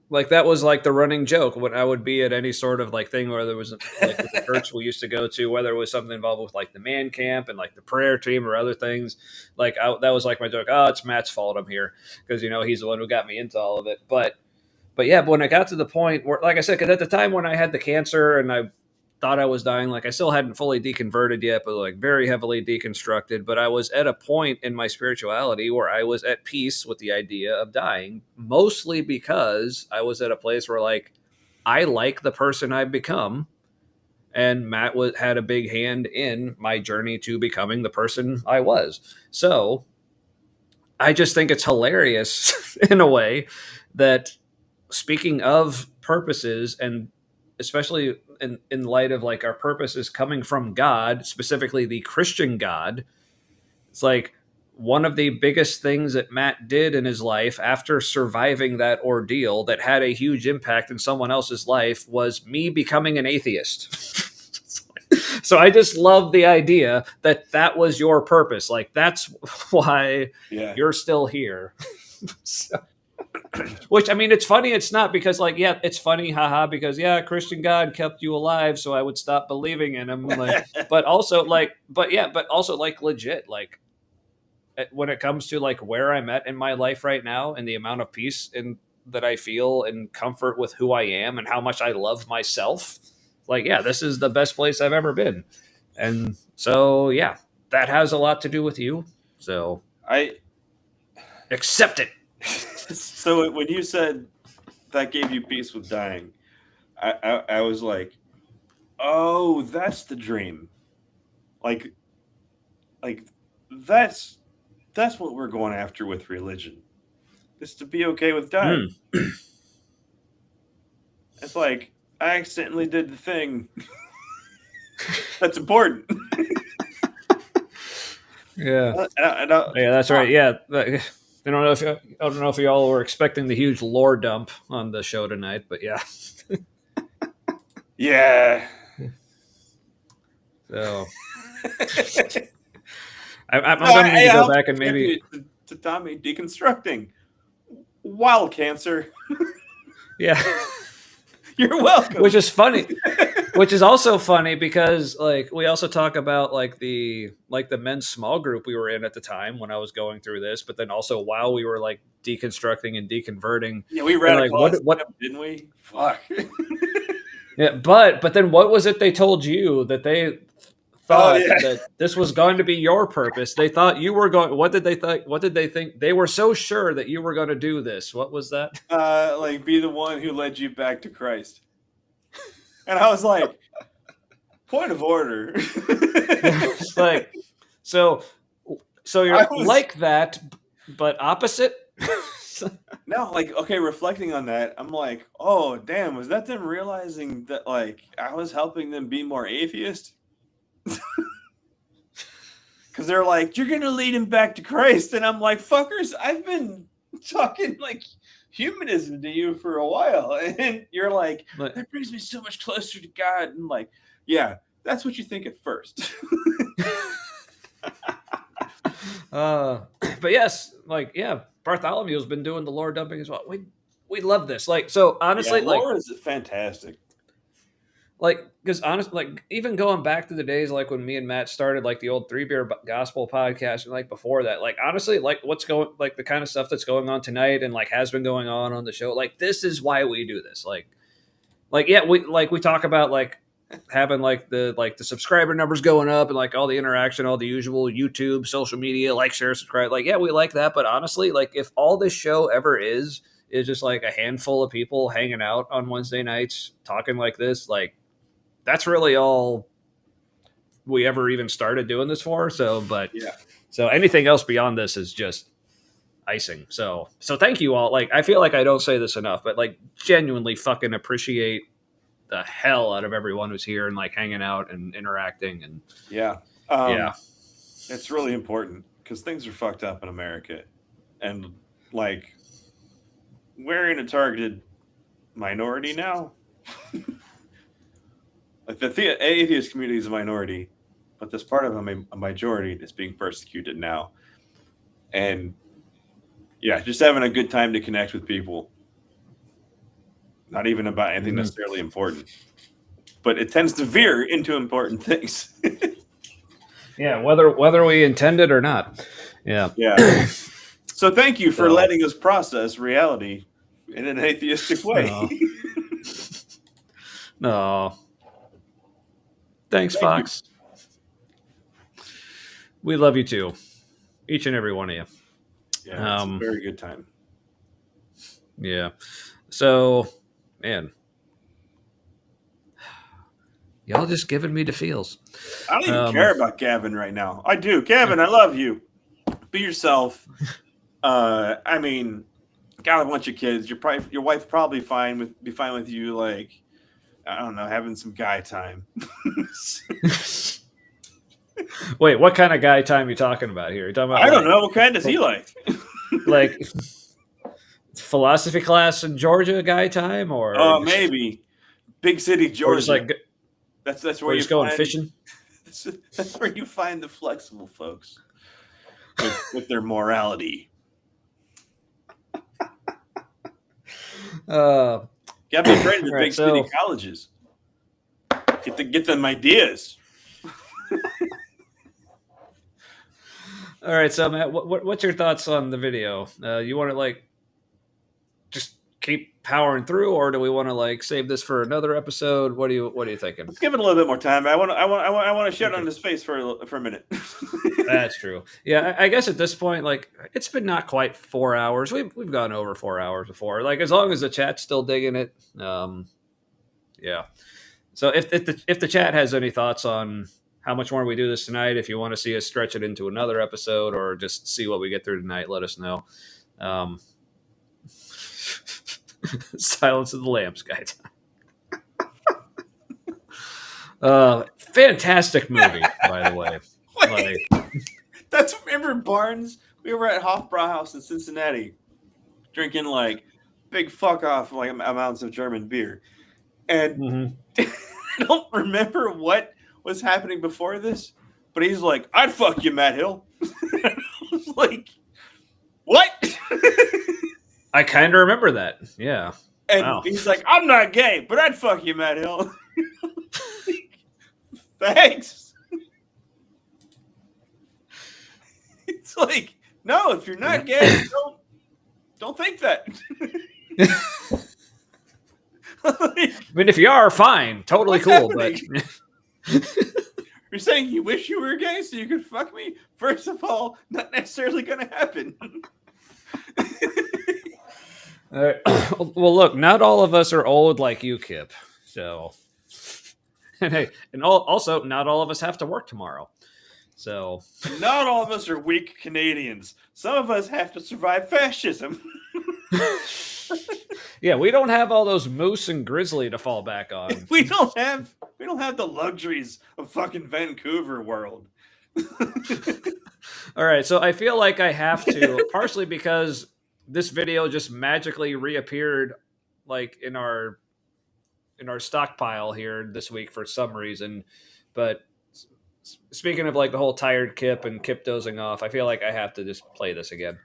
like that was like the running joke when I would be at any sort of like thing where there was like the church we used to go to, whether it was something involved with like the man camp and like the prayer team or other things. Like that was like my joke. Oh, it's Matt's fault I'm here because he's the one who got me into all of it. But yeah, but when I got to the point where, like I said, because at the time when I had the cancer and I thought I was dying, like I still hadn't fully deconverted yet, but like very heavily deconstructed. But I was at a point in my spirituality where I was at peace with the idea of dying, mostly because I was at a place where like I like the person I've become, and Matt had a big hand in my journey to becoming the person I was. So I just think it's hilarious in a way that, speaking of purposes, and especially in light of like our purposes coming from God, specifically the Christian God, it's like one of the biggest things that Matt did in his life after surviving that ordeal that had a huge impact in someone else's life was me becoming an atheist. So I just love the idea that was your purpose. Like that's why you're still here. So, which I mean, it's funny. It's not because like, yeah, it's funny, haha. Because yeah, Christian God kept you alive, so I would stop believing in him. Like, but also like legit. Like, when it comes to like where I'm at in my life right now and the amount of peace that I feel and comfort with who I am and how much I love myself, like, yeah, this is the best place I've ever been. And so, yeah, that has a lot to do with you. So I accept it. So when you said that gave you peace with dying, I was like, oh, that's the dream. Like that's what we're going after with religion. Is to be okay with dying. It's like I accidentally did the thing. That's important. Yeah. Yeah, that's right. Yeah. I don't know if y'all were expecting the huge lore dump on the show tonight, but yeah. Yeah. So I'm going to need to go back and maybe to Tommy deconstructing wild cancer. Yeah. You're welcome. Which is funny. Which is also funny because like we also talk about like the men's small group we were in at the time when I was going through this, but then also while we were like deconstructing and deconverting. Yeah, we radicalized them, didn't we? Fuck. Yeah, but then what was it they told you that they thought that this was going to be your purpose? They thought you were going. What did they think? What did they think? They were so sure that you were going to do this. What was that? Like be the one who led you back to Christ. And I was like, point of order. Like, so you're like that, but opposite. No, like, okay, reflecting on that, I'm like, oh, damn, was that them realizing that, like, I was helping them be more atheist? Because they're like, you're going to lead him back to Christ. And I'm like, fuckers, I've been talking, like, humanism to you for a while. And you're like, that brings me so much closer to God. And like, yeah, that's what you think at first. But yes, like, yeah, Bartholomew's been doing the lore dumping as well. We love this. Like, so honestly, lore is fantastic. Like, because honestly, like, even going back to the days like when me and Matt started like the old 3 Beer Gospel podcast, and like before that, like honestly, like what's going, like the kind of stuff that's going on tonight and like has been going on the show, like this is why we do this. Like yeah, we talk about like having like the subscriber numbers going up and like all the interaction, all the usual YouTube, social media, like, share, subscribe. Like, yeah, we like that, but honestly, like if all this show ever is just like a handful of people hanging out on Wednesday nights talking like this, like that's really all we ever even started doing this for. So, but yeah, so anything else beyond this is just icing. So thank you all. Like, I feel like I don't say this enough, but like genuinely fucking appreciate the hell out of everyone who's here and like hanging out and interacting. And yeah, it's really important because things are fucked up in America, and like we're in a targeted minority now. Like the atheist community is a minority, but there's part of a majority that's being persecuted now. And yeah, just having a good time to connect with people. Not even about anything necessarily important, but it tends to veer into important things. Yeah, whether we intend it or not. Yeah. Yeah. So thank you for letting us process reality in an atheistic way. No. Thanks, Fox. We love you too. Each and every one of you. Yeah, it's a very good time. Yeah. So, man. Y'all just giving me the feels. I don't even care about Gavin right now. I do. Gavin, I love you. Be yourself. I mean, got a bunch of kids. Your wife probably be fine with you, like, I don't know, having some guy time. Wait, what kind of guy time are you talking about here? You're talking about, I don't know. What kind does he like? Like philosophy class in Georgia guy time, or maybe big city Georgia. Just like that's where you're going fishing. That's where you find the flexible folks with their morality. Got to be afraid of the big city colleges. Get them ideas. All right, so Matt, what's your thoughts on the video? You want to like just keep powering through, or do we want to like save this for another episode? What are you thinking? Let's give it a little bit more time. I want to shut on his face for a minute. That's true. Yeah, I guess at this point, like it's been not quite 4 hours. We've gone over 4 hours before. Like as long as the chat's still digging it, yeah. So if the chat has any thoughts on how much more we do this tonight, if you want to see us stretch it into another episode or just see what we get through tonight, let us know. Silence of the Lambs, guys. Fantastic movie, by the way. That's remember Barnes. We were at Hofbrauhaus in Cincinnati, drinking like big fuck off like amounts of German beer, and I don't remember what was happening before this, but he's like, "I'd fuck you, Matt Hill." I was like, what? I kind of remember that. Yeah. And wow. He's like, I'm not gay, but I'd fuck you, Matt Hill. Thanks. It's like, no, if you're not gay, don't think that. I mean, if you are, fine, totally cool. Happening? But you're saying you wish you were gay so you could fuck me? First of all, not necessarily going to happen. Well, look, not all of us are old like you, Kip. So, and hey, and also, not all of us have to work tomorrow. So, not all of us are weak Canadians. Some of us have to survive fascism. Yeah, we don't have all those moose and grizzly to fall back on. We don't have the luxuries of fucking Vancouver world. All right, so I feel like I have to, partially because this video just magically reappeared like in our stockpile here this week for some reason. But speaking of like the whole tired Kip and Kip dozing off, I feel like I have to just play this again.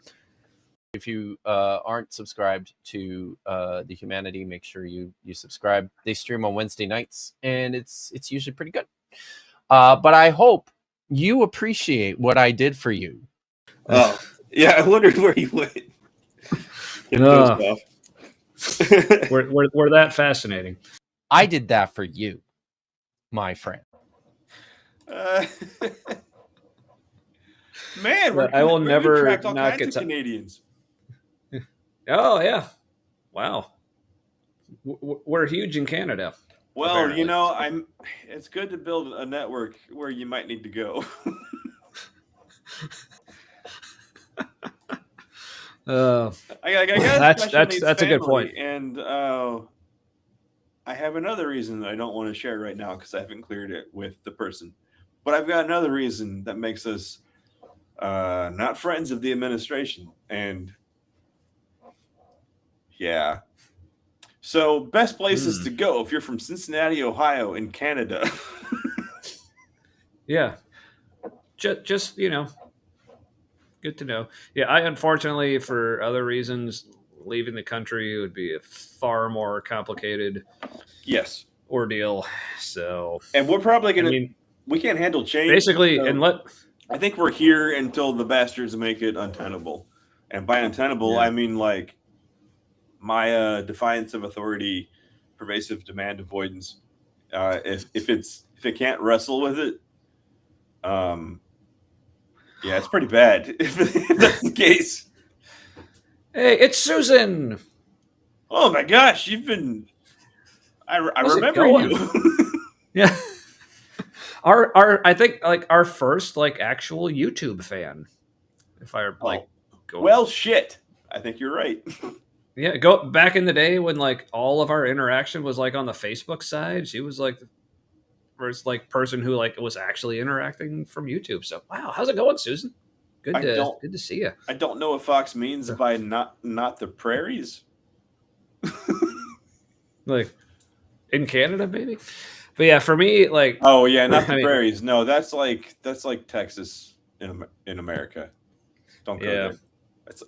If you aren't subscribed to The Humanity, make sure you subscribe. They stream on Wednesday nights, and it's usually pretty good. But I hope you appreciate what I did for you. Oh, yeah, I wondered where you went. We're that fascinating. I did that for you, my friend. Man, I will never all not kinds get of Canadians. Oh yeah, wow. We're huge in Canada. Well, apparently. you know, it's good to build a network where you might need to go. I guess that's a good point. And I have another reason that I don't want to share right now because I haven't cleared it with the person. But I've got another reason that makes us not friends of the administration. And yeah. So best places to go if you're from Cincinnati, Ohio in Canada. Yeah. Just, you know, good to know. Yeah, I unfortunately, for other reasons, leaving the country would be a far more complicated ordeal. So, and we're probably going to, we can't handle change. Basically, so I think we're here until the bastards make it untenable. And by untenable, I mean like my defiance of authority, pervasive demand avoidance. If it can't wrestle with it, yeah, it's pretty bad if that's the case. Hey, it's Susan. Oh my gosh, you've been. I remember you. Yeah. I think like our first like actual YouTube fan. If I like go. Well, shit. I think you're right. Yeah, go back in the day when like all of our interaction was like on the Facebook side. She was like the first like person who like was actually interacting from YouTube. So wow, how's it going, Susan? Good to see you. I don't know what Fox means by not the prairies. Like in Canada, maybe. But yeah, for me, like oh yeah, not the prairies. No, that's like Texas in America. Don't go there.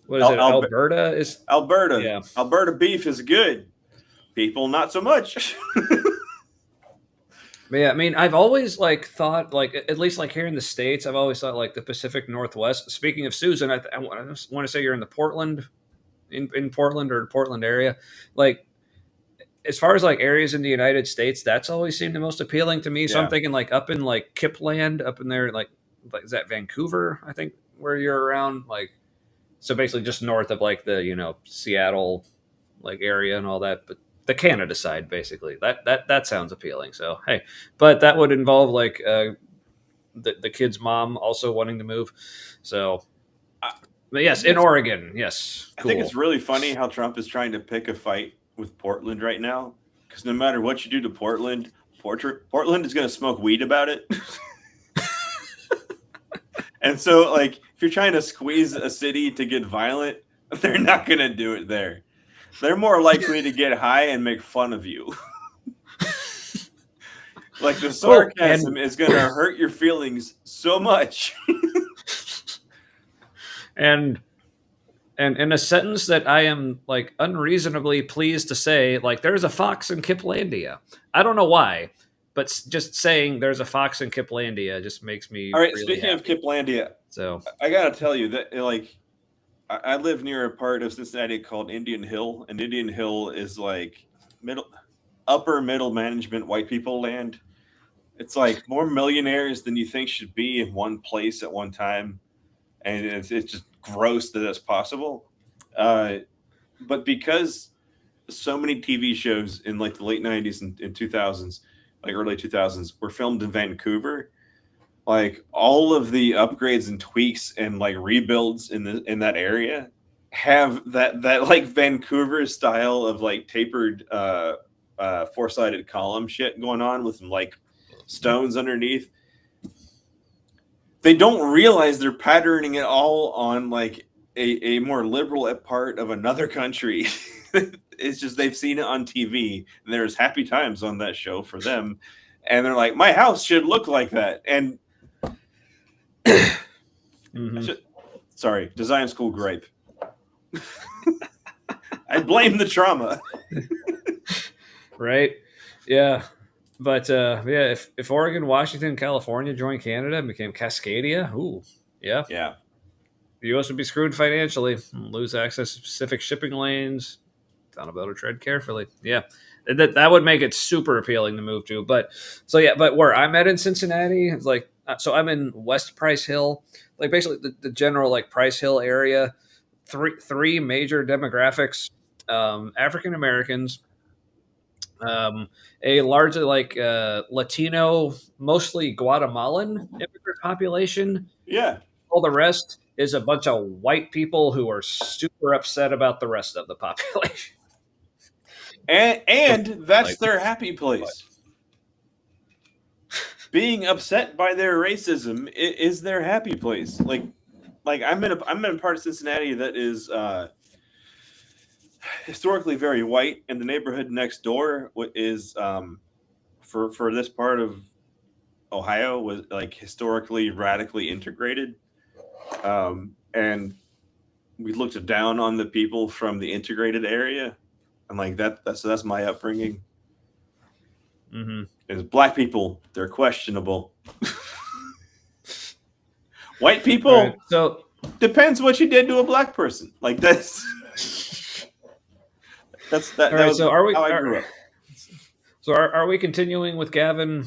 What is it? Alberta is Alberta. Yeah. Alberta beef is good. People not so much. But yeah, I mean, I've always like thought like at least like here in the States, I've always thought like the Pacific Northwest. Speaking of Susan, I want to say you're in the Portland, in Portland or Portland area. Like as far as like areas in the United States, that's always seemed the most appealing to me. So I'm thinking like up in like Kipland, up in there, like is that Vancouver? I think where you're around, like. So basically just north of like the, you know, Seattle like area and all that, but the Canada side, basically that sounds appealing. So, hey, but that would involve like the kid's mom also wanting to move. So, but yes, in Oregon. Yes. Cool. I think it's really funny how Trump is trying to pick a fight with Portland right now. Cause no matter what you do to Portland is going to smoke weed about it. And so, like, if you're trying to squeeze a city to get violent, they're not going to do it there. They're more likely to get high and make fun of you. Like, the sarcasm is going to hurt your feelings so much. And in a sentence that I am like unreasonably pleased to say, like, there's a fox in Kiplandia. I don't know why, but just saying there's a fox in Kiplandia just makes me All right, really speaking happy. of Kiplandia, So I gotta tell you that like I live near a part of Cincinnati called Indian Hill, and Indian Hill is like upper middle management white people land. It's like more millionaires than you think should be in one place at one time, and it's just gross that it's possible. But because so many TV shows in like the late '90s and 2000s, like early 2000s, were filmed in Vancouver, like all of the upgrades and tweaks and like rebuilds in that area have that like Vancouver style of like tapered four-sided column shit going on with like stones underneath. They don't realize they're patterning it all on like a more liberal part of another country. It's just they've seen it on TV and there's happy times on that show for them, and they're like, my house should look like that. And sorry, design school gripe. I blame the trauma. right, yeah. But yeah, if Oregon, Washington, California joined Canada and became Cascadia, yeah, the U.S. would be screwed financially, lose access to specific shipping lanes. Thought about to tread carefully. Yeah, that would make it super appealing to move to. But but where I'm at in Cincinnati, it's like so I'm in West Price Hill, like basically the general like Price Hill area. Three major demographics: African Americans, a largely like Latino, mostly Guatemalan immigrant population. Yeah. All the rest is a bunch of white people who are super upset about the rest of the population. And that's like, their happy place. Being upset by their racism is their happy place. Like I'm in a part of Cincinnati that is historically very white, and the neighborhood next door is for this part of Ohio was like historically radically integrated, and we looked down on the people from the integrated area, and like that's my upbringing. Mm-hmm. Is black people, they're questionable. White people, right. So depends what you did to a black person. Like that's that. All right, that was so are we? How I grew up. So are we continuing with Gavin?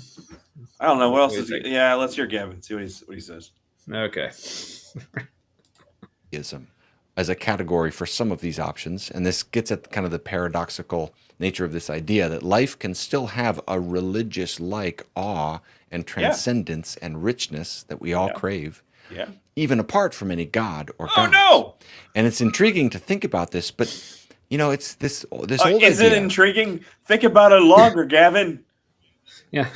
I don't know what else is. Yeah, let's hear Gavin. See what he says. Okay. Ism as a category for some of these options, and this gets at kind of the paradoxical nature of this idea that life can still have a religious-like awe and transcendence and richness that we all crave, even apart from any god or gods. No! And it's intriguing to think about this, but you know, it's this old is idea. Is it intriguing? Think about it longer, Gavin. Yeah.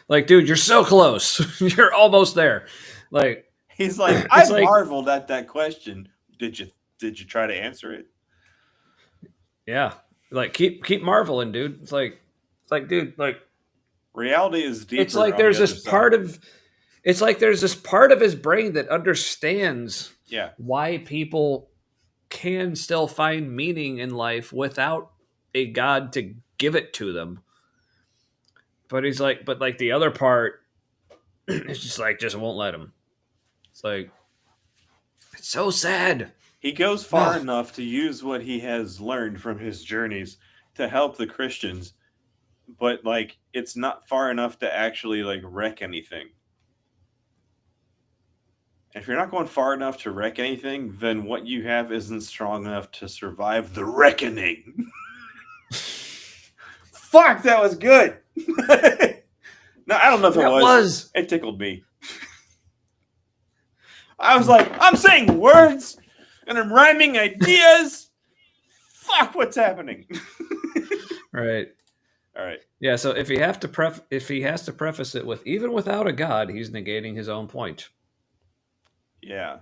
Like, dude, you're so close. You're almost there. Like, he's like, I marveled at that question. Did you try to answer it? Yeah. Like keep marveling, dude. It's like dude, like reality is deeper. It's like there's this part of his brain that understands why people can still find meaning in life without a god to give it to them. But he's like, the other part is just won't let him. It's like, it's so sad. He goes far enough to use what he has learned from his journeys to help the Christians, but like it's not far enough to actually like wreck anything. If you're not going far enough to wreck anything, then what you have isn't strong enough to survive the reckoning. Fuck, that was good. No, I don't know if it was. It tickled me. I was like, I'm saying words and I'm rhyming ideas. Fuck, what's happening? Right. All right. Yeah. So if he has to preface it with even without a god, he's negating his own point. Yeah.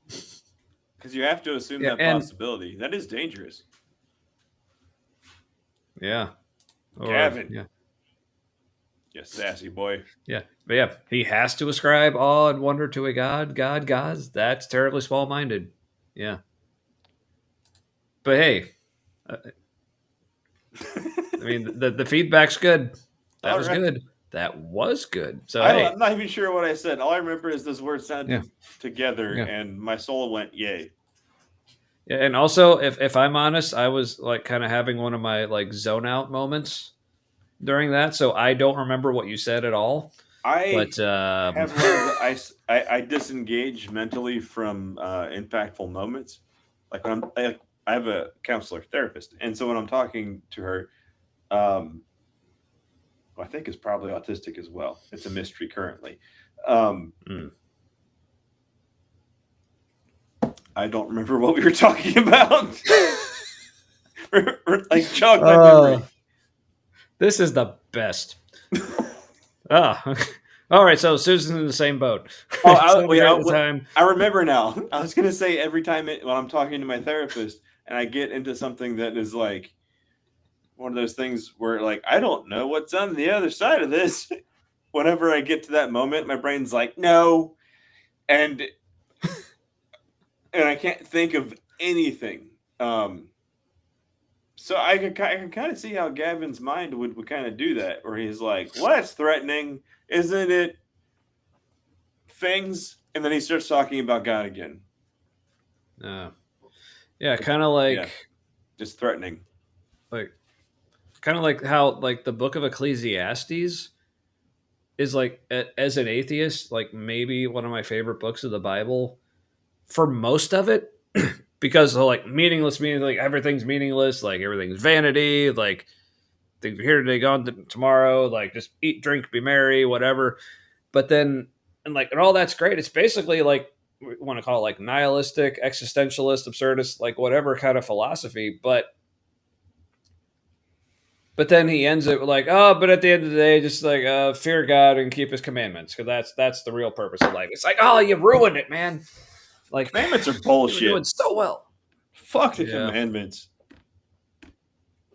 Because you have to assume that possibility. That is dangerous. Yeah. Gavin. Yeah. Yeah, sassy boy. Yeah, but yeah, he has to ascribe awe and wonder to a god. Gods. That's terribly small-minded. Yeah. But hey, I mean, the feedback's good. That was good. That was good. So hey, I'm not even sure what I said. All I remember is those words sounded together, Yeah. and my soul went, "Yay!" Yeah, and also, if I'm honest, I was like kind of having one of my like zone out moments during that, so I don't remember what you said at all. But have learned that I disengage mentally from impactful moments. Like when I have a counselor therapist, and so when I'm talking to her, who I think is probably autistic as well. It's a mystery currently. I don't remember what we were talking about. Like jog my memory. This is the best. All right. So Susan's in the same boat. I remember now. I was gonna say every time when I'm talking to my therapist and I get into something that is like one of those things where like I don't know what's on the other side of this. Whenever I get to that moment, my brain's like, no, and I can't think of anything. So I can kind of see how Gavin's mind would kind of do that, where he's like, well, that's threatening, isn't it? Things. And then he starts talking about God again. Yeah, kind of like just threatening. Like kind of like how like the book of Ecclesiastes is like as an atheist, like maybe one of my favorite books of the Bible for most of it. Because like meaningless, meaning like everything's meaningless, like everything's vanity, like things are here today, gone tomorrow, like just eat, drink, be merry, whatever. But then, and all that's great. It's basically like we want to call it like nihilistic, existentialist, absurdist, like whatever kind of philosophy. But then he ends it with like, oh, but at the end of the day, just like fear God and keep His commandments, because that's the real purpose of life. It's like, oh, you ruined it, man. Like commandments are bullshit. You were doing so well. Fuck the commandments. I'm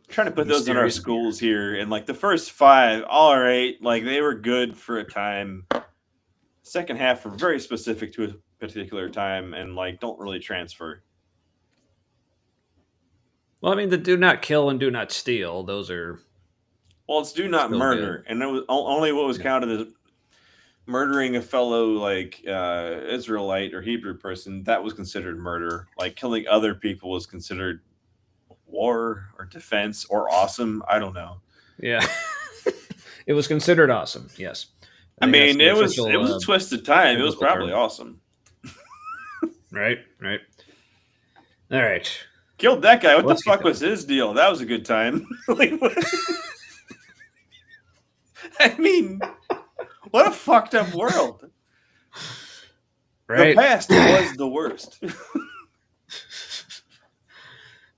trying to put those in our schools here, and like the first 5, all right, like they were good for a time. Second half were very specific to a particular time, and like don't really transfer. Well, I mean, the do not kill and do not steal; those are. Well, it's do not murder, and it was only what was counted as murdering a fellow like Israelite or Hebrew person. That was considered murder. Like killing other people was considered war or defense or awesome. I don't know. Yeah, it was considered awesome. Yes, I mean it was a twisted time. It was probably awesome. Right. All right. Killed that guy. What the fuck was his deal? That was a good time. I mean, what a fucked up world. Right. The past was the worst.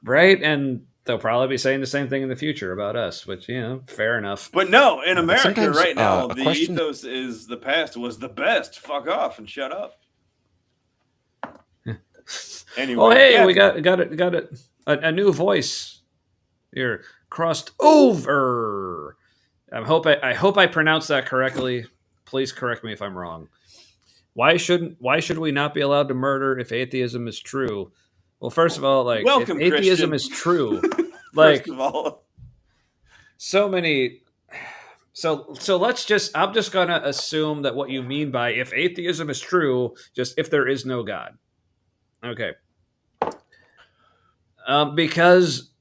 Right, and they'll probably be saying the same thing in the future about us, which, fair enough. But no, in America right now, the ethos is the past was the best. Fuck off and shut up. Anyway, oh hey, we got a new voice here crossed over. I hope I pronounced that correctly. Please correct me if I'm wrong. Why should we not be allowed to murder if atheism is true? Well, first of all, like welcome, if atheism Christian. is true, like first of all, so many. So let's just. I'm just gonna assume that what you mean by if atheism is true, just if there is no God. Okay. Because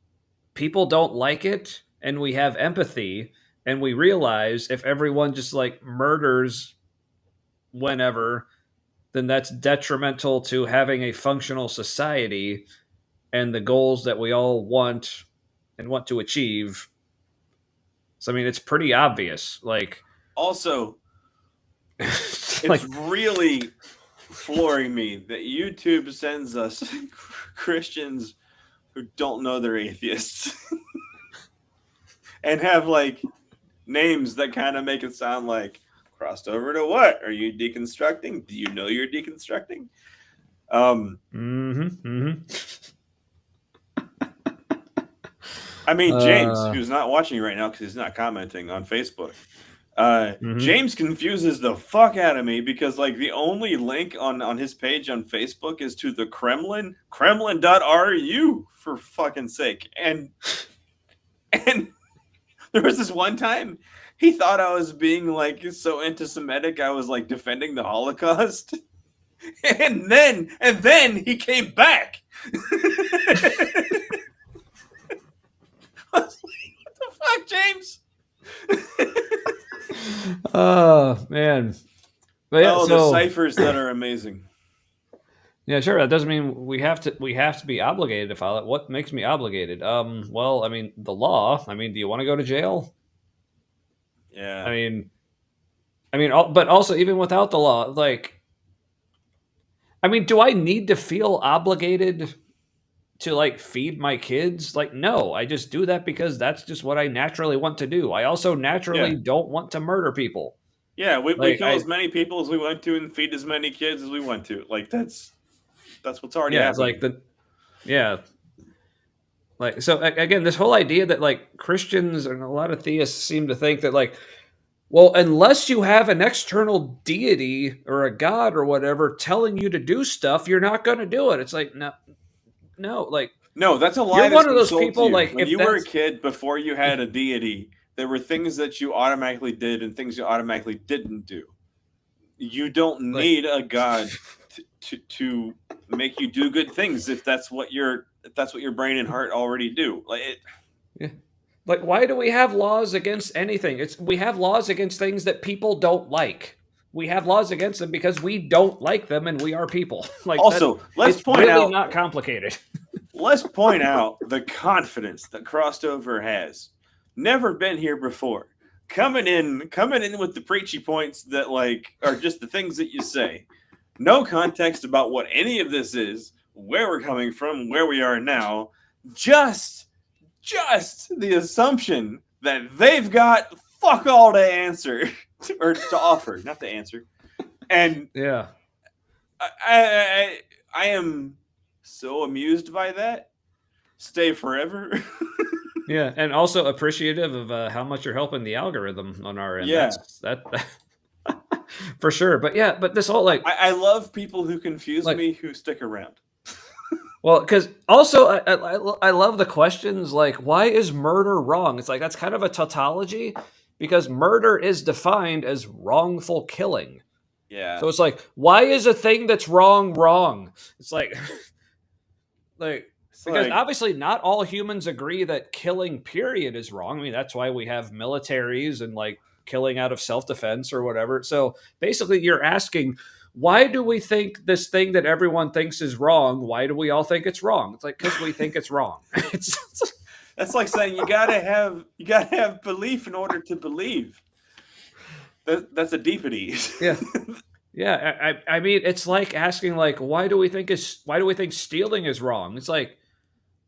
people don't like it, and we have empathy, and we realize if everyone just like murders whenever, then that's detrimental to having a functional society and the goals that we all want and want to achieve. So I mean, it's pretty obvious. Like, also, it's really flooring me that YouTube sends us Christians who don't know they're atheists and have like names that kind of make it sound like crossed over to what? Are you deconstructing? Do you know you're deconstructing? I mean, James, who's not watching right now because he's not commenting on Facebook, James confuses the fuck out of me because like the only link on his page on Facebook is to the Kremlin, Kremlin.ru, for fucking sake. And there was this one time he thought I was being like so anti-Semitic I was like defending the Holocaust. And then he came back. I was like, what the fuck, James? Oh man. But yeah, the ciphers that are amazing. Yeah, sure. That doesn't mean we have to be obligated to file it. What makes me obligated? Well, I mean, the law. I mean, do you want to go to jail? Yeah. I mean, but also even without the law, like, I mean, do I need to feel obligated to like feed my kids? Like, no, I just do that because that's just what I naturally want to do. I also naturally don't want to murder people. Yeah, we kill as many people as we want to and feed as many kids as we want to. Like that's what's already happening. It's like so again, this whole idea that like Christians and a lot of theists seem to think that like, well, unless you have an external deity or a god or whatever telling you to do stuff, you're not going to do it. It's like no, that's a lie. You're one of those people. Like when you were a kid, before you had a deity, there were things that you automatically did and things you automatically didn't do. You don't need a god to make you do good things if that's what your brain and heart already do. Like, why do we have laws against anything? We have laws against things that people don't like. We have laws against them because we don't like them, and we are people. Like, also, let's point out, not complicated. Let's point out the confidence that Crossed Over has. Never been here before. Coming in with the preachy points that like are just the things that you say. No context about what any of this is, where we're coming from, where we are now. Just the assumption that they've got fuck all to answer or to offer, not to answer. And yeah, I am so amused by that. Stay forever. Yeah, and also appreciative of how much you're helping the algorithm on our end. Yeah, that for sure. But yeah, but this whole like I love people who confuse me who stick around. Well, because also I love the questions like, why is murder wrong? It's like that's kind of a tautology because murder is defined as wrongful killing. Yeah. So it's like, why is a thing that's wrong? It's like, because obviously not all humans agree that killing period is wrong. I mean, that's why we have militaries and like killing out of self-defense or whatever. So basically you're asking, why do we think this thing that everyone thinks is wrong? Why do we all think it's wrong? It's like, because we think it's wrong. That's like saying you gotta have belief in order to believe. That's a deepity. Yeah. Yeah. I mean, it's like asking like, why do we think stealing is wrong? It's like,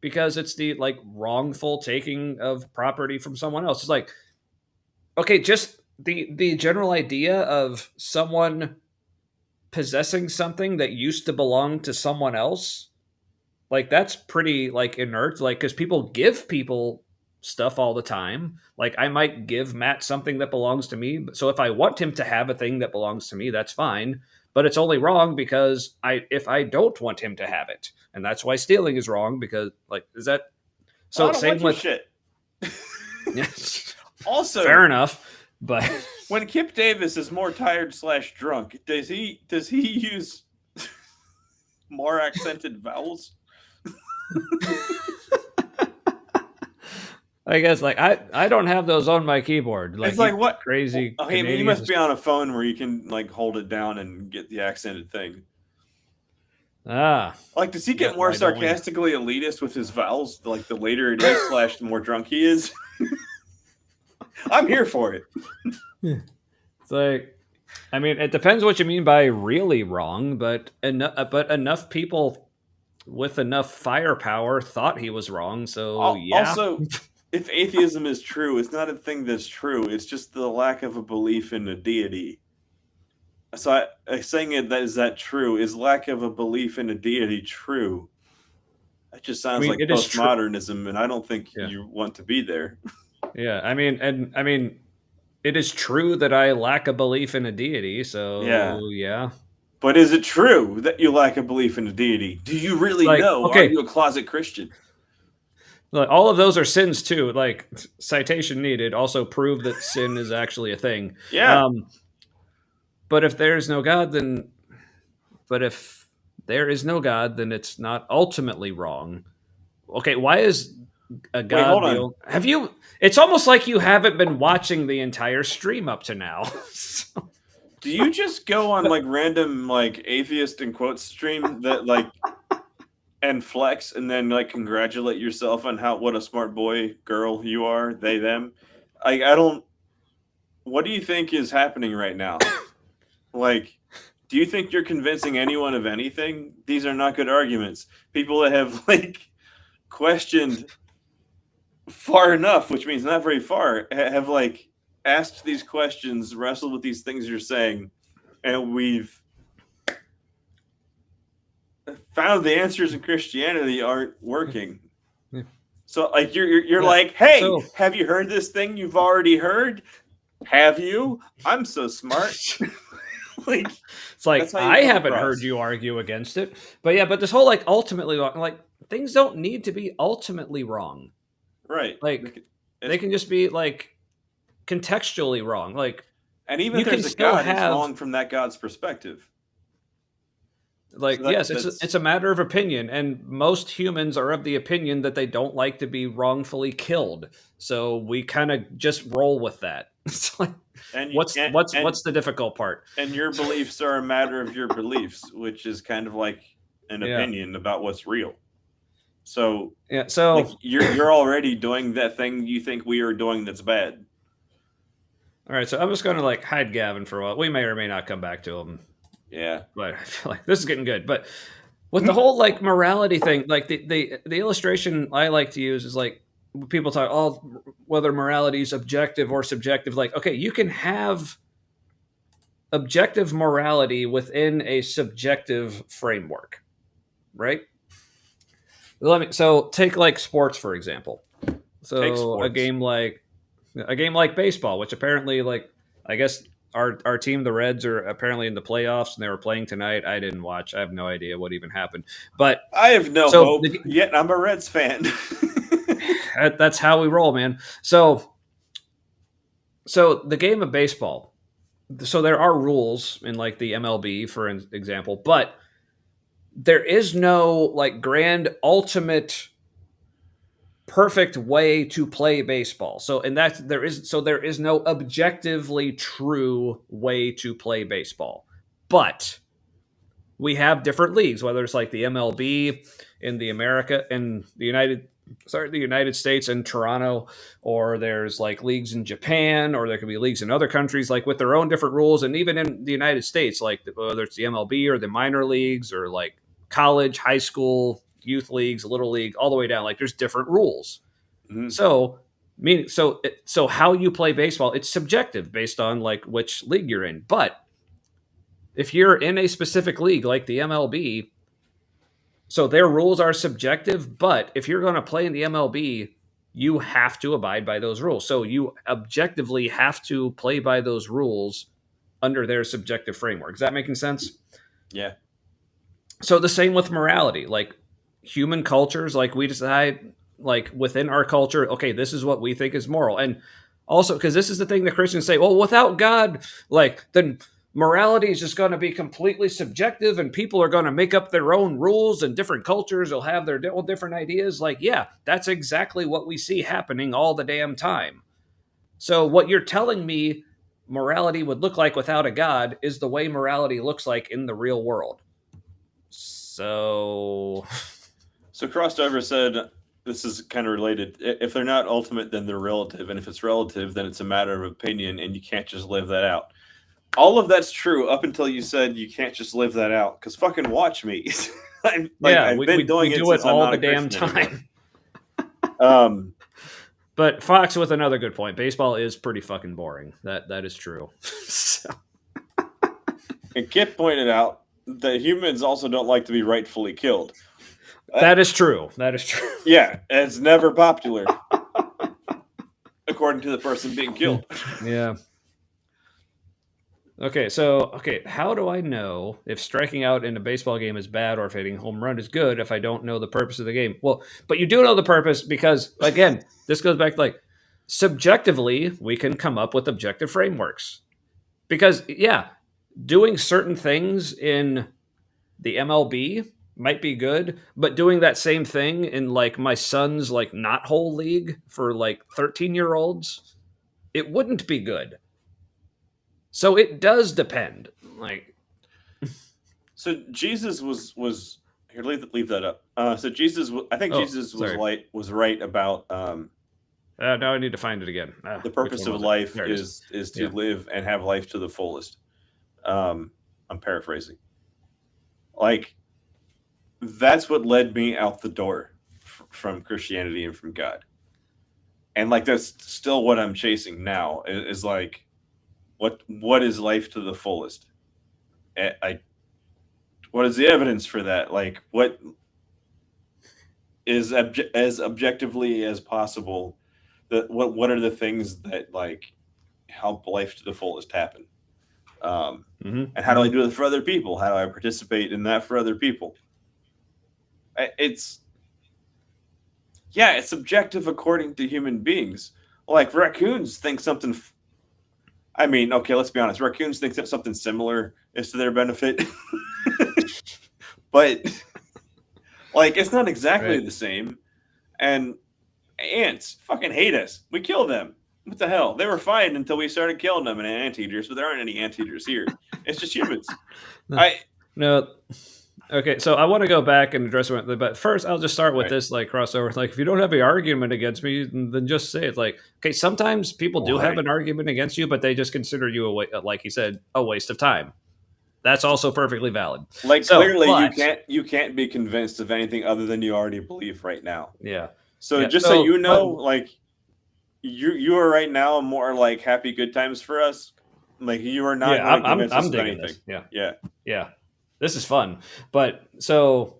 because it's the like wrongful taking of property from someone else. It's like, okay, just the general idea of someone possessing something that used to belong to someone else, like that's pretty like inert, like because people give people stuff all the time. Like I might give Matt something that belongs to me, so if I want him to have a thing that belongs to me, that's fine, but it's only wrong because if I don't want him to have it, and that's why stealing is wrong, because like is that so I don't same with shit. Yes. Also fair enough. But when Kip Davis is more tired / drunk, does he use more accented vowels? I guess like I don't have those on my keyboard. Like, it's like what crazy. Oh, hey, you must be on a phone where you can like hold it down and get the accented thing. Like, does he get more sarcastically elitist with his vowels? Like the later it is / the more drunk he is. I'm here for it. It's like, I mean, it depends what you mean by really wrong, but enough people with enough firepower thought he was wrong. So yeah. Also, if atheism is true, it's not a thing that's true. It's just the lack of a belief in a deity. So saying it that is that true is lack of a belief in a deity true. That just sounds like postmodernism, and I don't think you want to be there. Yeah, I mean, it is true that I lack a belief in a deity. So yeah. But is it true that you lack a belief in a deity? Do you really know? Okay. Are you a closet Christian? Like, all of those are sins too. Like, citation needed. Also prove that sin is actually a thing. Yeah. But if there is no God, then it's not ultimately wrong. Okay, why is a God? Wait, hold on. Have you? It's almost like you haven't been watching the entire stream up to now. So. Do you just go on like random like atheist in quotes stream that like and flex and then like congratulate yourself on what a smart boy, girl you are, they, them? I don't. What do you think is happening right now? Like, do you think you're convincing anyone of anything? These are not good arguments. People that have like questioned far enough, which means not very far, have like asked these questions, wrestled with these things you're saying, and we've found the answers in Christianity aren't working. Yeah. So like you're like, hey, have you heard this thing you've already heard? Have you? I'm so smart. Like, it's like, I haven't heard you argue against it. But yeah, but this whole like ultimately, like, things don't need to be ultimately wrong. Right. Like, they can just be like contextually wrong. Like, and even if there's a God, it's wrong from that God's perspective. Like, so yes, it's a matter of opinion, and most humans are of the opinion that they don't like to be wrongfully killed. So we kind of just roll with that. It's like, what's the difficult part? And your beliefs are a matter of your beliefs, which is kind of like an opinion about what's real. So yeah, so like, you're already doing that thing you think we are doing that's bad. All right, so I'm just going to like hide Gavin for a while. We may or may not come back to him. Yeah, but I feel like this is getting good. But with the whole like morality thing, like the illustration I like to use is like people talk whether morality is objective or subjective. Like, okay, you can have objective morality within a subjective framework, right? So take like sports for example. So a game like baseball, which apparently, like, I guess our team, the Reds, are apparently in the playoffs, and they were playing tonight. I didn't watch. I have no idea what even happened. But I have no hope. Yet I'm a Reds fan. That's how we roll, man. So the game of baseball. So there are rules in like the MLB, for example, but there is no like grand ultimate perfect way to play baseball. So there is no objectively true way to play baseball. But we have different leagues, whether it's like the MLB in the United States and Toronto, or there's like leagues in Japan, or there could be leagues in other countries like with their own different rules. And even in the United States, like whether it's the MLB or the minor leagues or like college, high school, youth leagues, little league, all the way down, like there's different rules. Mm-hmm. So how you play baseball, it's subjective based on like which league you're in. But if you're in a specific league like the MLB, so their rules are subjective, but if you're going to play in the MLB, you have to abide by those rules. So you objectively have to play by those rules under their subjective framework. Is that making sense? Yeah. So the same with morality, like human cultures, like we decide like within our culture, okay, this is what we think is moral. And also, because this is the thing that Christians say, well, without God, like then morality is just going to be completely subjective and people are going to make up their own rules and different cultures will have their different ideas. Like, yeah, that's exactly what we see happening all the damn time. So what you're telling me morality would look like without a God is the way morality looks like in the real world. So Crossover said, this is kind of related. If they're not ultimate, then they're relative. And if it's relative, then it's a matter of opinion and you can't just live that out. All of that's true up until you said you can't just live that out. Because fucking watch me. I've been doing it all the damn time. But Fox with another good point. Baseball is pretty fucking boring. That is true. So. And Kip pointed out that humans also don't like to be rightfully killed. That is true. Yeah, it's never popular. According to the person being killed. Yeah. how do I know if striking out in a baseball game is bad or if hitting a home run is good if I don't know the purpose of the game? Well, but you do know the purpose because, again, this goes back to like subjectively, we can come up with objective frameworks. Because, yeah, doing certain things in the MLB might be good, but doing that same thing in like my son's like not whole league for like 13-year-olds, it wouldn't be good. So it does depend. Like, so Jesus was here. Leave that up. So Jesus, I think Jesus was right about. Now I need to find it again. The purpose of life is to live and have life to the fullest. I'm paraphrasing. Like, that's what led me out the door from Christianity and from God. And like, that's still what I'm chasing now is like, what is life to the fullest? What is the evidence for that? Like, what is as objectively as possible? What are the things that like help life to the fullest happen? And how do I do it for other people? How do I participate in that for other people? It's subjective according to human beings. Like raccoons think something. I mean, okay, let's be honest. Raccoons think that something similar is to their benefit, but like it's not exactly the same. And ants fucking hate us. We kill them. What the hell? They were fine until we started killing them and anteaters, but there aren't any anteaters here. It's just humans. No. Okay, so I want to go back and address it, but first I'll just start with this like crossover. Like, if you don't have an argument against me, then just say it. Like, okay, sometimes people do have an argument against you, but they just consider you like you said, a waste of time. That's also perfectly valid. Like, clearly, you can't be convinced of anything other than you already believe right now. Yeah. So just so you know, like you are right now more like happy good times for us. Like, you are not. Yeah, I'm digging this. Yeah. This is fun. But so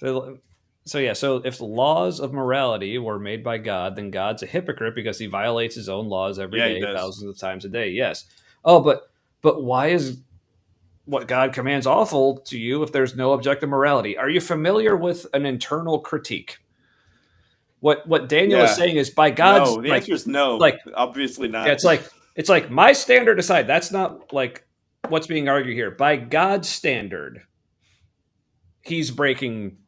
if laws of morality were made by God, then God's a hypocrite because he violates his own laws every day, thousands of times a day. Yes. Oh, but why is what God commands awful to you if there's no objective morality? Are you familiar with an internal critique? What Daniel is saying is, by God's the answer is no. Like, obviously not. Yeah, it's like my standard aside. That's not like what's being argued here. By God's standard, he's breaking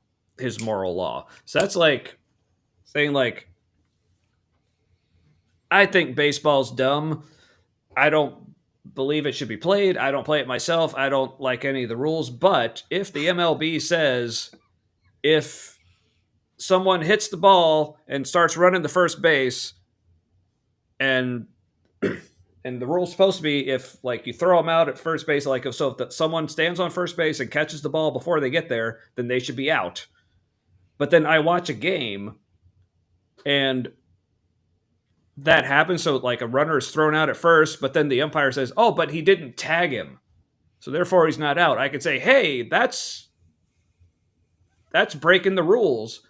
his moral law. So that's like saying, like, I think baseball's dumb. I don't believe it should be played. I don't play it myself. I don't like any of the rules. But if the MLB says if someone hits the ball and starts running the first base, and the rule's supposed to be if like you throw them out at first base, like if someone stands on first base and catches the ball before they get there, then they should be out. But then I watch a game and that happens. So like a runner is thrown out at first, but then the umpire says, oh, but he didn't tag him, so therefore he's not out. I could say, hey, that's breaking the rules.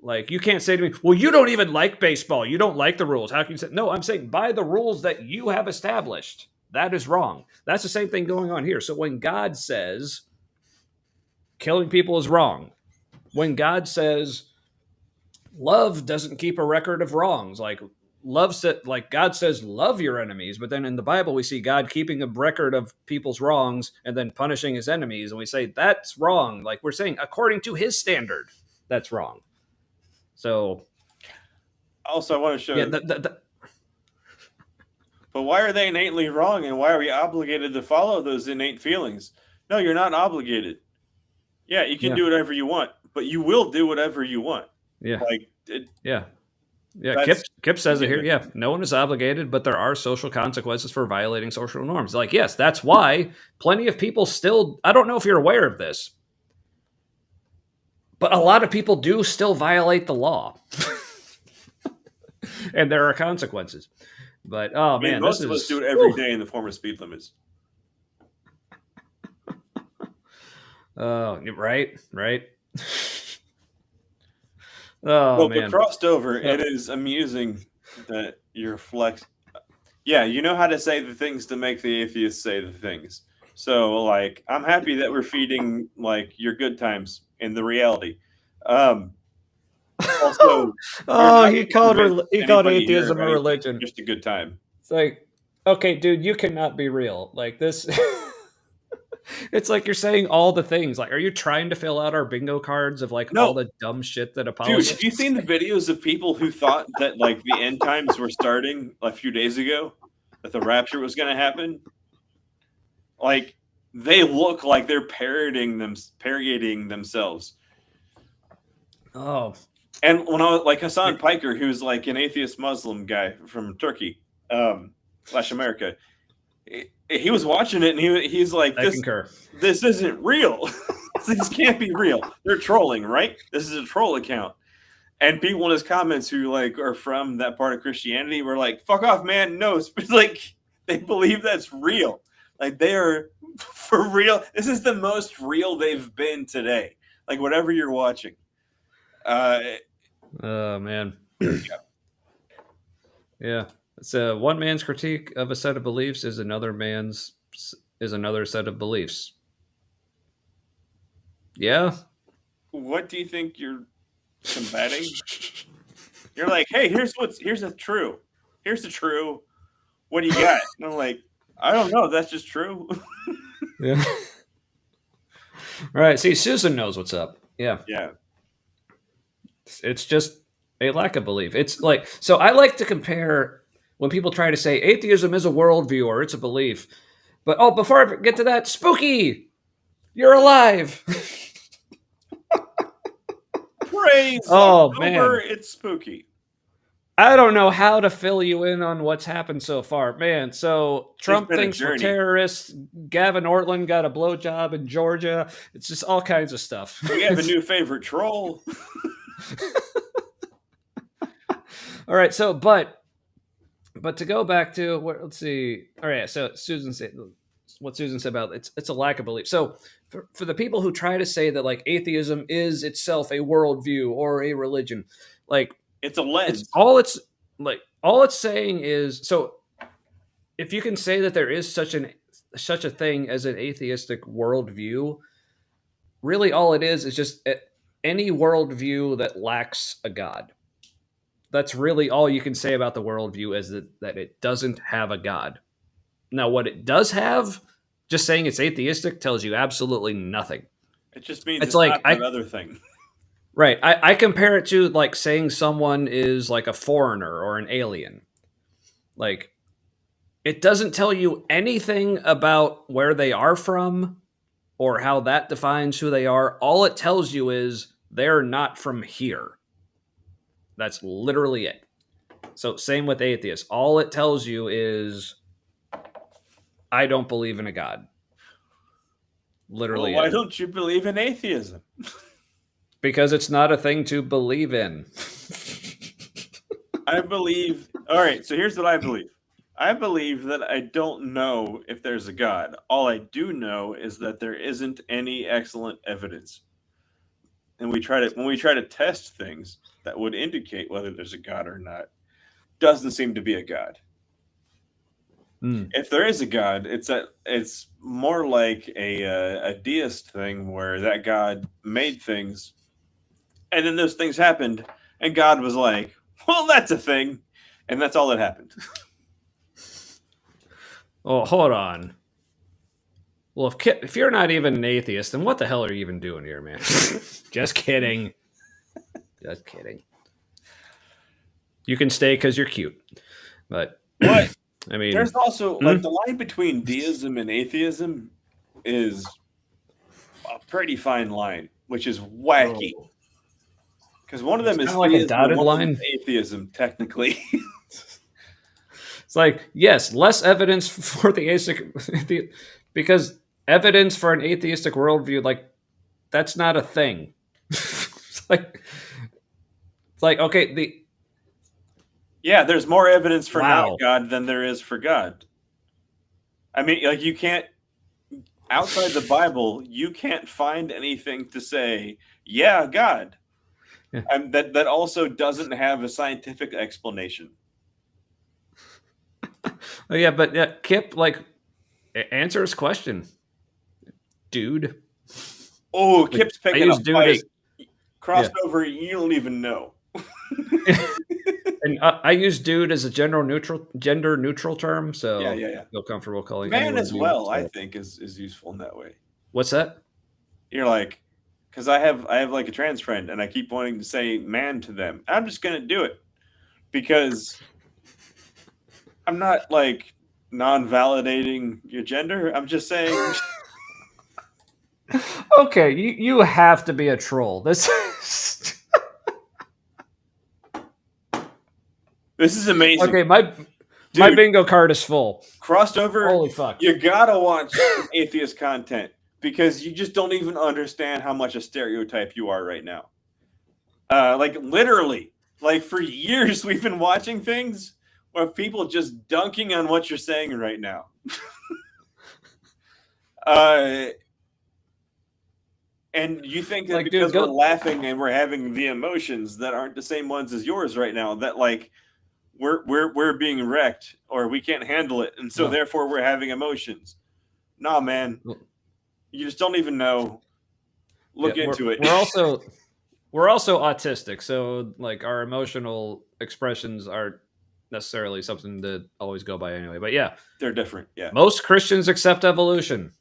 Like, you can't say to me, well, you don't even like baseball. You don't like the rules. How can you say? No, I'm saying by the rules that you have established, that is wrong. That's the same thing going on here. So when God says killing people is wrong, when God says love doesn't keep a record of wrongs, like God says love your enemies, but then in the Bible we see God keeping a record of people's wrongs and then punishing his enemies, and we say that's wrong. Like, we're saying according to his standard, that's wrong. So, also, I want to show. But why are they innately wrong, and why are we obligated to follow those innate feelings? No, you're not obligated. Yeah, you can do whatever you want, but you will do whatever you want. Yeah. Kip says it here. Yeah, no one is obligated, but there are social consequences for violating social norms. Like, yes, that's why plenty of people still. I don't know if you're aware of this, but a lot of people do still violate the law. And there are consequences. But, man, most of us do it every day in the form of speed limits. Right. But crossed over, it is amusing that you're Yeah, you know how to say the things to make the atheists say the things. So, like, I'm happy that we're feeding like your good times in the reality. Also, you're Oh, not he going to convince called anybody here of atheism a anything. religion. Just a good time. It's like, okay, dude, you cannot be real. Like this. It's like you're saying all the things. Like, are you trying to fill out our bingo cards of like all No, the dumb shit that dude, apologists? have you seen the videos of people who thought that like the end times were starting a few days ago, that the rapture was going to happen? Like, they look like they're parodying themselves. Oh, And when I was like Hassan Piker, who's like an atheist Muslim guy from Turkey, / America, he was watching it and he's like, I concur. This isn't real. This can't be real. They're trolling, right? This is a troll account. And people in his comments who like are from that part of Christianity were like, "Fuck off, man!" No, it's like they believe that's real. Like they are for real. This is the most real they've been today. Like whatever you're watching. Oh man. Yeah. It's one man's critique of a set of beliefs is another set of beliefs. Yeah. What do you think you're combating? You're like, hey, here's the true. Here's the true. What do you got? And I'm like, I don't know. That's just true. Yeah. Right. See, Susan knows what's up. Yeah. Yeah. It's just a lack of belief. It's like, so I like to compare when people try to say atheism is a worldview or it's a belief. But oh, before I get to that, Spooky, you're alive. Praise Oh, October, man. it's spooky. I don't know how to fill you in on what's happened so far, man. So Trump thinks we're terrorists. Gavin Ortlund got a blowjob in Georgia. It's just all kinds of stuff. We have a new favorite troll. All right, so but to go back to what, let's see. All right, so Susan said what Susan said about it's a lack of belief. So for the people who try to say that like atheism is itself a worldview or a religion, like it's a lens. All it's saying is, so if you can say that there is such a thing as an atheistic worldview, really all it is just any worldview that lacks a god. That's really all you can say about the worldview, is that it doesn't have a god. Now, what it does have, just saying it's atheistic tells you absolutely nothing. It just means it's like not another thing. Right. I compare it to like saying someone is like a foreigner or an alien. Like, it doesn't tell you anything about where they are from or how that defines who they are. All it tells you is they're not from here. That's literally it. So same with atheists. All it tells you is I don't believe in a god. Literally. Well, why don't you believe in atheism? Because it's not a thing to believe in. I believe. All right, so here's what I believe. I believe that I don't know if there's a God. All I do know is that there isn't any excellent evidence. And when we try to test things that would indicate whether there's a God or not, doesn't seem to be a God. If there is a God, it's more like a deist thing where that God made things, and then those things happened, and God was like, "Well, that's a thing," and that's all that happened. Oh, hold on. Well, if you're not even an atheist, then what the hell are you even doing here, man? Just kidding. Just kidding. You can stay because you're cute, but what? I mean, there's also like the line between deism and atheism is a pretty fine line, which is wacky. Because one of them is like a dotted line. Atheism, technically. It's like, yes, less evidence for the atheistic, because evidence for an atheistic worldview, like, that's not a thing. It's like okay, yeah, there's more evidence for not God than there is for God. I mean, like, you can't, outside the Bible, you can't find anything to say, yeah, God. Yeah. And that also doesn't have a scientific explanation. Oh, yeah, but Kip, like, answer his question, dude. Oh, Like, Kip's I picking use a dude fight. as Crossover, you don't even know. and I use dude as a gender neutral term, so Yeah. I feel comfortable calling Man anyone as dude. well, I So. think is useful in that way. What's that? You're like, because I have like a trans friend, and I keep wanting to say man to them. I'm just gonna do it because I'm not like non-validating your gender. I'm just saying. Okay, you have to be a troll. This is amazing. Okay, my bingo card is full. Crossed over. Holy fuck! You gotta watch atheist content because you just don't even understand how much a stereotype you are right now. Like literally, like for years we've been watching things where people just dunking on what you're saying right now. And you think that Like, because dude, we're laughing and we're having the emotions that aren't the same ones as yours right now, that like we're being wrecked or we can't handle it, and so therefore we're having emotions. Nah, man, you just don't even know. Look into it. We're also autistic, so like our emotional expressions aren't necessarily something to always go by anyway. But yeah, they're different. Yeah, most Christians accept evolution.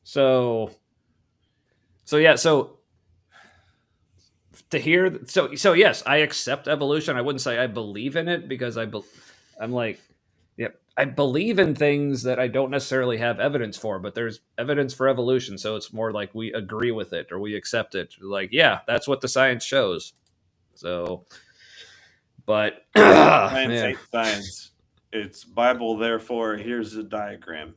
So to hear, so yes, I accept evolution. I wouldn't say I believe in it because I'm like, I believe in things that I don't necessarily have evidence for, but there's evidence for evolution, so it's more like we agree with it or we accept it. Like, yeah, that's what the science shows. So, but science ain't science. It's Bible. Therefore, here's a diagram.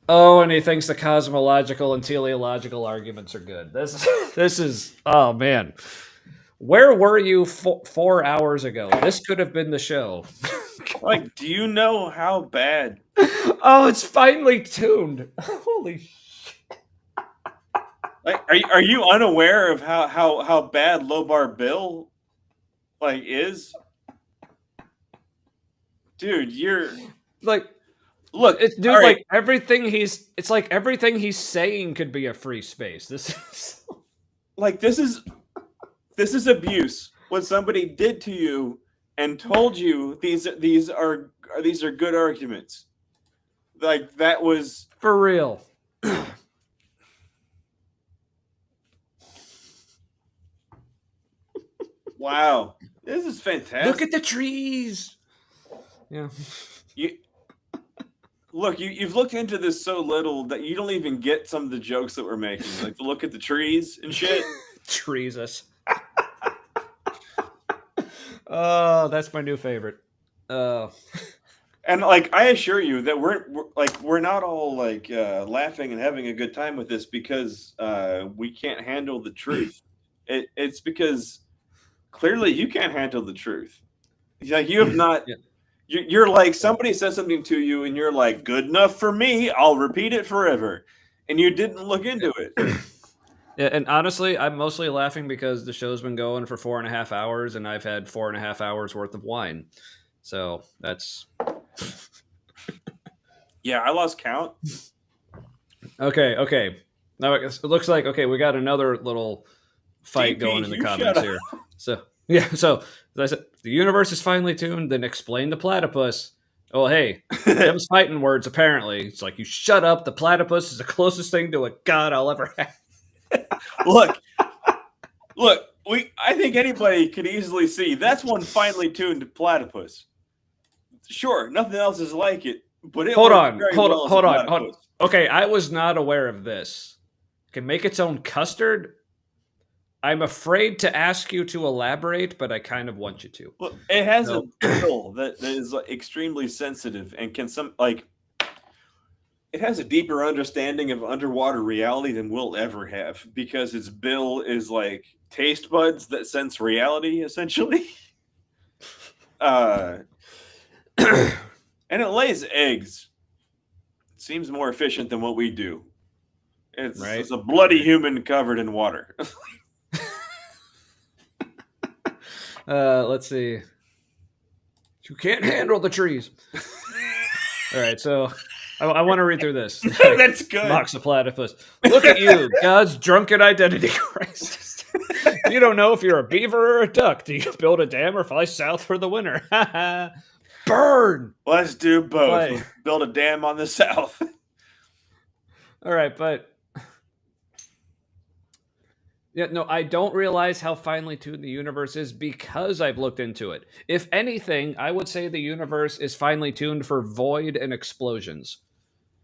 Oh, and he thinks the cosmological and teleological arguments are good. This is, oh man. Where were you 4 hours ago? This could have been the show. Like, do you know how bad? Oh, it's finely tuned. Holy shit. Like, are you unaware of how bad Low Bar Bill like is? Dude, you're like, look, it's dude, right. like everything it's like everything he's saying could be a free space. This is like this is abuse. What somebody did to you and told you these are good arguments. Like that was for real. Wow. This is fantastic. Look at the trees. Yeah. You've looked into this so little that you don't even get some of the jokes that we're making. Like look at the trees and shit. Trees us. Oh, that's my new favorite. And like I assure you that we're not all like laughing and having a good time with this because we can't handle the truth. It's because clearly you can't handle the truth. Like you have not. Yeah. You're like somebody says something to you and you're like, good enough for me. I'll repeat it forever, and you didn't look into it. Yeah, and honestly, I'm mostly laughing because the show's been going for 4.5 hours, and I've had 4.5 hours worth of wine. So that's. Yeah, I lost count. Okay. Now it looks like we got another little fight DP, going in the comments here. So yeah, so as I said, the universe is finely tuned. Then explain the platypus. Oh hey, them's fighting words. Apparently, it's like you shut up. The platypus is the closest thing to a god I'll ever have. Look. I think anybody could easily see that's one finely tuned platypus. Sure, nothing else is like it, but it hold on. Okay, I was not aware of this. It can make its own custard. I'm afraid to ask you to elaborate, but I kind of want you to. Well, it has a bill that is extremely sensitive and can it has a deeper understanding of underwater reality than we'll ever have because its bill is like taste buds that sense reality, essentially. And it lays eggs. It seems more efficient than what we do. It's a bloody human covered in water. Let's see. You can't handle the trees. All right, so I want to read through this. That's good. Mocks the platypus. Look at you, God's drunken identity crisis. You don't know if you're a beaver or a duck. Do you build a dam or fly south for the winter? Burn! Let's do both. Let's build a dam on the south. All right, but... Yeah, no, I don't realize how finely tuned the universe is because I've looked into it. If anything, I would say the universe is finely tuned for void and explosions.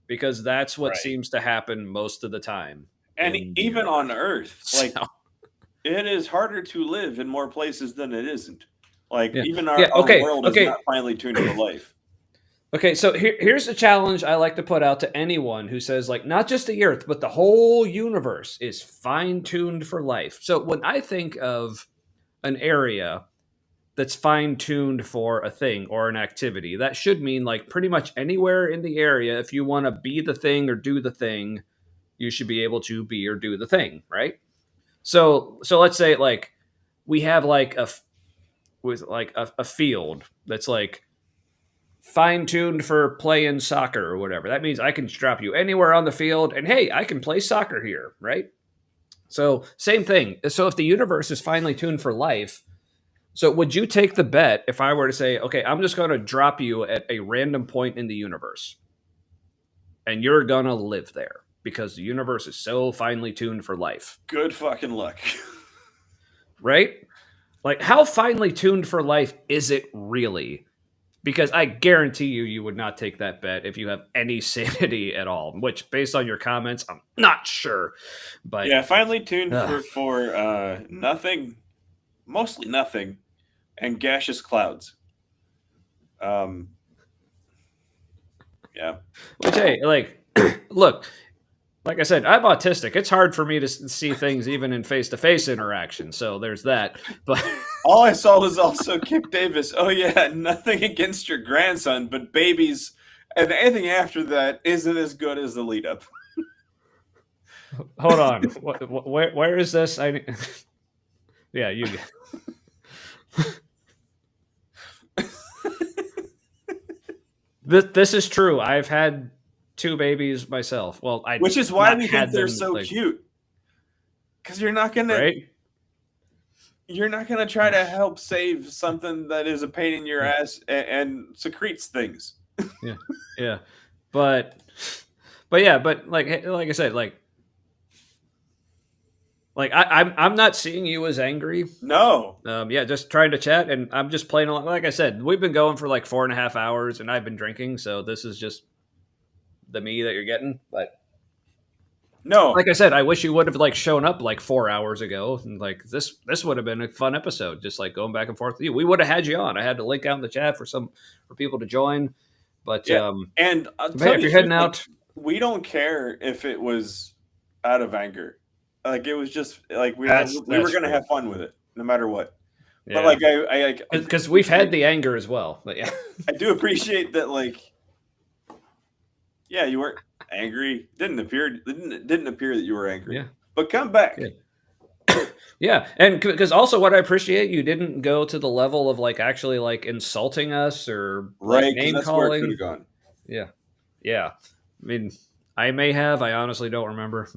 Because that's what seems to happen most of the time. And even on Earth, like, it is harder to live in more places than it isn't. Like, even our world is not finely tuned for life. Okay, so here's a challenge I like to put out to anyone who says, like, not just the Earth, but the whole universe is fine-tuned for life. So when I think of an area that's fine-tuned for a thing or an activity, that should mean, like, pretty much anywhere in the area, if you want to be the thing or do the thing, you should be able to be or do the thing, right? So let's say, like, we have, like, a field that's, like, fine-tuned for playing soccer or whatever. That means I can drop you anywhere on the field and, hey, I can play soccer here, right? So same thing. So if the universe is finely tuned for life, so would you take the bet if I were to say, okay, I'm just going to drop you at a random point in the universe and you're going to live there because the universe is so finely tuned for life? Good fucking luck. Right? Like, how finely tuned for life is it really? Because I guarantee you would not take that bet if you have any sanity at all, which, based on your comments, I'm not sure. But yeah, finely tuned for nothing, mostly nothing, and gaseous clouds. Yeah. Which, hey, like, look, like I said, I'm autistic. It's hard for me to see things even in face-to-face interaction. So there's that. But all I saw was also Kip Davis. Oh yeah, nothing against your grandson, but babies and anything after that isn't as good as the lead up. Hold on. Where is this? Yeah, you. This is true. I've had 2 babies myself. Well, which is why we think they're so cute. Because you're not gonna, you're not gonna try to help save something that is a pain in your ass and secretes things. Yeah, but like I said, like I'm not seeing you as angry. No. Yeah, just trying to chat, and I'm just playing along. Like I said, we've been going for like 4.5 hours, and I've been drinking, so this is just the me that you're getting. But no, like I said, I wish you would have like shown up like 4 hours ago, and like this would have been a fun episode, just like going back and forth with you. We would have had you on. I had to link out in the chat for people to join. But and if you're heading out, we don't care if it was out of anger. Like, it was just like we were gonna have fun with it no matter what. Yeah. But like I because we've had the anger as well. But yeah, I do appreciate that. Like, yeah, you weren't angry. Didn't appear that you were angry. Yeah, but come back. Yeah, and because also what I appreciate, you didn't go to the level of like actually like insulting us or like, name calling. Could have gone. Yeah. I mean, I may have. I honestly don't remember.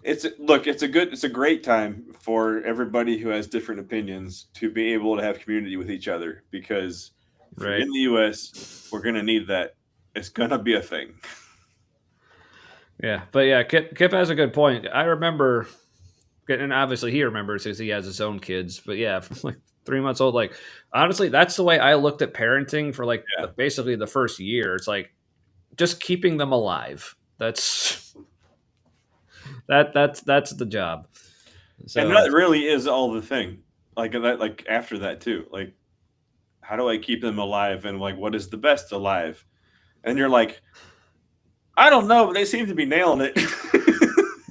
It's a great time for everybody who has different opinions to be able to have community with each other, because if you're in the US, we're gonna need that. It's gonna be a thing. Yeah, but yeah, Kip has a good point. I remember, and obviously he remembers because he has his own kids. But yeah, from like 3 months old, like honestly, that's the way I looked at parenting for like basically the first year. It's like just keeping them alive. That's the job. So, and that really is all the thing. Like that, like after that too. Like, how do I keep them alive? And like, what is the best alive? And you're like, I don't know, but they seem to be nailing it.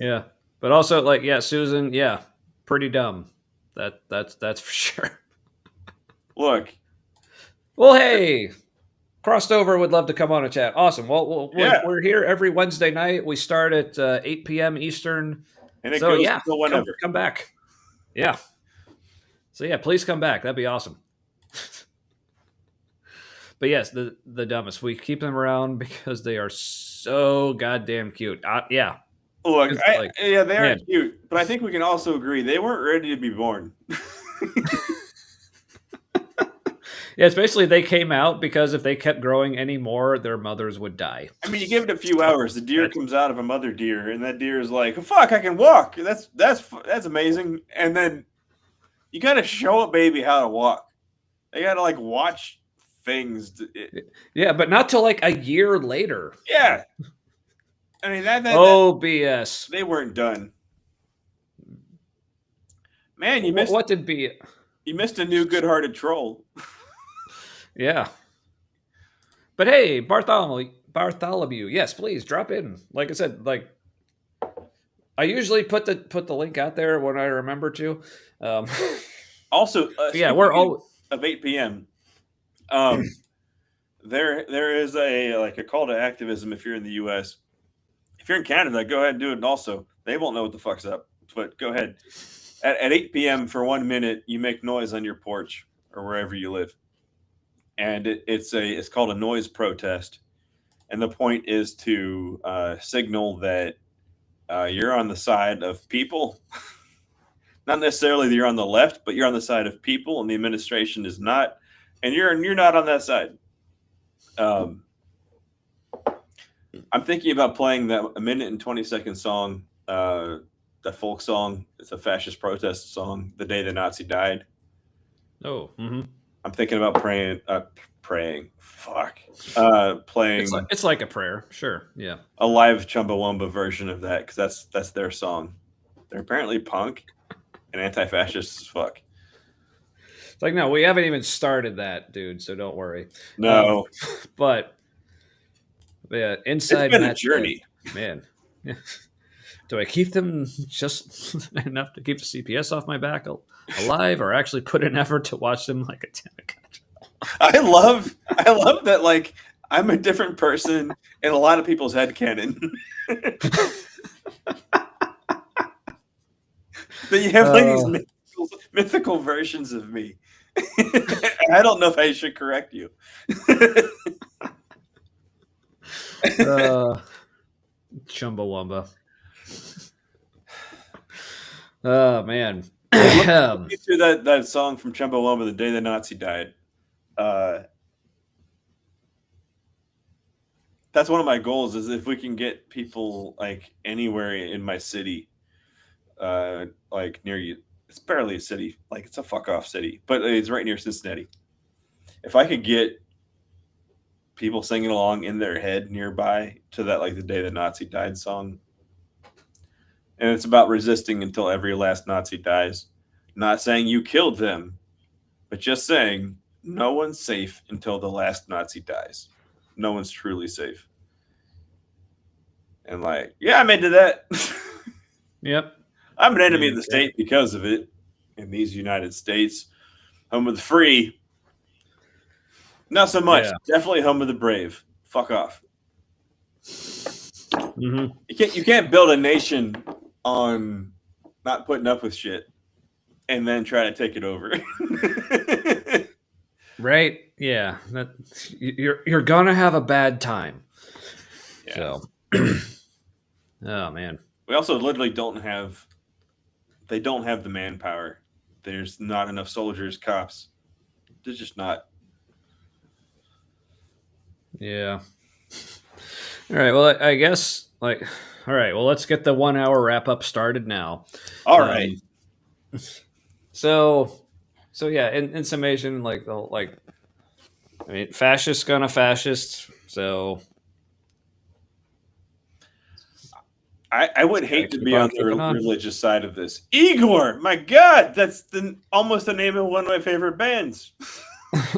Yeah, but also like, yeah, Susan, yeah, pretty dumb. That's for sure. Look, well, hey. Crossed over would love to come on a chat. Awesome. Well, we're here every Wednesday night. We start at 8 p.m. Eastern. And it goes until whenever. Come back. Yeah. So, yeah, please come back. That'd be awesome. But yes, the dumbest. We keep them around because they are so goddamn cute. Yeah. Look, they are man. cute, but I think we can also agree they weren't ready to be born. Yeah, especially they came out because if they kept growing anymore, their mothers would die. I mean, you give it a few hours, the deer comes out of a mother deer, and that deer is like, "Fuck, I can walk. That's amazing." And then you gotta show a baby how to walk. They gotta like watch things. Yeah, but not till like a year later. Yeah, I mean BS. They weren't done. Man, you missed. What did be? You missed a new good-hearted troll. Yeah. But hey, Bartholomew, yes, please drop in. Like I said, like I usually put the link out there when I remember to. Also, yeah, we're all of 8 p.m. There is a call to activism if you're in the U.S. If you're in Canada, go ahead and do it. Also, they won't know what the fuck's up, but go ahead. At 8 p.m. for 1 minute, you make noise on your porch or wherever you live, and it's called a noise protest, and the point is to signal that you're on the side of people, not necessarily that you're on the left, but you're on the side of people, and the administration is not, and you're not on that side. I'm thinking about playing that 1:20 song. The folk song. It's a fascist protest song. The Day the Nazi Died. Oh. Mm-hmm. I'm thinking about praying. Playing. It's like a prayer. Sure. Yeah. A live Chumbawamba version of that because that's their song. They're apparently punk and anti-fascist as fuck. It's like, no, we haven't even started that, dude. So don't worry. No. But yeah, inside it's been a journey, man. Yeah. Do I keep them just enough to keep the CPS off my back alive, or actually put an effort to watch them like a Democrat? I love that. Like, I'm a different person in a lot of people's headcanon. But you have like these mythical versions of me. I don't know if I should correct you. Chumbawamba. Oh man. To that song from Chumbawamba, The Day the Nazi Died. That's one of my goals, is if we can get people like anywhere in my city, like near you. It's barely a city, like it's a fuck off city, but it's right near Cincinnati. If I could get people singing along in their head nearby to that, like The Day the Nazi Died song, and it's about resisting until every last Nazi dies. Not saying you killed them, but just saying no one's safe until the last Nazi dies. No one's truly safe. And like, yeah, I'm into that. Yep. I'm an enemy of the state because of it. In these United States, home of the free. Not so much. Yeah. Definitely home of the brave. Fuck off. Mm-hmm. You can't build a nation on not putting up with shit and then try to take it over. Right? Yeah. You're gonna have a bad time. Yeah. So. Oh man. We also literally don't have the manpower. There's not enough soldiers, cops. There's just not. Yeah. All right. Well, I guess all right. Well, let's get the 1 hour wrap up started now. All right. So yeah. In summation, I mean, fascists gonna fascists. So. I would hate to be on the religious side of this. Igor, my God, that's almost the name of one of my favorite bands.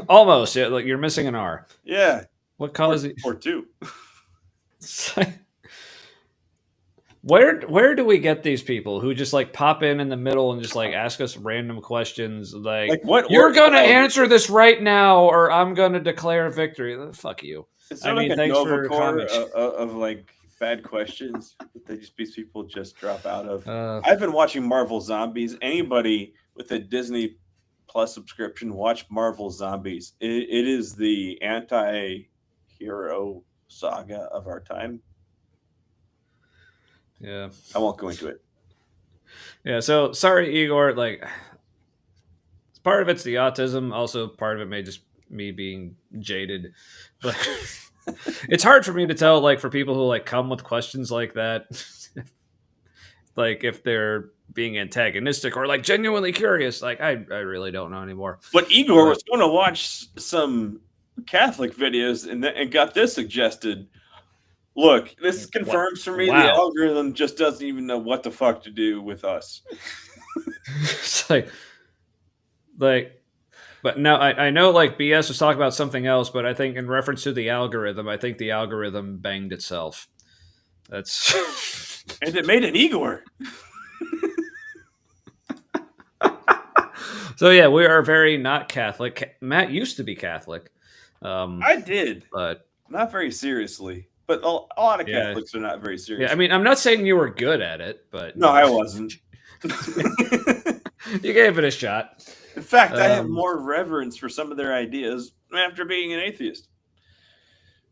Almost, yeah. Like you're missing an R. Yeah. What color is it? Or two. Where do we get these people who just like pop in the middle and just like ask us random questions like what? You're gonna answer this right now, or I'm gonna declare victory. Fuck you. I mean, thanks for comments of like bad questions that these people just drop out of. I've been watching Marvel Zombies. Anybody with a Disney plus subscription. Watch Marvel Zombies. It is the anti-hero saga of our time. Yeah, I won't go into it. Yeah, so sorry, Igor. Like, part of it's the autism. Also, part of it may just me being jaded. But it's hard for me to tell, like, for people who like come with questions like that, like if they're being antagonistic or like genuinely curious. Like, I really don't know anymore. But Igor was going to watch some Catholic videos and got this suggested. Look, this confirms for me the algorithm just doesn't even know what the fuck to do with us. It's like, but now I know like BS was talking about something else, but I think in reference to the algorithm, I think the algorithm banged itself. That's and it made an Igor. So yeah, we are very not Catholic. Matt used to be Catholic. I did, but not very seriously. But a lot of Catholics are not very serious. Yeah, I mean, I'm not saying you were good at it, but no, I wasn't. You gave it a shot. In fact, I have more reverence for some of their ideas after being an atheist.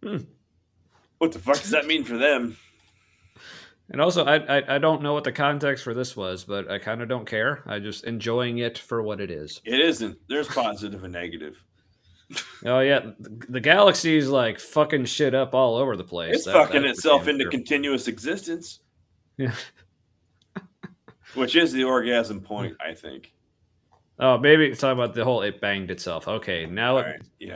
What the fuck does that mean for them? And also, I don't know what the context for this was, but I kind of don't care. I'm just enjoying it for what it is. It isn't. There's positive and negative. Oh yeah, the galaxy's like fucking shit up all over the place. It's fucking itself into continuous existence. Yeah. Which is the orgasm point, I think. Oh, maybe it's talking about the whole it banged itself. Okay, now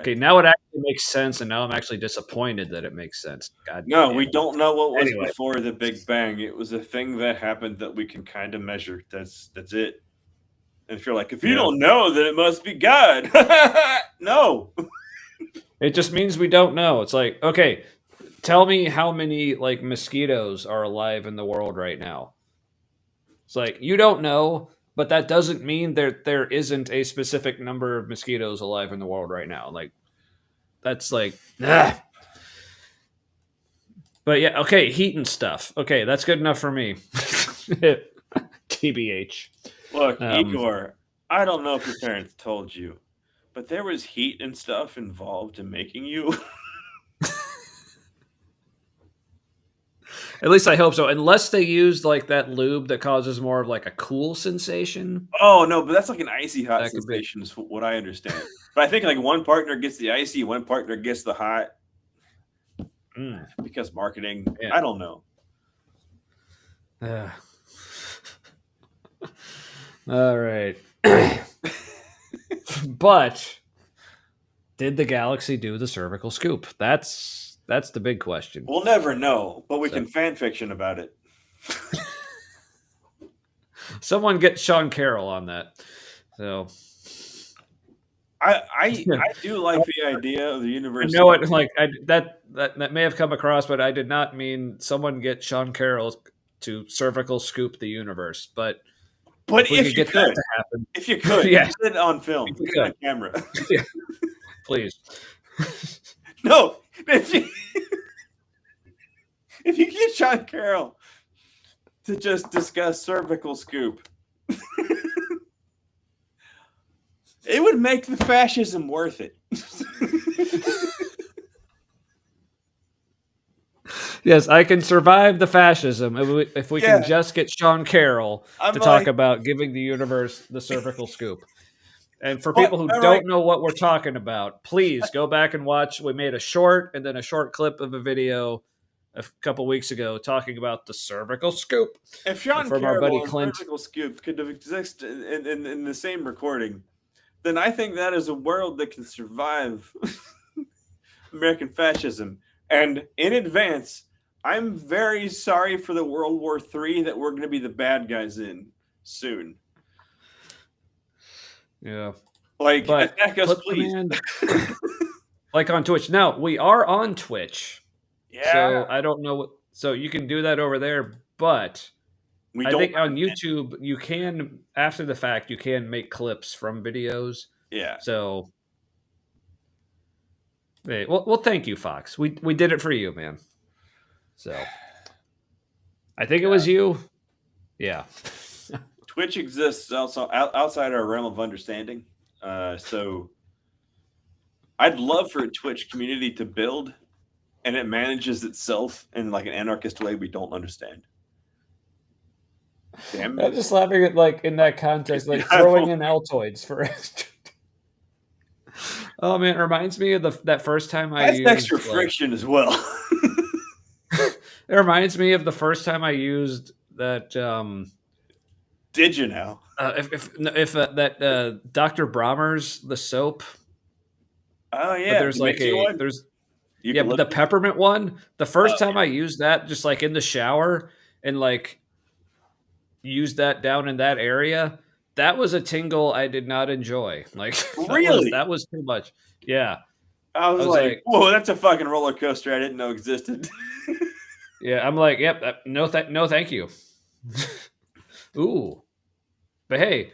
okay, now it actually makes sense, and now I'm actually disappointed that it makes sense. God no, we don't know what was before the Big Bang. It was a thing that happened that we can kind of measure. That's it. And if you're like, if you don't know, then it must be God. No. It just means we don't know. It's like, okay, tell me how many like mosquitoes are alive in the world right now. It's like, you don't know, but that doesn't mean there isn't a specific number of mosquitoes alive in the world right now. Like, that's like, But yeah, okay, heat and stuff. Okay, that's good enough for me. TBH. Look, Igor, I don't know if your parents told you, but there was heat and stuff involved in making you. At least I hope so. Unless they used like that lube that causes more of like a cool sensation. Oh no, but that's like an icy hot sensation is what I understand. But I think like one partner gets the icy, one partner gets the hot. Because marketing, I don't know. All right. But did the galaxy do the cervical scoop? That's the big question. We'll never know, but we can fan fiction about it. Someone get Sean Carroll on that. So I do like the idea of the universe. I know it. Like that may have come across, but I did not mean someone get Sean Carroll to cervical scoop the universe. But if you could get that to happen, if you could, yeah, get it on film, get it on camera, yeah. Please. No, if you get Sean Carroll to just discuss cervical scoop. It would make the fascism worth it. Yes, I can survive the fascism if we can just get Sean Carroll to talk about giving the universe the cervical scoop. And for people who don't know what we're talking about, please go back and watch. We made a short and then a short clip of a video a couple weeks ago talking about the cervical scoop. If Sean Carroll and cervical scoop could have existed in the same recording, then I think that is a world that can survive American fascism. And in advance, I'm very sorry for the World War III that we're going to be the bad guys in soon. Yeah. Like, attack us, please. Like on Twitch. Now, we are on Twitch. Yeah. So I don't know. So you can do that over there, but I think on YouTube, you can, after the fact, you can make clips from videos. Yeah. So, hey, well, thank you, Fox. We did it for you, man. So, I think it was you. Yeah. Twitch exists also outside our realm of understanding. So I'd love for a Twitch community to build, and it manages itself in like an anarchist way we don't understand. Damn it. I'm just laughing at like in that context, like throwing in Altoids for oh man, it reminds me of that first time I used extra friction as well. It reminds me of the first time I used that. Did you know? If that Dr. Brahmer's the soap. Oh yeah, but there's like but the peppermint one. The first time I used that, just like in the shower and like used that down in that area, that was a tingle I did not enjoy. Like really, that was too much. Yeah, I was like, whoa, that's a fucking roller coaster I didn't know existed. Yeah, I'm like, yep, no, thank you. Ooh, but hey,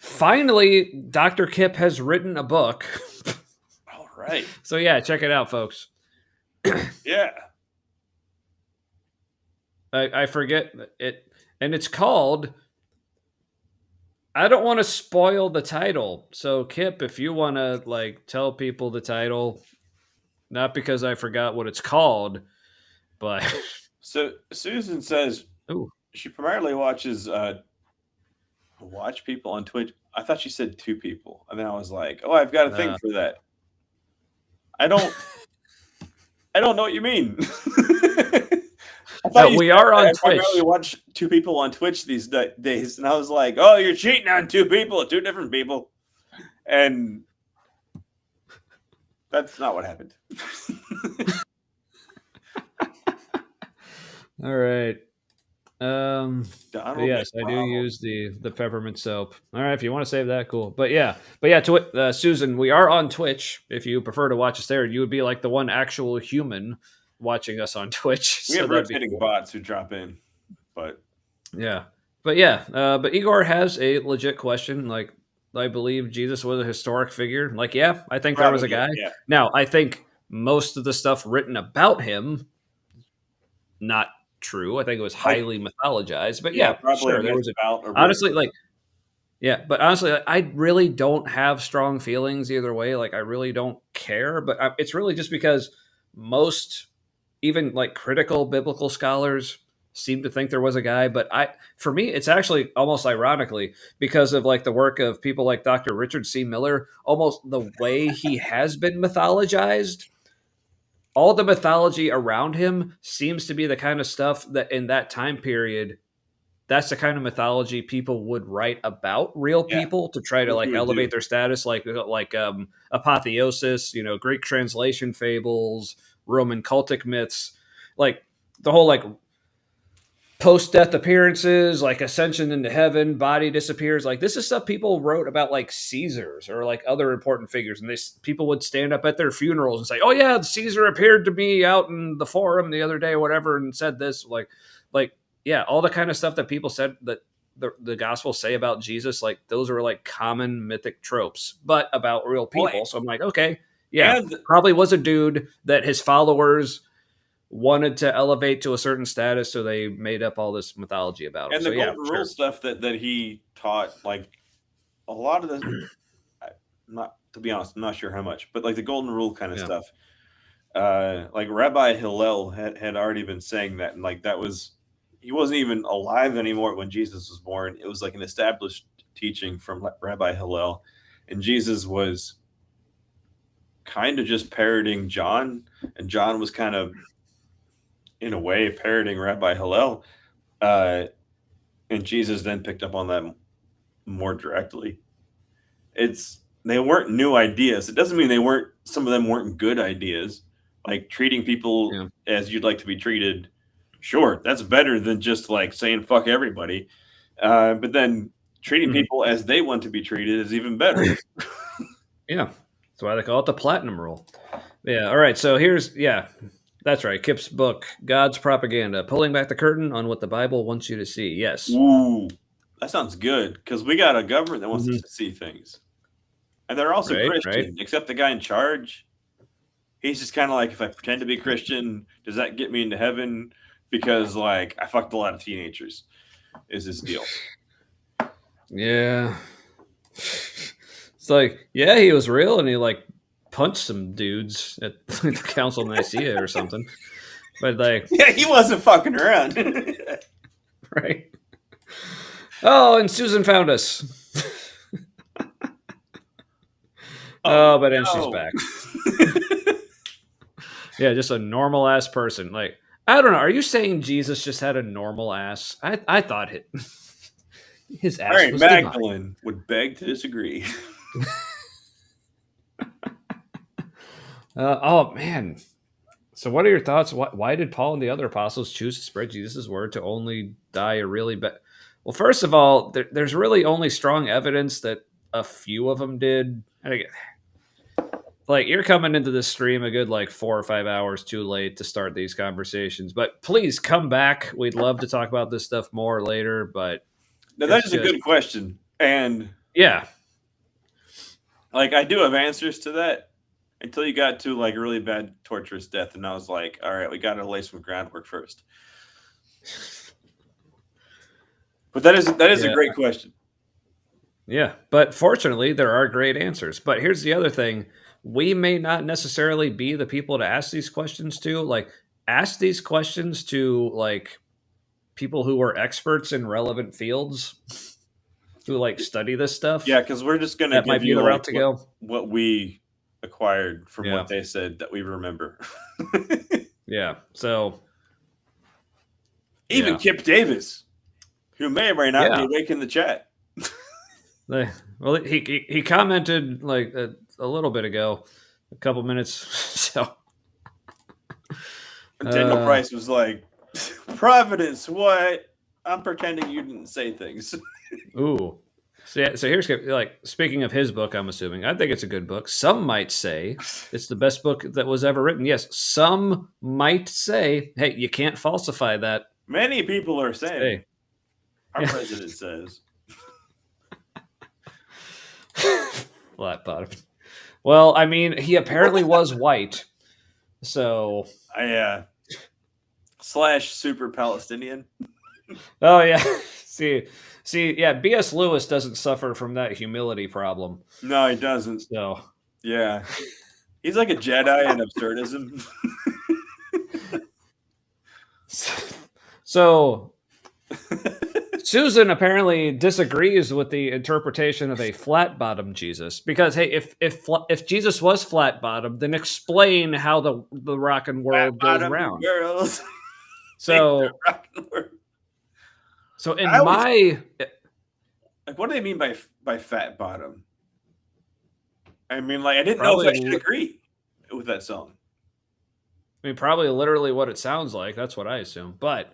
finally, Dr. Kip has written a book. All right. So yeah, check it out, folks. Yeah. I forget it, and it's called. I don't want to spoil the title, so Kip, if you want to like tell people the title, not because I forgot what it's called, but. So Susan says she primarily watches watch people on Twitch. I thought she said 2 people, and then I was like, "Oh, I've got a thing for that." I don't know what you mean. We are on Twitch. I primarily watch 2 people on Twitch these days, and I was like, "Oh, you're cheating on 2 people, 2 different people," and that's not what happened. All right. Yes, I do use the peppermint soap. All right, if you want to save that, cool. But yeah, Susan, we are on Twitch. If you prefer to watch us there, you would be like the one actual human watching us on Twitch. We have rotating bots who drop in, but but Igor has a legit question. Like, I believe Jesus was a historic figure. Like, yeah, I think there was a guy. Yeah. Now, I think most of the stuff written about him, not true. I think it was highly mythologized, but probably sure, there was honestly but honestly, I really don't have strong feelings either way. Like, I really don't care, but it's really just because most, even like critical biblical scholars, seem to think there was a guy. But for me, it's actually almost ironically because of like the work of people like Dr. Richard C. Miller, almost the way he has been mythologized. All the mythology around him seems to be the kind of stuff that in that time period, that's the kind of mythology people would write about real people to try to like elevate their status, like apotheosis, Greek translation fables, Roman cultic myths, like the whole like post-death appearances, like ascension into heaven, body disappears. Like, this is stuff people wrote about, like Caesars or like other important figures, and people would stand up at their funerals and say, "Oh yeah, Caesar appeared to me out in the forum the other day, or whatever, and said this." Like yeah, all the kind of stuff that people said that the Gospels say about Jesus, like those are like common mythic tropes, but about real people. So I'm like, okay, yeah, probably was a dude that his followers wanted to elevate to a certain status, so they made up all this mythology about him. And the golden rule stuff that he taught, like a lot of the, to be honest, I'm not sure how much, but like the golden rule kind of stuff, like Rabbi Hillel had already been saying that, and like that was, he wasn't even alive anymore when Jesus was born. It was like an established teaching from Rabbi Hillel, and Jesus was kind of just parroting John, and John was kind of, in a way, parroting Rabbi Hillel, and Jesus then picked up on that more directly. They weren't new ideas. It doesn't mean some of them weren't good ideas, like treating people as you'd like to be treated. Sure, that's better than just like saying fuck everybody, but then treating people as they want to be treated is even better. Yeah, that's why they call it the platinum rule. Yeah, all right, so that's right. Kip's book, God's Propaganda, Pulling Back the Curtain on What the Bible Wants You to See. Yes. Ooh, that sounds good, because we got a government that wants us to see things. And they're also Christian, except the guy in charge. He's just kind of like, if I pretend to be Christian, does that get me into heaven? Because, like, I fucked a lot of teenagers, is his deal. Yeah. It's like, yeah, he was real, and he like punched some dudes at the Council of Nicaea or something. But like, Yeah, he wasn't fucking around. right? Oh, and Susan found us. Oh, but then she's back. Yeah, just a normal ass person. Like, I don't know. Are you saying Jesus just had a normal ass? I thought his ass Mary was Magdalene would beg to disagree. Oh man. So, what are your thoughts? Why did Paul and the other apostles choose to spread Jesus' word to only die a really bad? Well, first of all, there's really only strong evidence that a few of them did. Like, you're coming into this stream a good 4 or 5 hours too late to start these conversations, but please come back. We'd love to talk about this stuff more later. But now that is a good question, and yeah, I do have answers to that. Until you got to a really bad torturous death, and I was like, all right, we got to lay some groundwork first. But that is a great question. Yeah, but fortunately, there are great answers. But here's the other thing. We may not necessarily be the people to ask these questions to. Ask these questions to, people who are experts in relevant fields who, study this stuff. Yeah, because we're just going to give be you the route to go. What we acquired from what they said that we remember. Yeah, so... Even Kip Davis, who may or may not be awake in the chat. Well, he commented a little bit ago, a couple minutes. So Daniel Price was like, "Providence, what? I'm pretending you didn't say things." Ooh, so here's speaking of his book. I'm assuming I think it's a good book. Some might say it's the best book that was ever written. Yes, some might say, "Hey, you can't falsify that." Many people are saying. Our president says. Flat bottom. Well, I mean, he apparently was white, so / super Palestinian. Oh yeah, see, yeah. B.S. Lewis doesn't suffer from that humility problem. No, he doesn't. So yeah, he's like a Jedi in absurdism. So Susan apparently disagrees with the interpretation of a flat-bottomed Jesus because, hey, if Jesus was flat-bottomed, then explain how the rockin' world goes around. Girls. So in what do they mean by fat bottom? I mean, I didn't know if I should agree with that song. I mean, probably literally what it sounds like. That's what I assume, but.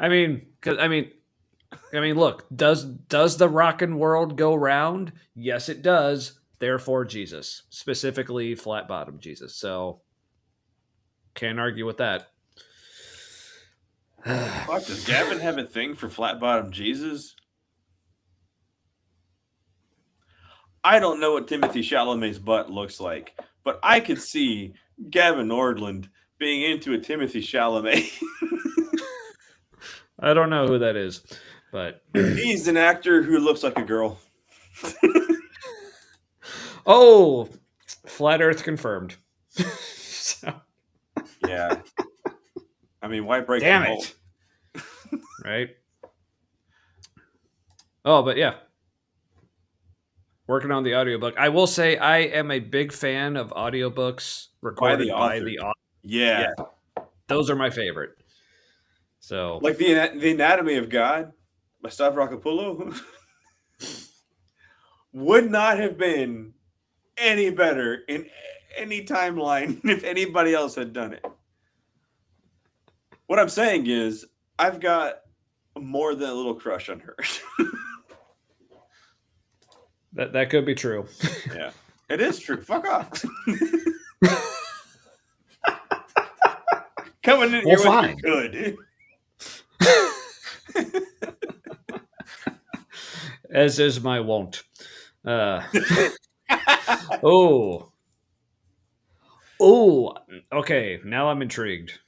I mean, look, does the rockin' world go round? Yes, it does. Therefore, Jesus, specifically flat bottom Jesus. So, can't argue with that. Fuck, does Gavin have a thing for flat bottom Jesus? I don't know what Timothy Chalamet's butt looks like, but I could see Gavin Ortlund being into a Timothy Chalamet. I don't know who that is, but he's an actor who looks like a girl. Oh, flat Earth confirmed. So. Yeah. I mean, why break Damn the it? Right? Oh, but yeah. Working on the audiobook. I will say I am a big fan of audiobooks recorded by the author. Yeah. Those are my favorite. So, like the Anatomy of God by Stavrakopoulos would not have been any better in any timeline if anybody else had done it. What I'm saying is, I've got more than a little crush on her. That could be true. Yeah, it is true. Fuck off. Coming in here fine. Good. As is my wont. Oh, okay. Now I'm intrigued.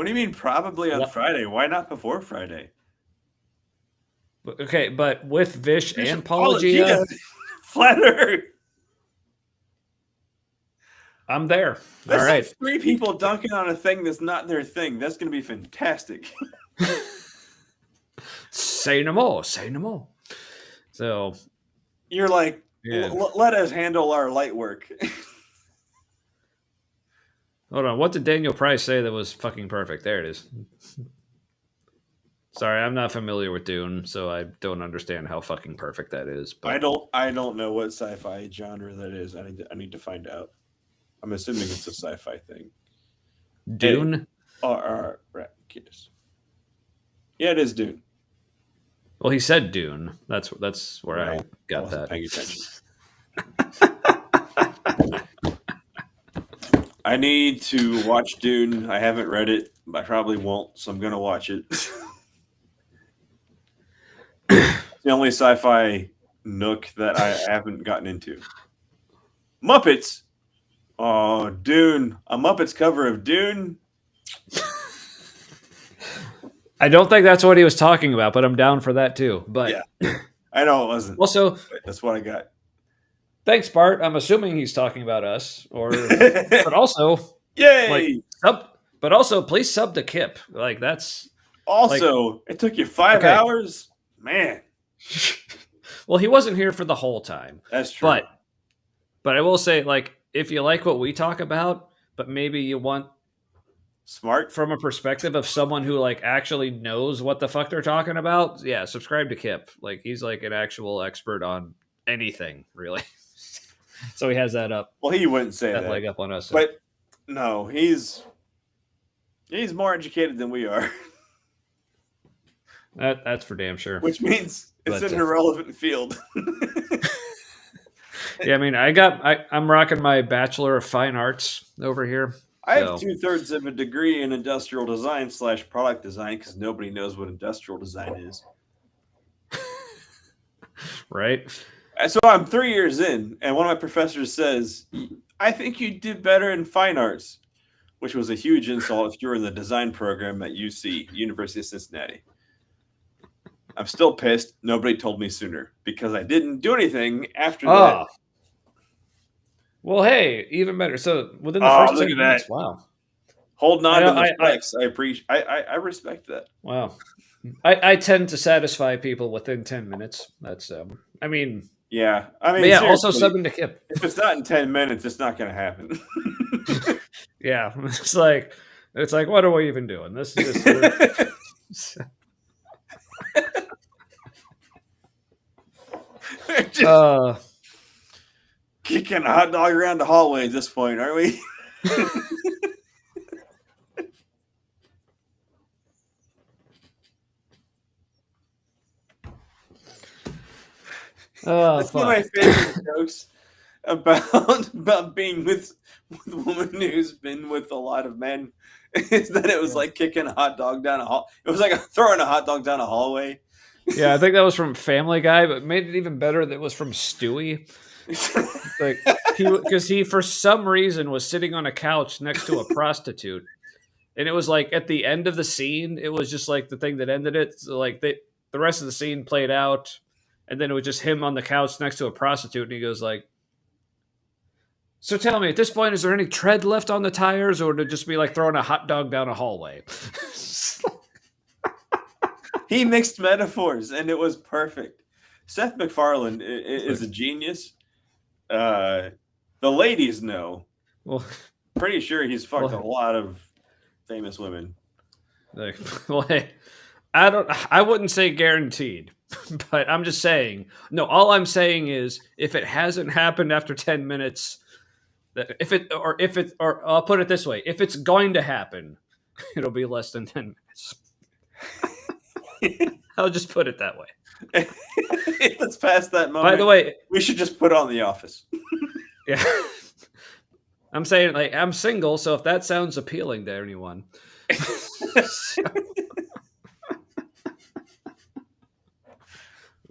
What do you mean probably on Friday? Why not before Friday? Okay, but with Vish and Apologia, Flat Earth. I'm there. That's all right. like 3 people dunking on a thing that's not their thing. That's going to be fantastic. Say no more. Say no more. So you're like, let us handle our light work. Hold on. What did Daniel Price say that was fucking perfect? There it is. Sorry, I'm not familiar with Dune, so I don't understand how fucking perfect that is. But I don't know what sci-fi genre that is. I need to find out. I'm assuming it's a sci-fi thing. Dune? Yeah, it is Dune. Well, he said Dune. That's where I got that. Paying attention. I need to watch Dune. I haven't read it. I probably won't, so I'm going to watch it. It's the only sci-fi nook that I haven't gotten into. Muppets. Oh, Dune. A Muppets cover of Dune. I don't think that's what he was talking about, but I'm down for that too. But yeah, I know it wasn't. Also, that's what I got. Thanks, Bart. I'm assuming he's talking about us, but also, yay! But also, please sub to Kip. Like that's also. It took you 5 hours, man. Well, he wasn't here for the whole time. That's true. But I will say, like, if you like what we talk about, but maybe you want smart from a perspective of someone who like actually knows what the fuck they're talking about, yeah, subscribe to Kip. Like he's like an actual expert on anything, really. So he has that up. Well, he wouldn't say that leg up on us. But no, he's more educated than we are. That's for damn sure. Which means it's an irrelevant field. Yeah, I mean, I'm rocking my Bachelor of Fine Arts over here. I have 2/3 of a degree in industrial design / product design because nobody knows what industrial design is. Right. So I'm 3 years in, and one of my professors says, I think you did better in fine arts, which was a huge insult if you're in the design program at UC, University of Cincinnati. I'm still pissed. Nobody told me sooner because I didn't do anything after that. Well, hey, even better. So within the first 10 minutes, wow. Holding on to the flex. I appreciate. I respect that. Wow. I tend to satisfy people within 10 minutes. That's I mean. Yeah. I mean, yeah. Also subbing to Kip. If it's not in 10 minutes, it's not going to happen. Yeah. It's like what are we even doing? This is just. Kicking a hot dog around the hallway at this point, aren't we? That's one of my favorite jokes about being with a woman who's been with a lot of men is that it was like kicking a hot dog down a hall. It was like throwing a hot dog down a hallway. Yeah, I think that was from Family Guy, but made it even better that it was from Stewie. Like because he for some reason was sitting on a couch next to a prostitute, and it was like at the end of the scene, it was just like the thing that ended it. So like the rest of the scene played out, and then it was just him on the couch next to a prostitute, and he goes like, "So tell me, at this point, is there any tread left on the tires, or to just be like throwing a hot dog down a hallway?" He mixed metaphors, and it was perfect. Seth MacFarlane is a genius. The ladies know. Well, pretty sure he's fucked a lot of famous women. Like, well, hey, I wouldn't say guaranteed, but I'm just saying. No, all I'm saying is if it hasn't happened after 10 minutes, or I'll put it this way: if it's going to happen, it'll be less than 10 minutes. I'll just put it that way. Let's pass that moment. By the way, we should just put on The Office. Yeah. I'm saying, like, I'm single, so if that sounds appealing to anyone.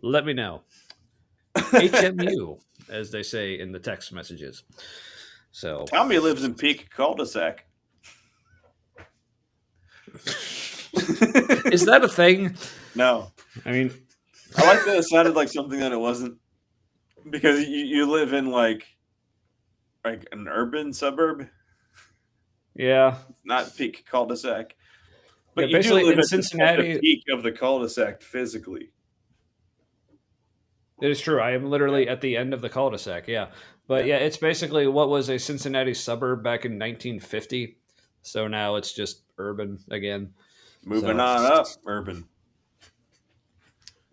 Let me know. HMU, as they say in the text messages. So Tommy lives in Peak Cul-de-sac. Is that a thing? No. I mean, I like that it sounded like something that it wasn't, because you live in like an urban suburb, yeah. not peak cul-de-sac. But Yeah, you do basically live in at Cincinnati. the peak of the cul-de-sac physically. It is true. I am literally at the end of the cul-de-sac. Yeah. But yeah, it's basically what was a Cincinnati suburb back in 1950. So now it's just urban again. Moving on up, urban.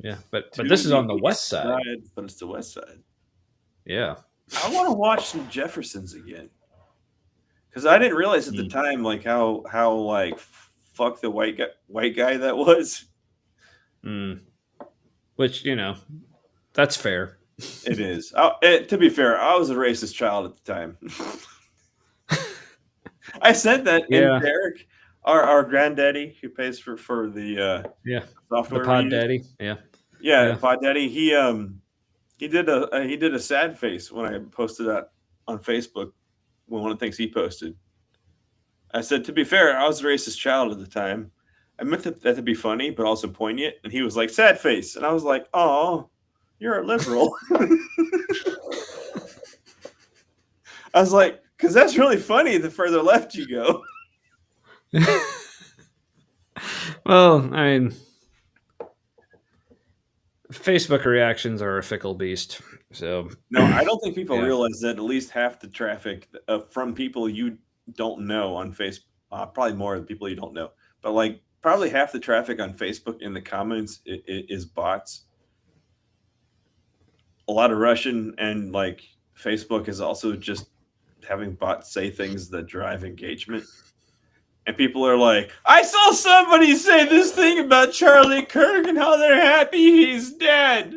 Yeah, but this is on the west side. But it's the west side. Yeah. I want to watch some Jeffersons again, because I didn't realize at the time like how like fuck the white guy that was. Which, that's fair. It is. To be fair, I was a racist child at the time. I said that, and Derek, our granddaddy who pays for the software, the Pod Daddy, Pod Daddy, he did a sad face when I posted that on Facebook. One of the things he posted, I said, to be fair, I was a racist child at the time. I meant that to be funny, but also poignant. And he was like, sad face. And I was like, oh, you're a liberal. I was like, because that's really funny the further left you go. Well, I mean, Facebook reactions are a fickle beast. So no, I don't think people realize that at least half the traffic from people you don't know on Facebook, probably more of the people you don't know, but like probably half the traffic on Facebook in the comments is bots. A lot of Russian, and like Facebook is also just having bots say things that drive engagement. And people are like, I saw somebody say this thing about Charlie Kirk and how they're happy he's dead.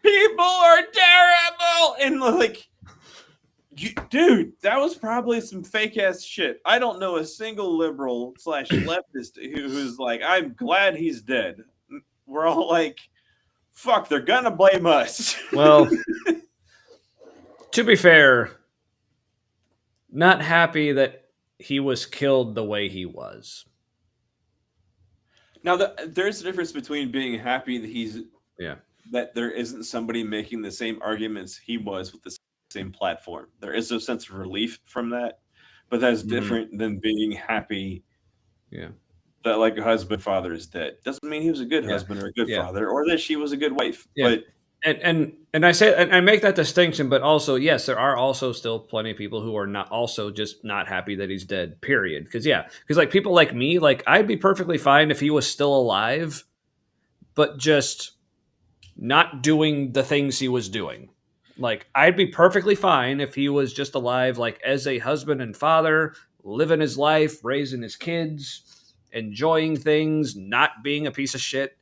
People are terrible. And like, dude, that was probably some fake ass shit. I don't know a single liberal / leftist who's like, I'm glad he's dead. We're all like, fuck, they're gonna blame us. Well, to be fair, not happy that he was killed the way he was. Now, there's a difference between being happy that that there isn't somebody making the same arguments he was with the same platform. There is a sense of relief from that, but that's different than being happy that like a husband father is dead. Doesn't mean he was a good husband or a good father, or that she was a good wife. But and I say, and I make that distinction, but also, yes, there are also still plenty of people who are not also just not happy that he's dead, period. Because like people like me, like I'd be perfectly fine if he was still alive, but just not doing the things he was doing. Like I'd be perfectly fine if he was just alive, like as a husband and father, living his life, raising his kids, enjoying things, not being a piece of shit,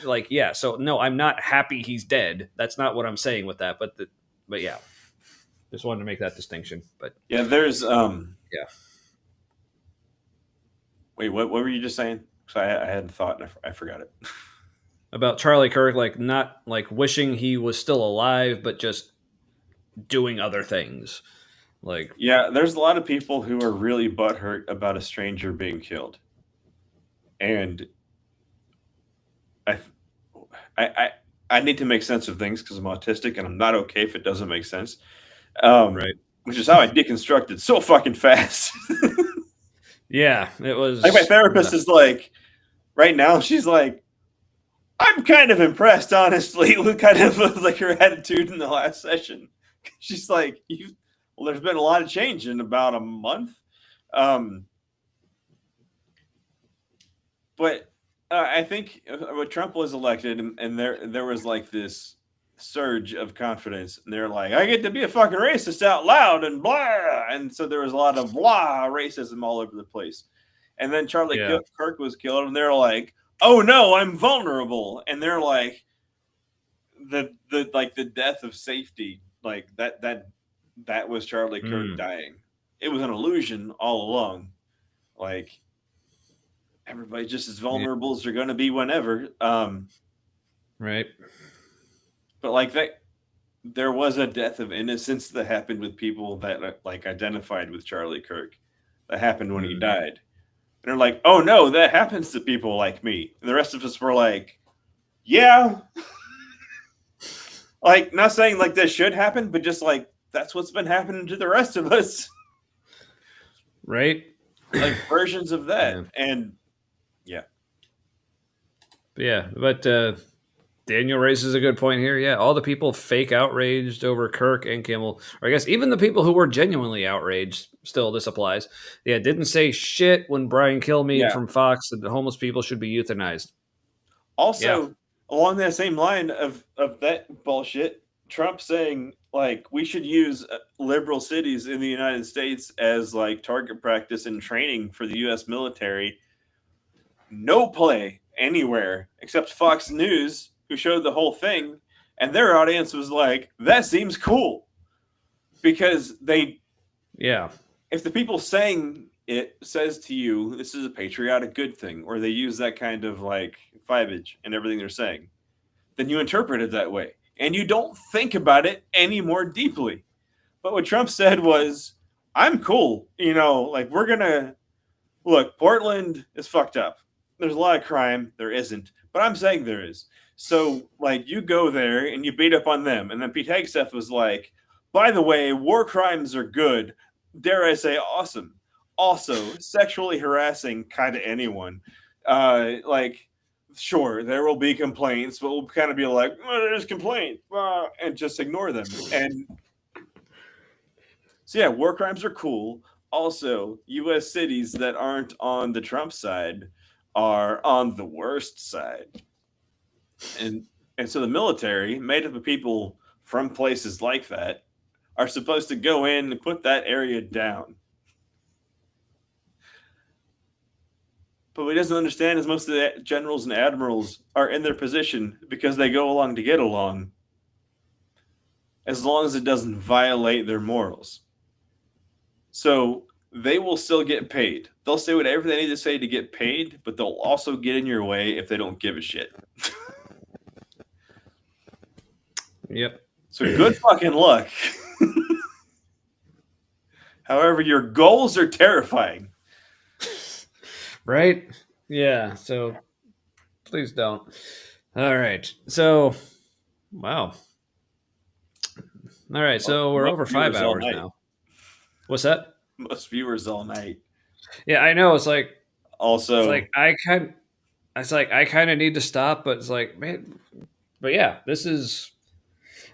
Like, so no, I'm not happy he's dead. That's not what I'm saying with that. But yeah, just wanted to make that distinction. But yeah, there's Wait, what were you just saying? So I had a thought and I forgot it. About Charlie Kirk, like not like wishing he was still alive, but just doing other things. Like, there's a lot of people who are really butthurt about a stranger being killed, and I need to make sense of things because I'm autistic and I'm not okay if it doesn't make sense. Right. Which is how I deconstructed so fucking fast. Yeah, it was like my therapist is like, right now she's like, I'm kind of impressed, honestly, with kind of like her attitude in the last session. She's like, there's been a lot of change in about a month. But I think when Trump was elected and there was like this surge of confidence, and they're like, I get to be a fucking racist out loud and blah. And so there was a lot of blah racism all over the place. And then Charlie Kirk was killed, and they're like, oh no, I'm vulnerable. And they're like, the death of safety, like that was Charlie Kirk dying. It was an illusion all along. Like, everybody's just as vulnerable as they're going to be whenever. Right. But like that, there was a death of innocence that happened with people that like identified with Charlie Kirk. That happened when he died. they're like, oh no, that happens to people like me. And the rest of us were like, yeah. Like, not saying like this should happen, but just like that's what's been happening to the rest of us. Right? Like versions of that. Yeah. And yeah. But Daniel raises a good point here. Yeah, all the people fake outraged over Kirk and Kimmel, or I guess even the people who were genuinely outraged, still this applies. Yeah, didn't say shit when Brian Kilmeade from Fox said that homeless people should be euthanized. Also, along that same line of that bullshit, Trump saying like we should use liberal cities in the United States as like target practice and training for the U.S. military. No play anywhere except Fox News, who showed the whole thing, and their audience was like, "That seems cool," because if the people saying it says to you, "This is a patriotic good thing," or they use that kind of like vibage in everything they're saying, then you interpret it that way, and you don't think about it any more deeply. But what Trump said was, "I'm cool, like we're gonna look. Portland is fucked up. There's a lot of crime. There isn't, but I'm saying there is. So, like, you go there and you beat up on them." And then Pete Hegseth was like, "By the way, war crimes are good. Dare I say, awesome. Also, sexually harassing kind of anyone. Sure, there will be complaints, but we'll kind of be like, there's complaints, and just ignore them." And so, yeah, war crimes are cool. Also, U.S. cities that aren't on the Trump side are on the worst side. And so the military, made up of people from places like that, are supposed to go in and put that area down. But what he doesn't understand is most of the generals and admirals are in their position because they go along to get along, as long as it doesn't violate their morals. So they will still get paid. They'll say whatever they need to say to get paid, but they'll also get in your way if they don't give a shit. Yep. So good fucking luck. However, your goals are terrifying. Right? Yeah. So please don't. All right. So, wow. All right. So we're over 5 hours now. What's that? Most viewers all night. Yeah, I know. It's like, also, it's like I kind of need to stop, but it's like, man, but yeah, this is.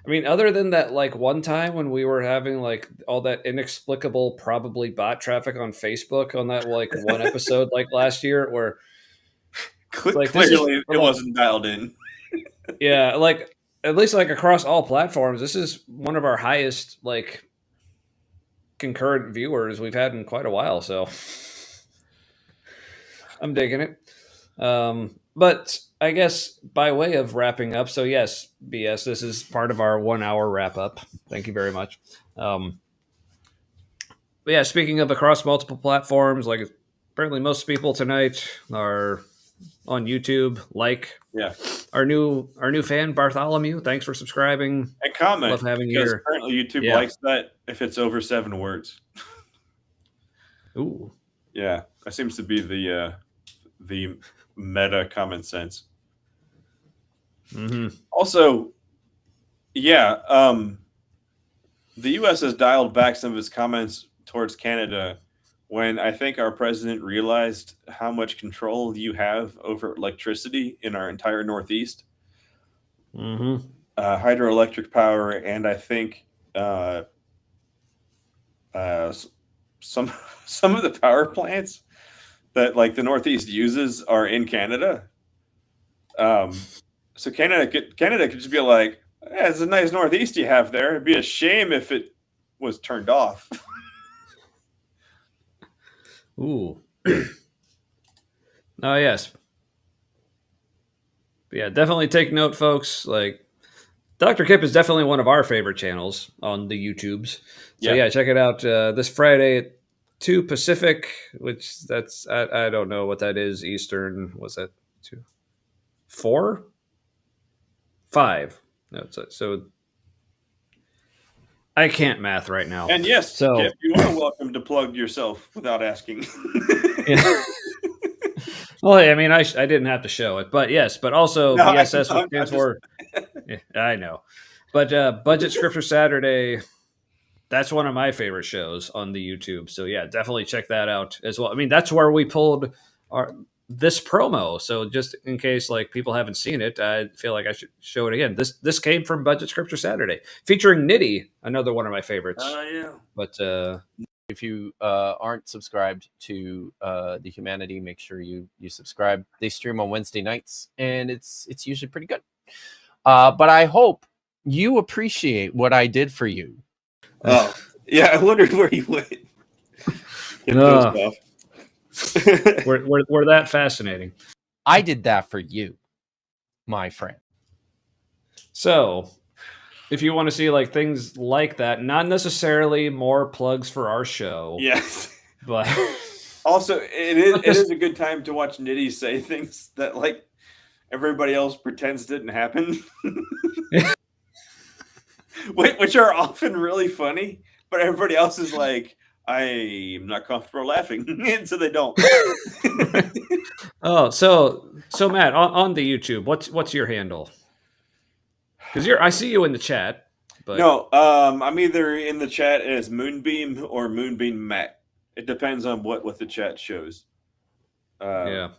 I mean, other than that, like one time when we were having like all that inexplicable, probably bot traffic on Facebook on that like one episode like last year, where like, clearly it wasn't dialed in. Yeah, like at least like across all platforms, this is one of our highest like concurrent viewers we've had in quite a while. So I'm digging it. But I guess by way of wrapping up, so yes, BS, this is part of our 1 hour wrap up. Thank you very much. But yeah, speaking of across multiple platforms, like apparently most people tonight are on YouTube. Like, yeah, our new fan Bartholomew. Thanks for subscribing and comment. Love having because you. Apparently, YouTube likes that if it's over 7 words. Ooh, yeah, that seems to be the meta common sense. Mm-hmm. Also, yeah, the U.S. has dialed back some of its comments towards Canada when I think our president realized how much control you have over electricity in our entire Northeast. Mm-hmm. Hydroelectric power, and I think some of the power plants that like the Northeast uses are in Canada. So Canada could just be like, it's a nice Northeast you have there. It'd be a shame if it was turned off. Ooh. Oh, yes. But yeah, definitely take note, folks. Like, Dr. Kip is definitely one of our favorite channels on the YouTubes. So yeah, check it out this Friday at 2 Pacific, which that's, I don't know what that is. Eastern, what's that? 2? 4? 5. No, so I can't math right now. And yes, so Kip, you are welcome to plug yourself without asking. Yeah. Well, I mean, I didn't have to show it, but yes, but also No, BSS, I'm which stands just- for. Yeah, I know, but Budget Scripture Saturday. That's one of my favorite shows on the YouTube. So yeah, definitely check that out as well. I mean, that's where we pulled this promo. So just in case like people haven't seen it, I feel like I should show it again. This came from Budget Scripture Saturday, featuring Nitty, another one of my favorites. yeah. But if you aren't subscribed to the Humanity, make sure you subscribe. They stream on Wednesday nights, and it's usually pretty good. But I hope you appreciate what I did for you. Oh, yeah. I wondered where you went. we're that fascinating. I did that for you, my friend. So, if you want to see like things like that, not necessarily more plugs for our show. Yes. But also, it is a good time to watch Nitty say things that like everybody else pretends didn't happen. Which are often really funny, but everybody else is like, I'm not comfortable laughing, and so they don't. Oh, so Matt, on the YouTube, what's your handle? Because I see you in the chat. But No, I'm either in the chat as Moonbeam or Moonbeam Matt. It depends on what the chat shows. Yeah,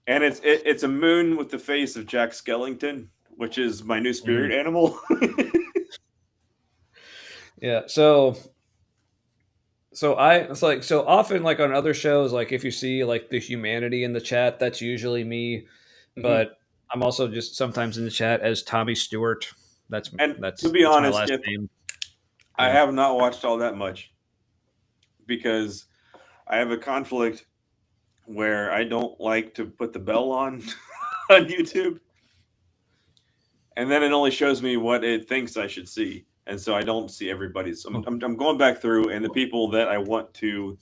and it's a moon with the face of Jack Skellington, which is my new spirit animal. Yeah, so often like on other shows, like if you see like the Humanity in the chat, that's usually me. Mm-hmm. But I'm also just sometimes in the chat as Tommy Stewart. That's to be honest, my last name. I have not watched all that much because I have a conflict where I don't like to put the bell on on YouTube, and then it only shows me what it thinks I should see. And so I don't see everybody's. I'm going back through, and the people that I want to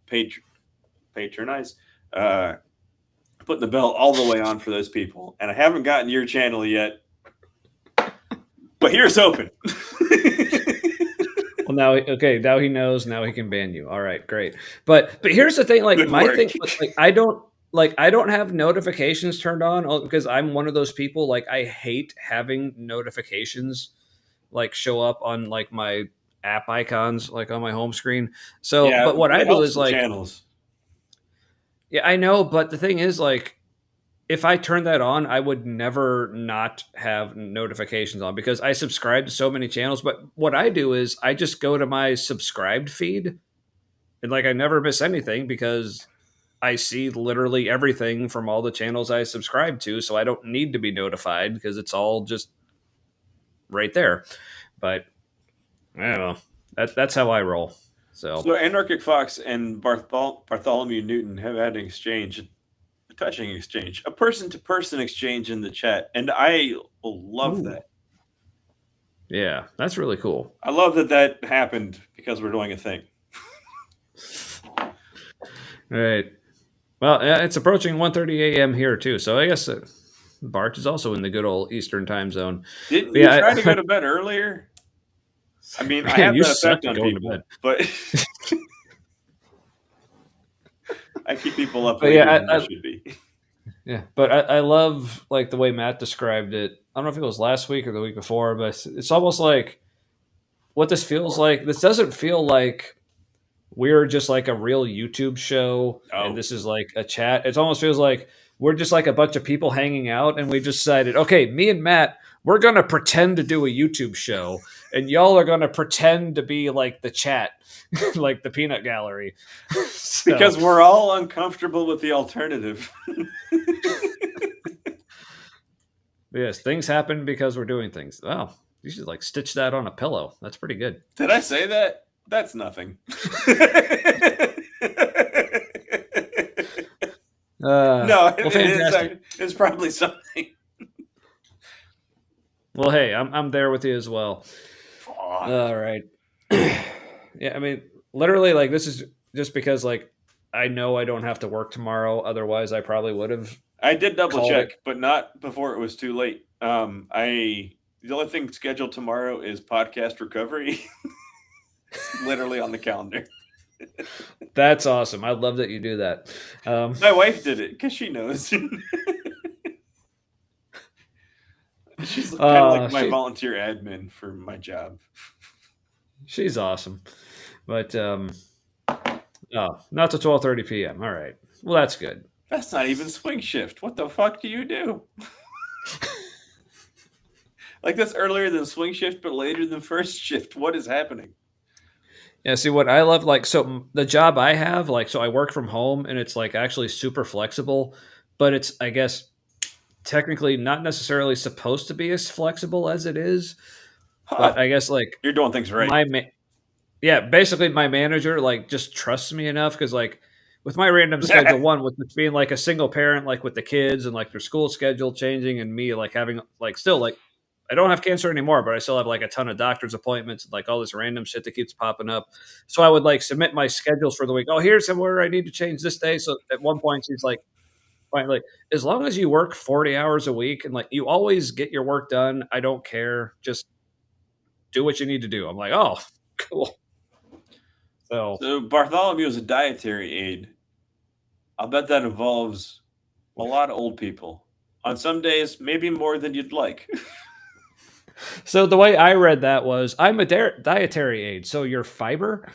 patronize, putting the bell all the way on for those people. And I haven't gotten your channel yet, but here's hoping. Well, now he knows. Now he can ban you. All right, great. But here's the thing. Like Good my work. thing, like I don't have notifications turned on because I'm one of those people. Like I hate having notifications like show up on like my app icons like on my home screen. So yeah, but what I do is like channels. Yeah, I know, but the thing is like if I turn that on, I would never not have notifications on because I subscribe to so many channels. But what I do is I just go to my subscribed feed and like I never miss anything because I see literally everything from all the channels I subscribe to. So I don't need to be notified because it's all just right there. But I don't know. That's how I roll. So Anarchic Fox and Bartholomew Newton have had an exchange, a touching exchange, a person-to-person exchange in the chat, and I love that. Yeah, that's really cool. I love that happened because we're doing a thing. All right. Well, it's approaching 1:30 a.m. here too, so I guess Bart is also in the good old Eastern time zone. Didn't you try to go to bed earlier? I mean, I have that effect on people, but I keep people up later than I should be. Yeah, but I love like the way Matt described it. I don't know if it was last week or the week before, but it's almost like what this feels like. This doesn't feel like we're just like a real YouTube show and this is like a chat. It almost feels like we're just like a bunch of people hanging out and we decided, okay, me and Matt, we're going to pretend to do a YouTube show and y'all are going to pretend to be like the chat, like the peanut gallery. So. Because we're all uncomfortable with the alternative. Yes, things happen because we're doing things. Wow, you should like stitch that on a pillow. That's pretty good. Did I say that? That's nothing. No, it's probably something. Well, hey, I'm there with you as well. All right. Yeah, I mean, literally, like this is just because, like, I know I don't have to work tomorrow. Otherwise, I probably would have. I did double check, but not before it was too late. The only thing scheduled tomorrow is podcast recovery. Literally on the calendar. That's awesome. I love that you do that. My wife did it because she knows. She's kind of like my volunteer admin for my job. She's awesome. But not till 12:30 p.m. All right. Well, that's good. That's not even swing shift. What the fuck do you do? Like, that's earlier than swing shift, but later than first shift. What is happening? Yeah, see what I love, like, so the job I have, like, so I work from home and it's like actually super flexible, but it's, I guess, technically not necessarily supposed to be as flexible as it is. But I guess, like, you're doing things right. Yeah, basically my manager like just trusts me enough because, like, with my random schedule, one with being like a single parent, like with the kids and like their school schedule changing, and me like having like still like I don't have cancer anymore, but I still have like a ton of doctor's appointments and like all this random shit that keeps popping up. So I would like submit my schedules for the week. Oh, here's where I need to change this day. So at one point she's like, fine, like, as long as you work 40 hours a week and like you always get your work done, I don't care. Just do what you need to do. I'm like, oh, cool. So Bartholomew is a dietary aid. I'll bet that involves a lot of old people. On some days, maybe more than you'd like. So the way I read that was, I'm a dietary aid, so you're fiber?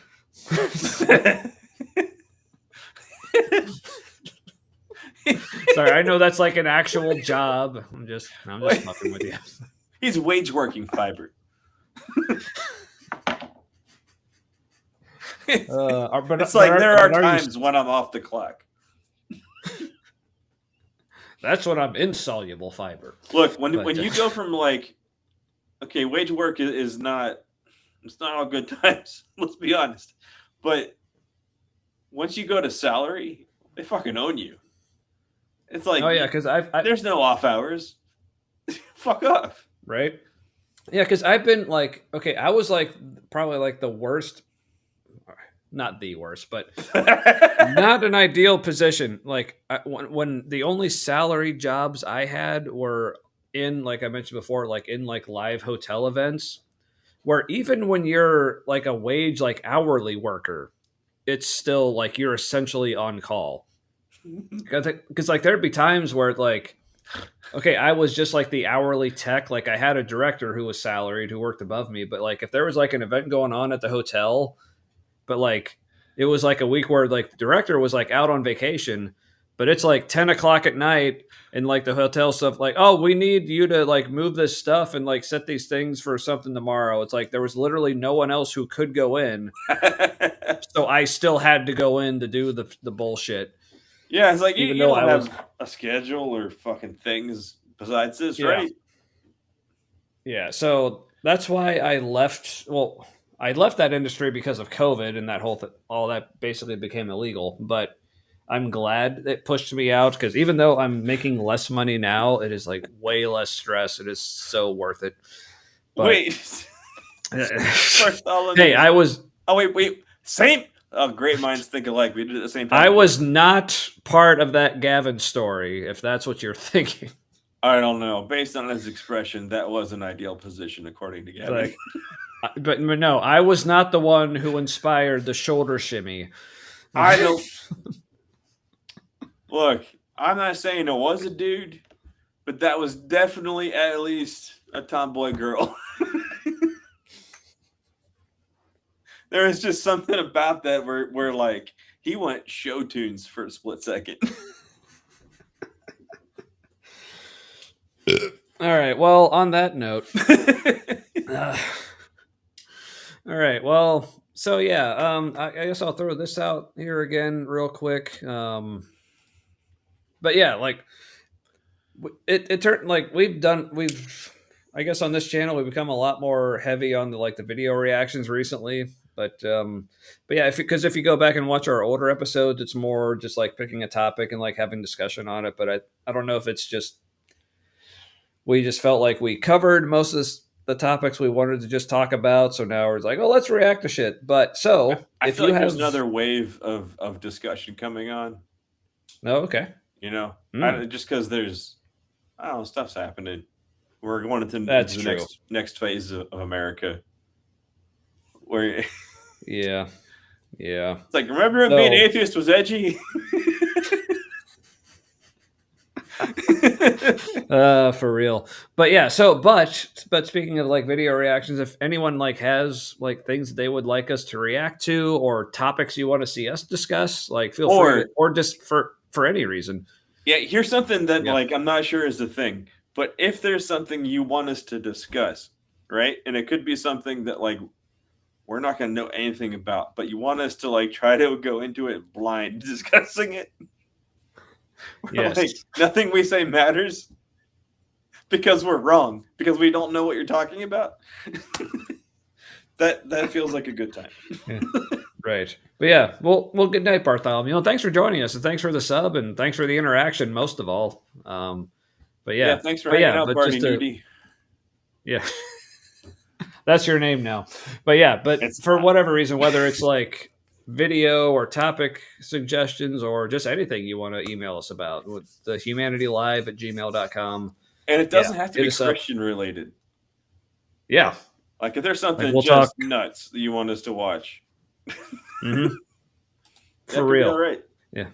Sorry, I know that's like an actual job. I'm just fucking with you. He's wage working fiber. It's like there are times when I'm off the clock. That's when I'm insoluble fiber. Look, when you go from like, okay, wage work is not, it's not all good times. Let's be honest. But once you go to salary, they fucking own you. It's like, oh yeah, because there's no off hours. Fuck off. Right? Yeah, because I've been like, okay, I was like probably like the worst, not the worst, but not an ideal position. Like when the only salary jobs I had were in, like I mentioned before, like in like live hotel events, where even when you're like a wage, like hourly worker, it's still like you're essentially on call. Because like there'd be times where like, okay, I was just like the hourly tech. Like I had a director who was salaried who worked above me, but like if there was like an event going on at the hotel, but like it was like a week where like the director was like out on vacation, but it's like 10 o'clock at night and like the hotel stuff, like, oh, we need you to like move this stuff and like set these things for something tomorrow. It's like there was literally no one else who could go in. So I still had to go in to do the bullshit. Yeah, it's like you don't have a schedule or fucking things besides this, right? Yeah, so that's why I left. Well, I left that industry because of COVID and that whole all that basically became illegal. But I'm glad it pushed me out because even though I'm making less money now, it is like way less stress. It is so worth it. But, wait. Hey, I was. Oh, wait. Same. Oh, great minds think alike. We did it at the same time. I was not part of that Gavin story, if that's what you're thinking. I don't know. Based on his expression, that was an ideal position, according to Gavin. But no, I was not the one who inspired the shoulder shimmy. I don't. Look, I'm not saying it was a dude, but that was definitely at least a tomboy girl. There was just something about that where like he went show tunes for a split second. All right. Well, on that note, all right. Well, so yeah, I guess I'll throw this out here again real quick. But yeah, like it turned like we've I guess on this channel we've become a lot more heavy on the video reactions recently. But yeah, because if you go back and watch our older episodes, it's more just like picking a topic and like having discussion on it. But I don't know if it's just we just felt like we covered most of the topics we wanted to just talk about. So now we're like, oh, let's react to shit. But so I feel like there's another wave of discussion coming on. Oh, okay. You know, just because there's, I don't know, stuff's happening. We're going into the next phase of America. Where yeah, Yeah. It's like, remember when being atheist was edgy? For real. But yeah, so but speaking of like video reactions, if anyone like has like things they would like us to react to or topics you want to see us discuss, like feel free to, or just for any reason. Yeah, here's something that like I'm not sure is the thing, but if there's something you want us to discuss, right? And it could be something that like we're not going to know anything about, but you want us to like try to go into it blind discussing it. Yes. Like nothing we say matters because we're wrong, because we don't know what you're talking about. that feels like a good time. Yeah. Right. But yeah, well, good night, Bartholomew. Thanks for joining us, and thanks for the sub, and thanks for the interaction most of all. But yeah, thanks for hanging out, Barney Nudie. Yeah. That's your name now. But yeah, but for whatever reason, whether it's like video or topic suggestions or just anything you want to email us about, with the humanitylive@gmail.com. And it doesn't have to be Christian related. Yeah. Like if there's something like just nuts that you want us to watch. Mm-hmm. For real. All right. Yeah.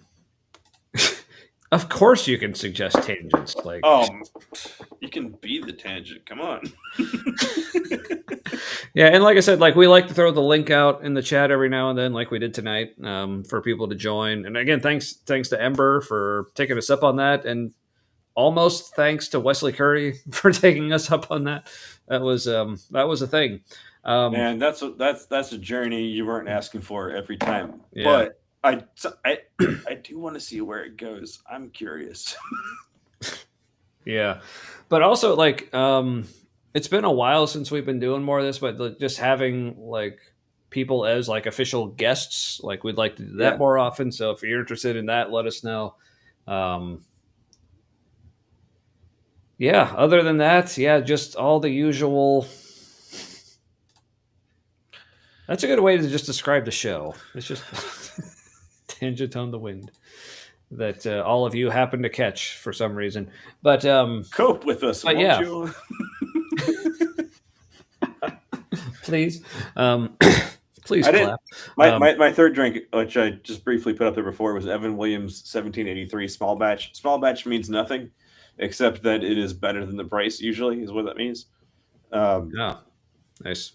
Of course you can suggest tangents. Like, you can be the tangent. Come on. Yeah, and like I said, like we like to throw the link out in the chat every now and then, like we did tonight, for people to join. And again, thanks to Ember for taking us up on that, and almost thanks to Wesley Curry for taking us up on that. That was a thing. And that's a journey you weren't asking for every time. Yeah. But I do want to see where it goes. I'm curious. Yeah, but also like it's been a while since we've been doing more of this, but just having like people as like official guests, like we'd like to do that more often. So if you're interested in that, let us know. Yeah, other than that, just all the usual. That's a good way to just describe the show. It's just tangent on the wind that all of you happen to catch for some reason. But cope with us, won't you? Please. Please clap. My third drink, which I just briefly put up there before, was Evan Williams 1783 small batch. Small batch means nothing, except that it is better than the price, usually, is what that means. Nice.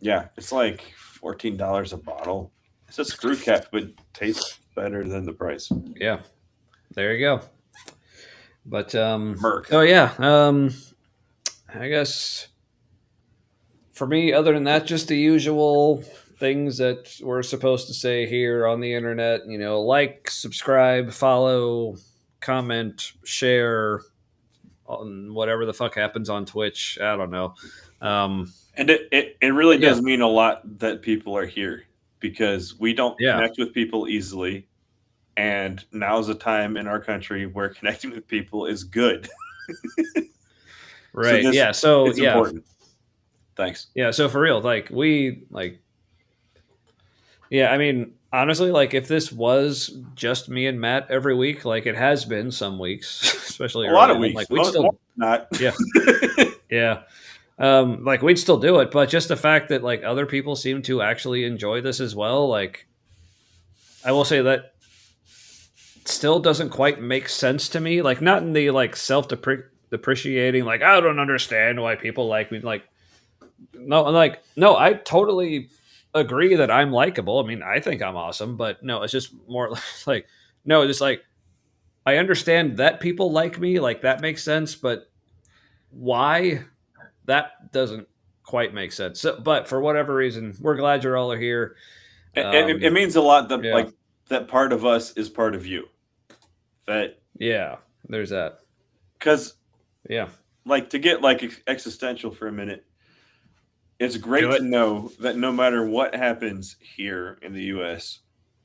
Yeah, it's like $14 a bottle. It's a screw cap, but tastes better than the price. Yeah. There you go. But Merc. Oh yeah. I guess for me, other than that, just the usual things that we're supposed to say here on the internet. You know, like, subscribe, follow, comment, share on whatever the fuck happens on Twitch. I don't know. And it really does mean a lot that people are here, because we don't connect with people easily. And now's a time in our country where connecting with people is good. Right. So it's important. Thanks. Yeah. So for real, I mean, honestly, like if this was just me and Matt every week, like it has been some weeks, especially a lot of weeks, like we'd still not. Yeah. Yeah. Like we'd still do it, but just the fact that like other people seem to actually enjoy this as well. Like I will say that still doesn't quite make sense to me. Like not in the like self-depreciating, like I don't understand why people like me. Like no, I totally agree that I'm likable. I mean, I think I'm awesome, but no, it's just more like no, just like I understand that people like me, like that makes sense, but why? That doesn't quite make sense. So, but for whatever reason, we're glad you're all here. It means a lot that like that part of us is part of you. That there's that. Because like to get like existential for a minute, it's great to know that no matter what happens here in the U.S.,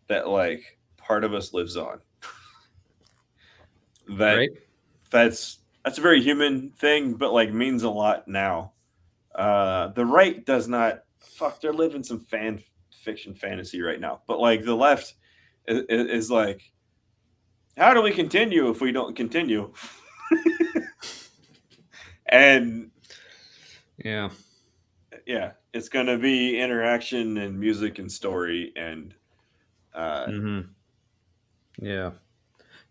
that like part of us lives on. That's a very human thing, but like means a lot now. The right does not. Fuck, they're living some fan fiction fantasy right now. But like the left is like, how do we continue if we don't continue? And it's gonna be interaction and music and story, and Yeah.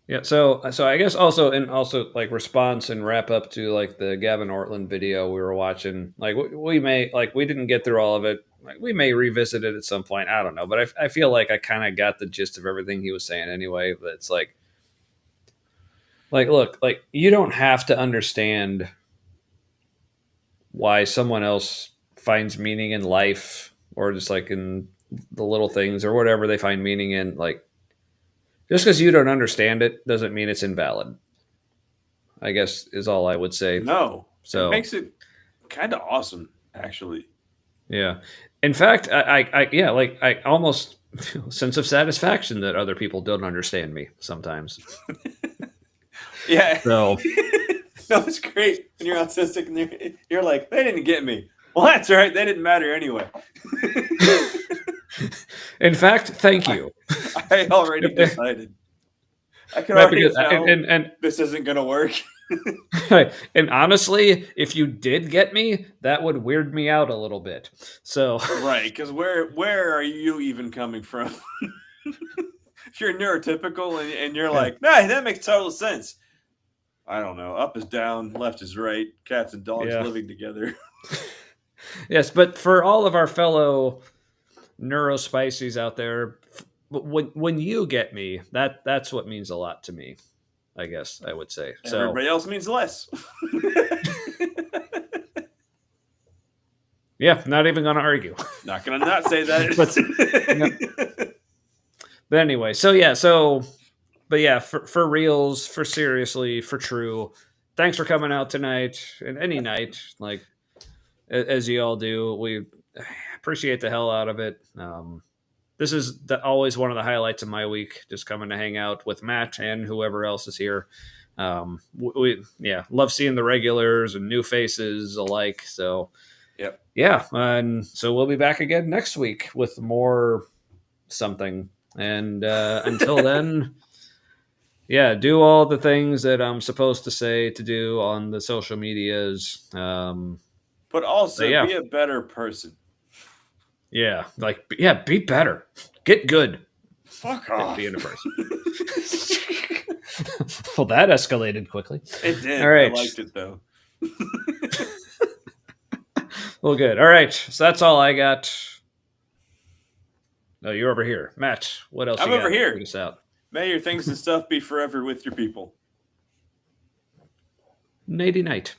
Yeah, so I guess also like response and wrap up to like the Gavin Ortlund video we were watching. Like we may like we didn't get through all of it. Like we may revisit it at some point. I don't know, but I feel like I kind of got the gist of everything he was saying anyway. But it's like look, like you don't have to understand why someone else finds meaning in life or just like in the little things or whatever they find meaning in. Like just because you don't understand it doesn't mean it's invalid, I guess is all I would say. No. So it makes it kind of awesome, actually. Yeah. In fact, I almost feel a sense of satisfaction that other people don't understand me sometimes. Yeah. So no, it's great when you're autistic and you're like, they didn't get me. Well, that's all right. They didn't matter anyway. In fact, thank you. I already decided. I can already tell and this isn't going to work. And honestly, if you did get me, that would weird me out a little bit. So right, because where are you even coming from? If you're neurotypical and you're like, nah, that makes total sense. I don't know. Up is down, left is right. Cats and dogs living together. Yes, but for all of our fellow neurospices out there, when you get me, that's what means a lot to me. I guess I would say. So everybody else means less. Yeah, not even going to argue. Not going to not say that. But anyway, but yeah, for reals, for seriously, for true. Thanks for coming out tonight and any night, like as you all do. We appreciate the hell out of it. This is always one of the highlights of my week, just coming to hang out with Matt and whoever else is here. We love seeing the regulars and new faces alike. So, and so we'll be back again next week with more something. And until then, do all the things that I'm supposed to say to do on the social medias. But also be a better person. Yeah, be better. Get good. Fuck off. Being a person. Well, that escalated quickly. It did. All right. I liked it, though. Well, good. All right. So that's all I got. No, you're over here. Matt, what else I'm you got? over here. Figure this out. May your things and stuff be forever with your people. Nighty night.